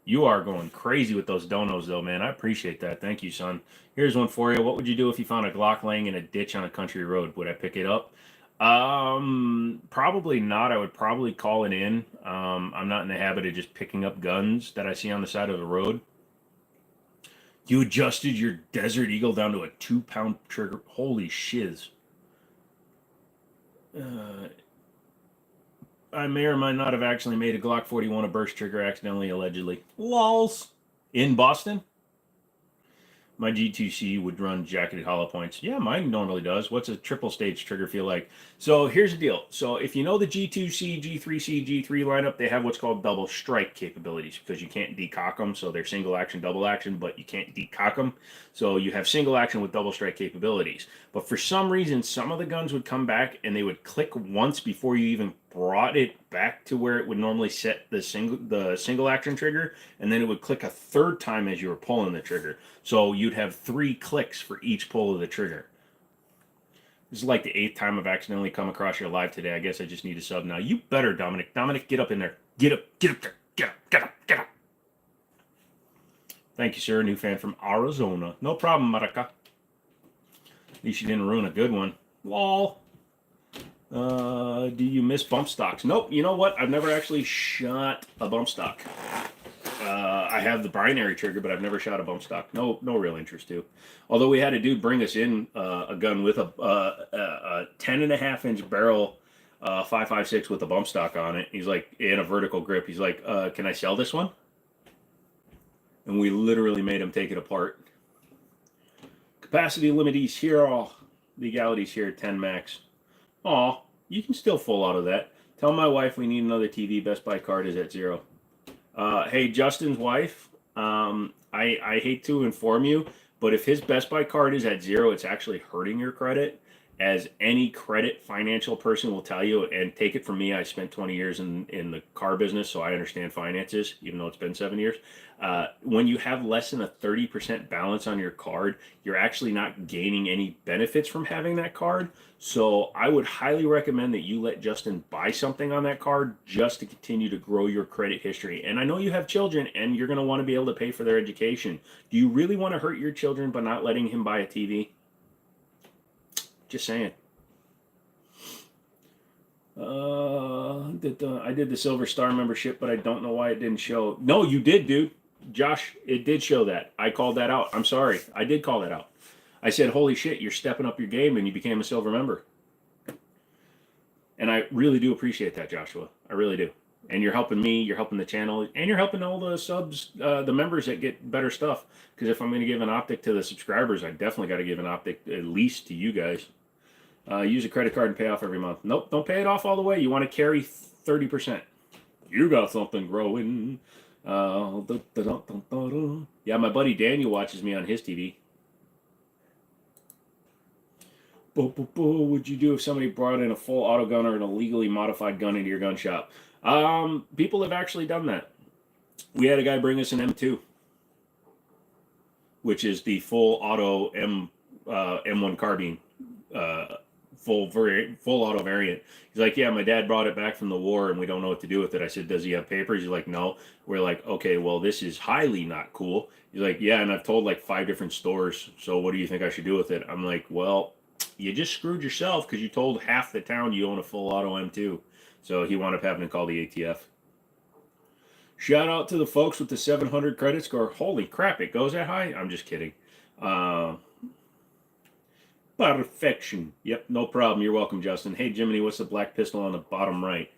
You are going crazy with those donos, though, man. I appreciate that. Thank you, son. Here's one for you. What would you do if you found a Glock laying in a ditch on a country road? Would I pick it up? Probably not. I would probably call it in. I'm not in the habit of just picking up guns that I see on the side of the road. You adjusted your Desert Eagle down to a 2-pound trigger. Holy shiz. I may or might not have actually made a Glock 41 a burst trigger accidentally, allegedly. Lols. In Boston? My G2C would run jacketed hollow points. Yeah, mine normally does. What's a triple stage trigger feel like? So here's the deal. So if you know the G2C, G3C, G3 lineup, they have what's called double strike capabilities because you can't decock them. So they're single action, double action, but you can't decock them. So you have single action with double strike capabilities. But for some reason, some of the guns would come back and they would click once before you even brought it back to where it would normally set the single action trigger, and then it would click a third time as you were pulling the trigger. So you'd have 3 clicks for each pull of the trigger. This is like the 8th time I've accidentally come across your live today. I guess I just need a sub now. You better, Dominic. Dominic, get up in there. Get up there. Get up. Thank you, sir. New fan from Arizona. No problem, Marica. At least you didn't ruin a good one. Lol. Do you miss bump stocks? Nope. You know what? I've never actually shot a bump stock. I have the binary trigger, but I've never shot a bump stock. No real interest to. Although we had a dude bring us in a gun with a 10.5-inch barrel 5.56 with a bump stock on it. He's like, in a vertical grip. He's like, can I sell this one? And we literally made him take it apart. Capacity limits here, all legalities here, 10 max. Aw, you can still full out of that. Tell my wife we need another TV. Best Buy card is at 0. Hey, Justin's wife, I hate to inform you, but if his Best Buy card is at 0, it's actually hurting your credit, as any credit financial person will tell you. And take it from me, I spent 20 years in the car business, so I understand finances, even though it's been 7 years. When you have less than a 30% balance on your card, you're actually not gaining any benefits from having that card. So I would highly recommend that you let Justin buy something on that card just to continue to grow your credit history. And I know you have children and you're going to want to be able to pay for their education. Do you really want to hurt your children by not letting him buy a TV? Just saying. I did the Silver Star membership, but I don't know why it didn't show. No, you did, dude. Josh, it did show that. I called that out. I'm sorry. I did call that out. I said, holy shit, you're stepping up your game and you became a silver member. And I really do appreciate that, Joshua. I really do. And you're helping me, you're helping the channel, and you're helping all the subs, the members that get better stuff. Because if I'm going to give an optic to the subscribers, I definitely got to give an optic at least to you guys. Use a credit card and pay off every month. Nope, don't pay it off all the way. You want to carry 30%. You got something growing. Yeah, my buddy Daniel watches me on his TV. What would you do if somebody brought in a full auto gun or an illegally modified gun into your gun shop? People have actually done that. We had a guy bring us an M2, which is the full auto M1 carbine, full auto variant. He's like, yeah, my dad brought it back from the war and we don't know what to do with it. I said, does he have papers? He's like, no. We're like, okay, well, this is highly not cool. He's like, yeah, and I've told like 5 different stores, so what do you think I should do with it? I'm like, well, you just screwed yourself because you told half the town you own a full auto M2. So he wound up having to call the ATF. Shout out to the folks with the 700 credit score. Holy crap, it goes that high? I'm just kidding. Perfection. Yep, no problem. You're welcome, Justin. Hey, Jimmini, what's the black pistol on the bottom right?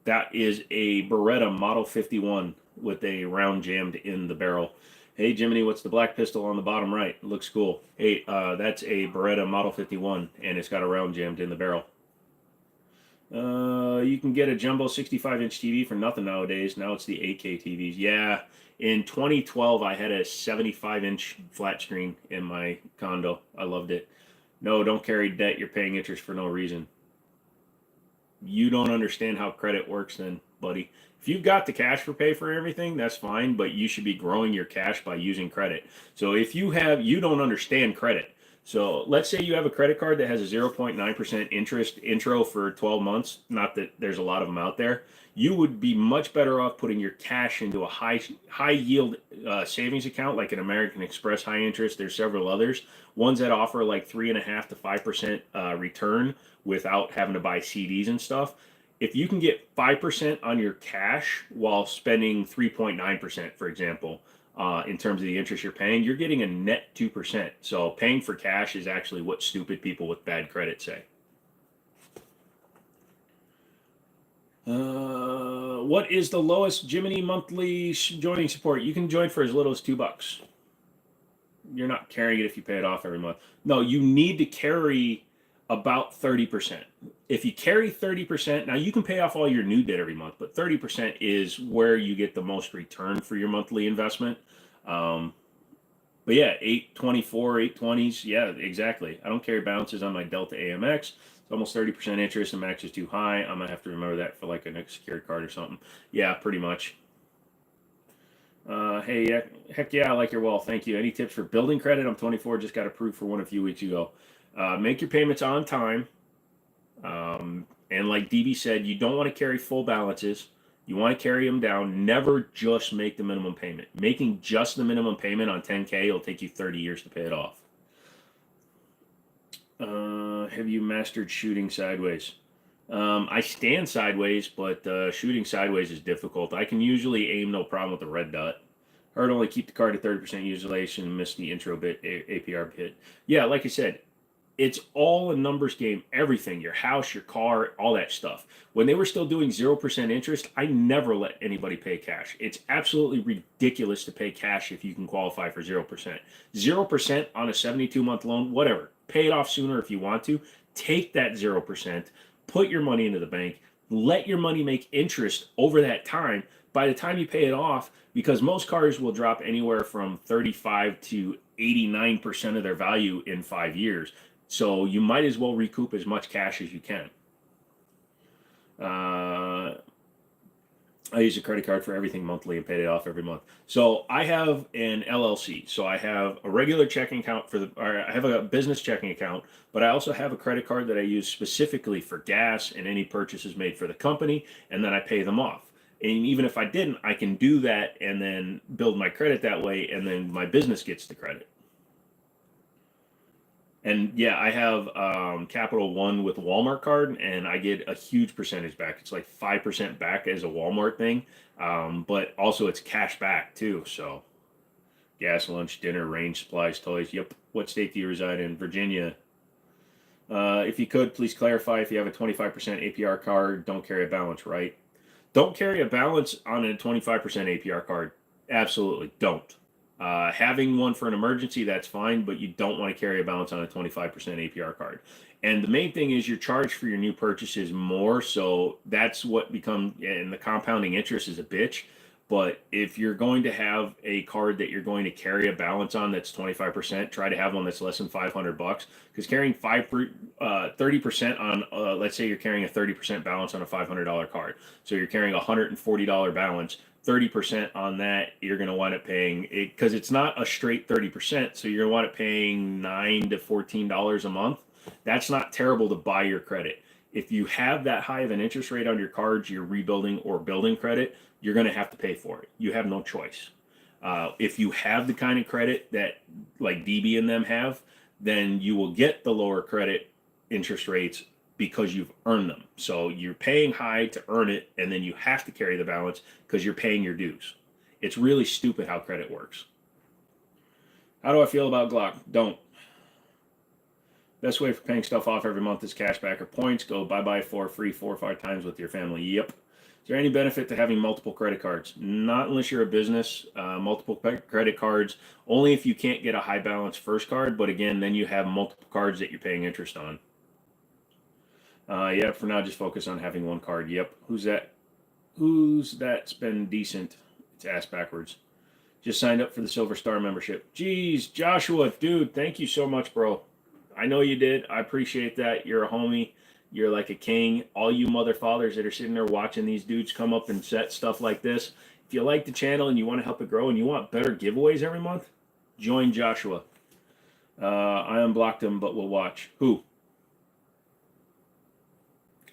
That is a Beretta Model 51 with a round jammed in the barrel. Hey, Jimmini, what's the black pistol on the bottom right? It looks cool. Hey, that's a Beretta Model 51, and it's got a round jammed in the barrel. You can get a jumbo 65-inch TV for nothing nowadays. Now it's the 8K TVs. Yeah, in 2012, I had a 75-inch flat screen in my condo. I loved it. No, don't carry debt. You're paying interest for no reason. You don't understand how credit works then, buddy. If you've got the cash for pay for everything, that's fine, but you should be growing your cash by using credit. So if you don't understand credit. So let's say you have a credit card that has a 0.9% interest intro for 12 months. Not that there's a lot of them out there. You would be much better off putting your cash into a high yield savings account like an American Express high interest. There's several others. Ones that offer like 3.5 to 5% return without having to buy CDs and stuff. If you can get 5% on your cash while spending 3.9%, for example, in terms of the interest you're paying, you're getting a net 2%. So paying for cash is actually what stupid people with bad credit say. What is the lowest Jimmini monthly joining support? You can join for as little as $2. You're not carrying it if you pay it off every month. No, you need to carry about 30%. If you carry 30%, now you can pay off all your new debt every month, but 30% is where you get the most return for your monthly investment. But yeah, 824, 820s. Yeah, exactly. I don't carry balances on my Delta AMX. It's almost 30% interest and max is too high. I'm gonna have to remember that for like a next secured card or something. Yeah, pretty much. Hey, heck yeah, I like your wall. Thank you. Any tips for building credit? I'm 24, just got approved for one a few weeks ago. Make your payments on time. And like DB said, you don't want to carry full balances. You want to carry them down. Never just make the minimum payment. Making just the minimum payment on 10K will take you 30 years to pay it off. Have you mastered shooting sideways? I stand sideways, but shooting sideways is difficult. I can usually aim no problem with the red dot. Hard only keep the card at 30% utilization and miss the intro bit, APR bit. Yeah, like I said, it's all a numbers game. Everything, your house, your car, all that stuff. When they were still doing 0% interest, I never let anybody pay cash. It's absolutely ridiculous to pay cash if you can qualify for 0%. 0% on a 72-month loan, whatever. Pay it off sooner if you want to. Take that 0%, put your money into the bank, let your money make interest over that time. By the time you pay it off, because most cars will drop anywhere from 35 to 89% of their value in 5 years. So you might as well recoup as much cash as you can. I use a credit card for everything monthly and pay it off every month. So I have an LLC. So I have a regular checking account or I have a business checking account, but I also have a credit card that I use specifically for gas and any purchases made for the company, and then I pay them off. And even if I didn't, I can do that and then build my credit that way, and then my business gets the credit. And yeah, I have Capital One with Walmart card, and I get a huge percentage back. It's like 5% back as a Walmart thing, but also it's cash back too. So gas, lunch, dinner, range, supplies, toys. Yep. What state do you reside in? Virginia. If you could, please clarify if you have a 25% APR card, don't carry a balance, right? Don't carry a balance on a 25% APR card. Absolutely don't. Having one for an emergency, that's fine, but you don't want to carry a balance on a 25% APR card. And the main thing is you're charged for your new purchases more, so that's what becomes, and the compounding interest is a bitch. But if you're going to have a card that you're going to carry a balance on that's 25%, try to have one that's less than $500, because carrying 30% on, let's say you're carrying a 30% balance on a $500 card, so you're carrying a $140 balance. 30% on that, you're going to wind up paying it, because it's not a straight 30%, so you're going to wind up paying $9 to $14 a month. That's not terrible to buy your credit. If you have that high of an interest rate on your cards, you're rebuilding or building credit, you're going to have to pay for it. You have no choice. If you have the kind of credit that like DB and them have, then you will get the lower credit interest rates because you've earned them. So you're paying high to earn it, and then you have to carry the balance because you're paying your dues. It's really stupid how credit works. How do I feel about Glock? Don't. Best way for paying stuff off every month is cashback or points. Go bye-bye for free 4 or 5 times with your family. Yep. Is there any benefit to having multiple credit cards? Not unless you're a business. Multiple credit cards, only if you can't get a high balance first card, but again, then you have multiple cards that you're paying interest on. Yeah, for now, just focus on having one card. Yep. Who's that? Who's that's been decent? It's ass backwards. Just signed up for the Silver Star membership. Jeez, Joshua, dude, thank you so much, bro. I know you did. I appreciate that. You're a homie. You're like a king. All you mother fathers that are sitting there watching these dudes come up and set stuff like this, if you like the channel and you want to help it grow and you want better giveaways every month, join Joshua. I unblocked him, but we'll watch. Who?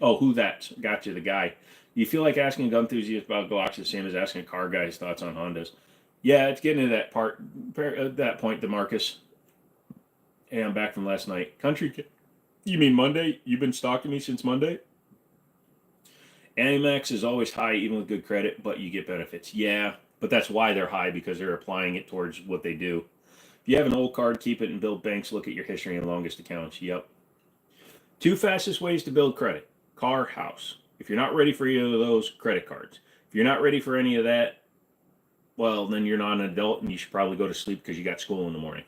Oh, who that? Gotcha, the guy. Do you feel like asking a gun enthusiast about Glocks the same as asking a car guy his thoughts on Hondas? Yeah, it's getting to that point, DeMarcus. Hey, I'm back from last night. Country, you mean Monday? You've been stalking me since Monday? Animax is always high, even with good credit, but you get benefits. Yeah, but that's why they're high, because they're applying it towards what they do. If you have an old card, keep it and build banks. Look at your history and longest accounts. Yep. 2 fastest ways to build credit. Car, house. If you're not ready for either of those, credit cards. If you're not ready for any of that, well, then you're not an adult and you should probably go to sleep because you got school in the morning.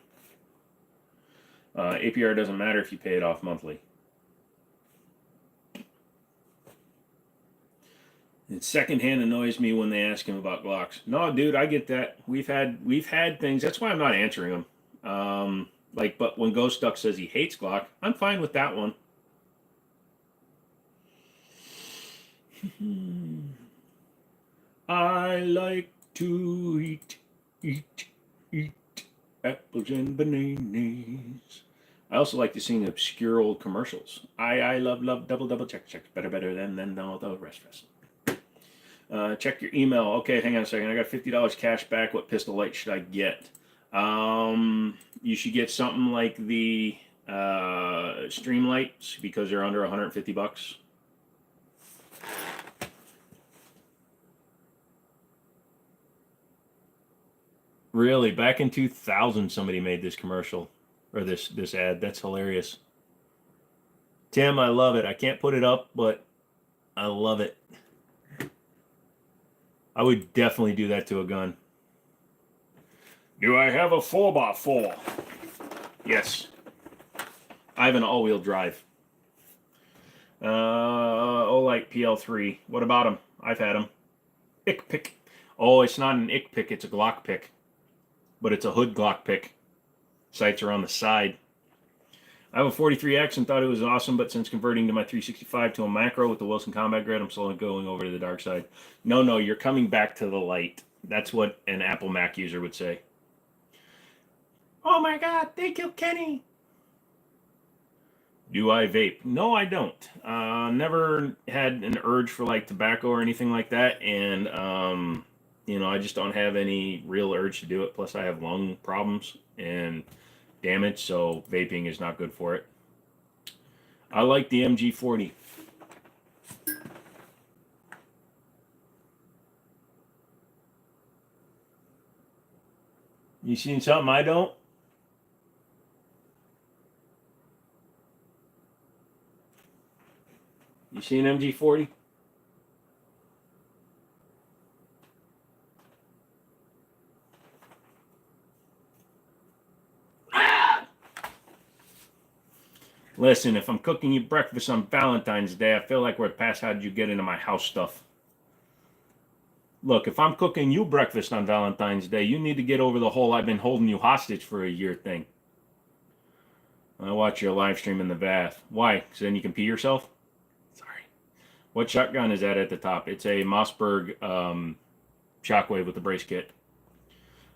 APR doesn't matter if you pay it off monthly. And secondhand annoys me when they ask him about Glocks. No, dude, I get that. We've had things. That's why I'm not answering them. But when Ghost Duck says he hates Glock, I'm fine with that one. I like to eat apples and bananas. I also like to sing obscure old commercials. I love double checks better than all the rest. Check your email. Okay, hang on a second. I got $50 cash back. What pistol light should I get? You should get something like the stream lights because they're under 150 bucks. Really, back in 2000, somebody made this commercial or this ad. That's hilarious. Tim, I love it. I can't put it up, but I love it. I would definitely do that to a gun. Do I have a 4x4? Yes. I have an all-wheel drive. Olight PL3. What about them? I've had them. Ick pick. Oh, it's not an ick pick. It's a Glock pick. But it's a hood Glock pick. Sights are on the side. I have a 43X and thought it was awesome, but since converting to my 365 to a macro with the Wilson Combat Grid, I'm slowly going over to the dark side. No, you're coming back to the light. That's what an Apple Mac user would say. Oh my God, they killed Kenny. Do I vape? No, I don't. Never had an urge for like tobacco or anything like that, and I just don't have any real urge to do it. Plus, I have lung problems and damage, so vaping is not good for it. I like the MG40. You seen something I don't? You seen MG40? Listen, if I'm cooking you breakfast on Valentine's Day, I feel like we're past how did you get into my house stuff. Look, if I'm cooking you breakfast on Valentine's Day, you need to get over the whole I've been holding you hostage for a year thing. I watch your live stream in the bath. Why? Because then you can pee yourself? Sorry. What shotgun is that at the top? It's a Mossberg Shockwave with the brace kit.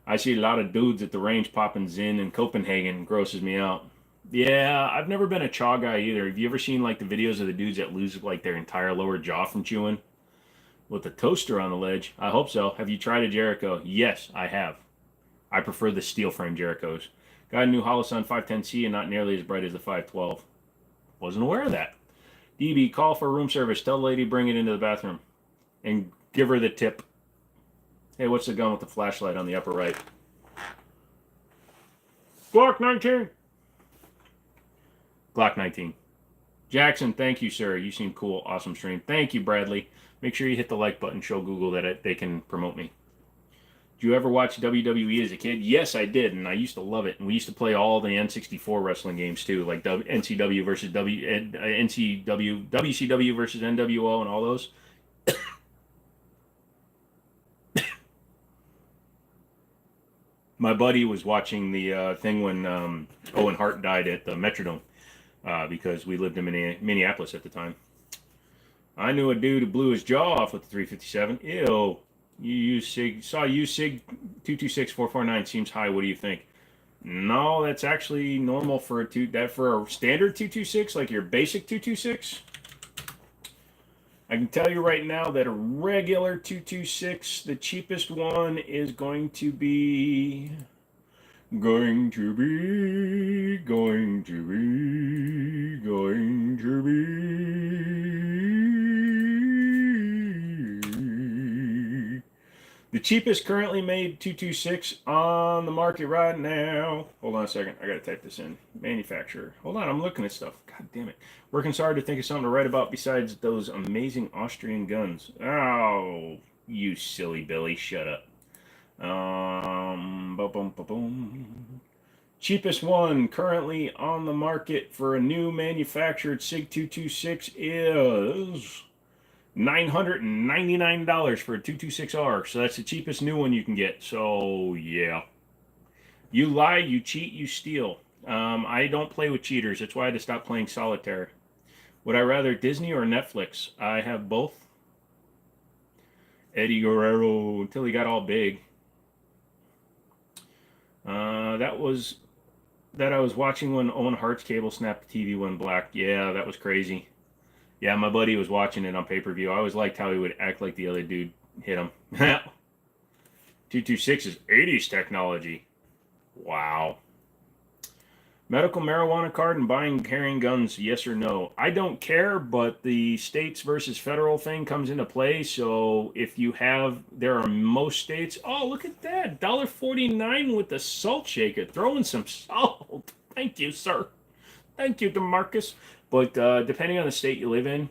I see a lot of dudes at the range popping Zinn in Copenhagen. Grosses me out. Yeah, I've never been a chaw guy either. Have you ever seen like the videos of the dudes that lose like their entire lower jaw from chewing? With a toaster on the ledge? I hope so. Have you tried a Jericho? Yes, I have. I prefer the steel frame Jerichos. Got a new Holosun 510C and not nearly as bright as the 512. Wasn't aware of that. DB, call for room service. Tell the lady bring it into the bathroom. And give her the tip. Hey, what's the gun with the flashlight on the upper right? Glock 19. Glock 19. Jackson, thank you, sir. You seem cool. Awesome stream. Thank you, Bradley. Make sure you hit the like button. Show Google that they can promote me. Did you ever watch WWE as a kid? Yes, I did, and I used to love it. And we used to play all the N64 wrestling games too, like NCW versus NCW, WCW versus NWO, and all those. My buddy was watching the thing when Owen Hart died at the Metrodome because we lived in Minneapolis at the time. I knew a dude who blew his jaw off with the 357. Ew. You use SIG. Saw you SIG 226449 seems high. What do you think? No, that's actually normal for for a standard 226, like your basic 226. I can tell you right now that a regular 226, the cheapest one is going to be the cheapest currently made 226 on the market right now. Hold on a second. I got to type this in. Manufacturer. Hold on. I'm looking at stuff. God damn it. Working so hard to think of something to write about besides those amazing Austrian guns. Oh, you silly Billy. Shut up. Cheapest one currently on the market for a new manufactured SIG 226 is $999 for a 226R. So that's the cheapest new one you can get. So yeah, you lie, you cheat, you steal. I don't play with cheaters. That's why I had to stop playing solitaire. Would I rather Disney or Netflix? I have both. Eddie Guerrero until he got all big. That I was watching when Owen Hart's cable snapped the TV went black. Yeah, that was crazy. Yeah, my buddy was watching it on pay-per-view. I always liked how he would act like the other dude. hit him. 226 is 80s technology. Wow. Medical marijuana card and buying and carrying guns, yes or no? I don't care, but the states versus federal thing comes into play. So if you have, there are most states. Oh, look at that. $1.49 with the salt shaker. Throwing some salt. Thank you, sir. Thank you, DeMarcus. But depending on the state you live in,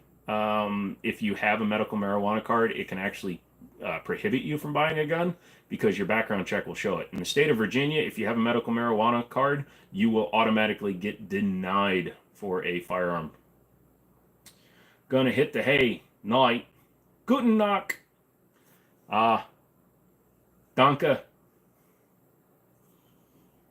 if you have a medical marijuana card, it can actually prohibit you from buying a gun because your background check will show it. In the state of Virginia, if you have a medical marijuana card, you will automatically get denied for a firearm. Gonna hit the hay. Night. Guten Nacht. Danke.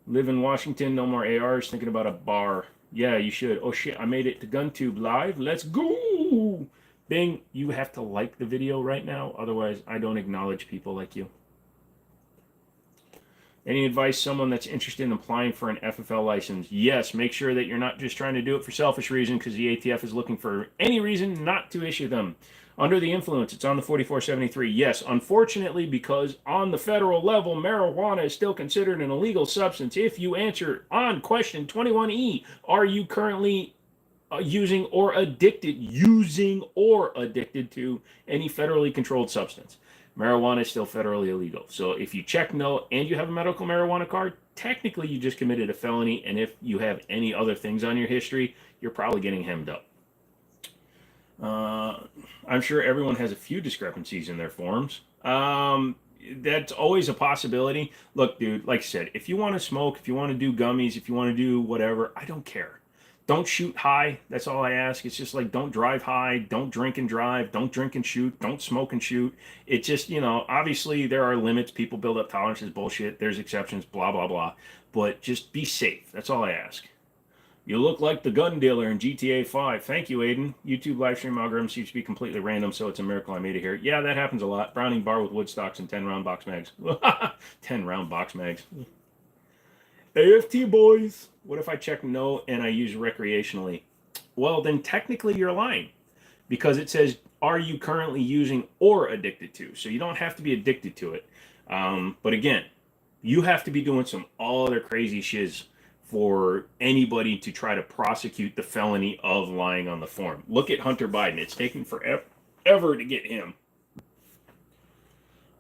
Live in Washington, no more ARs. Thinking about a bar. Yeah, you should. Oh shit, I made it to GunTube live. Let's go. Bing, you have to like the video right now. Otherwise, I don't acknowledge people like you. Any advice, someone that's interested in applying for an FFL license? Yes, make sure that you're not just trying to do it for selfish reason because the ATF is looking for any reason not to issue them. Under the influence, it's on the 4473. Yes, unfortunately, because on the federal level, marijuana is still considered an illegal substance. If you answer on question 21E, are you currently using or addicted to any federally controlled substance? Marijuana is still federally illegal. So if you check no and you have a medical marijuana card, technically you just committed a felony. And if you have any other things on your history, you're probably getting hemmed up. I'm sure everyone has a few discrepancies in their forms. That's always a possibility. Look, dude, like I said, if you want to smoke, if you want to do gummies, if you want to do whatever, I don't care. Don't shoot high. That's all I ask. It's just like, don't drive high. Don't drink and drive. Don't drink and shoot. Don't smoke and shoot. It's just, obviously there are limits. People build up tolerances, bullshit. There's exceptions, blah, blah, blah. But just be safe. That's all I ask. You look like the gun dealer in GTA 5. Thank you, Aiden. YouTube live stream algorithm seems to be completely random, so it's a miracle I made it here. Yeah, that happens a lot. Browning bar with wood stocks and 10-round box mags. 10-round box mags. AFT boys. What if I check no and I use recreationally? Well, then technically you're lying because it says, are you currently using or addicted to? So you don't have to be addicted to it. But again, you have to be doing some other crazy shiz for anybody to try to prosecute the felony of lying on the form. Look at Hunter Biden. It's taken forever to get him.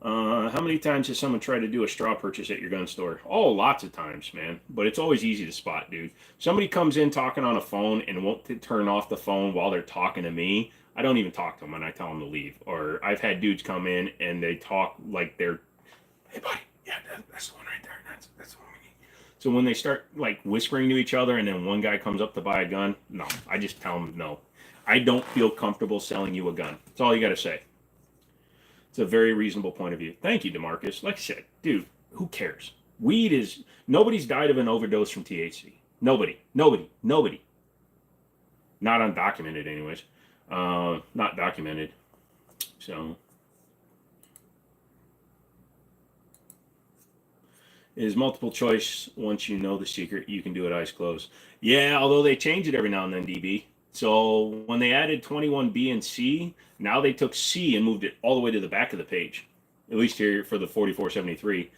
How many times has someone tried to do a straw purchase at your gun store? Oh, lots of times, man. But it's always easy to spot, dude. Somebody comes in talking on a phone and won't turn off the phone while they're talking to me. I don't even talk to them and I tell them to leave. Or I've had dudes come in and they talk like they're, hey, buddy, yeah, that's the one right there. That's the one we need. So when they start like whispering to each other and then one guy comes up to buy a gun, no, I just tell them no. I don't feel comfortable selling you a gun. That's all you got to say. It's a very reasonable point of view. Thank you, DeMarcus. Like I said, dude, who cares? Weed is, nobody's died of an overdose from THC. Nobody. Not undocumented anyways. Not documented. So. It is multiple choice. Once you know the secret, you can do it eyes closed. Yeah, although they change it every now and then, DB. So when they added 21B and C, now they took C and moved it all the way to the back of the page, at least here for the 4473.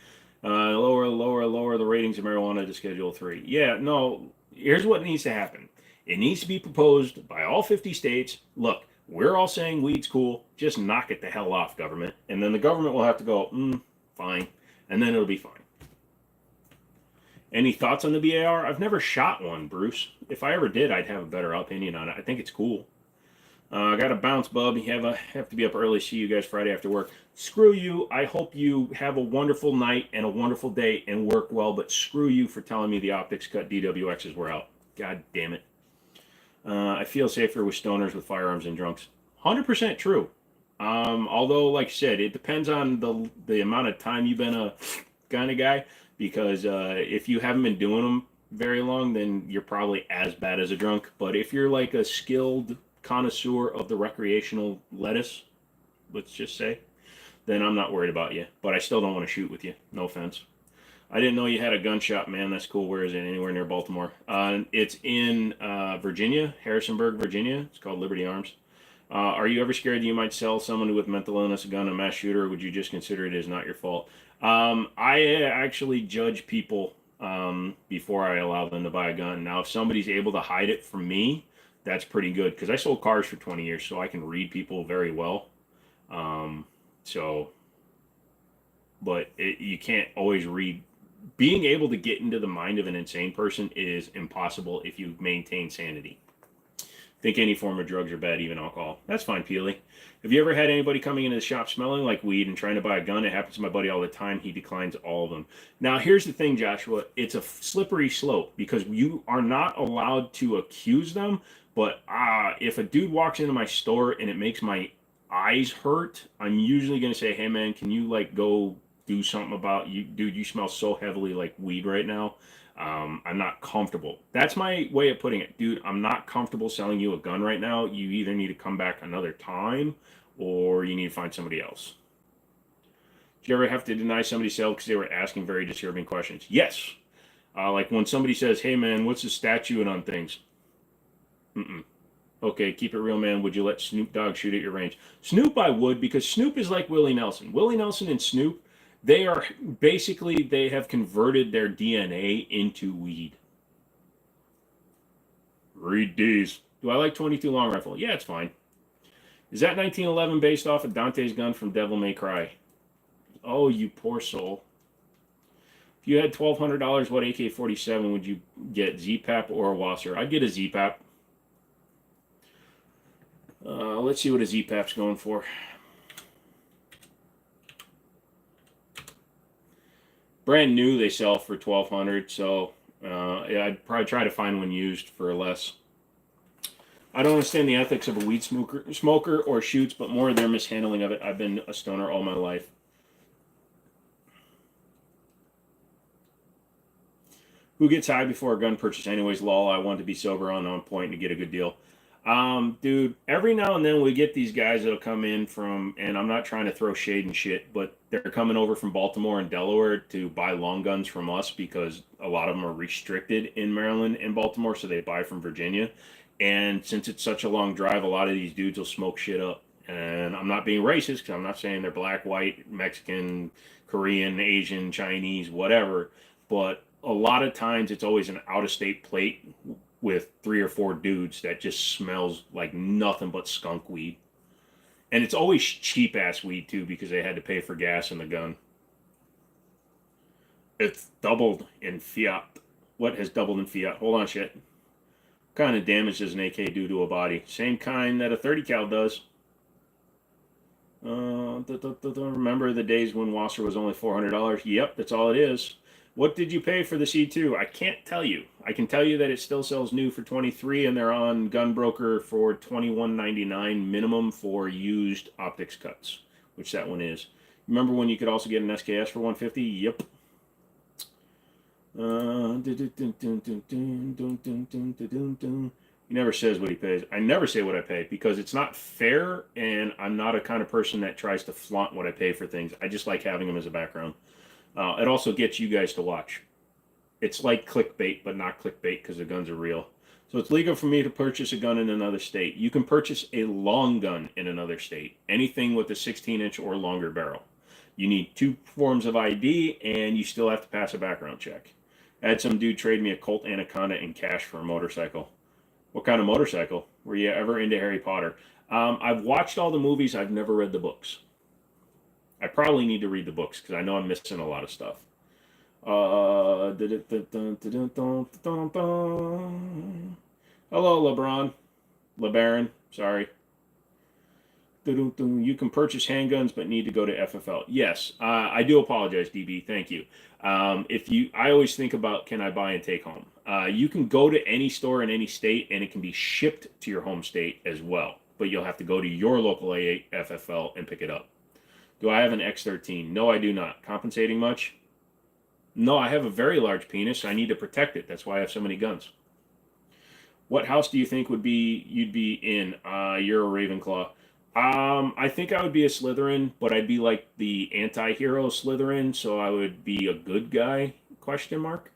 Lower the ratings of marijuana to Schedule 3. Yeah, no, here's what needs to happen. It needs to be proposed by all 50 states. Look, we're all saying weed's cool. Just knock it the hell off, government. And then the government will have to go, fine. And then it'll be fine. Any thoughts on the BAR? I've never shot one, Bruce. If I ever did, I'd have a better opinion on it. I think it's cool. I got to bounce, bub. You have to be up early. See you guys Friday after work. Screw you. I hope you have a wonderful night and a wonderful day and work well, but screw you for telling me the optics cut DWXs were out. God damn it. I feel safer with stoners with firearms and drunks. 100% true. Although, like I said, it depends on the amount of time you've been a kind of guy. Because if you haven't been doing them very long, then you're probably as bad as a drunk. But if you're like a skilled connoisseur of the recreational lettuce, let's just say, then I'm not worried about you. But I still don't want to shoot with you. No offense. I didn't know you had a gun shop, man. That's cool. Where is it? Anywhere near Baltimore? It's in Virginia, Harrisonburg, Virginia. It's called Liberty Arms. Are you ever scared that you might sell someone with mental illness a gun, a mass shooter, or would you just consider it as not your fault? I actually judge people before I allow them to buy a gun. Now, if somebody's able to hide it from me, that's pretty good because I sold cars for 20 years, so I can read people very well. Um, so, you can't always read. Being able to get into the mind of an insane person is impossible if you maintain sanity. Think any form of drugs are bad, even alcohol. That's fine, Peely. Have you ever had anybody coming into the shop smelling like weed and trying to buy a gun? It happens to my buddy all the time. He declines all of them. Now, here's the thing, Joshua. It's a slippery slope because you are not allowed to accuse them. But if a dude walks into my store and it makes my eyes hurt, I'm usually going to say, hey, man, can you, like, go do something about you? Dude, you smell so heavily like weed right now. I'm not comfortable. That's my way of putting it. Dude, I'm not comfortable selling you a gun right now. You either need to come back another time or you need to find somebody else. Did you ever have to deny somebody sale because they were asking very disturbing questions? Yes. Like when somebody says, hey man, what's the statute on things? Okay, keep it real, man. Would you let Snoop Dogg shoot at your range? Snoop, I would, because Snoop is like Willie Nelson. Willie Nelson and Snoop, they are basically, they have converted their DNA into weed. Read these. Do I like 22 long rifle? Yeah, it's fine. Is that 1911 based off of Dante's gun from Devil May Cry? Oh, you poor soul. If you had $1,200, what AK-47 would you get? Z-Pap or a Wasser? I'd get a Z-Pap. Let's see what a Z-Pap's going for. Brand new, they sell for $1,200, so yeah, I'd probably try to find one used for less. I don't understand the ethics of a weed smoker or shoots, but more their mishandling of it. I've been a stoner all my life. Who gets high before a gun purchase anyways? Lol, I want to be sober on point to get a good deal. Dude, every now and then we get these guys that'll come in from, and I'm not trying to throw shade and shit, but they're coming over from Baltimore and Delaware to buy long guns from us because a lot of them are restricted in Maryland and Baltimore, so they buy from Virginia. And since it's such a long drive, a lot of these dudes will smoke shit up. And I'm not being racist because I'm not saying they're black, white, Mexican, Korean, Asian, Chinese, whatever. But a lot of times it's always an out-of-state plate with 3 or 4 dudes that just smells like nothing but skunk weed. And it's always cheap-ass weed, too, because they had to pay for gas in the gun. It's doubled in fiat. What has doubled in fiat? Hold on, shit. What kind of damage does an AK do to a body? Same kind that a 30 cal does. Remember the days when Wasser was only $400? Yep, that's all it is. What did you pay for the C2? I can't tell you. I can tell you that it still sells new for $23, and they're on Gunbroker for $21.99 minimum for used optics cuts, which that one is. Remember when you could also get an SKS for $150? Yep. He never says what he pays. I never say what I pay because it's not fair, and I'm not a kind of person that tries to flaunt what I pay for things. I just like having them as a background. It also gets you guys to watch. It's like clickbait, but not clickbait because the guns are real. So it's legal for me to purchase a gun in another state. You can purchase a long gun in another state. Anything with a 16-inch or longer barrel. You need 2 forms of ID, and you still have to pass a background check. I had some dude trade me a Colt Anaconda in cash for a motorcycle. What kind of motorcycle? Were you ever into Harry Potter? I've watched all the movies. I've never read the books. I probably need to read the books because I know I'm missing a lot of stuff. Hello, LeBron. LeBaron. Sorry. You can purchase handguns, but need to go to FFL. Yes, I do apologize, DB. Thank you. I always think about, can I buy and take home? You can go to any store in any state, and it can be shipped to your home state as well. But you'll have to go to your local AA FFL and pick it up. Do I have an X13? No, I do not. Compensating much? No, I have a very large penis. I need to protect it. That's why I have so many guns. What house do you think you'd be in? You're a Ravenclaw. I think I would be a Slytherin, but I'd be like the anti-hero Slytherin, so I would be a good guy, question mark.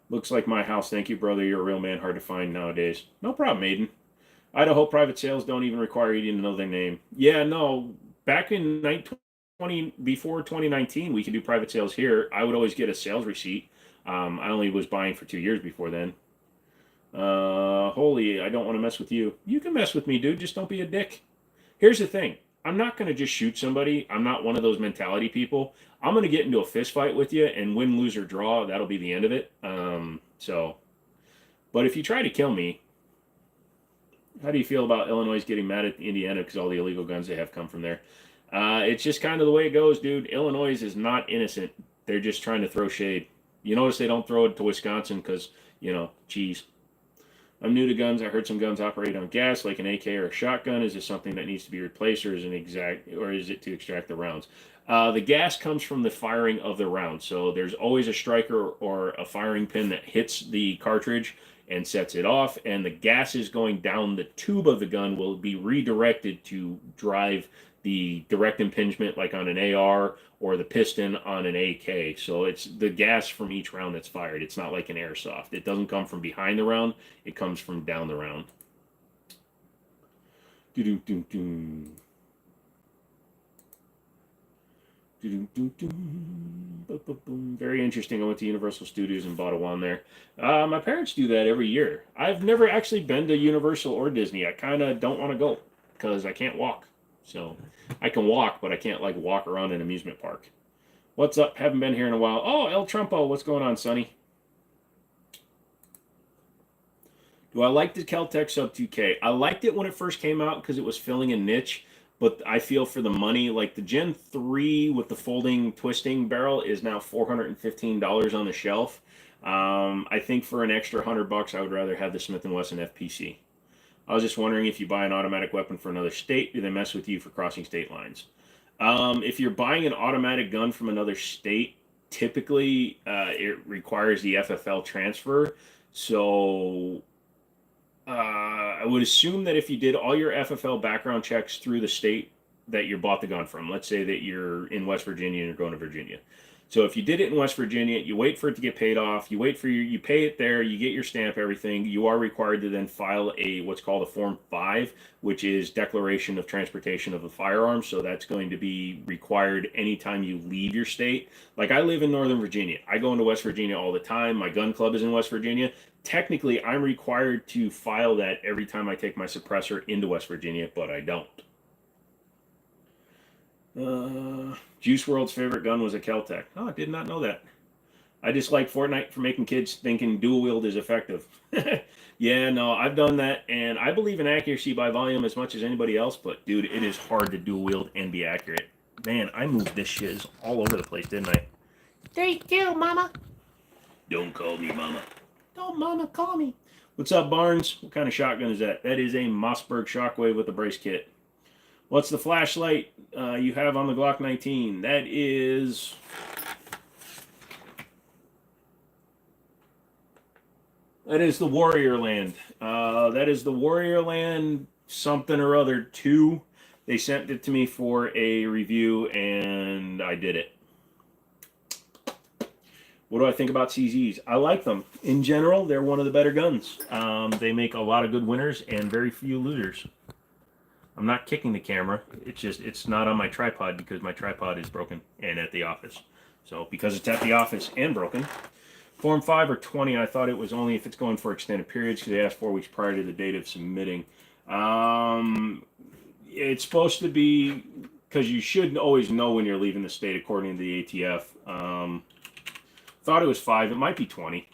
Looks like my house. Thank you, brother. You're a real man. Hard to find nowadays. No problem, Aiden. Idaho private sales don't even require you to know their name. Yeah, no. Back in 20, before 2019, we could do private sales here. I would always get a sales receipt. I only was buying for 2 years before then. Holy, I don't want to mess with you. You can mess with me, dude. Just don't be a dick. Here's the thing. I'm not going to just shoot somebody. I'm not one of those mentality people. I'm going to get into a fist fight with you and win, lose, or draw. That'll be the end of it. But if you try to kill me, how do you feel about Illinois getting mad at Indiana because all the illegal guns they have come from there? It's just kind of the way it goes, dude. Illinois is not innocent. They're just trying to throw shade. You notice they don't throw it to Wisconsin because, cheese. I'm new to guns. I heard some guns operate on gas, like an AK or a shotgun. Is this something that needs to be replaced, or is it to extract the rounds? The gas comes from the firing of the round. So there's always a striker or a firing pin that hits the cartridge and sets it off, and the gases going down the tube of the gun will be redirected to drive the direct impingement, like on an AR, or the piston on an AK. So it's the gas from each round that's fired. It's not like an airsoft. It doesn't come from behind the round. It comes from down the round. Very interesting. I went to Universal Studios and bought a wand there. My parents do that every year. I've never actually been to Universal or Disney. I kind of don't want to go because I can't walk. So I can walk, but I can't like walk around an amusement park. What's up? Haven't been here in a while. Oh, El Trumpo, what's going on, Sonny? Do I like the Kel-Tec Sub 2K? I liked it when it first came out because it was filling a niche, but I feel for the money, like the Gen 3 with the folding twisting barrel is now $415 on the shelf. I think for an extra $100, I would rather have the Smith & Wesson FPC. I was just wondering, if you buy an automatic weapon for another state, do they mess with you for crossing state lines? If you're buying an automatic gun from another state, typically it requires the FFL transfer. So I would assume that if you did all your FFL background checks through the state that you bought the gun from, let's say that you're in West Virginia and you're going to Virginia. So if you did it in West Virginia, you wait for it to get paid off, you pay it there, you get your stamp, everything. You are required to then file what's called a Form 5, which is Declaration of Transportation of a Firearm. So that's going to be required anytime you leave your state. Like I live in Northern Virginia. I go into West Virginia all the time. My gun club is in West Virginia. Technically, I'm required to file that every time I take my suppressor into West Virginia, but I don't. Juice WRLD's favorite gun was a Kel-Tec. Oh, I did not know that. I just like Fortnite for making kids thinking dual wield is effective. Yeah, no, I've done that, and I believe in accuracy by volume as much as anybody else, but dude, it is hard to dual wield and be accurate. Man, I moved this shiz all over the place, didn't I? Thank you, Mama. Don't call me Mama. Don't Mama call me. What's up, Barnes? What kind of shotgun is that? That is a Mossberg Shockwave with a brace kit. What's the flashlight you have on the Glock 19? That is... That is the Warrior Land. That is the Warrior Land something or other 2. They sent it to me for a review, and I did it. What do I think about CZs? I like them. In general, they're one of the better guns. They make a lot of good winners and very few losers. I'm not kicking the camera. It's not on my tripod because my tripod is broken and at the office. So because it's at the office and broken, Form 5 or 20, I thought it was only if it's going for extended periods because they asked 4 weeks prior to the date of submitting. It's supposed to be because you should always know when you're leaving the state according to the ATF. Thought it was 5. It might be 20.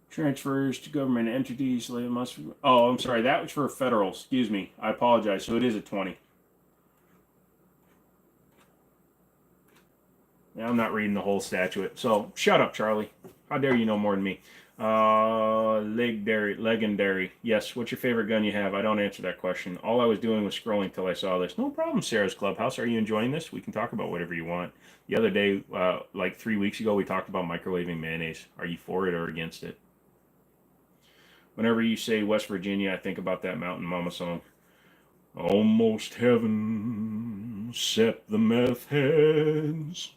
Transfers to government entities. Oh, I'm sorry. That was for federal. Excuse me. I apologize. So it is a 20. Yeah, I'm not reading the whole statute. So shut up, Charlie. How dare you know more than me? Legendary. Yes. What's your favorite gun you have? I don't answer that question. All I was doing was scrolling till I saw this. No problem, Sarah's Clubhouse. Are you enjoying this? We can talk about whatever you want. The other day, like 3 weeks ago, we talked about microwaving mayonnaise. Are you for it or against it? Whenever you say West Virginia, I think about that Mountain Mama song. Almost heaven, set the meth heads.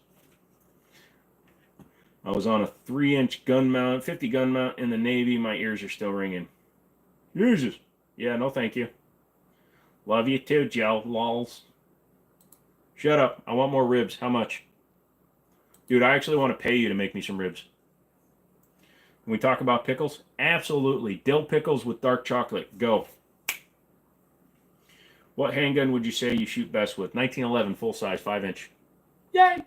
I was on a 3-inch gun mount, 50 gun mount in the Navy. My ears are still ringing. Jesus. Yeah, no thank you. Love you too, Joe. Lols. Shut up. I want more ribs. How much? Dude, I actually want to pay you to make me some ribs. Can we talk about pickles? Absolutely. Dill pickles with dark chocolate. Go. What handgun would you say you shoot best with? 1911 full size 5-inch. Yay!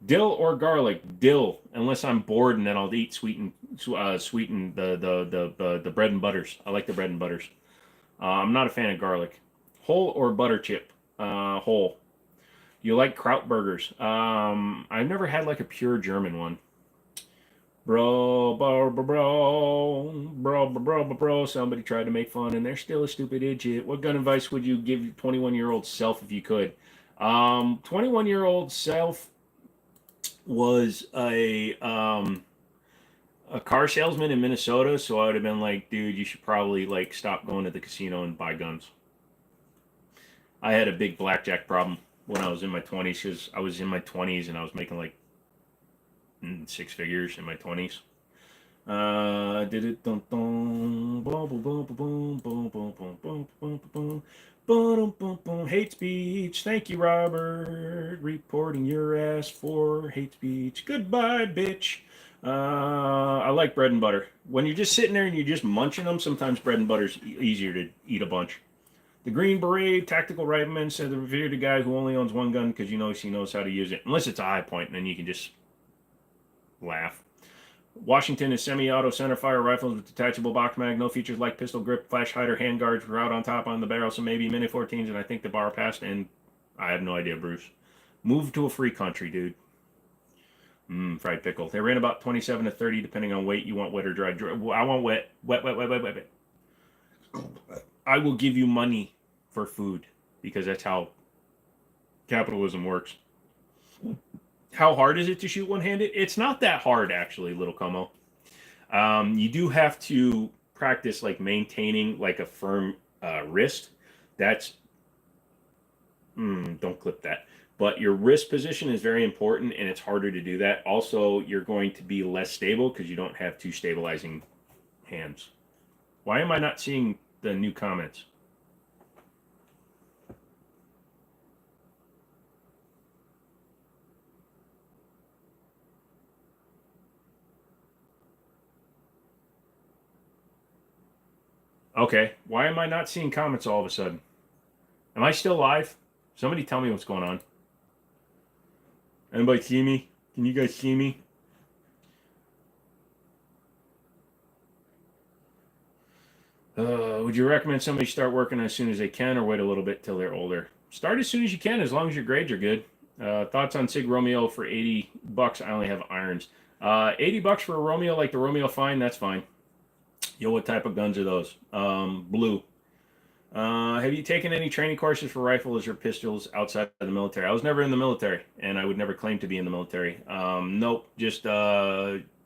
Dill or garlic? Dill, unless I'm bored and then I'll eat sweeten the bread and butters. I like the bread and butters. I'm not a fan of garlic. Whole or butter chip? Whole. You like kraut burgers? I've never had like a pure German one. Bro. Somebody tried to make fun and they're still a stupid idiot. What gun advice would you give your 21-year-old self if you could? 21-year-old self was a car salesman in Minnesota, so I would have been like, dude, you should probably like stop going to the casino and buy guns. I had a big blackjack problem when I was in my 20s because I was in my 20s and I was making like 6 figures in my 20s. Did it dum dum boom boom boom boom boom boom boom boom boom boom boom boom boom. Hate speech. Thank you, Robert. Reporting your ass for hate speech. Goodbye, bitch. I like bread and butter. When you're just sitting there and you're just munching them, sometimes bread and butter's easier to eat a bunch. The Green Beret Tactical Rifleman said the revered guy who only owns one gun because he knows how to use it. Unless it's a high point, and then you can just laugh. Washington is semi-auto centerfire rifles with detachable box mag, no features like pistol grip, flash hider, hand guards were out on top on the barrel, so maybe Mini 14s, and I think the bar passed, and I have no idea, Bruce. Move to a free country, dude. Fried pickle. They ran about 27 to 30, depending on weight. You want wet or dry? I want wet. Wet. I will give you money for food, because that's how capitalism works. How hard is it to shoot one-handed? It's not that hard, actually, little Como. You do have to practice like maintaining like a firm wrist. That's don't clip that. But your wrist position is very important, and it's harder to do that. Also, you're going to be less stable because you don't have two stabilizing hands. Why am I not seeing the new comments? Okay, why am I not seeing comments all of a sudden? Am I still live? Somebody tell me what's going on. Anybody see me? Can you guys see me? Would you recommend somebody start working as soon as they can or wait a little bit till they're older? Start as soon as you can, as long as your grades are good. Thoughts on Sig Romeo for $80? I only have irons. $80 for a Romeo, like the Romeo Fine, that's fine. Yo, what type of guns are those? Blue. Have you taken any training courses for rifles or pistols outside of the military? I was never in the military, and I would never claim to be in the military. Nope, just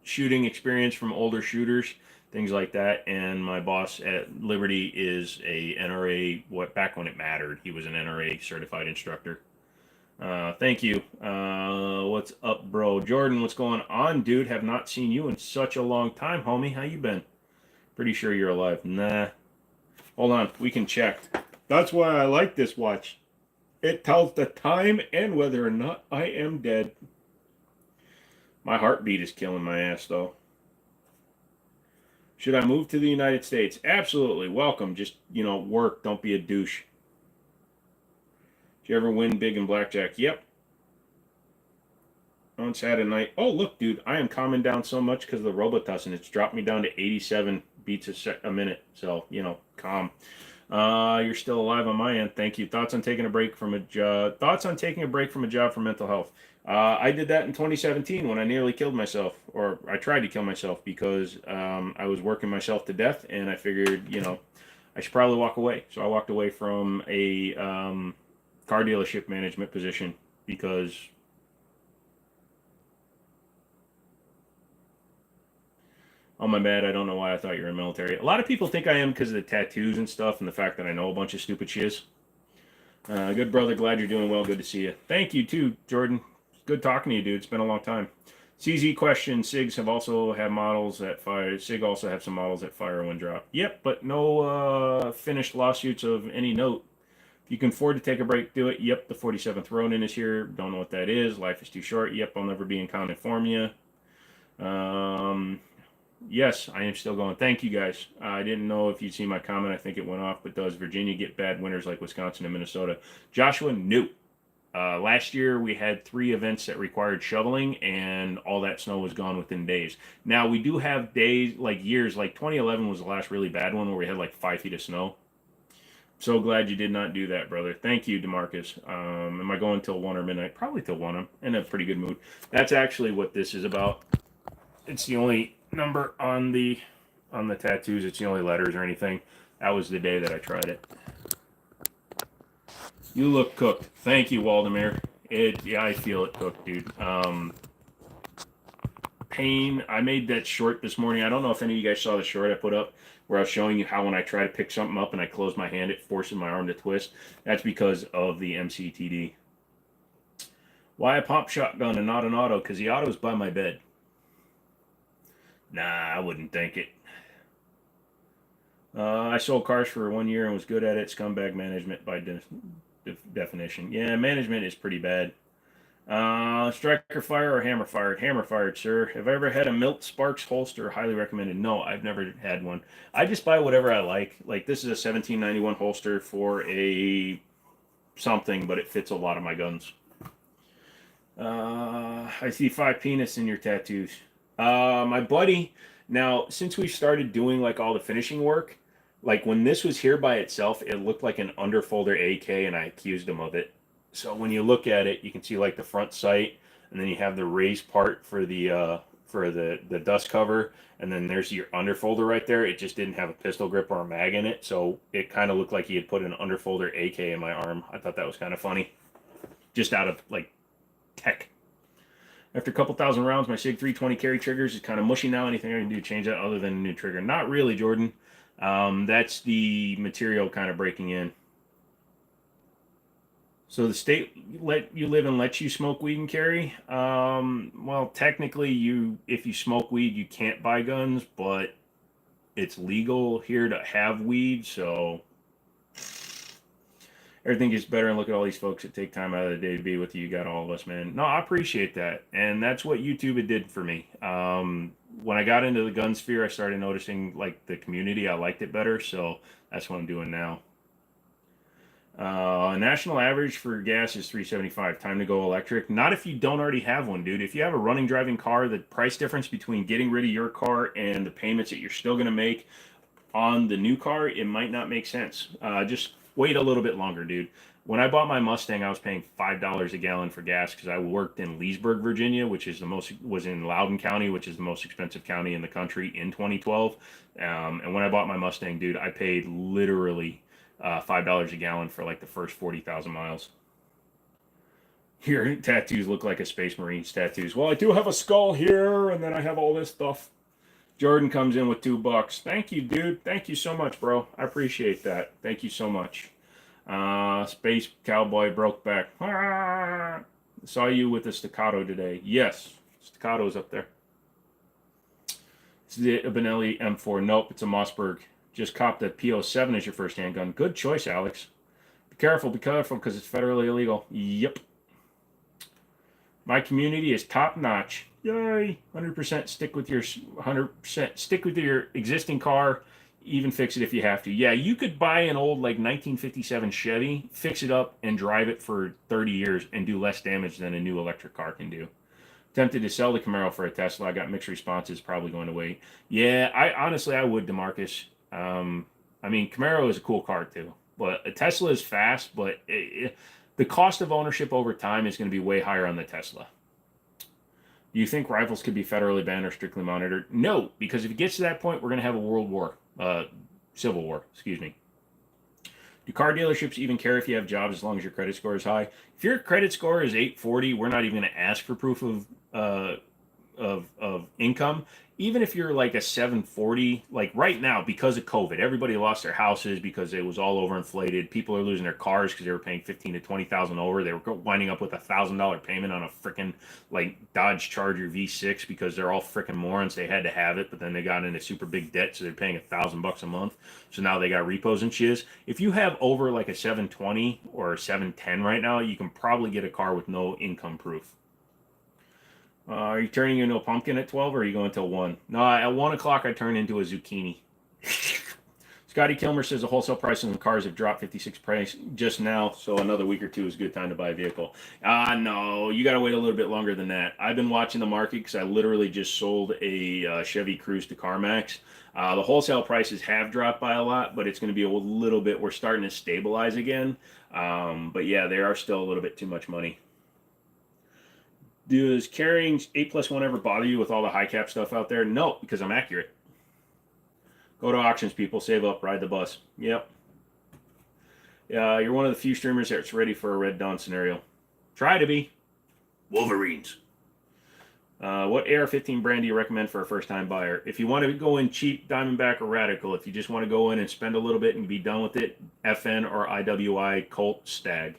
shooting experience from older shooters, things like that. And my boss at Liberty is a NRA. Back when it mattered, he was an NRA certified instructor. Thank you. What's up, bro? Jordan, what's going on, dude? Have not seen you in such a long time, homie. How you been? Pretty sure you're alive. Nah. Hold on, we can check. That's why I like this watch. It tells the time and whether or not I am dead. My heartbeat is killing my ass, though. Should I move to the United States? Absolutely. Welcome. Just, work. Don't be a douche. Did you ever win big in blackjack? Yep. On Saturday night. Oh, look, dude. I am calming down so much because of the Robitussin. It's dropped me down to 87 beats a minute. So, calm. You're still alive on my end. Thank you. Thoughts on taking a break from a job? Thoughts on taking a break from a job for mental health? I did that in 2017 when I nearly killed myself, or I tried to kill myself because I was working myself to death, and I figured, I should probably walk away. So I walked away from a car dealership management position because. Oh, my bad. I don't know why I thought you were in the military. A lot of people think I am because of the tattoos and stuff and the fact that I know a bunch of stupid shiz. Good brother. Glad you're doing well. Good to see you. Thank you, too, Jordan. Good talking to you, dude. It's been a long time. CZ question. SIGs have also had models at Fire. SIG also have some models at Fire One Drop. Yep, but no finished lawsuits of any note. If you can afford to take a break, do it. Yep, the 47th Ronin is here. Don't know what that is. Life is too short. Yep, I'll never be in California. Yes, I am still going. Thank you, guys. I didn't know if you'd seen my comment. I think it went off, but does Virginia get bad winters like Wisconsin and Minnesota? Joshua, no. Last year, we had 3 events that required shoveling, and all that snow was gone within days. Now, we do have days, like years, like 2011 was the last really bad one where we had like 5 feet of snow. So glad you did not do that, brother. Thank you, DeMarcus. Am I going till 1 or midnight? Probably till 1. I'm in a pretty good mood. That's actually what this is about. It's the only number on the tattoos. It's the only letters or anything. That was the day that I tried it. You look cooked. Thank you, Waldemar. Yeah, I feel it cooked, dude. Pain. I made that short this morning. I don't know if any of you guys saw the short I put up where I was showing you how when I try to pick something up and I close my hand, it forces my arm to twist. That's because of the MCTD. Why a pop shotgun and not an auto? Because the auto is by my bed. Nah, I wouldn't think it. I sold cars for 1 year and was good at it. Scumbag management by definition. Yeah, management is pretty bad. Striker fire or hammer fired? Hammer fired, sir. Have I ever had a Milt Sparks holster? Highly recommended. No, I've never had one. I just buy whatever I like. Like this is a 1791 holster for a something, but it fits a lot of my guns. I see 5 penis in your tattoos. My buddy. Now, since we started doing like all the finishing work, like when this was here by itself, it looked like an underfolder AK, and I accused him of it. So when you look at it, you can see like the front sight, and then you have the raised part for the dust cover, and then there's your underfolder right there. It just didn't have a pistol grip or a mag in it, so it kind of looked like he had put an underfolder AK in my arm. I thought that was kind of funny, just out of like tech. After a couple thousand rounds, my SIG 320 carry triggers is kind of mushy now. Anything I can do to change that other than a new trigger? Not really, Jordan. That's the material kind of breaking in. So the state let you live and lets you smoke weed and carry. Well, technically, if you smoke weed, you can't buy guns, but it's legal here to have weed. So everything gets better. And look at all these folks that take time out of the day to be with you. You got all of us, man. No, I appreciate that, and that's what YouTube did for me. When I got into the gun sphere, I started noticing like the community. I liked it better, so that's what I'm doing now. National average for gas is $3.75. Time to go electric. Not if you don't already have one, dude. If you have a running driving car, the price difference between getting rid of your car and the payments that you're still going to make on the new car, it might not make sense. Just wait a little bit longer, dude. When I bought my Mustang, I was paying $5 a gallon for gas because I worked in Leesburg, Virginia, which is was in Loudoun County, which is the most expensive county in the country in 2012. And when I bought my Mustang, dude, I paid literally $5 a gallon for like the first 40,000 miles. Your tattoos look like a Space Marines tattoos. Well, I do have a skull here, and then I have all this stuff. Jordan comes in with $2. Thank you, dude. Thank you so much, bro. I appreciate that. Thank you so much. Space Cowboy broke back. Saw you with the staccato today. Yes, staccato's up there. It's the Benelli M4. Nope, it's a Mossberg. Just copped a PO7 as your first handgun. Good choice, Alex. Be careful, because it's federally illegal. Yep. My community is top notch. Yay! 100% stick with your existing car. Even fix it if you have to. Yeah, you could buy an old like 1957 Chevy, fix it up, and drive it for 30 years and do less damage than a new electric car can do. Tempted to sell the Camaro for a Tesla. I got mixed responses. Probably going to wait. Yeah, I honestly would, DeMarcus. I mean, Camaro is a cool car too, but a Tesla is fast, but the cost of ownership over time is going to be way higher on the Tesla. Do you think rifles could be federally banned or strictly monitored? No, because if it gets to that point, we're going to have a world war, civil war, excuse me. Do car dealerships even care if you have jobs as long as your credit score is high? If your credit score is 840, we're not even going to ask for proof of income. Even if you're like a 740, like right now, because of COVID, everybody lost their houses because it was all overinflated. People are losing their cars because they were paying 15 to 20,000 over. They were winding up with $1,000 payment on a freaking like Dodge Charger V6 because they're all freaking morons. They had to have it, but then they got into super big debt, so they're paying $1,000 a month. So now they got repos and shiz. If you have over like a 720 or a 710 right now, you can probably get a car with no income proof. Are you turning into a pumpkin at 12 or are you going till 1? No, at 1 o'clock I turn into a zucchini. Scotty Kilmer says the wholesale prices on cars have dropped 56 price just now, so another week or two is a good time to buy a vehicle. No, you got to wait a little bit longer than that. I've been watching the market because I literally just sold a Chevy Cruze to CarMax. The wholesale prices have dropped by a lot, but it's going to be a little bit, we're starting to stabilize again. But yeah, they are still a little bit too much money. Does carrying 8+1 ever bother you with all the high cap stuff out there? No, because I'm accurate. Go to auctions, people. Save up. Ride the bus. Yep. You're one of the few streamers that's ready for a Red Dawn scenario. Try to be. Wolverines. What AR-15 brand do you recommend for a first-time buyer? If you want to go in cheap, Diamondback or Radical. If you just want to go in and spend a little bit and be done with it, FN or IWI Colt Stag.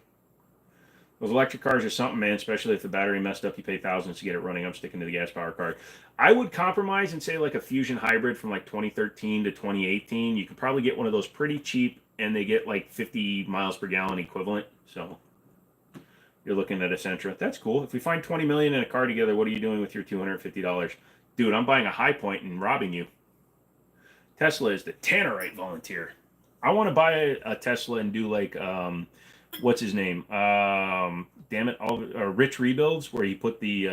Those electric cars are something, man, especially if the battery messed up, you pay thousands to get it running. I'm sticking to the gas power car. I would compromise and say like a Fusion hybrid from like 2013 to 2018. You could probably get one of those pretty cheap, and they get like 50 miles per gallon equivalent. So you're looking at a Sentra. That's cool. If we find 20 million in a car together, what are you doing with your $250? Dude, I'm buying a High Point and robbing you. Tesla is the Tannerite volunteer. I want to buy a Tesla and do like... what's his name? Damn it, Rich Rebuilds, where he put the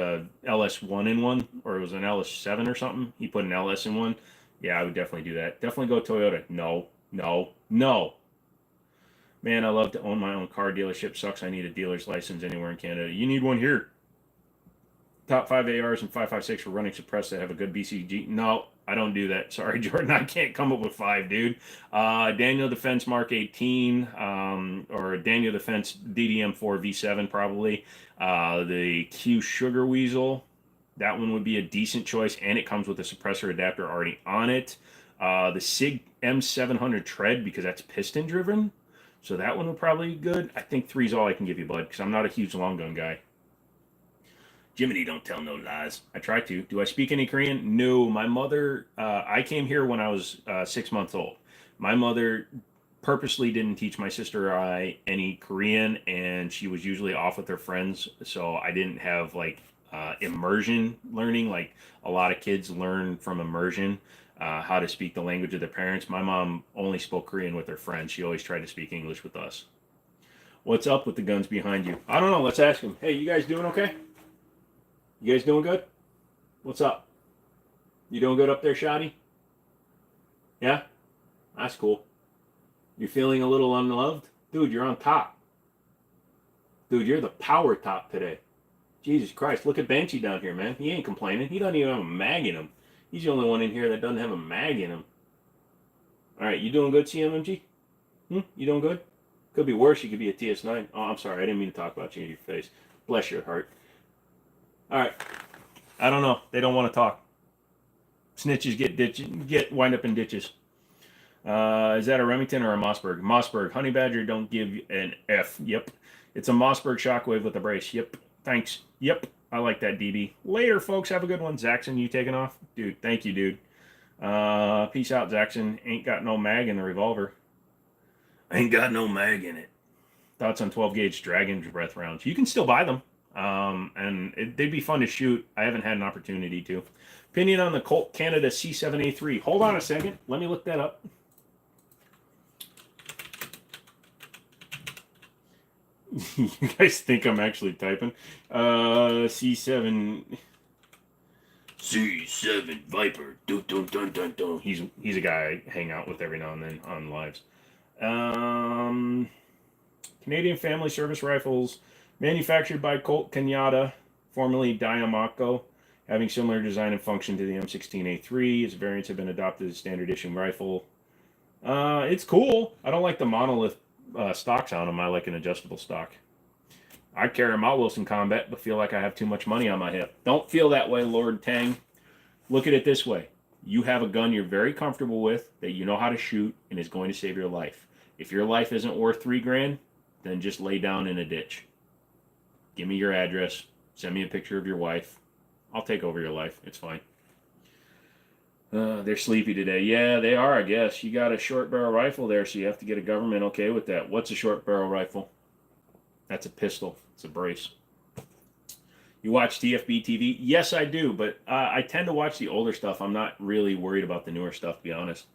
LS1 in one, or it was an LS7 or something. He put an LS in one. Yeah, I would definitely do that. Definitely go Toyota. No, no, no. Man, I love to own my own car dealership. Sucks I need a dealer's license anywhere in Canada. You need one here. Top 5 ARs and 5.56 for running suppressed that have a good BCG. No, I don't do that. Sorry, Jordan. I can't come up with 5, dude. Daniel Defense Mark 18, or Daniel Defense DDM4 V7 probably. The Q Sugar Weasel. That one would be a decent choice, and it comes with a suppressor adapter already on it. The SIG M700 Tread, because that's piston driven. So that one would probably be good. I think 3 is all I can give you, bud, because I'm not a huge long gun guy. Jimmini don't tell no lies. I try to. Do I speak any Korean? No. My mother, I came here when I was 6 months old. My mother purposely didn't teach my sister or I any Korean, and she was usually off with her friends, so I didn't have like immersion learning. Like a lot of kids learn from immersion, how to speak the language of their parents. My mom only spoke Korean with her friends. She always tried to speak English with us. What's up with the guns behind you? I don't know. Let's ask them. Hey, you guys doing okay? You guys doing good? What's up? You doing good up there, Shoddy? Yeah? That's cool. You feeling a little unloved? Dude, you're on top. Dude, you're the power top today. Jesus Christ, look at Banshee down here, man. He ain't complaining. He doesn't even have a mag in him. He's the only one in here that doesn't have a mag in him. Alright, you doing good, CMMG? You doing good? Could be worse. You could be a TS9. Oh, I'm sorry. I didn't mean to talk about you in your face. Bless your heart. Alright. I don't know. They don't want to talk. Snitches wind up in ditches. Is that a Remington or a Mossberg? Mossberg. Honey Badger don't give an F. Yep. It's a Mossberg Shockwave with a brace. Yep. Thanks. Yep. I like that, DB. Later, folks. Have a good one. Zaxxon, you taking off? Dude, thank you, dude. Peace out, Zaxxon. Ain't got no mag in the revolver. Ain't got no mag in it. Thoughts on 12-gauge Dragon Breath rounds? You can still buy them. They'd be fun to shoot. I haven't had an opportunity to. Opinion on the Colt Canada C7A3. Hold on a second. Let me look that up. You guys think I'm actually typing? C7. C7 Viper. Dun, dun, dun, dun, dun. He's a guy I hang out with every now and then on lives. Canadian Family Service Rifles, manufactured by Colt Kenyatta, formerly Diamaco, having similar design and function to the M16A3. Its variants have been adopted as standard issue rifle. It's cool. I don't like the monolith stocks on them. I like an adjustable stock. I carry them out Wilson Combat, but feel like I have too much money on my hip. Don't feel that way, Lord Tang. Look at it this way. You have a gun you're very comfortable with, that you know how to shoot, and is going to save your life. If your life isn't worth $3,000, then just lay down in a ditch. Give me your address. Send me a picture of your wife. I'll take over your life. It's fine. They're sleepy today. Yeah, they are, I guess. You got a short barrel rifle there, so you have to get a government okay with that. What's a short barrel rifle? That's a pistol. It's a brace. You watch TFB TV? Yes, I do, but I tend to watch the older stuff. I'm not really worried about the newer stuff, to be honest.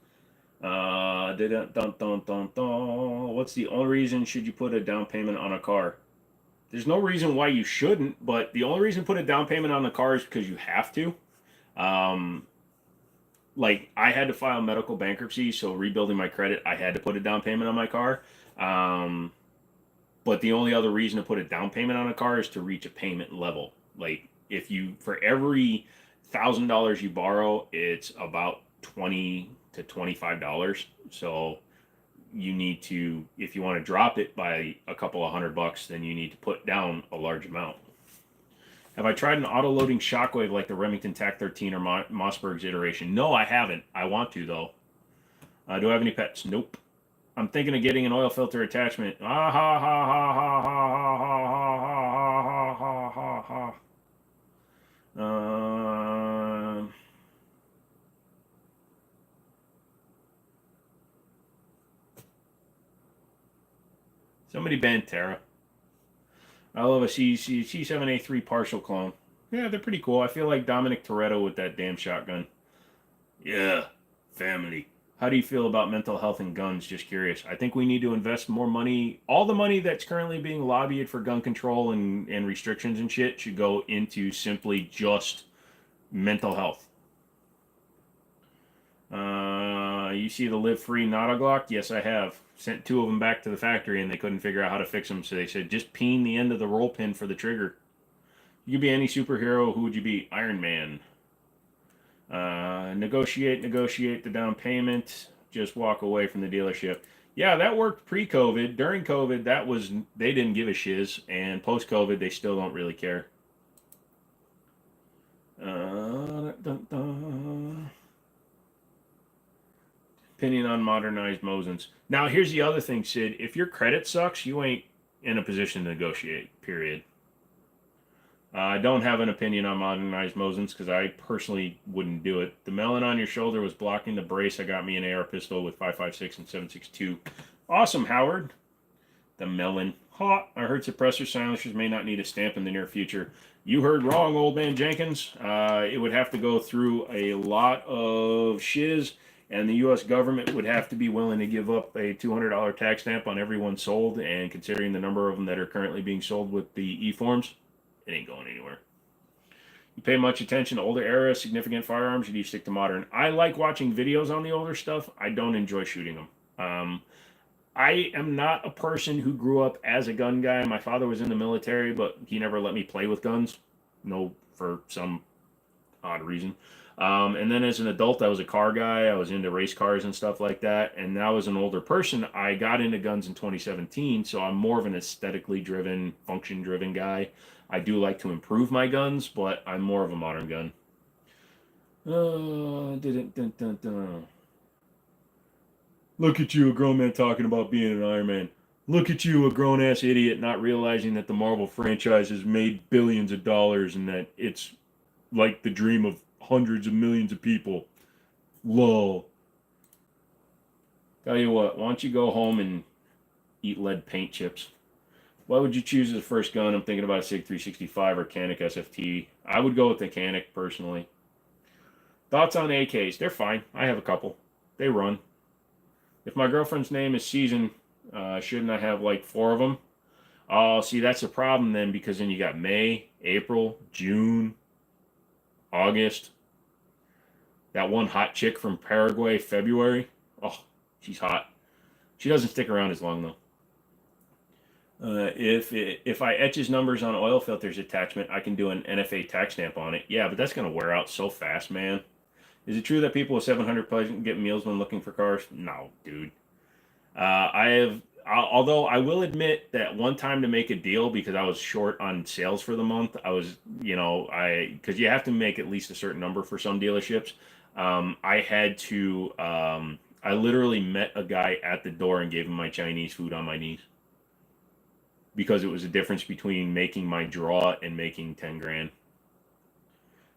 What's the only reason should you put a down payment on a car? There's no reason why you shouldn't, but the only reason to put a down payment on the car is because you have to. Like, I had to file medical bankruptcy, so rebuilding my credit, I had to put a down payment on my car. But the only other reason to put a down payment on a car is to reach a payment level. Like, if you, for every $1,000 you borrow, it's about $20 to $25. So you need to, if you want to drop it by a couple of $100, then you need to put down a large amount. Have I tried an auto-loading shockwave like the Remington TAC-13 or Mossberg's iteration? No, I haven't. I want to, though. Do I have any pets? Nope. I'm thinking of getting an oil filter attachment. Ah ha ha ha ha ha ha ha ha ha ha ha. Somebody ban Terra. I love a C7A3 partial clone. Yeah, they're pretty cool. I feel like Dominic Toretto with that damn shotgun. Yeah, family. How do you feel about mental health and guns? Just curious. I think we need to invest more money. All the money that's currently being lobbied for gun control and restrictions and shit should go into simply just mental health. You see the Live Free Nada Glock? Yes, I have. Sent 2 of them back to the factory and they couldn't figure out how to fix them, so they said just peen the end of the roll pin for the trigger. You could be any superhero. Who would you be? Iron Man. Negotiate the down payment. Just walk away from the dealership. Yeah, that worked pre-COVID. During COVID, they didn't give a shiz, and post-COVID, they still don't really care. Opinion on modernized Mosins. Now, here's the other thing, Sid. If your credit sucks, you ain't in a position to negotiate, period. I don't have an opinion on modernized Mosins because I personally wouldn't do it. The melon on your shoulder was blocking the brace. I got me an AR pistol with 5.56 and 7.62. Awesome, Howard. The melon. Hot. I heard suppressor silencers may not need a stamp in the near future. You heard wrong, old man Jenkins. It would have to go through a lot of shiz, and the U.S. government would have to be willing to give up a $200 tax stamp on every one sold, and considering the number of them that are currently being sold with the e-forms, it ain't going anywhere. You pay much attention to older era, significant firearms, or do you stick to modern? I like watching videos on the older stuff. I don't enjoy shooting them. I am not a person who grew up as a gun guy. My father was in the military, but he never let me play with guns. No, for some odd reason. And then as an adult, I was a car guy. I was into race cars and stuff like that. And now as an older person, I got into guns in 2017. So I'm more of an aesthetically driven, function driven guy. I do like to improve my guns, but I'm more of a modern gun. Look at you, a grown man talking about being an Iron Man. Look at you, a grown-ass idiot, not realizing that the Marvel franchise has made billions of dollars and that it's like the dream of hundreds of millions of people. Lol. Tell you what, why don't you go home and eat lead paint chips? What would you choose as a first gun? I'm thinking about a SIG 365 or Canik SFT. I would go with the Canik, personally. Thoughts on AKs? They're fine. I have a couple. They run. If my girlfriend's name is Season, shouldn't I have like 4 of them? Oh, see, that's a problem then, because then you got May, April, June, August. That one hot chick from Paraguay, February. Oh, she's hot. She doesn't stick around as long though. If I etch his numbers on oil filters attachment, I can do an NFA tax stamp on it. Yeah, but that's gonna wear out so fast, man. Is it true that people with 700 plus get meals when looking for cars? No, dude. Although I will admit that one time to make a deal because I was short on sales for the month, I was, because you have to make at least a certain number for some dealerships. I had to, I literally met a guy at the door and gave him my Chinese food on my knees because it was a difference between making my draw and making 10 grand.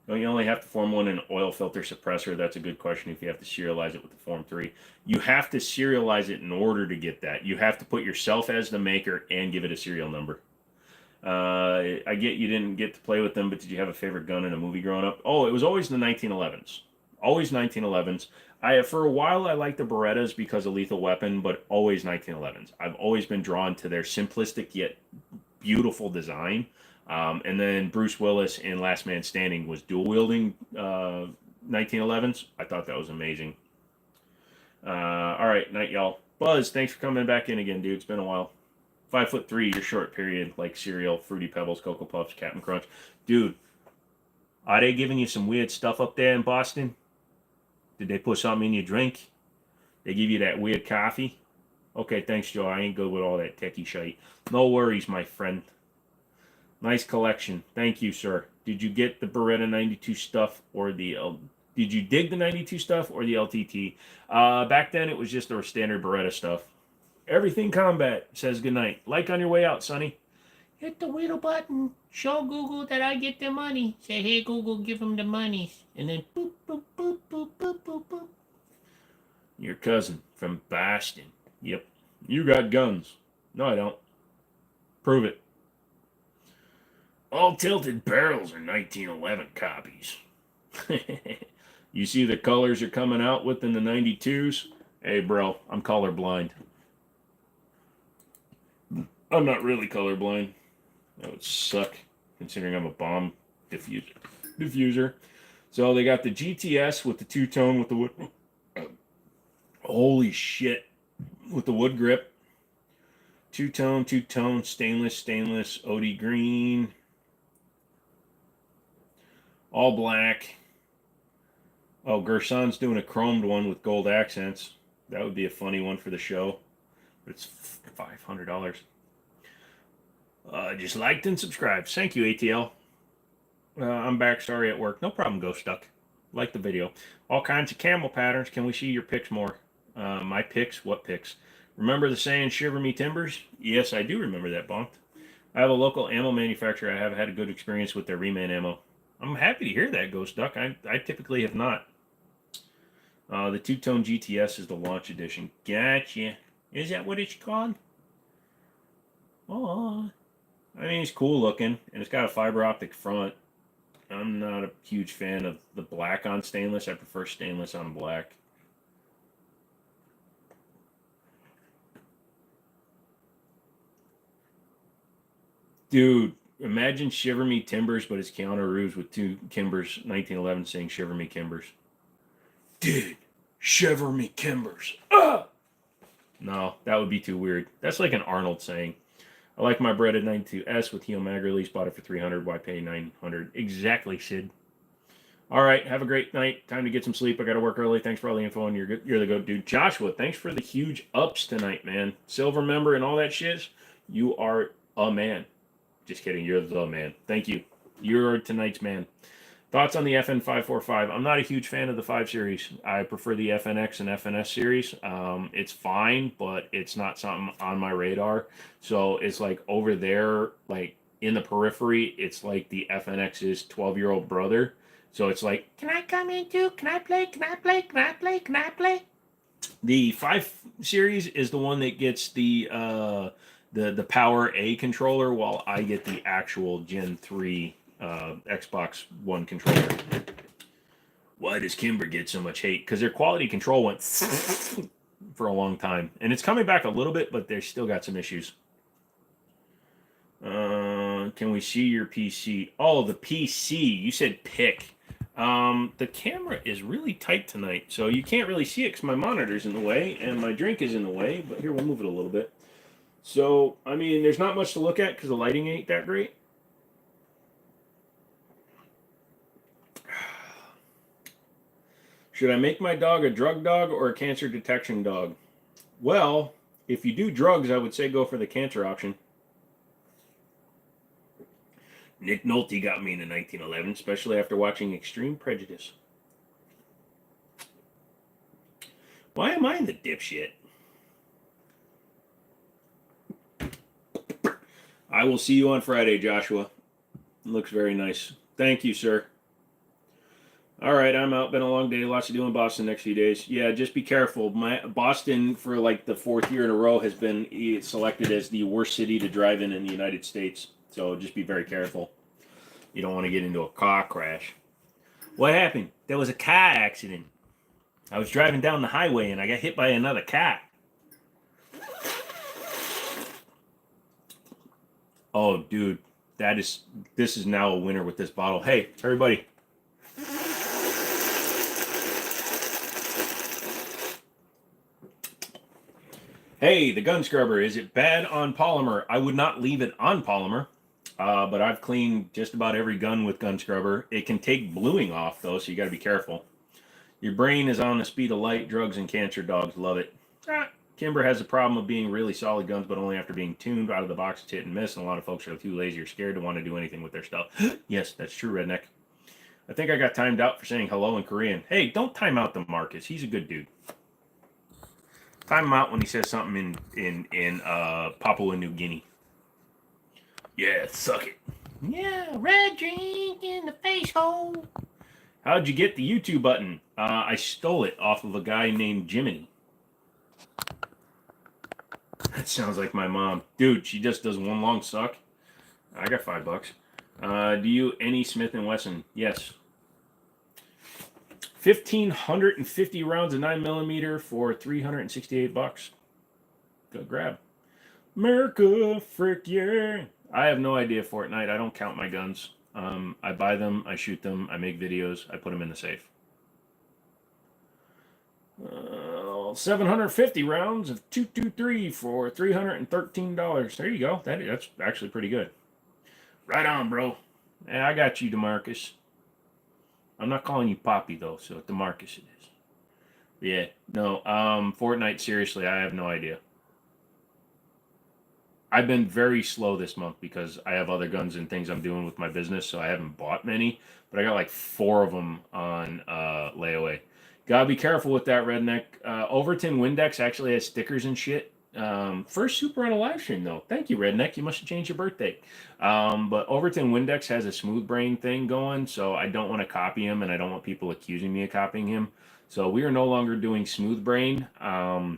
Don't you only have to form one in oil filter suppressor? That's a good question if you have to serialize it with the Form 3. You have to serialize it in order to get that. You have to put yourself as the maker and give it a serial number. I get you didn't get to play with them, but did you have a favorite gun in a movie growing up? Oh, it was always the 1911s. Always 1911s. For a while, I liked the Berettas because of Lethal Weapon, but always 1911s. I've always been drawn to their simplistic yet beautiful design. And then Bruce Willis in Last Man Standing was dual wielding 1911s. I thought that was amazing. All right, night, y'all. Buzz, thanks for coming back in again, dude. It's been a while. 5'3", you're short. Period. Like cereal, Fruity Pebbles, Cocoa Puffs, Captain Crunch, dude. Are they giving you some weird stuff up there in Boston? Did they put something in your drink? They give you that weird coffee? Okay, thanks, Joe. I ain't good with all that techie shite. No worries, my friend. Nice collection. Thank you, sir. Did you get the Beretta 92 stuff or the did you dig the 92 stuff or the LTT? Back then it was just our standard Beretta stuff. Everything Combat says goodnight. Like on your way out, Sonny. Hit the little button. Show Google that I get the money. Say, hey, Google, give him the money. And then boop, boop, boop, boop, boop, boop, boop. Your cousin from Boston. Yep. You got guns. No, I don't. Prove it. All tilted barrels are 1911 copies. You see the colors are coming out within the 92s? Hey, bro, I'm colorblind. I'm not really colorblind. That would suck, considering I'm a bomb diffuser. So they got the GTS with the two-tone with the wood. Holy shit. With the wood grip. Two-tone, stainless, OD green. All black. Oh, Gershon's doing a chromed one with gold accents. That would be a funny one for the show. But it's $500. Just liked and subscribed. Thank you, ATL. I'm back. Sorry at work. No problem, Ghost Duck. Like the video. All kinds of camel patterns. Can we see your pics more? My pics? What pics? Remember the saying, shiver me timbers? Yes, I do remember that, Bonked. I have a local ammo manufacturer. I have had a good experience with their reman ammo. I'm happy to hear that, Ghost Duck. I typically have not. The two-tone GTS is the launch edition. Gotcha. Is that what it's called? Oh, I mean, it's cool looking, and it's got a fiber optic front. I'm not a huge fan of the black on stainless. I prefer stainless on black. Dude, imagine Shiver Me Timbers, but it's Keanu Reeves with two Kimbers, 1911, saying Shiver Me Kimbers. Dude, Shiver Me Kimbers. Ah! No, that would be too weird. That's like an Arnold saying. I like my bread at 92S with heel mag release. Bought it for $300. Why pay $900? Exactly, Sid. All right, have a great night. Time to get some sleep. I got to work early. Thanks for all the info, and you're the goat, dude. Joshua, thanks for the huge ups tonight, man. Silver member and all that shit. You are a man. Just kidding. You're the man. Thank you. You're tonight's man. Thoughts on the FN545? I'm not a huge fan of the 5 Series. I prefer the FNX and FNS series. It's fine, but it's not something on my radar. So it's like over there, like in the periphery, it's like the FNX's 12-year-old brother. So it's like, can I come in too? Can I play? Can I play? Can I play? Can I play? The 5 Series is the one that gets the Power A controller, while I get the actual Gen 3 Xbox One controller. Why does Kimber get so much hate? Because their quality control went for a long time. And it's coming back a little bit, but they still got some issues. Can we see your PC? Oh, the PC. You said pick. The camera is really tight tonight, so you can't really see it because my monitor's in the way and my drink is in the way. But here, we'll move it a little bit. So, I mean, there's not much to look at because the lighting ain't that great. Should I make my dog a drug dog or a cancer detection dog? Well, if you do drugs, I would say go for the cancer option. Nick Nolte got me into 1911, especially after watching Extreme Prejudice. Why am I the dipshit? I will see you on Friday, Joshua. Looks very nice. Thank you, sir. All right, I'm out. Been a long day. Lots to do in Boston next few days. Yeah, just be careful. Boston, for like the 4th year in a row, has been selected as the worst city to drive in the United States. So just be very careful. You don't want to get into a car crash. What happened? There was a car accident. I was driving down the highway and I got hit by another car. Oh, dude, this is now a winner with this bottle. Hey, everybody. Hey, the gun scrubber, is it bad on polymer? I would not leave it on polymer, but I've cleaned just about every gun with gun scrubber. It can take bluing off, though, so you got to be careful. Your brain is on the speed of light. Drugs and cancer dogs love it. Kimber has a problem of being really solid guns, but only after being tuned. Out of the box, it's hit and miss, and a lot of folks are too lazy or scared to want to do anything with their stuff. Yes, that's true, Redneck. I think I got timed out for saying hello in Korean. Hey, don't time out the Marcus. He's a good dude. Time him out when he says something in Papua New Guinea. Yeah, suck it. Yeah, red drink in the face hole. How'd you get the YouTube button? I stole it off of a guy named Jimmini. That sounds like my mom. Dude, she just does one long suck. I got $5. Do you any Smith & Wesson? Yes. 1,550 rounds of 9mm for $368. Good grab. America, frick yeah. I have no idea Fortnite. I don't count my guns. I buy them, I shoot them, I make videos, I put them in the safe. 750 rounds of 223 for $313. There you go. That's actually pretty good. Right on, bro. Yeah, I got you, DeMarcus. I'm not calling you Poppy, though, so DeMarcus it is. Yeah, no, Fortnite, seriously, I have no idea. I've been very slow this month because I have other guns and things I'm doing with my business, so I haven't bought many, but I got like 4 of them on layaway. Gotta be careful with that, Redneck. Overton Windex actually has stickers and shit. First super on a live stream, though. Thank you, Redneck. You must have changed your birthday. But Overton Windex has a smooth brain thing going, so I don't want to copy him, and I don't want people accusing me of copying him. So we are no longer doing smooth brain. Yeah.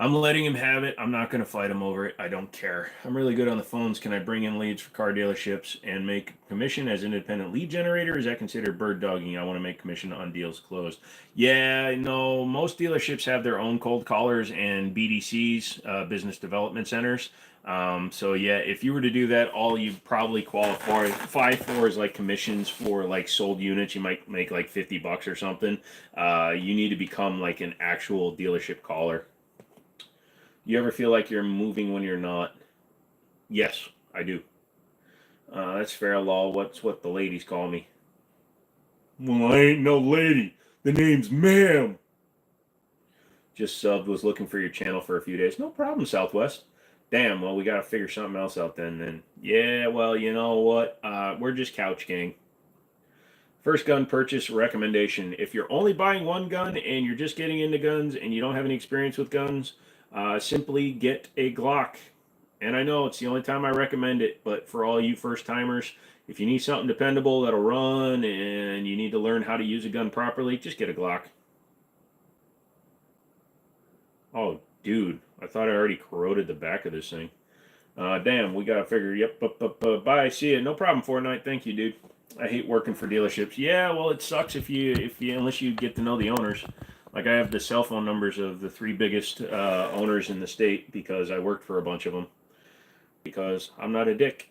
I'm letting him have it. I'm not going to fight him over it. I don't care. I'm really good on the phones. Can I bring in leads for car dealerships and make commission as independent lead generator? Is that considered bird dogging? I want to make commission on deals closed. Yeah, no, most dealerships have their own cold callers and BDCs, business development centers. So yeah, if you were to do that, all you probably qualify for is like commissions for like sold units. You might make like $50 or something. You need to become like an actual dealership caller. You ever feel like you're moving when you're not? Yes, I do. That's fair law. What's what the ladies call me? Well, I ain't no lady. The name's Ma'am. Just subbed, was looking for your channel for a few days. No problem, Southwest. Damn, well, we got to figure something else out then. Yeah, well, you know what? We're just couch gang. First gun purchase recommendation. If you're only buying one gun and you're just getting into guns and you don't have any experience with guns, simply get a Glock. And I know it's the only time I recommend it, but for all you first timers, if you need something dependable that'll run and you need to learn how to use a gun properly, just get a Glock. Oh, dude, I thought I already corroded the back of this thing. Damn, we gotta figure. Yep, bye. See ya. No problem, Fortnite. Thank you, dude. I hate working for dealerships. Yeah, well, it sucks if you unless you get to know the owners. Like I have the cell phone numbers of the 3 biggest owners in the state because I worked for a bunch of them. Because I'm not a dick.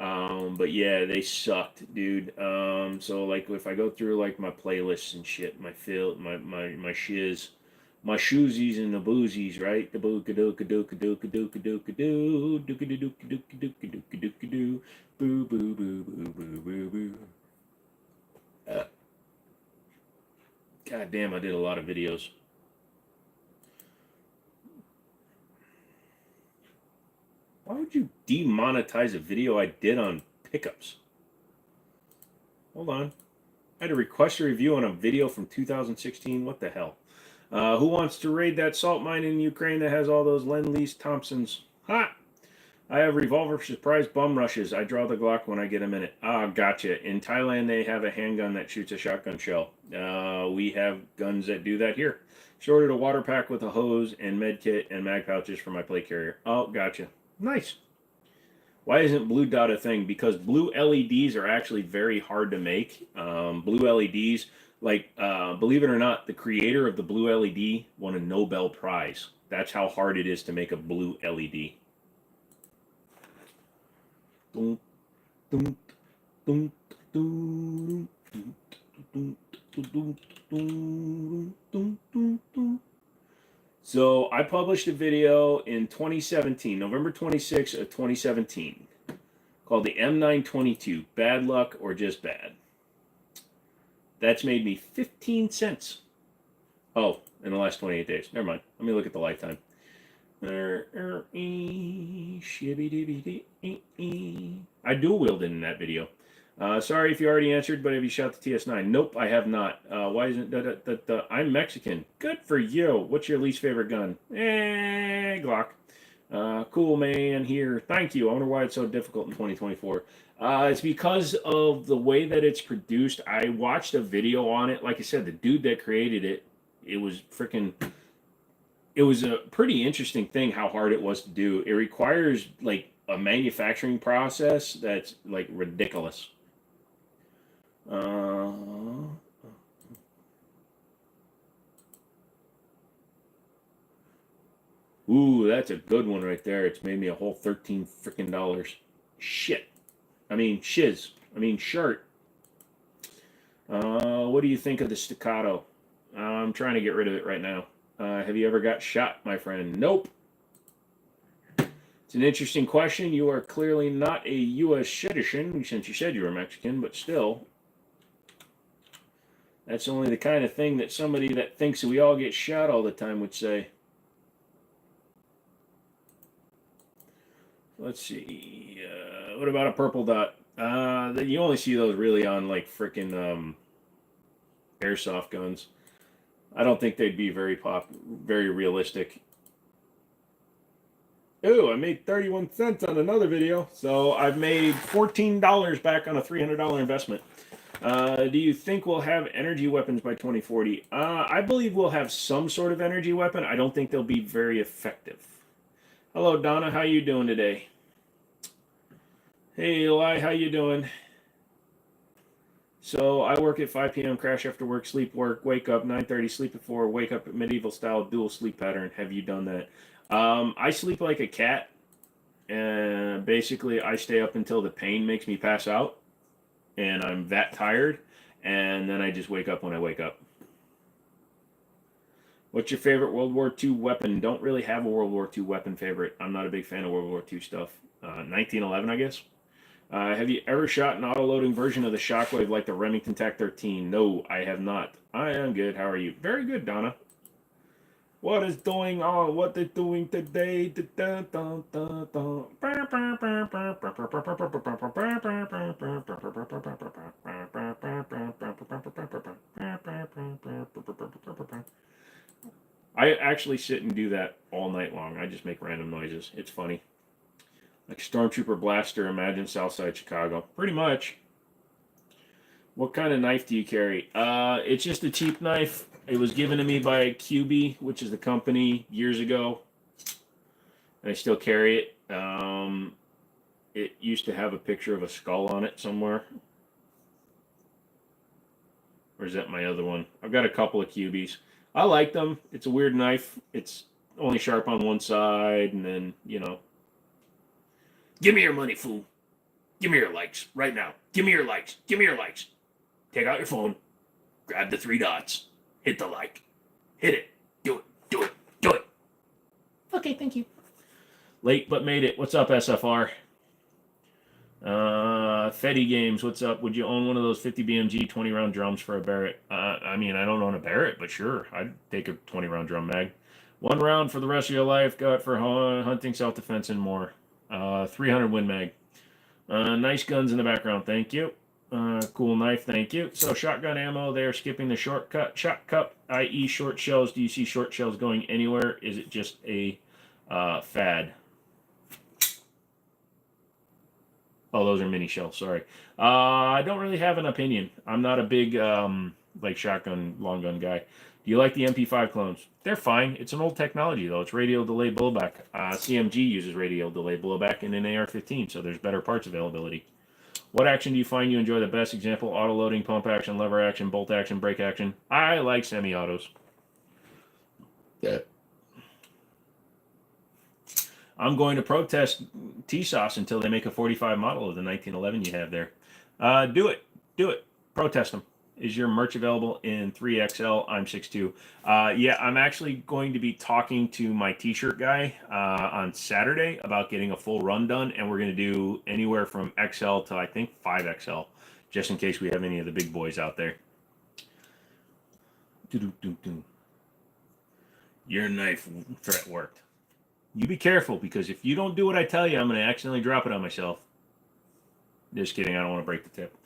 But yeah, they sucked, dude. So like if I go through like my playlists and shit, my shiz, my shoesies and the boozies, right? The booka dooka dooka dooka dooka dooka doo dooka dooka dooka dooka dooka dooka doo boo boo boo boo boo boo boo. God damn, I did a lot of videos. Why would you demonetize a video I did on pickups? Hold on. I had to request a review on a video from 2016. What the hell? Who wants to raid that salt mine in Ukraine that has all those Lend-Lease Thompsons? Ha! I have revolver surprise bum rushes. I draw the Glock when I get a minute. Ah, gotcha. In Thailand, they have a handgun that shoots a shotgun shell. We have guns that do that here. Shorted a water pack with a hose and med kit and mag pouches for my plate carrier. Oh, gotcha. Nice. Why isn't blue dot a thing? Because blue LEDs are actually very hard to make. Blue LEDs, like, believe it or not, the creator of the blue LED won a Nobel Prize. That's how hard it is to make a blue LED. So I published a video in 2017, November 26th of 2017, called the M922, Bad Luck or Just Bad. That's made me 15 cents. Oh, in the last 28 days. Never mind. Let me look at the lifetime. I dual wielded in that video. Sorry if you already answered, but have you shot the TS9? Nope, I have not. Why isn't that? I'm Mexican. Good for you. What's your least favorite gun? Glock. Cool, man. Here. Thank you. I wonder why it's so difficult in 2024. It's because of the way that it's produced. I watched a video on it. Like I said, the dude that created it, it was freaking... It was a pretty interesting thing how hard it was to do. It requires like a manufacturing process that's like ridiculous. Ooh, that's a good one right there. It's made me a whole $13 freaking. Shit. I mean, shiz. I mean, shirt. What do you think of the staccato? I'm trying to get rid of it right now. Have you ever got shot, my friend? Nope. It's an interesting question. You are clearly not a U.S. citizen, since you said you were Mexican, but still. That's only the kind of thing that somebody that thinks we all get shot all the time would say. Let's see. What about a purple dot? You only see those really on, like, frickin' airsoft guns. I don't think they'd be very realistic. Ooh, I made 31 cents on another video. So I've made $14 back on a $300 investment. Do you think we'll have energy weapons by 2040? I believe we'll have some sort of energy weapon. I don't think they'll be very effective. Hello, Donna. How you doing today? Hey, Eli. How you doing? So I work at 5 p.m., crash after work, sleep work, wake up 9:30, sleep at 4, wake up at medieval style, dual sleep pattern. Have you done that? I sleep like a cat, and basically I stay up until the pain makes me pass out, and I'm that tired, and then I just wake up when I wake up. What's your favorite World War II weapon? Don't really have a World War II weapon favorite. I'm not a big fan of World War II stuff. 1911, I guess. Have you ever shot an auto-loading version of the Shockwave like the Remington TAC-13? No, I have not. I am good. How are you? Very good, Donna. What is going on? What they're doing today? I actually sit and do that all night long. I just make random noises. It's funny. Like Stormtrooper Blaster, imagine Southside Chicago. Pretty much. What kind of knife do you carry? It's just a cheap knife. It was given to me by QB, which is the company, years ago. And I still carry it. It used to have a picture of a skull on it somewhere. Or is that my other one? I've got a couple of QBs. I like them. It's a weird knife. It's only sharp on one side, and then, you know. Give me your money, fool. Give me your likes right now. Give me your likes. Give me your likes. Take out your phone. Grab the 3 dots. Hit the like. Hit it. Do it. Do it. Do it. Okay, thank you. Late but made it. What's up, SFR? Fetty Games, what's up? Would you own one of those 50 BMG 20 round drums for a Barrett? I mean, I don't own a Barrett, but sure, I'd take a 20 round drum mag. 1 round for the rest of your life, got for hunting, self defense, and more. 300 Win Mag. Nice guns in the background, thank you. Cool knife, thank you. So, shotgun ammo, they're skipping the shortcut. Shot cup, i.e., short shells. Do you see short shells going anywhere? Is it just a fad? Oh, those are mini shells. Sorry. I don't really have an opinion. I'm not a big like shotgun, long gun guy. Do you like the MP5 clones? They're fine. It's an old technology though. It's radio delay blowback. CMG uses radio delay blowback in an AR-15, so there's better parts availability. What action do you find you enjoy the best? Example: auto loading, pump action, lever action, bolt action, brake action. I like semi-autos. Yeah. I'm going to protest T-Sauce until they make a 45 model of the 1911 you have there. Do it. Do it. Protest them. Is your merch available in 3XL? I'm 6'2". Yeah, I'm actually going to be talking to my T-shirt guy on Saturday about getting a full run done, and we're going to do anywhere from XL to, I think, 5XL, just in case we have any of the big boys out there. Your knife threat worked. You be careful, because if you don't do what I tell you, I'm going to accidentally drop it on myself. Just kidding. I don't want to break the tip.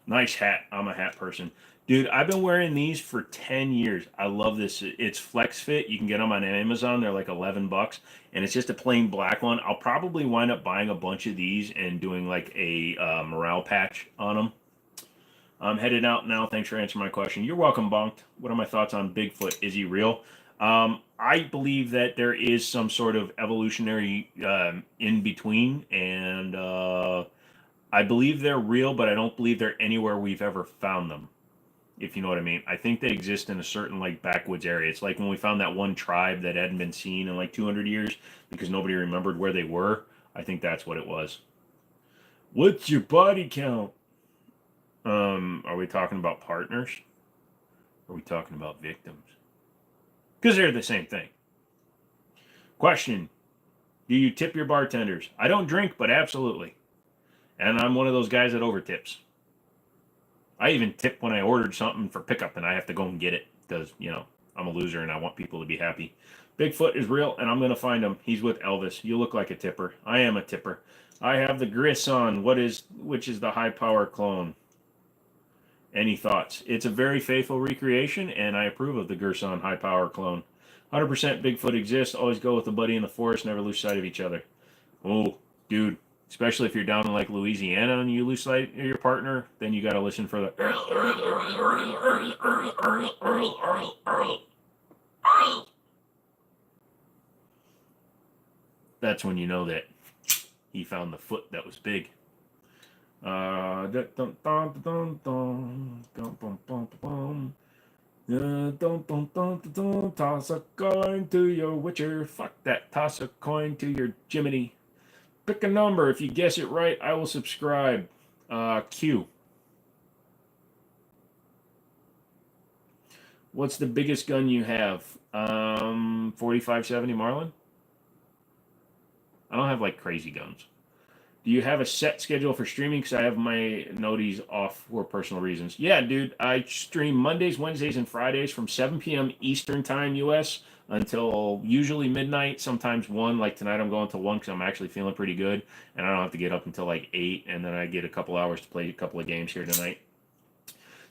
Nice hat. I'm a hat person. Dude, I've been wearing these for 10 years. I love this. It's Flex Fit. You can get them on Amazon. They're like $11. And it's just a plain black one. I'll probably wind up buying a bunch of these and doing like a morale patch on them. I'm headed out now. Thanks for answering my question. You're welcome, Bonked. What are my thoughts on Bigfoot? Is he real? I believe that there is some sort of evolutionary in between, and I believe they're real, but I don't believe they're anywhere we've ever found them, if you know what I mean. I think they exist in a certain like backwoods area. It's like when we found that one tribe that hadn't been seen in like 200 years because nobody remembered where they were. I think that's what it was. What's your body count? Are we talking about partners? Are we talking about victims? Because they're the same thing. Question: do you tip your bartenders? I don't drink, but absolutely. And I'm one of those guys that overtips. I even tip when I ordered something for pickup and I have to go and get it because, you know, I'm a loser and I want people to be happy. Bigfoot is real and I'm going to find him. He's with Elvis. You look like a tipper. I am a tipper. I have the Grisson. Which is the high power clone? Any thoughts? It's a very faithful recreation, and I approve of the Gerson high power clone. 100% Bigfoot exists. Always go with a buddy in the forest. Never lose sight of each other. Oh, dude. Especially if you're down in like Louisiana and you lose sight of your partner, then you got to listen for the. That's when you know that he found the foot that was big. Toss a coin to your Witcher. Fuck that. Toss a coin to your Jimmini. Pick a number. If you guess it right, I will subscribe. Q. What's the biggest gun you have? 4570 Marlin? I don't have like crazy guns. Do you have a set schedule for streaming? Because I have my noties off for personal reasons. Yeah, dude. I stream Mondays, Wednesdays, and Fridays from 7 p.m. Eastern Time, U.S. until usually midnight, sometimes 1. Like tonight I'm going to 1 because I'm actually feeling pretty good. And I don't have to get up until like 8. And then I get a couple hours to play a couple of games here tonight.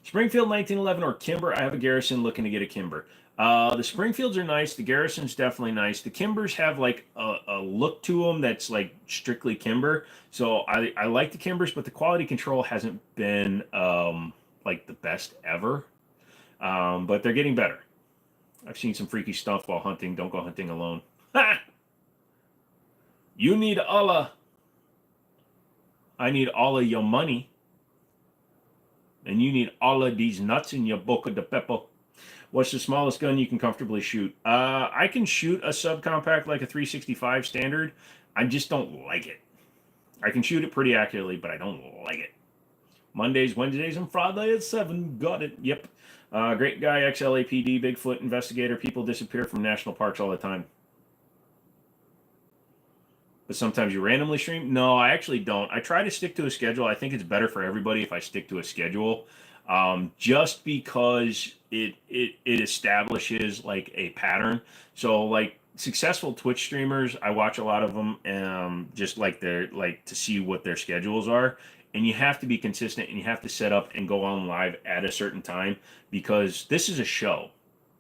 Springfield 1911 or Kimber? I have a Garrison looking to get a Kimber. The Springfields are nice. The Garrison's definitely nice. The Kimbers have like a look to them that's like strictly Kimber. So I like the Kimbers, but the quality control hasn't been like the best ever. But they're getting better. I've seen some freaky stuff while hunting. Don't go hunting alone. Ha! You need Allah. I need all of your money. And you need all of these nuts in your boca de pepo. What's the smallest gun you can comfortably shoot? I can shoot a subcompact like a 365 standard. I just don't like it. I can shoot it pretty accurately, but I don't like it. Mondays, Wednesdays, and Friday at 7. Got it. Yep. Great guy, ex-LAPD, Bigfoot investigator. People disappear from national parks all the time. But sometimes you randomly stream? No, I actually don't. I try to stick to a schedule. I think it's better for everybody if I stick to a schedule, just because it establishes like a pattern. So like successful Twitch streamers, I watch a lot of them, just like to see what their schedules are. And you have to be consistent, and you have to set up and go on live at a certain time, because this is a show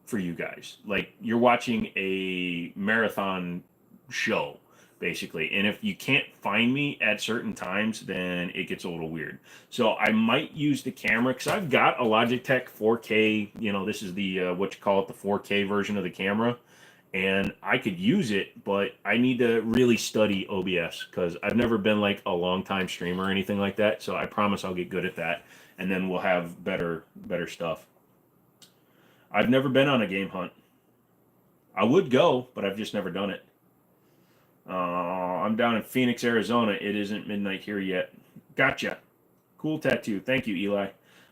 for you guys. Like, you're watching a marathon show basically. And if you can't find me at certain times, then it gets a little weird. So I might use the camera, because I've got a Logitech 4K. This is the what you call it, the 4K version of the camera, and I could use it, but I need to really study OBS, because I've never been like a long time streamer or anything like that. So I promise I'll get good at that, and then we'll have better stuff. I've never been on a game hunt. I would go, but I've just never done it. I'm down in Phoenix, Arizona. It isn't midnight here yet. Gotcha. Cool tattoo. Thank you, Eli.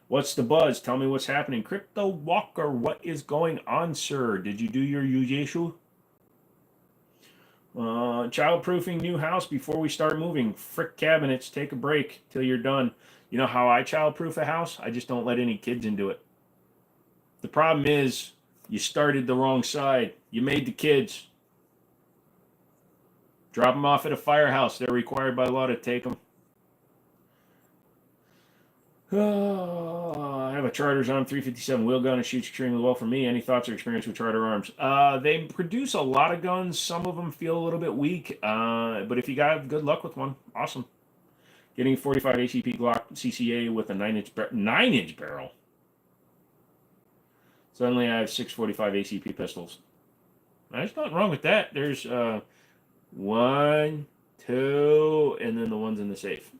What's the buzz? Tell me what's happening. Crypto Walker, what is going on, sir? Did you do your Yujeshu? Childproofing new house before we start moving. Frick cabinets. Take a break till you're done. You know how I childproof a house? I just don't let any kids into it. The problem is you started the wrong side. You made the kids. Drop them off at a firehouse. They're required by law to take them. I have a Charter's Arm 357 wheel gun. It shoots extremely well for me. Any thoughts or experience with Charter arms? They produce a lot of guns. Some of them feel a little bit weak, but if you got good luck with one, awesome. Getting a 45 ACP Glock CCA with a 9-inch barrel. Suddenly I have 645 ACP pistols. There's nothing wrong with that. There's 1, 2, and then the ones in the safe.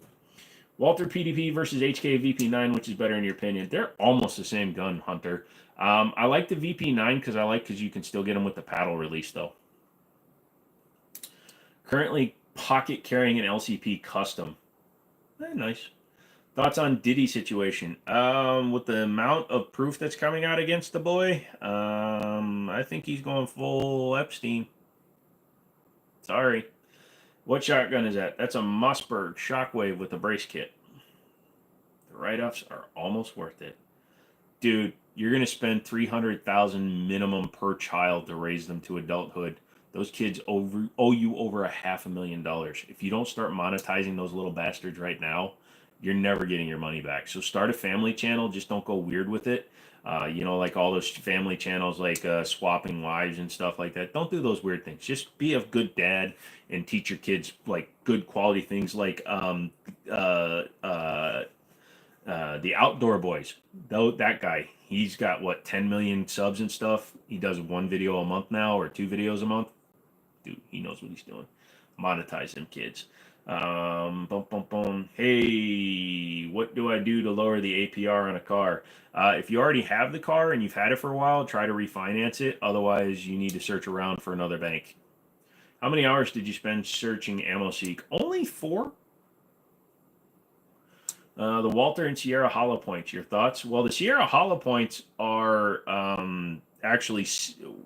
Walter PDP versus HK VP9, which is better in your opinion? They're almost the same gun, Hunter. I like the VP9 because you can still get them with the paddle release, though. Currently pocket carrying an LCP custom. Nice. Thoughts on Diddy situation? With the amount of proof that's coming out against the boy, I think he's going full Epstein. Sorry. What shotgun is that? That's a Mossberg Shockwave with a brace kit. The write-offs are almost worth it. Dude, you're going to spend $300,000 minimum per child to raise them to adulthood. Those kids owe you over $500,000. If you don't start monetizing those little bastards right now, you're never getting your money back. So start a family channel. Just don't go weird with it. Like all those family channels, like swapping wives and stuff like that. Don't do those weird things. Just be a good dad and teach your kids like good quality things, like the Outdoor Boys. Though that guy, he's got what, 10 million subs and stuff. He does 1 video a month now, or 2 videos a month. Dude, he knows what he's doing. Monetize them kids. Hey, what do I do to lower the APR on a car? If you already have the car and you've had it for a while, try to refinance it. Otherwise, you need to search around for another bank. How many hours did you spend searching AmmoSeek? Only 4. The Walter and Sierra Hollow Points. Your thoughts? Well, the Sierra Hollow Points are actually,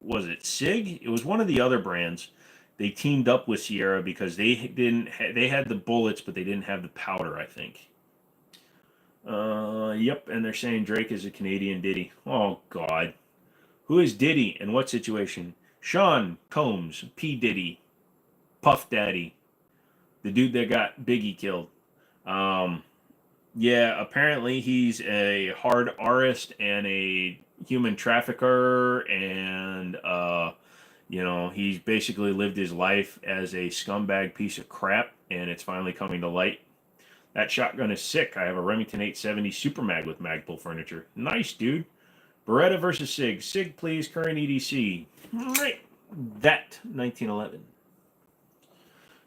was it SIG? It was one of the other brands. They teamed up with Sierra because they had the bullets, but they didn't have the powder, I think. Yep, and they're saying Drake is a Canadian Diddy. Oh, God. Who is Diddy and what situation? Sean Combs, P. Diddy, Puff Daddy, the dude that got Biggie killed. Yeah, apparently he's a hard artist and a human trafficker, and he's basically lived his life as a scumbag piece of crap, and it's finally coming to light. That shotgun is sick. I have a Remington 870 Super Mag with Magpul furniture. Nice, dude. Beretta versus SIG. SIG, please. Current EDC. Right. That 1911.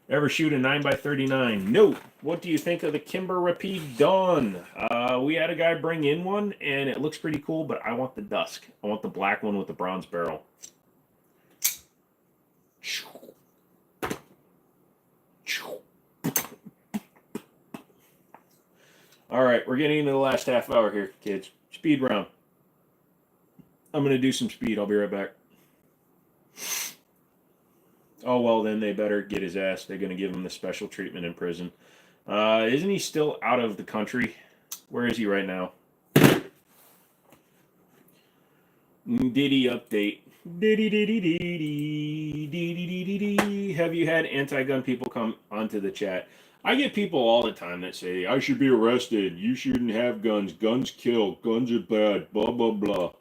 Ever shoot a 9x39? No. What do you think of the Kimber Rapide Dawn? We had a guy bring in one, and it looks pretty cool, but I want the dusk. I want the black one with the bronze barrel. All right, we're getting into the last half hour here, kids. Speed round. I'm going to do some speed. I'll be right back. Oh, well, then they better get his ass. They're going to give him the special treatment in prison. Isn't he still out of the country? Where is he right now? Diddy update. Diddy. Have you had anti-gun people come onto the chat? I get people all the time that say, I should be arrested. You shouldn't have guns. Guns kill. Guns are bad. Blah, blah, blah.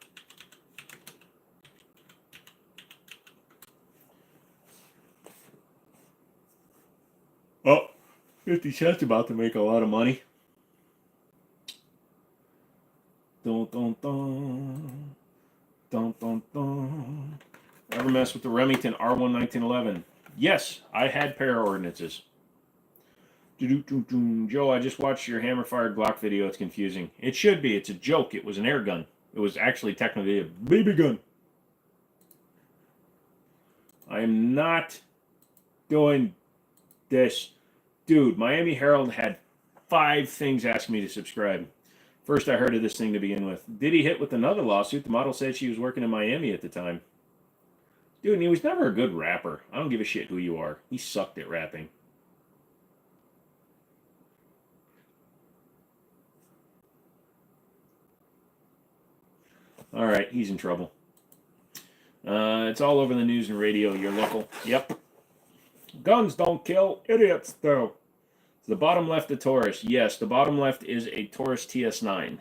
Oh, 50 Cent's about to make a lot of money. Dun, dun, dun. Dun, dun, dun. Ever mess with the Remington R1 1911? Yes, I had pair ordinances. Joe, I just watched your hammer-fired Glock video. It's confusing. It should be. It's a joke. It was an air gun. It was actually technically a BB gun. I am not doing this. Dude, Miami Herald had 5 things asking me to subscribe. First I heard of this thing to begin with. Diddy hit with another lawsuit. The model said she was working in Miami at the time. Dude, and he was never a good rapper. I don't give a shit who you are. He sucked at rapping. All right, he's in trouble. It's all over the news and radio. You're local. Yep. Guns don't kill. Idiots do. The bottom left, the Taurus. Yes, the bottom left is a Taurus TS9.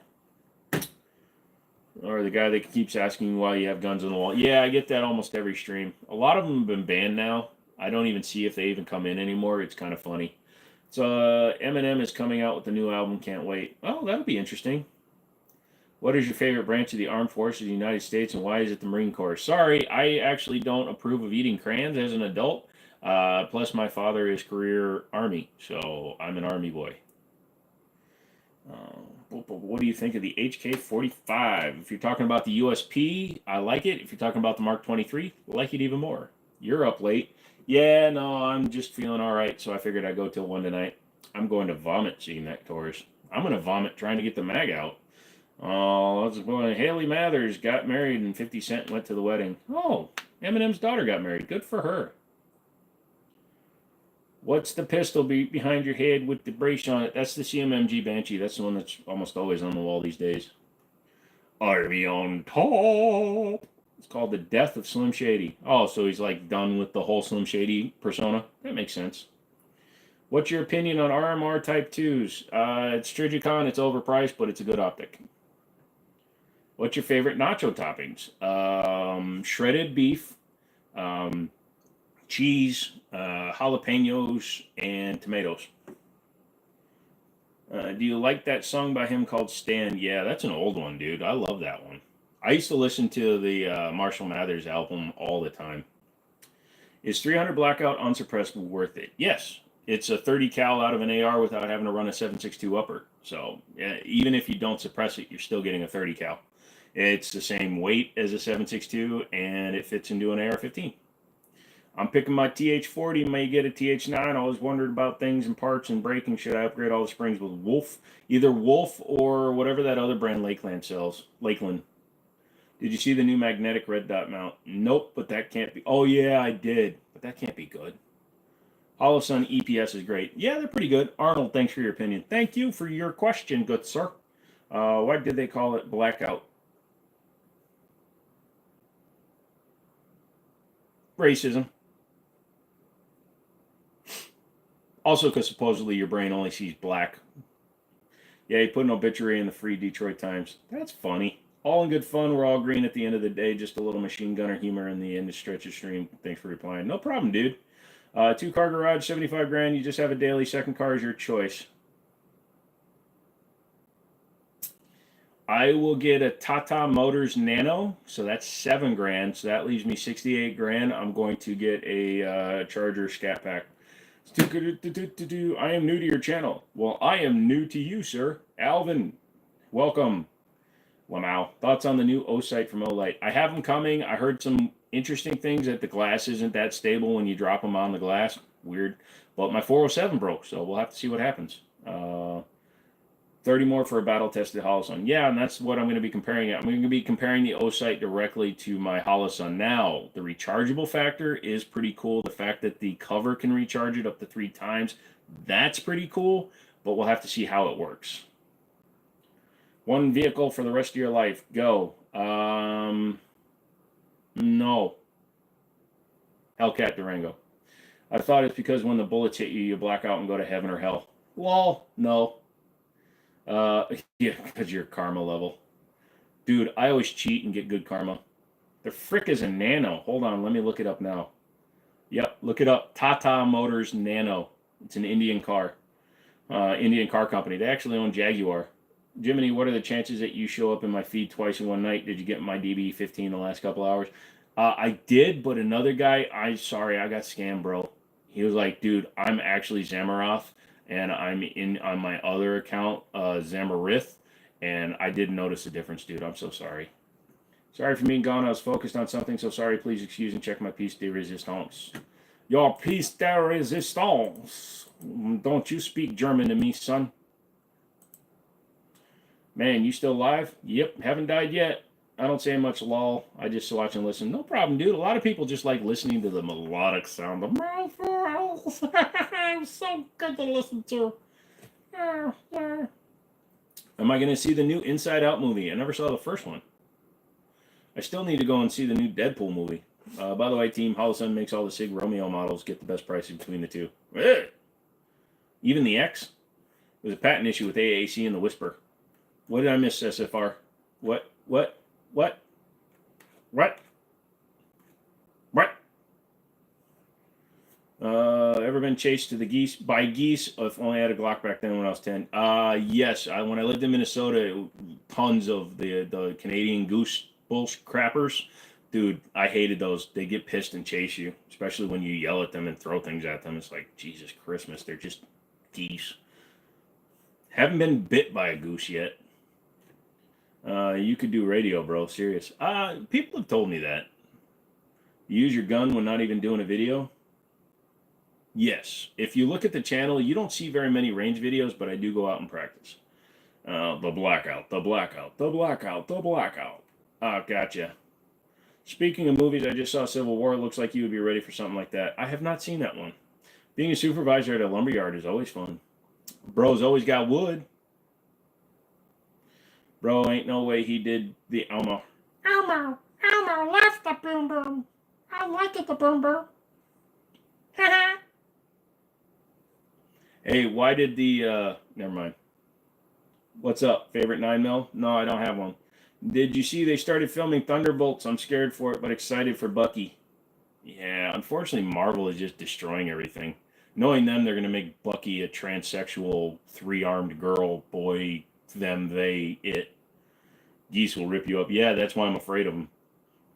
Or the guy that keeps asking why you have guns on the wall. Yeah, I get that almost every stream. A lot of them have been banned now. I don't even see if they even come in anymore. It's kind of funny. So Eminem is coming out with the new album. Can't wait. Oh, that'll be interesting. What is your favorite branch of the armed forces of the United States, and why is it the Marine Corps? Sorry, I actually don't approve of eating crayons as an adult. Plus, my father is career Army, so I'm an Army boy. What do you think of the HK-45? If you're talking about the USP, I like it. If you're talking about the Mark 23, I like it even more. You're up late. Yeah, no, I'm just feeling all right, so I figured I'd go till 1 tonight. I'm going to vomit seeing that Taurus. I'm going to vomit trying to get the mag out. Oh, that's going. Haley Mathers got married and 50 Cent went to the wedding. Oh, Eminem's daughter got married. Good for her. What's the pistol behind your head with the brace on it? That's the CMMG Banshee. That's the one that's almost always on the wall these days. Army on top. It's called The Death of Slim Shady. Oh, so he's like done with the whole Slim Shady persona? That makes sense. What's your opinion on RMR Type 2s? It's Trigicon. It's overpriced, but it's a good optic. What's your favorite nacho toppings? Shredded beef, cheese, jalapenos, and tomatoes. Do you like that song by him called Stand? Yeah, that's an old one, dude. I love that one. I used to listen to the Marshall Mathers album all the time. Is 300 Blackout unsuppressed worth it? Yes. It's a 30 cal out of an AR without having to run a 7.62 upper. So even if you don't suppress it, you're still getting a 30 cal. It's the same weight as a 7.62, and it fits into an AR-15. I'm picking my TH40, may get a TH9. I always wondered about things and parts and braking. Should I upgrade all the springs with Wolf? Either Wolf or whatever that other brand Lakeland sells. Lakeland. Did you see the new magnetic red dot mount? Nope, but that can't be. Oh, yeah, I did. But that can't be good. Hollow Sun EPS is great. Yeah, they're pretty good. Arnold, thanks for your opinion. Thank you for your question, good sir. Why did they call it blackout? Racism. Also, because supposedly your brain only sees black. Yeah, you put an obituary in the Free Detroit Times. That's funny. All in good fun. We're all green at the end of the day. Just a little machine gunner humor in the end of Stretch's stream. Thanks for replying. No problem, dude. 2-car garage, 75 grand. You just have a daily. Second car is your choice. I will get a Tata Motors Nano. So that's 7 grand. So that leaves me 68 grand. I'm going to get a Charger Scat Pack. I am new to your channel. Well, I am new to you, sir. Alvin, welcome. Wow. Thoughts on the new O-Sight from Olight? I have them coming. I heard some interesting things that the glass isn't that stable when you drop them on the glass. Weird. But my 407 broke, so we'll have to see what happens. 30 more for a battle-tested Holosun. Yeah, and that's what I'm going to be comparing it. I'm going to be comparing the O-Sight directly to my Holosun. Now, the rechargeable factor is pretty cool. The fact that the cover can recharge it up to 3 times, that's pretty cool, but we'll have to see how it works. One vehicle for the rest of your life. Go. No. Hellcat Durango. I thought it's because when the bullets hit you, you black out and go to heaven or hell. Lol. No. Yeah, because your karma level. Dude, I always cheat and get good karma. The frick is a Nano. Hold on, let me look it up now. Yep, look it up. Tata Motors Nano. It's an Indian car. Indian car company. They actually own Jaguar. Jimmini, what are the chances that you show up in my feed twice in one night? Did you get my DB15 the last couple hours? I did, but another guy, I got scammed, bro. He was like, dude, I'm actually Zamaroth, and I'm in on my other account, Zamarith, and I didn't notice the difference, dude. I'm so sorry. Sorry for being gone. I was focused on something, so sorry. Please excuse and check my piece de resistance. Your piece de resistance. Don't you speak German to me, son. Man, you still alive? Yep, haven't died yet. I don't say much, lol. I just watch and listen. No problem, dude. A lot of people just like listening to the melodic sound of my voice. It's so good to listen to. Am I going to see the new Inside Out movie? I never saw the first one. I still need to go and see the new Deadpool movie. By the way, Team Holosun makes all the SIG Romeo models. Get the best pricing between the two. Even the X? There's a patent issue with AAC and the Whisper. What did I miss, SFR? What? Ever been chased to the geese by geese? If only I had a Glock back then when I was 10. Yes. When I lived in Minnesota, tons of the Canadian goose bullshit crappers. Dude, I hated those. They get pissed and chase you, especially when you yell at them and throw things at them. It's like, Jesus Christmas, they're just geese. Haven't been bit by a goose yet. You could do radio, bro. Serious. People have told me that. You use your gun when not even doing a video? Yes. If you look at the channel, you don't see very many range videos, but I do go out and practice. The blackout. Gotcha. Speaking of movies, I just saw Civil War. It looks like you would be ready for something like that. I have not seen that one. Being a supervisor at a lumberyard is always fun. Bro's always got wood. Bro, ain't no way he did the Elmo. Elmo left the boom boom. I like it, the boom boom. Hey, why did the, never mind. What's up? Favorite 9mm? No, I don't have one. Did you see they started filming Thunderbolts? I'm scared for it, but excited for Bucky. Yeah, unfortunately, Marvel is just destroying everything. Knowing them, they're going to make Bucky a transsexual, 3-armed girl, boy, them, they, it. Geese will rip you up. Yeah, that's why I'm afraid of them.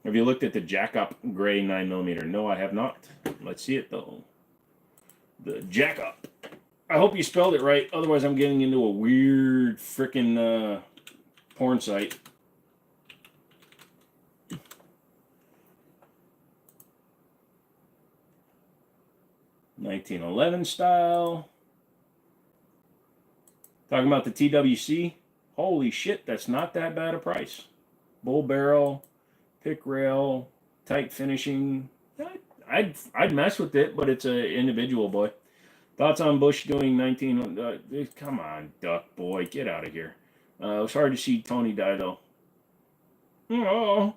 Have you looked at the Jack-Up Gray 9mm? No, I have not. Let's see it, though. The Jack-Up. I hope you spelled it right. Otherwise, I'm getting into a weird frickin' porn site. $1911 style. Talking about the TWC. Holy shit, that's not that bad a price. Bull barrel, pick rail, tight finishing. I'd mess with it, but it's an individual, boy. Thoughts on Bush doing 19... come on, duck boy, get out of here. It was hard to see Tony die, though. Oh,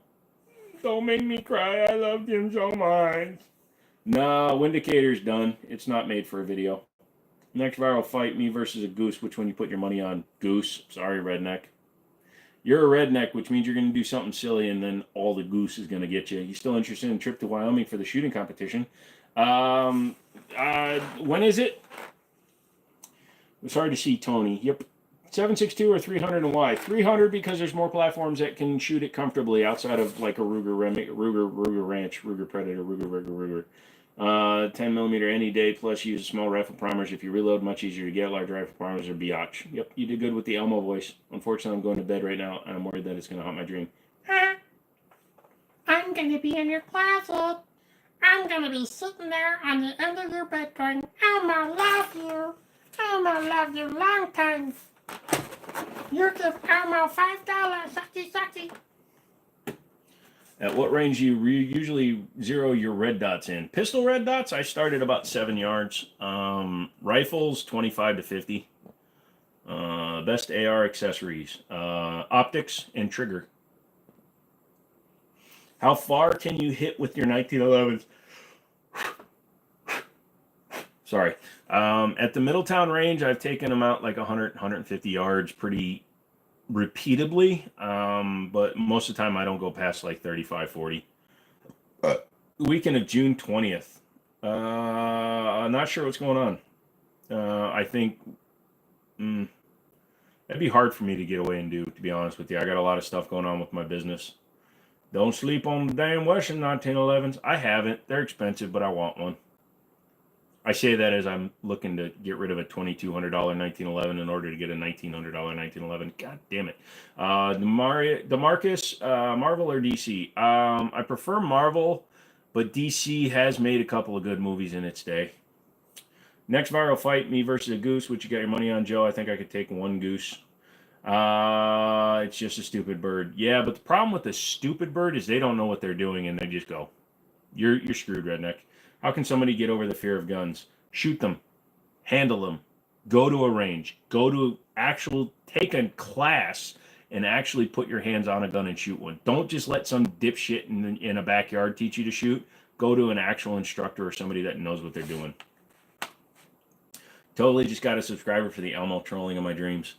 don't make me cry. I loved him so much. Nah, Windicator's done. It's not made for a video. Next viral fight, me versus a goose. Which one you put your money on? Goose. Sorry, redneck. You're a redneck, which means you're going to do something silly, and then all the goose is going to get you. You still interested in a trip to Wyoming for the shooting competition? When is it? It's hard to see Tony. Yep. 7.62 or 300 and why? 300 because there's more platforms that can shoot it comfortably outside of like a Ruger Ranch, Ruger Predator, Ruger. 10mm any day, plus use small rifle primers. If you reload, much easier to get. Large rifle primers are biatch. Yep, you did good with the Elmo voice. Unfortunately, I'm going to bed right now, and I'm worried that it's going to haunt my dream. I'm going to be in your closet. I'm going to be sitting there on the end of your bed going, Elmo, love you. Elmo, love you long time. You give Elmo $5. Sucky, sucky. At what range do you usually zero your red dots in? Pistol red dots, I start at about 7 yards. Rifles, 25 to 50. Best AR accessories, optics and trigger. How far can you hit with your 1911s? Sorry. At the Middletown range, I've taken them out like 100, 150 yards pretty repeatedly, but most of the time I don't go past like 35, 40. Weekend of June 20th. I'm not sure what's going on. I think that'd be hard for me to get away and do, to be honest with you. I got a lot of stuff going on with my business. Don't sleep on the damn Western 1911s. I haven't. They're expensive, but I want one. I say that as I'm looking to get rid of a $2,200 1911 in order to get a $1,900 1911. God damn it. DeMarcus, Marvel or DC? I prefer Marvel, but DC has made a couple of good movies in its day. Next viral fight, me versus a goose. What you got your money on, Joe? I think I could take one goose. It's just a stupid bird. Yeah, but the problem with the stupid bird is they don't know what they're doing and they just go. You're screwed, redneck. How can somebody get over the fear of guns? Shoot them. Handle them. Go to a range. Take a class and actually put your hands on a gun and shoot one. Don't just let some dipshit in a backyard teach you to shoot. Go to an actual instructor or somebody that knows what they're doing. Totally just got a subscriber for the Elmo trolling of my dreams.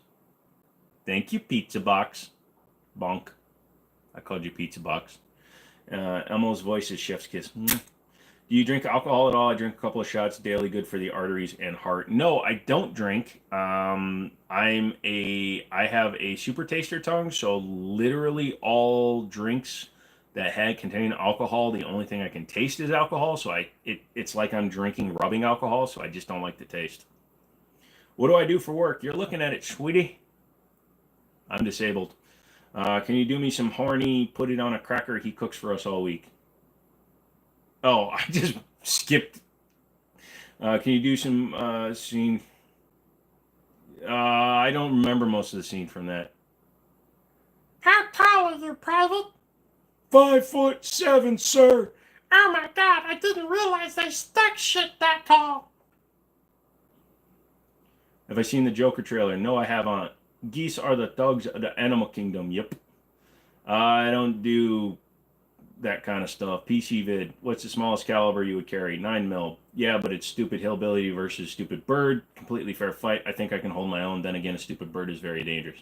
Thank you, Pizza Box. Bonk. I called you Pizza Box. Elmo's voice is chef's kiss. Do you drink alcohol at all? I drink a couple of shots daily, good for the arteries and heart. No, I don't drink. I have a super taster tongue, so literally all drinks that contain alcohol, the only thing I can taste is alcohol. So it's like I'm drinking rubbing alcohol, so I just don't like the taste. What do I do for work? You're looking at it, sweetie. I'm disabled. Can you do me some horny, put it on a cracker, he cooks for us all week? Oh, I just skipped. Can you do some scene? I don't remember most of the scene from that. How tall are you, Private? 5'7", sir. Oh my God, I didn't realize they stuck shit that tall. Have I seen the Joker trailer? No, I haven't. Geese are the thugs of the animal kingdom. Yep. I don't do that kind of stuff. PC vid. What's the smallest caliber you would carry? 9mm. Yeah, but it's stupid hillbilly versus stupid bird. Completely fair fight. I think I can hold my own. Then again, a stupid bird is very dangerous.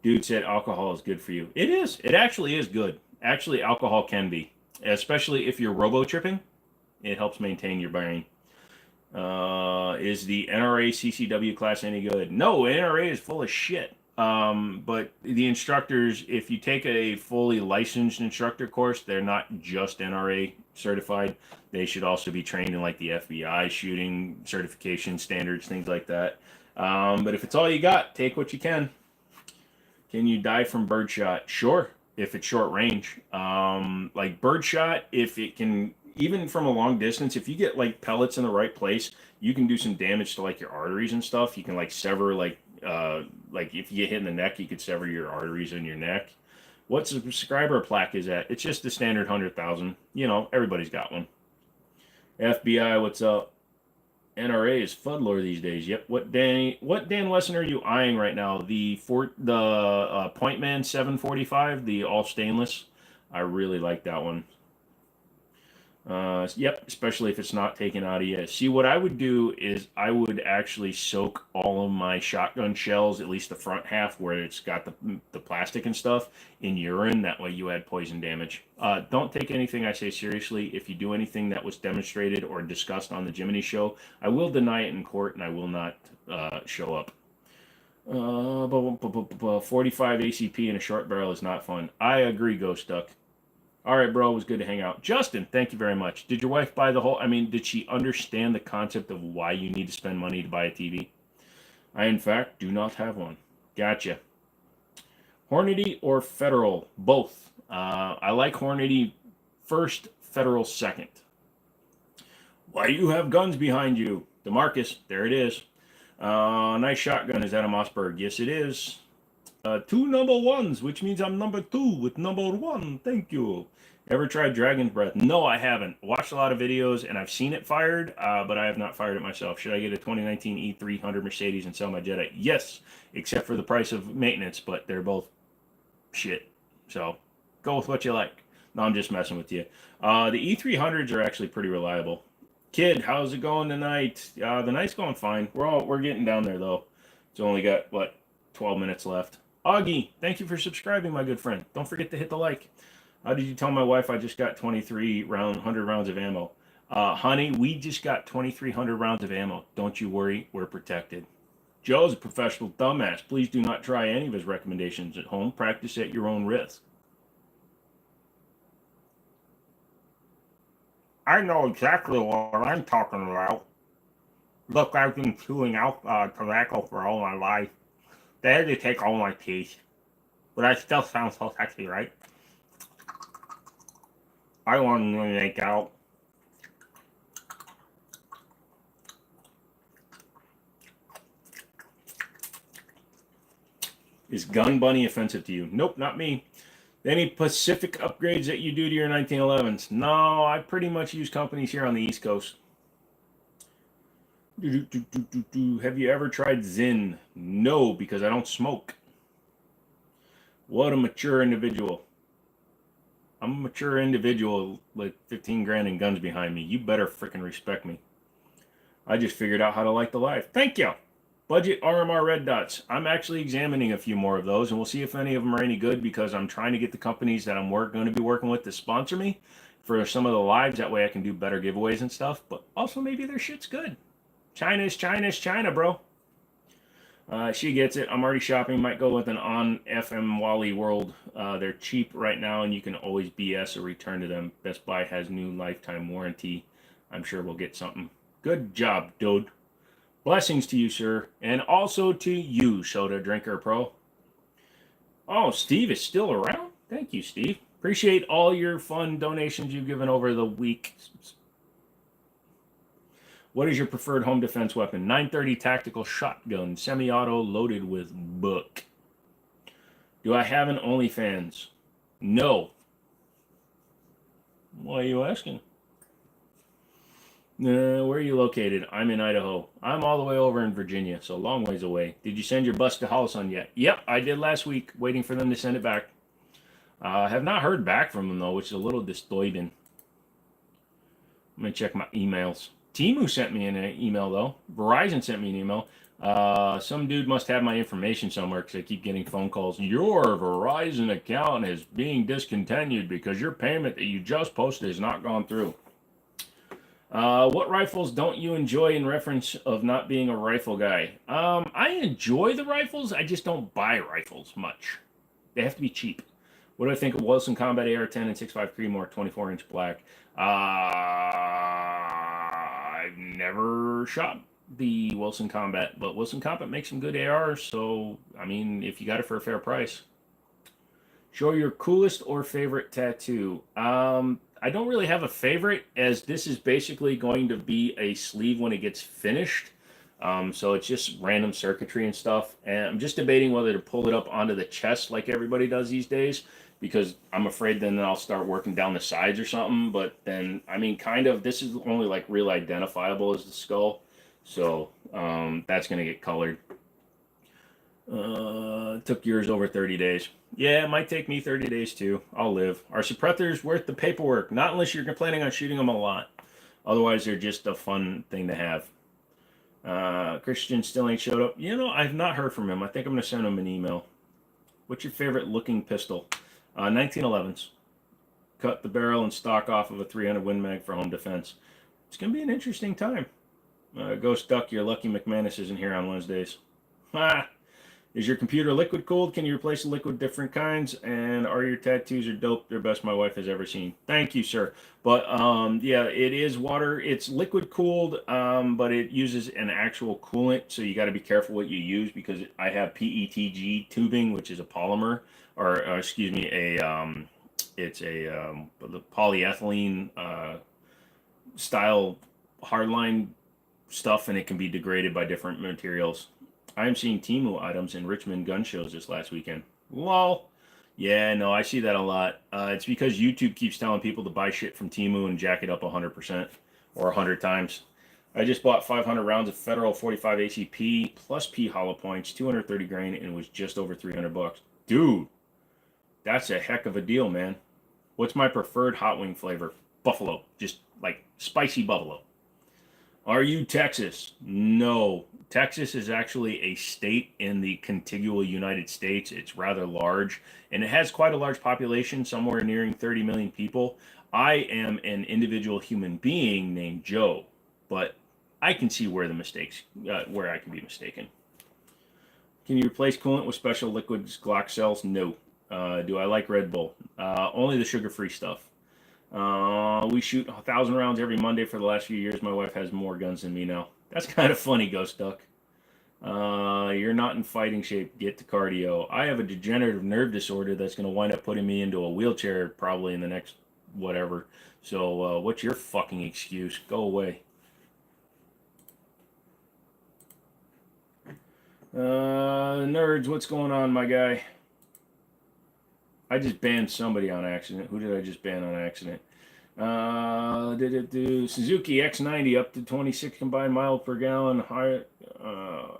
Dude said alcohol is good for you. It is. It actually is good. Actually, alcohol can be. Especially if you're robo-tripping. It helps maintain your brain. Is the NRA CCW class any good? No, NRA is full of shit. But the instructors, if you take a fully licensed instructor course, they're not just NRA certified. They should also be trained in like the FBI shooting certification standards, things like that. But if it's all you got, take what you can. Can you die from birdshot? Sure, if it's short range. Like birdshot, if it can, even from a long distance, if you get like pellets in the right place, you can do some damage to like your arteries and stuff. You can like sever like if you get hit in the neck, you could sever your arteries in your neck. What subscriber plaque is that? It's just the standard 100,000. You know, everybody's got one. FBI, what's up? NRA is Fudlore these days. Yep. What Dan Wesson are you eyeing right now? The Pointman 745, the all stainless. I really like that one. Yep, especially if it's not taken out of you. See, what I would do is I would actually soak all of my shotgun shells, at least the front half where it's got the plastic and stuff, in urine. That way you add poison damage. Don't take anything I say seriously. If you do anything that was demonstrated or discussed on the Jimmini show, I will deny it in court and I will not show up. 45 ACP in a short barrel is not fun. I agree, Ghost Duck. All right, bro, it was good to hang out. Justin, thank you very much. Did your wife buy did she understand the concept of why you need to spend money to buy a TV? I, in fact, do not have one. Gotcha. Hornady or Federal? Both. I like Hornady first, Federal second. Why do you have guns behind you? DeMarcus, there it is. Nice shotgun. Is that a Mossberg? Yes, it is. 2 number 1s, which means I'm number 2 with number 1. Thank you. Ever tried Dragon's Breath? No, I haven't. Watched a lot of videos and I've seen it fired, but I have not fired it myself. Should I get a 2019 E300 Mercedes and sell my Jedi? Yes, except for the price of maintenance, but they're both shit. So go with what you like. No, I'm just messing with you. The E300s are actually pretty reliable. Kid, how's it going tonight? The night's going fine. We're getting down there though. It's only got 12 minutes left. Augie, thank you for subscribing, my good friend. Don't forget to hit the like. How did you tell my wife I just got 100 rounds of ammo? Honey, we just got 2,300 rounds of ammo. Don't you worry, we're protected. Joe's a professional dumbass. Please do not try any of his recommendations at home. Practice at your own risk. I know exactly what I'm talking about. Look, I've been chewing out tobacco for all my life. They had to take all my teeth. But I still sound so sexy, right? I want to make out. Is Gun Bunny offensive to you? Nope, not me. Any Pacific upgrades that you do to your 1911s? No, I pretty much use companies here on the East Coast. Have you ever tried Zyn? No, because I don't smoke. What a mature individual. I'm a mature individual with 15 grand in guns behind me. You better freaking respect me. I just figured out how to like the life. Thank you. Budget RMR red dots. I'm actually examining a few more of those, and we'll see if any of them are any good because I'm trying to get the companies that I'm going to be working with to sponsor me for some of the lives. That way I can do better giveaways and stuff, but also maybe their shit's good. China's China, bro. She gets it. I'm already shopping. Might go with an on FM Wally World. They're cheap right now, and you can always BS or return to them. Best Buy has new lifetime warranty. I'm sure we'll get something. Good job, dude. Blessings to you, sir, and also to you, Soda Drinker Pro. Oh, Steve is still around? Thank you, Steve. Appreciate all your fun donations you've given over the week. What is your preferred home defense weapon? 930 tactical shotgun, semi-auto, loaded with book. Do I have an OnlyFans? No. Why are you asking? Where are you located? I'm in Idaho. I'm all the way over in Virginia, so a long ways away. Did you send your bus to Hollis yet? Yep, I did last week, waiting for them to send it back. I have not heard back from them, though, which is a little disturbing. I'm going to check my emails. Temu sent me an email, though. Verizon sent me an email. Some dude must have my information somewhere because I keep getting phone calls. Your Verizon account is being discontinued because your payment that you just posted has not gone through. What rifles don't you enjoy in reference of not being a rifle guy? I enjoy the rifles. I just don't buy rifles much. They have to be cheap. What do I think of Wilson Combat AR-10 and 6.5 Creedmoor 24-inch black? I've never shot the Wilson Combat, but Wilson Combat makes some good ARs, so, I mean, if you got it for a fair price. Show your coolest or favorite tattoo. I don't really have a favorite, as this is basically going to be a sleeve when it gets finished. So it's just random circuitry and stuff. And I'm just debating whether to pull it up onto the chest like everybody does these days, because I'm afraid then I'll start working down the sides or something. But then, I mean, kind of, this is only like real identifiable as the skull. So that's going to get colored. Took yours over 30 days. Yeah, it might take me 30 days too. I'll live. Are suppressors worth the paperwork? Not unless you're planning on shooting them a lot. Otherwise, they're just a fun thing to have. Christian still ain't showed up. You know, I've not heard from him. I think I'm going to send him an email. What's your favorite looking pistol? 1911s. Cut the barrel and stock off of a 300 Win Mag for home defense. It's going to be an interesting time. Ghost Duck, your lucky McManus isn't here on Wednesdays. Ha! Is your computer liquid cooled? Can you replace the liquid different kinds? And are your tattoos are dope? They're best my wife has ever seen. Thank you, sir. But yeah, it is water. It's liquid cooled, but it uses an actual coolant, so you got to be careful what you use, because I have PETG tubing, which is a polymer, or excuse me, it's a polyethylene style hardline stuff and it can be degraded by different materials. I am seeing Temu items in Richmond gun shows this last weekend. Lol. Yeah, no, I see that a lot. It's because YouTube keeps telling people to buy shit from Temu and jack it up 100% or 100 times. I just bought 500 rounds of Federal 45 ACP plus P hollow points, 230 grain, and it was just over 300 bucks. Dude, that's a heck of a deal, man. What's my preferred hot wing flavor? Buffalo. Just like spicy buffalo. Are you Texas? No. Texas is actually a state in the contiguous United States. It's rather large, and it has quite a large population, somewhere nearing 30 million people. I am an individual human being named Joe, but I can see where where I can be mistaken. Can you replace coolant with special liquids Glock cells? No. Do I like Red Bull? Only the sugar-free stuff. We shoot 1,000 rounds every Monday for the last few years. My wife has more guns than me now. That's kind of funny, Ghost Duck. You're not in fighting shape. Get to cardio. I have a degenerative nerve disorder that's going to wind up putting me into a wheelchair probably in the next whatever. So what's your fucking excuse? Go away. Nerds, what's going on, my guy? I just banned somebody on accident. Who did I just ban on accident? Did it do Suzuki X90 up to 26 combined miles per gallon, high,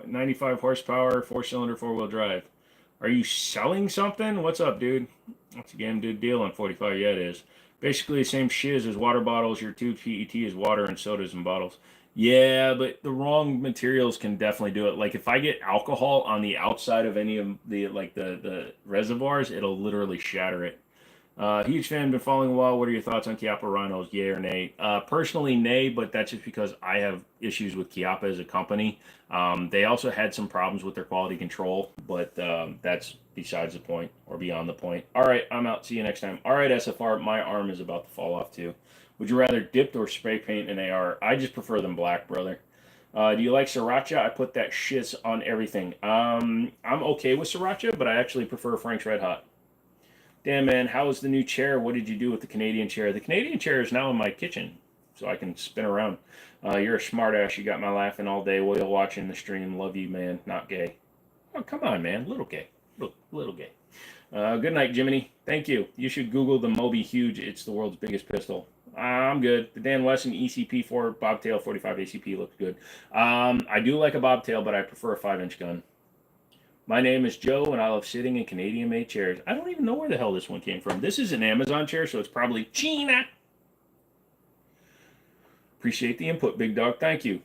95 horsepower, 4-cylinder, 4-wheel drive. Are you selling something? What's up, dude? That's a damn good deal on 45. Yeah, it is. Basically the same shiz as water bottles. Your tube PET is water and sodas in bottles. Yeah, but the wrong materials can definitely do it. Like if I get alcohol on the outside of any of the reservoirs, it'll literally shatter it. Huge fan, been following a while. What are your thoughts on Chiappa Rhinos? Yay or nay? Personally, nay, but that's just because I have issues with Chiappa as a company. They also had some problems with their quality control, but that's besides the point or beyond the point. All right, I'm out. See you next time. All right, SFR, my arm is about to fall off too. Would you rather dipped or spray paint an AR? I just prefer them black, brother. Do you like sriracha? I put that shit on everything. I'm okay with sriracha, but I actually prefer Frank's Red Hot. Damn, man, how is the new chair? What did you do with the Canadian chair? The Canadian chair is now in my kitchen, so I can spin around. You're a smartass. You got my laughing all day while you're watching the stream. Love you, man. Not gay. Oh, come on, man. Little gay. Little gay. Good night, Jimmini. Thank you. You should Google the Moby Huge. It's the world's biggest pistol. I'm good. The Dan Wesson ECP4 Bobtail 45 ACP looks good. I do like a Bobtail, but I prefer a 5-inch gun. My name is Joe, and I love sitting in Canadian-made chairs. I don't even know where the hell this one came from. This is an Amazon chair, so it's probably China. Appreciate the input, big dog. Thank you.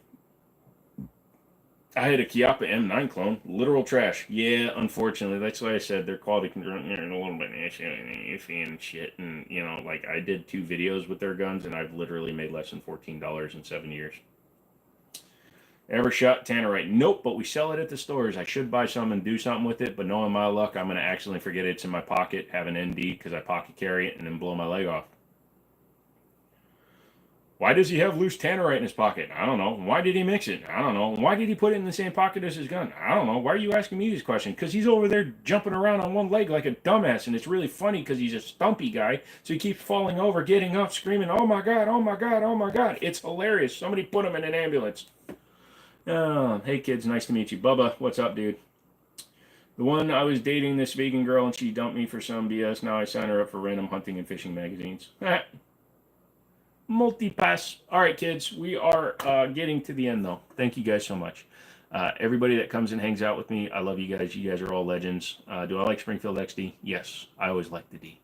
I had a Chiappa M9 clone. Literal trash. Yeah, unfortunately. That's why I said their quality control is a little bit iffy and shit. And, you know, like I did 2 videos with their guns, and I've literally made less than $14 in 7 years. Ever shot tannerite? Nope, but we sell it at the stores. I should buy some and do something with it, but knowing my luck, I'm going to accidentally forget it's in my pocket, have an ND because I pocket carry it, and then blow my leg off. Why does he have loose tannerite in his pocket? I don't know. Why did he mix it? I don't know. Why did he put it in the same pocket as his gun? I don't know. Why are you asking me this question? Because he's over there jumping around on one leg like a dumbass, and it's really funny because he's a stumpy guy, so he keeps falling over, getting up, screaming, oh my God, oh my God, oh my God. It's hilarious. Somebody put him in an ambulance. Hey kids, nice to meet you. Bubba, what's up, dude? The one I was dating, this vegan girl, and she dumped me for some BS. Now I sign her up for random hunting and fishing magazines. Multi-pass. All right, kids, we are getting to the end, though. Thank you guys so much. Everybody that comes and hangs out with me, I love you guys. You guys are all legends. Do I like Springfield XD? Yes, I always like the D.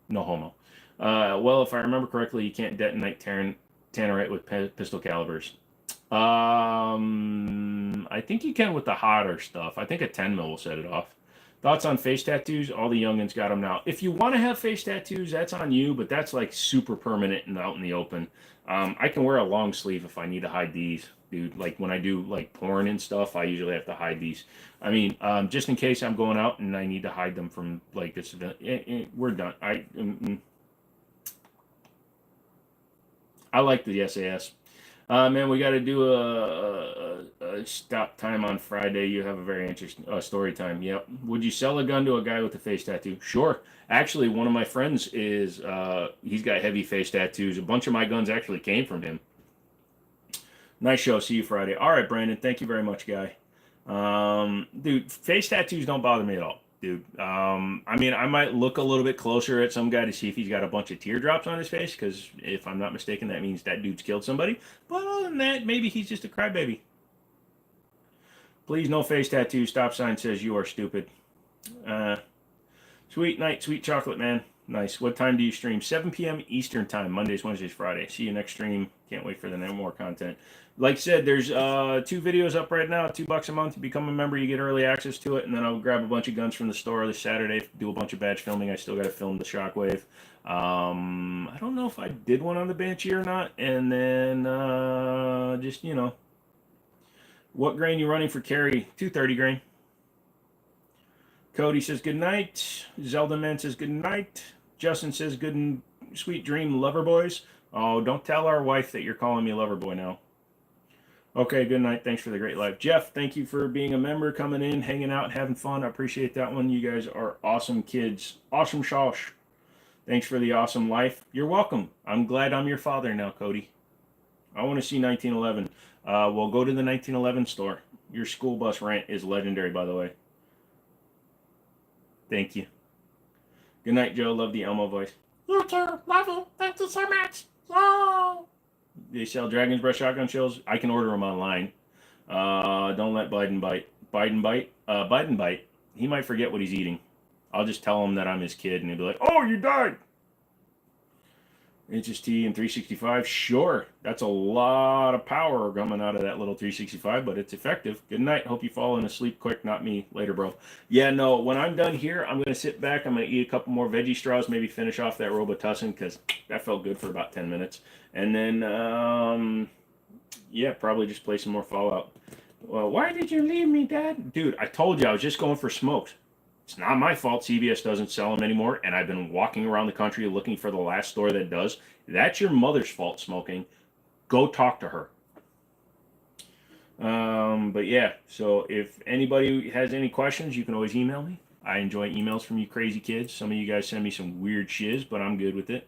No homo. Well, if I remember correctly, you can't detonate tannerite with pistol calibers. I think you can with the hotter stuff. I think a 10 mil will set it off. Thoughts on face tattoos? All the youngins got them now. If you want to have face tattoos, that's on you, but that's like super permanent and out in the open. I can wear a long sleeve if I need to hide these, dude. Like when I do like porn and stuff, I usually have to hide these. I mean, just in case I'm going out and I need to hide them from like this event. We're done. I like the SAS. Man, we got to do a stop time on Friday. You have a very interesting story time. Yep. Would you sell a gun to a guy with a face tattoo? Sure. Actually, one of my friends is, he's got heavy face tattoos. A bunch of my guns actually came from him. Nice show. See you Friday. All right, Brandon. Thank you very much, guy. Dude, face tattoos don't bother me at all, dude. I mean, I might look a little bit closer at some guy to see if he's got a bunch of teardrops on his face, because if I'm not mistaken, that means that dude's killed somebody. But other than that, maybe he's just a crybaby. Please, no face tattoos. Stop sign says you are stupid. Sweet night, sweet chocolate, man. Nice. What time do you stream? 7 p.m. Eastern time, Mondays, Wednesdays, Friday. See you next stream. Can't wait for the more content. Like I said, there's 2 videos up right now, $2 a month. You become a member, you get early access to it, and then I'll grab a bunch of guns from the store this Saturday, do a bunch of badge filming. I still got to film the Shockwave. I don't know if I did one on the Banshee or not. And then just, you know, what grain you running for carry? 230 grain. Cody says good night. Zelda Man says good night. Justin says good and sweet dream, lover boys. Oh, don't tell our wife that you're calling me lover boy now. Okay, good night. Thanks for the great live. Jeff, thank you for being a member, coming in, hanging out, having fun. I appreciate that one. You guys are awesome kids. Awesome shosh. Thanks for the awesome life. You're welcome. I'm glad I'm your father now, Cody. I want to see 1911. We'll go to the 1911 store. Your school bus rant is legendary, by the way. Thank you. Good night, Joe. Love the Elmo voice. You too. Love you. Thank you so much. Yay. They sell Dragon's Breath shotgun shells. I can order them online. Don't let Biden bite. Biden bite. He might forget what he's eating. I'll just tell him that I'm his kid, and he'll be like, "Oh, you died." HST and 365. Sure, that's a lot of power coming out of that little 365, but it's effective. Good night. Hope you falling asleep quick. Not me. Later, bro. Yeah, no, when I'm done here, I'm going to sit back. I'm going to eat a couple more veggie straws, maybe finish off that Robitussin, because that felt good for about 10 minutes. And then, yeah, probably just play some more Fallout. Well, why did you leave me, Dad? Dude, I told you I was just going for smokes. It's not my fault CVS doesn't sell them anymore, and I've been walking around the country looking for the last store that does. That's your mother's fault, smoking. Go talk to her. But yeah, so if anybody has any questions, you can always email me. I enjoy emails from you crazy kids. Some of you guys send me some weird shiz, but I'm good with it.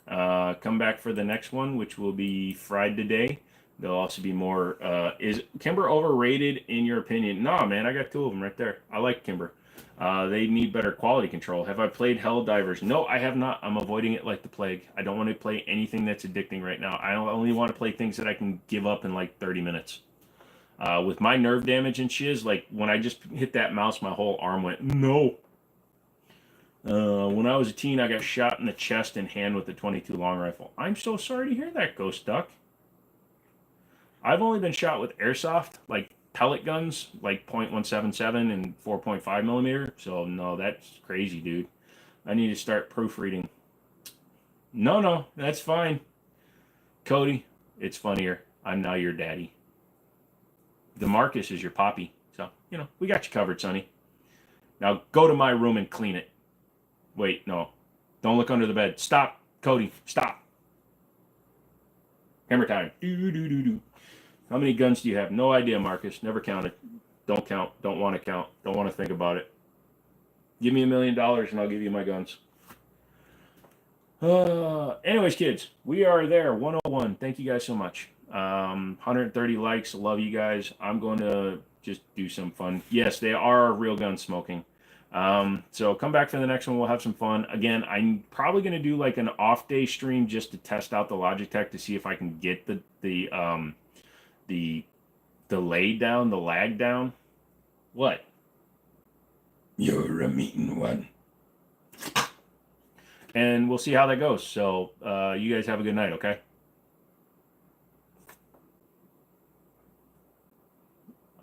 Come back for the next one, which will be fried today. There'll also be more. Is Kimber overrated in your opinion? No, man, I got 2 of them right there. I like Kimber. They need better quality control. Have I played Helldivers? No, I have not. I'm avoiding it like the plague. I don't want to play anything that's addicting right now. I only want to play things that I can give up in like 30 minutes. With my nerve damage and shiz, like when I just hit that mouse, my whole arm went, no. When I was a teen, I got shot in the chest and hand with a .22 long rifle. I'm so sorry to hear that, Ghost Duck. I've only been shot with airsoft, like pellet guns, like .177 and 4.5 millimeter. So no, that's crazy, dude. I need to start proofreading. No, that's fine. Cody, it's funnier. I'm now your daddy. DeMarcus is your poppy. So, you know, we got you covered, Sonny. Now go to my room and clean it. Wait, no. Don't look under the bed. Stop, Cody. Stop. Hammer time. Do. How many guns do you have? No idea, Marcus. Never counted. Don't count. Don't want to count. Don't want to think about it. Give me $1 million and I'll give you my guns. Anyways, kids, we are there. 101. Thank you guys so much. 130 likes. Love you guys. I'm going to just do some fun. Yes, they are real gun smoking. So come back for the next one. We'll have some fun. Again, I'm probably going to do like an off day stream just to test out the Logitech to see if I can get the delay down, the lag down. What? You're a mean one. And we'll see how that goes. So you guys have a good night, okay?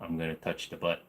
I'm going to touch the butt.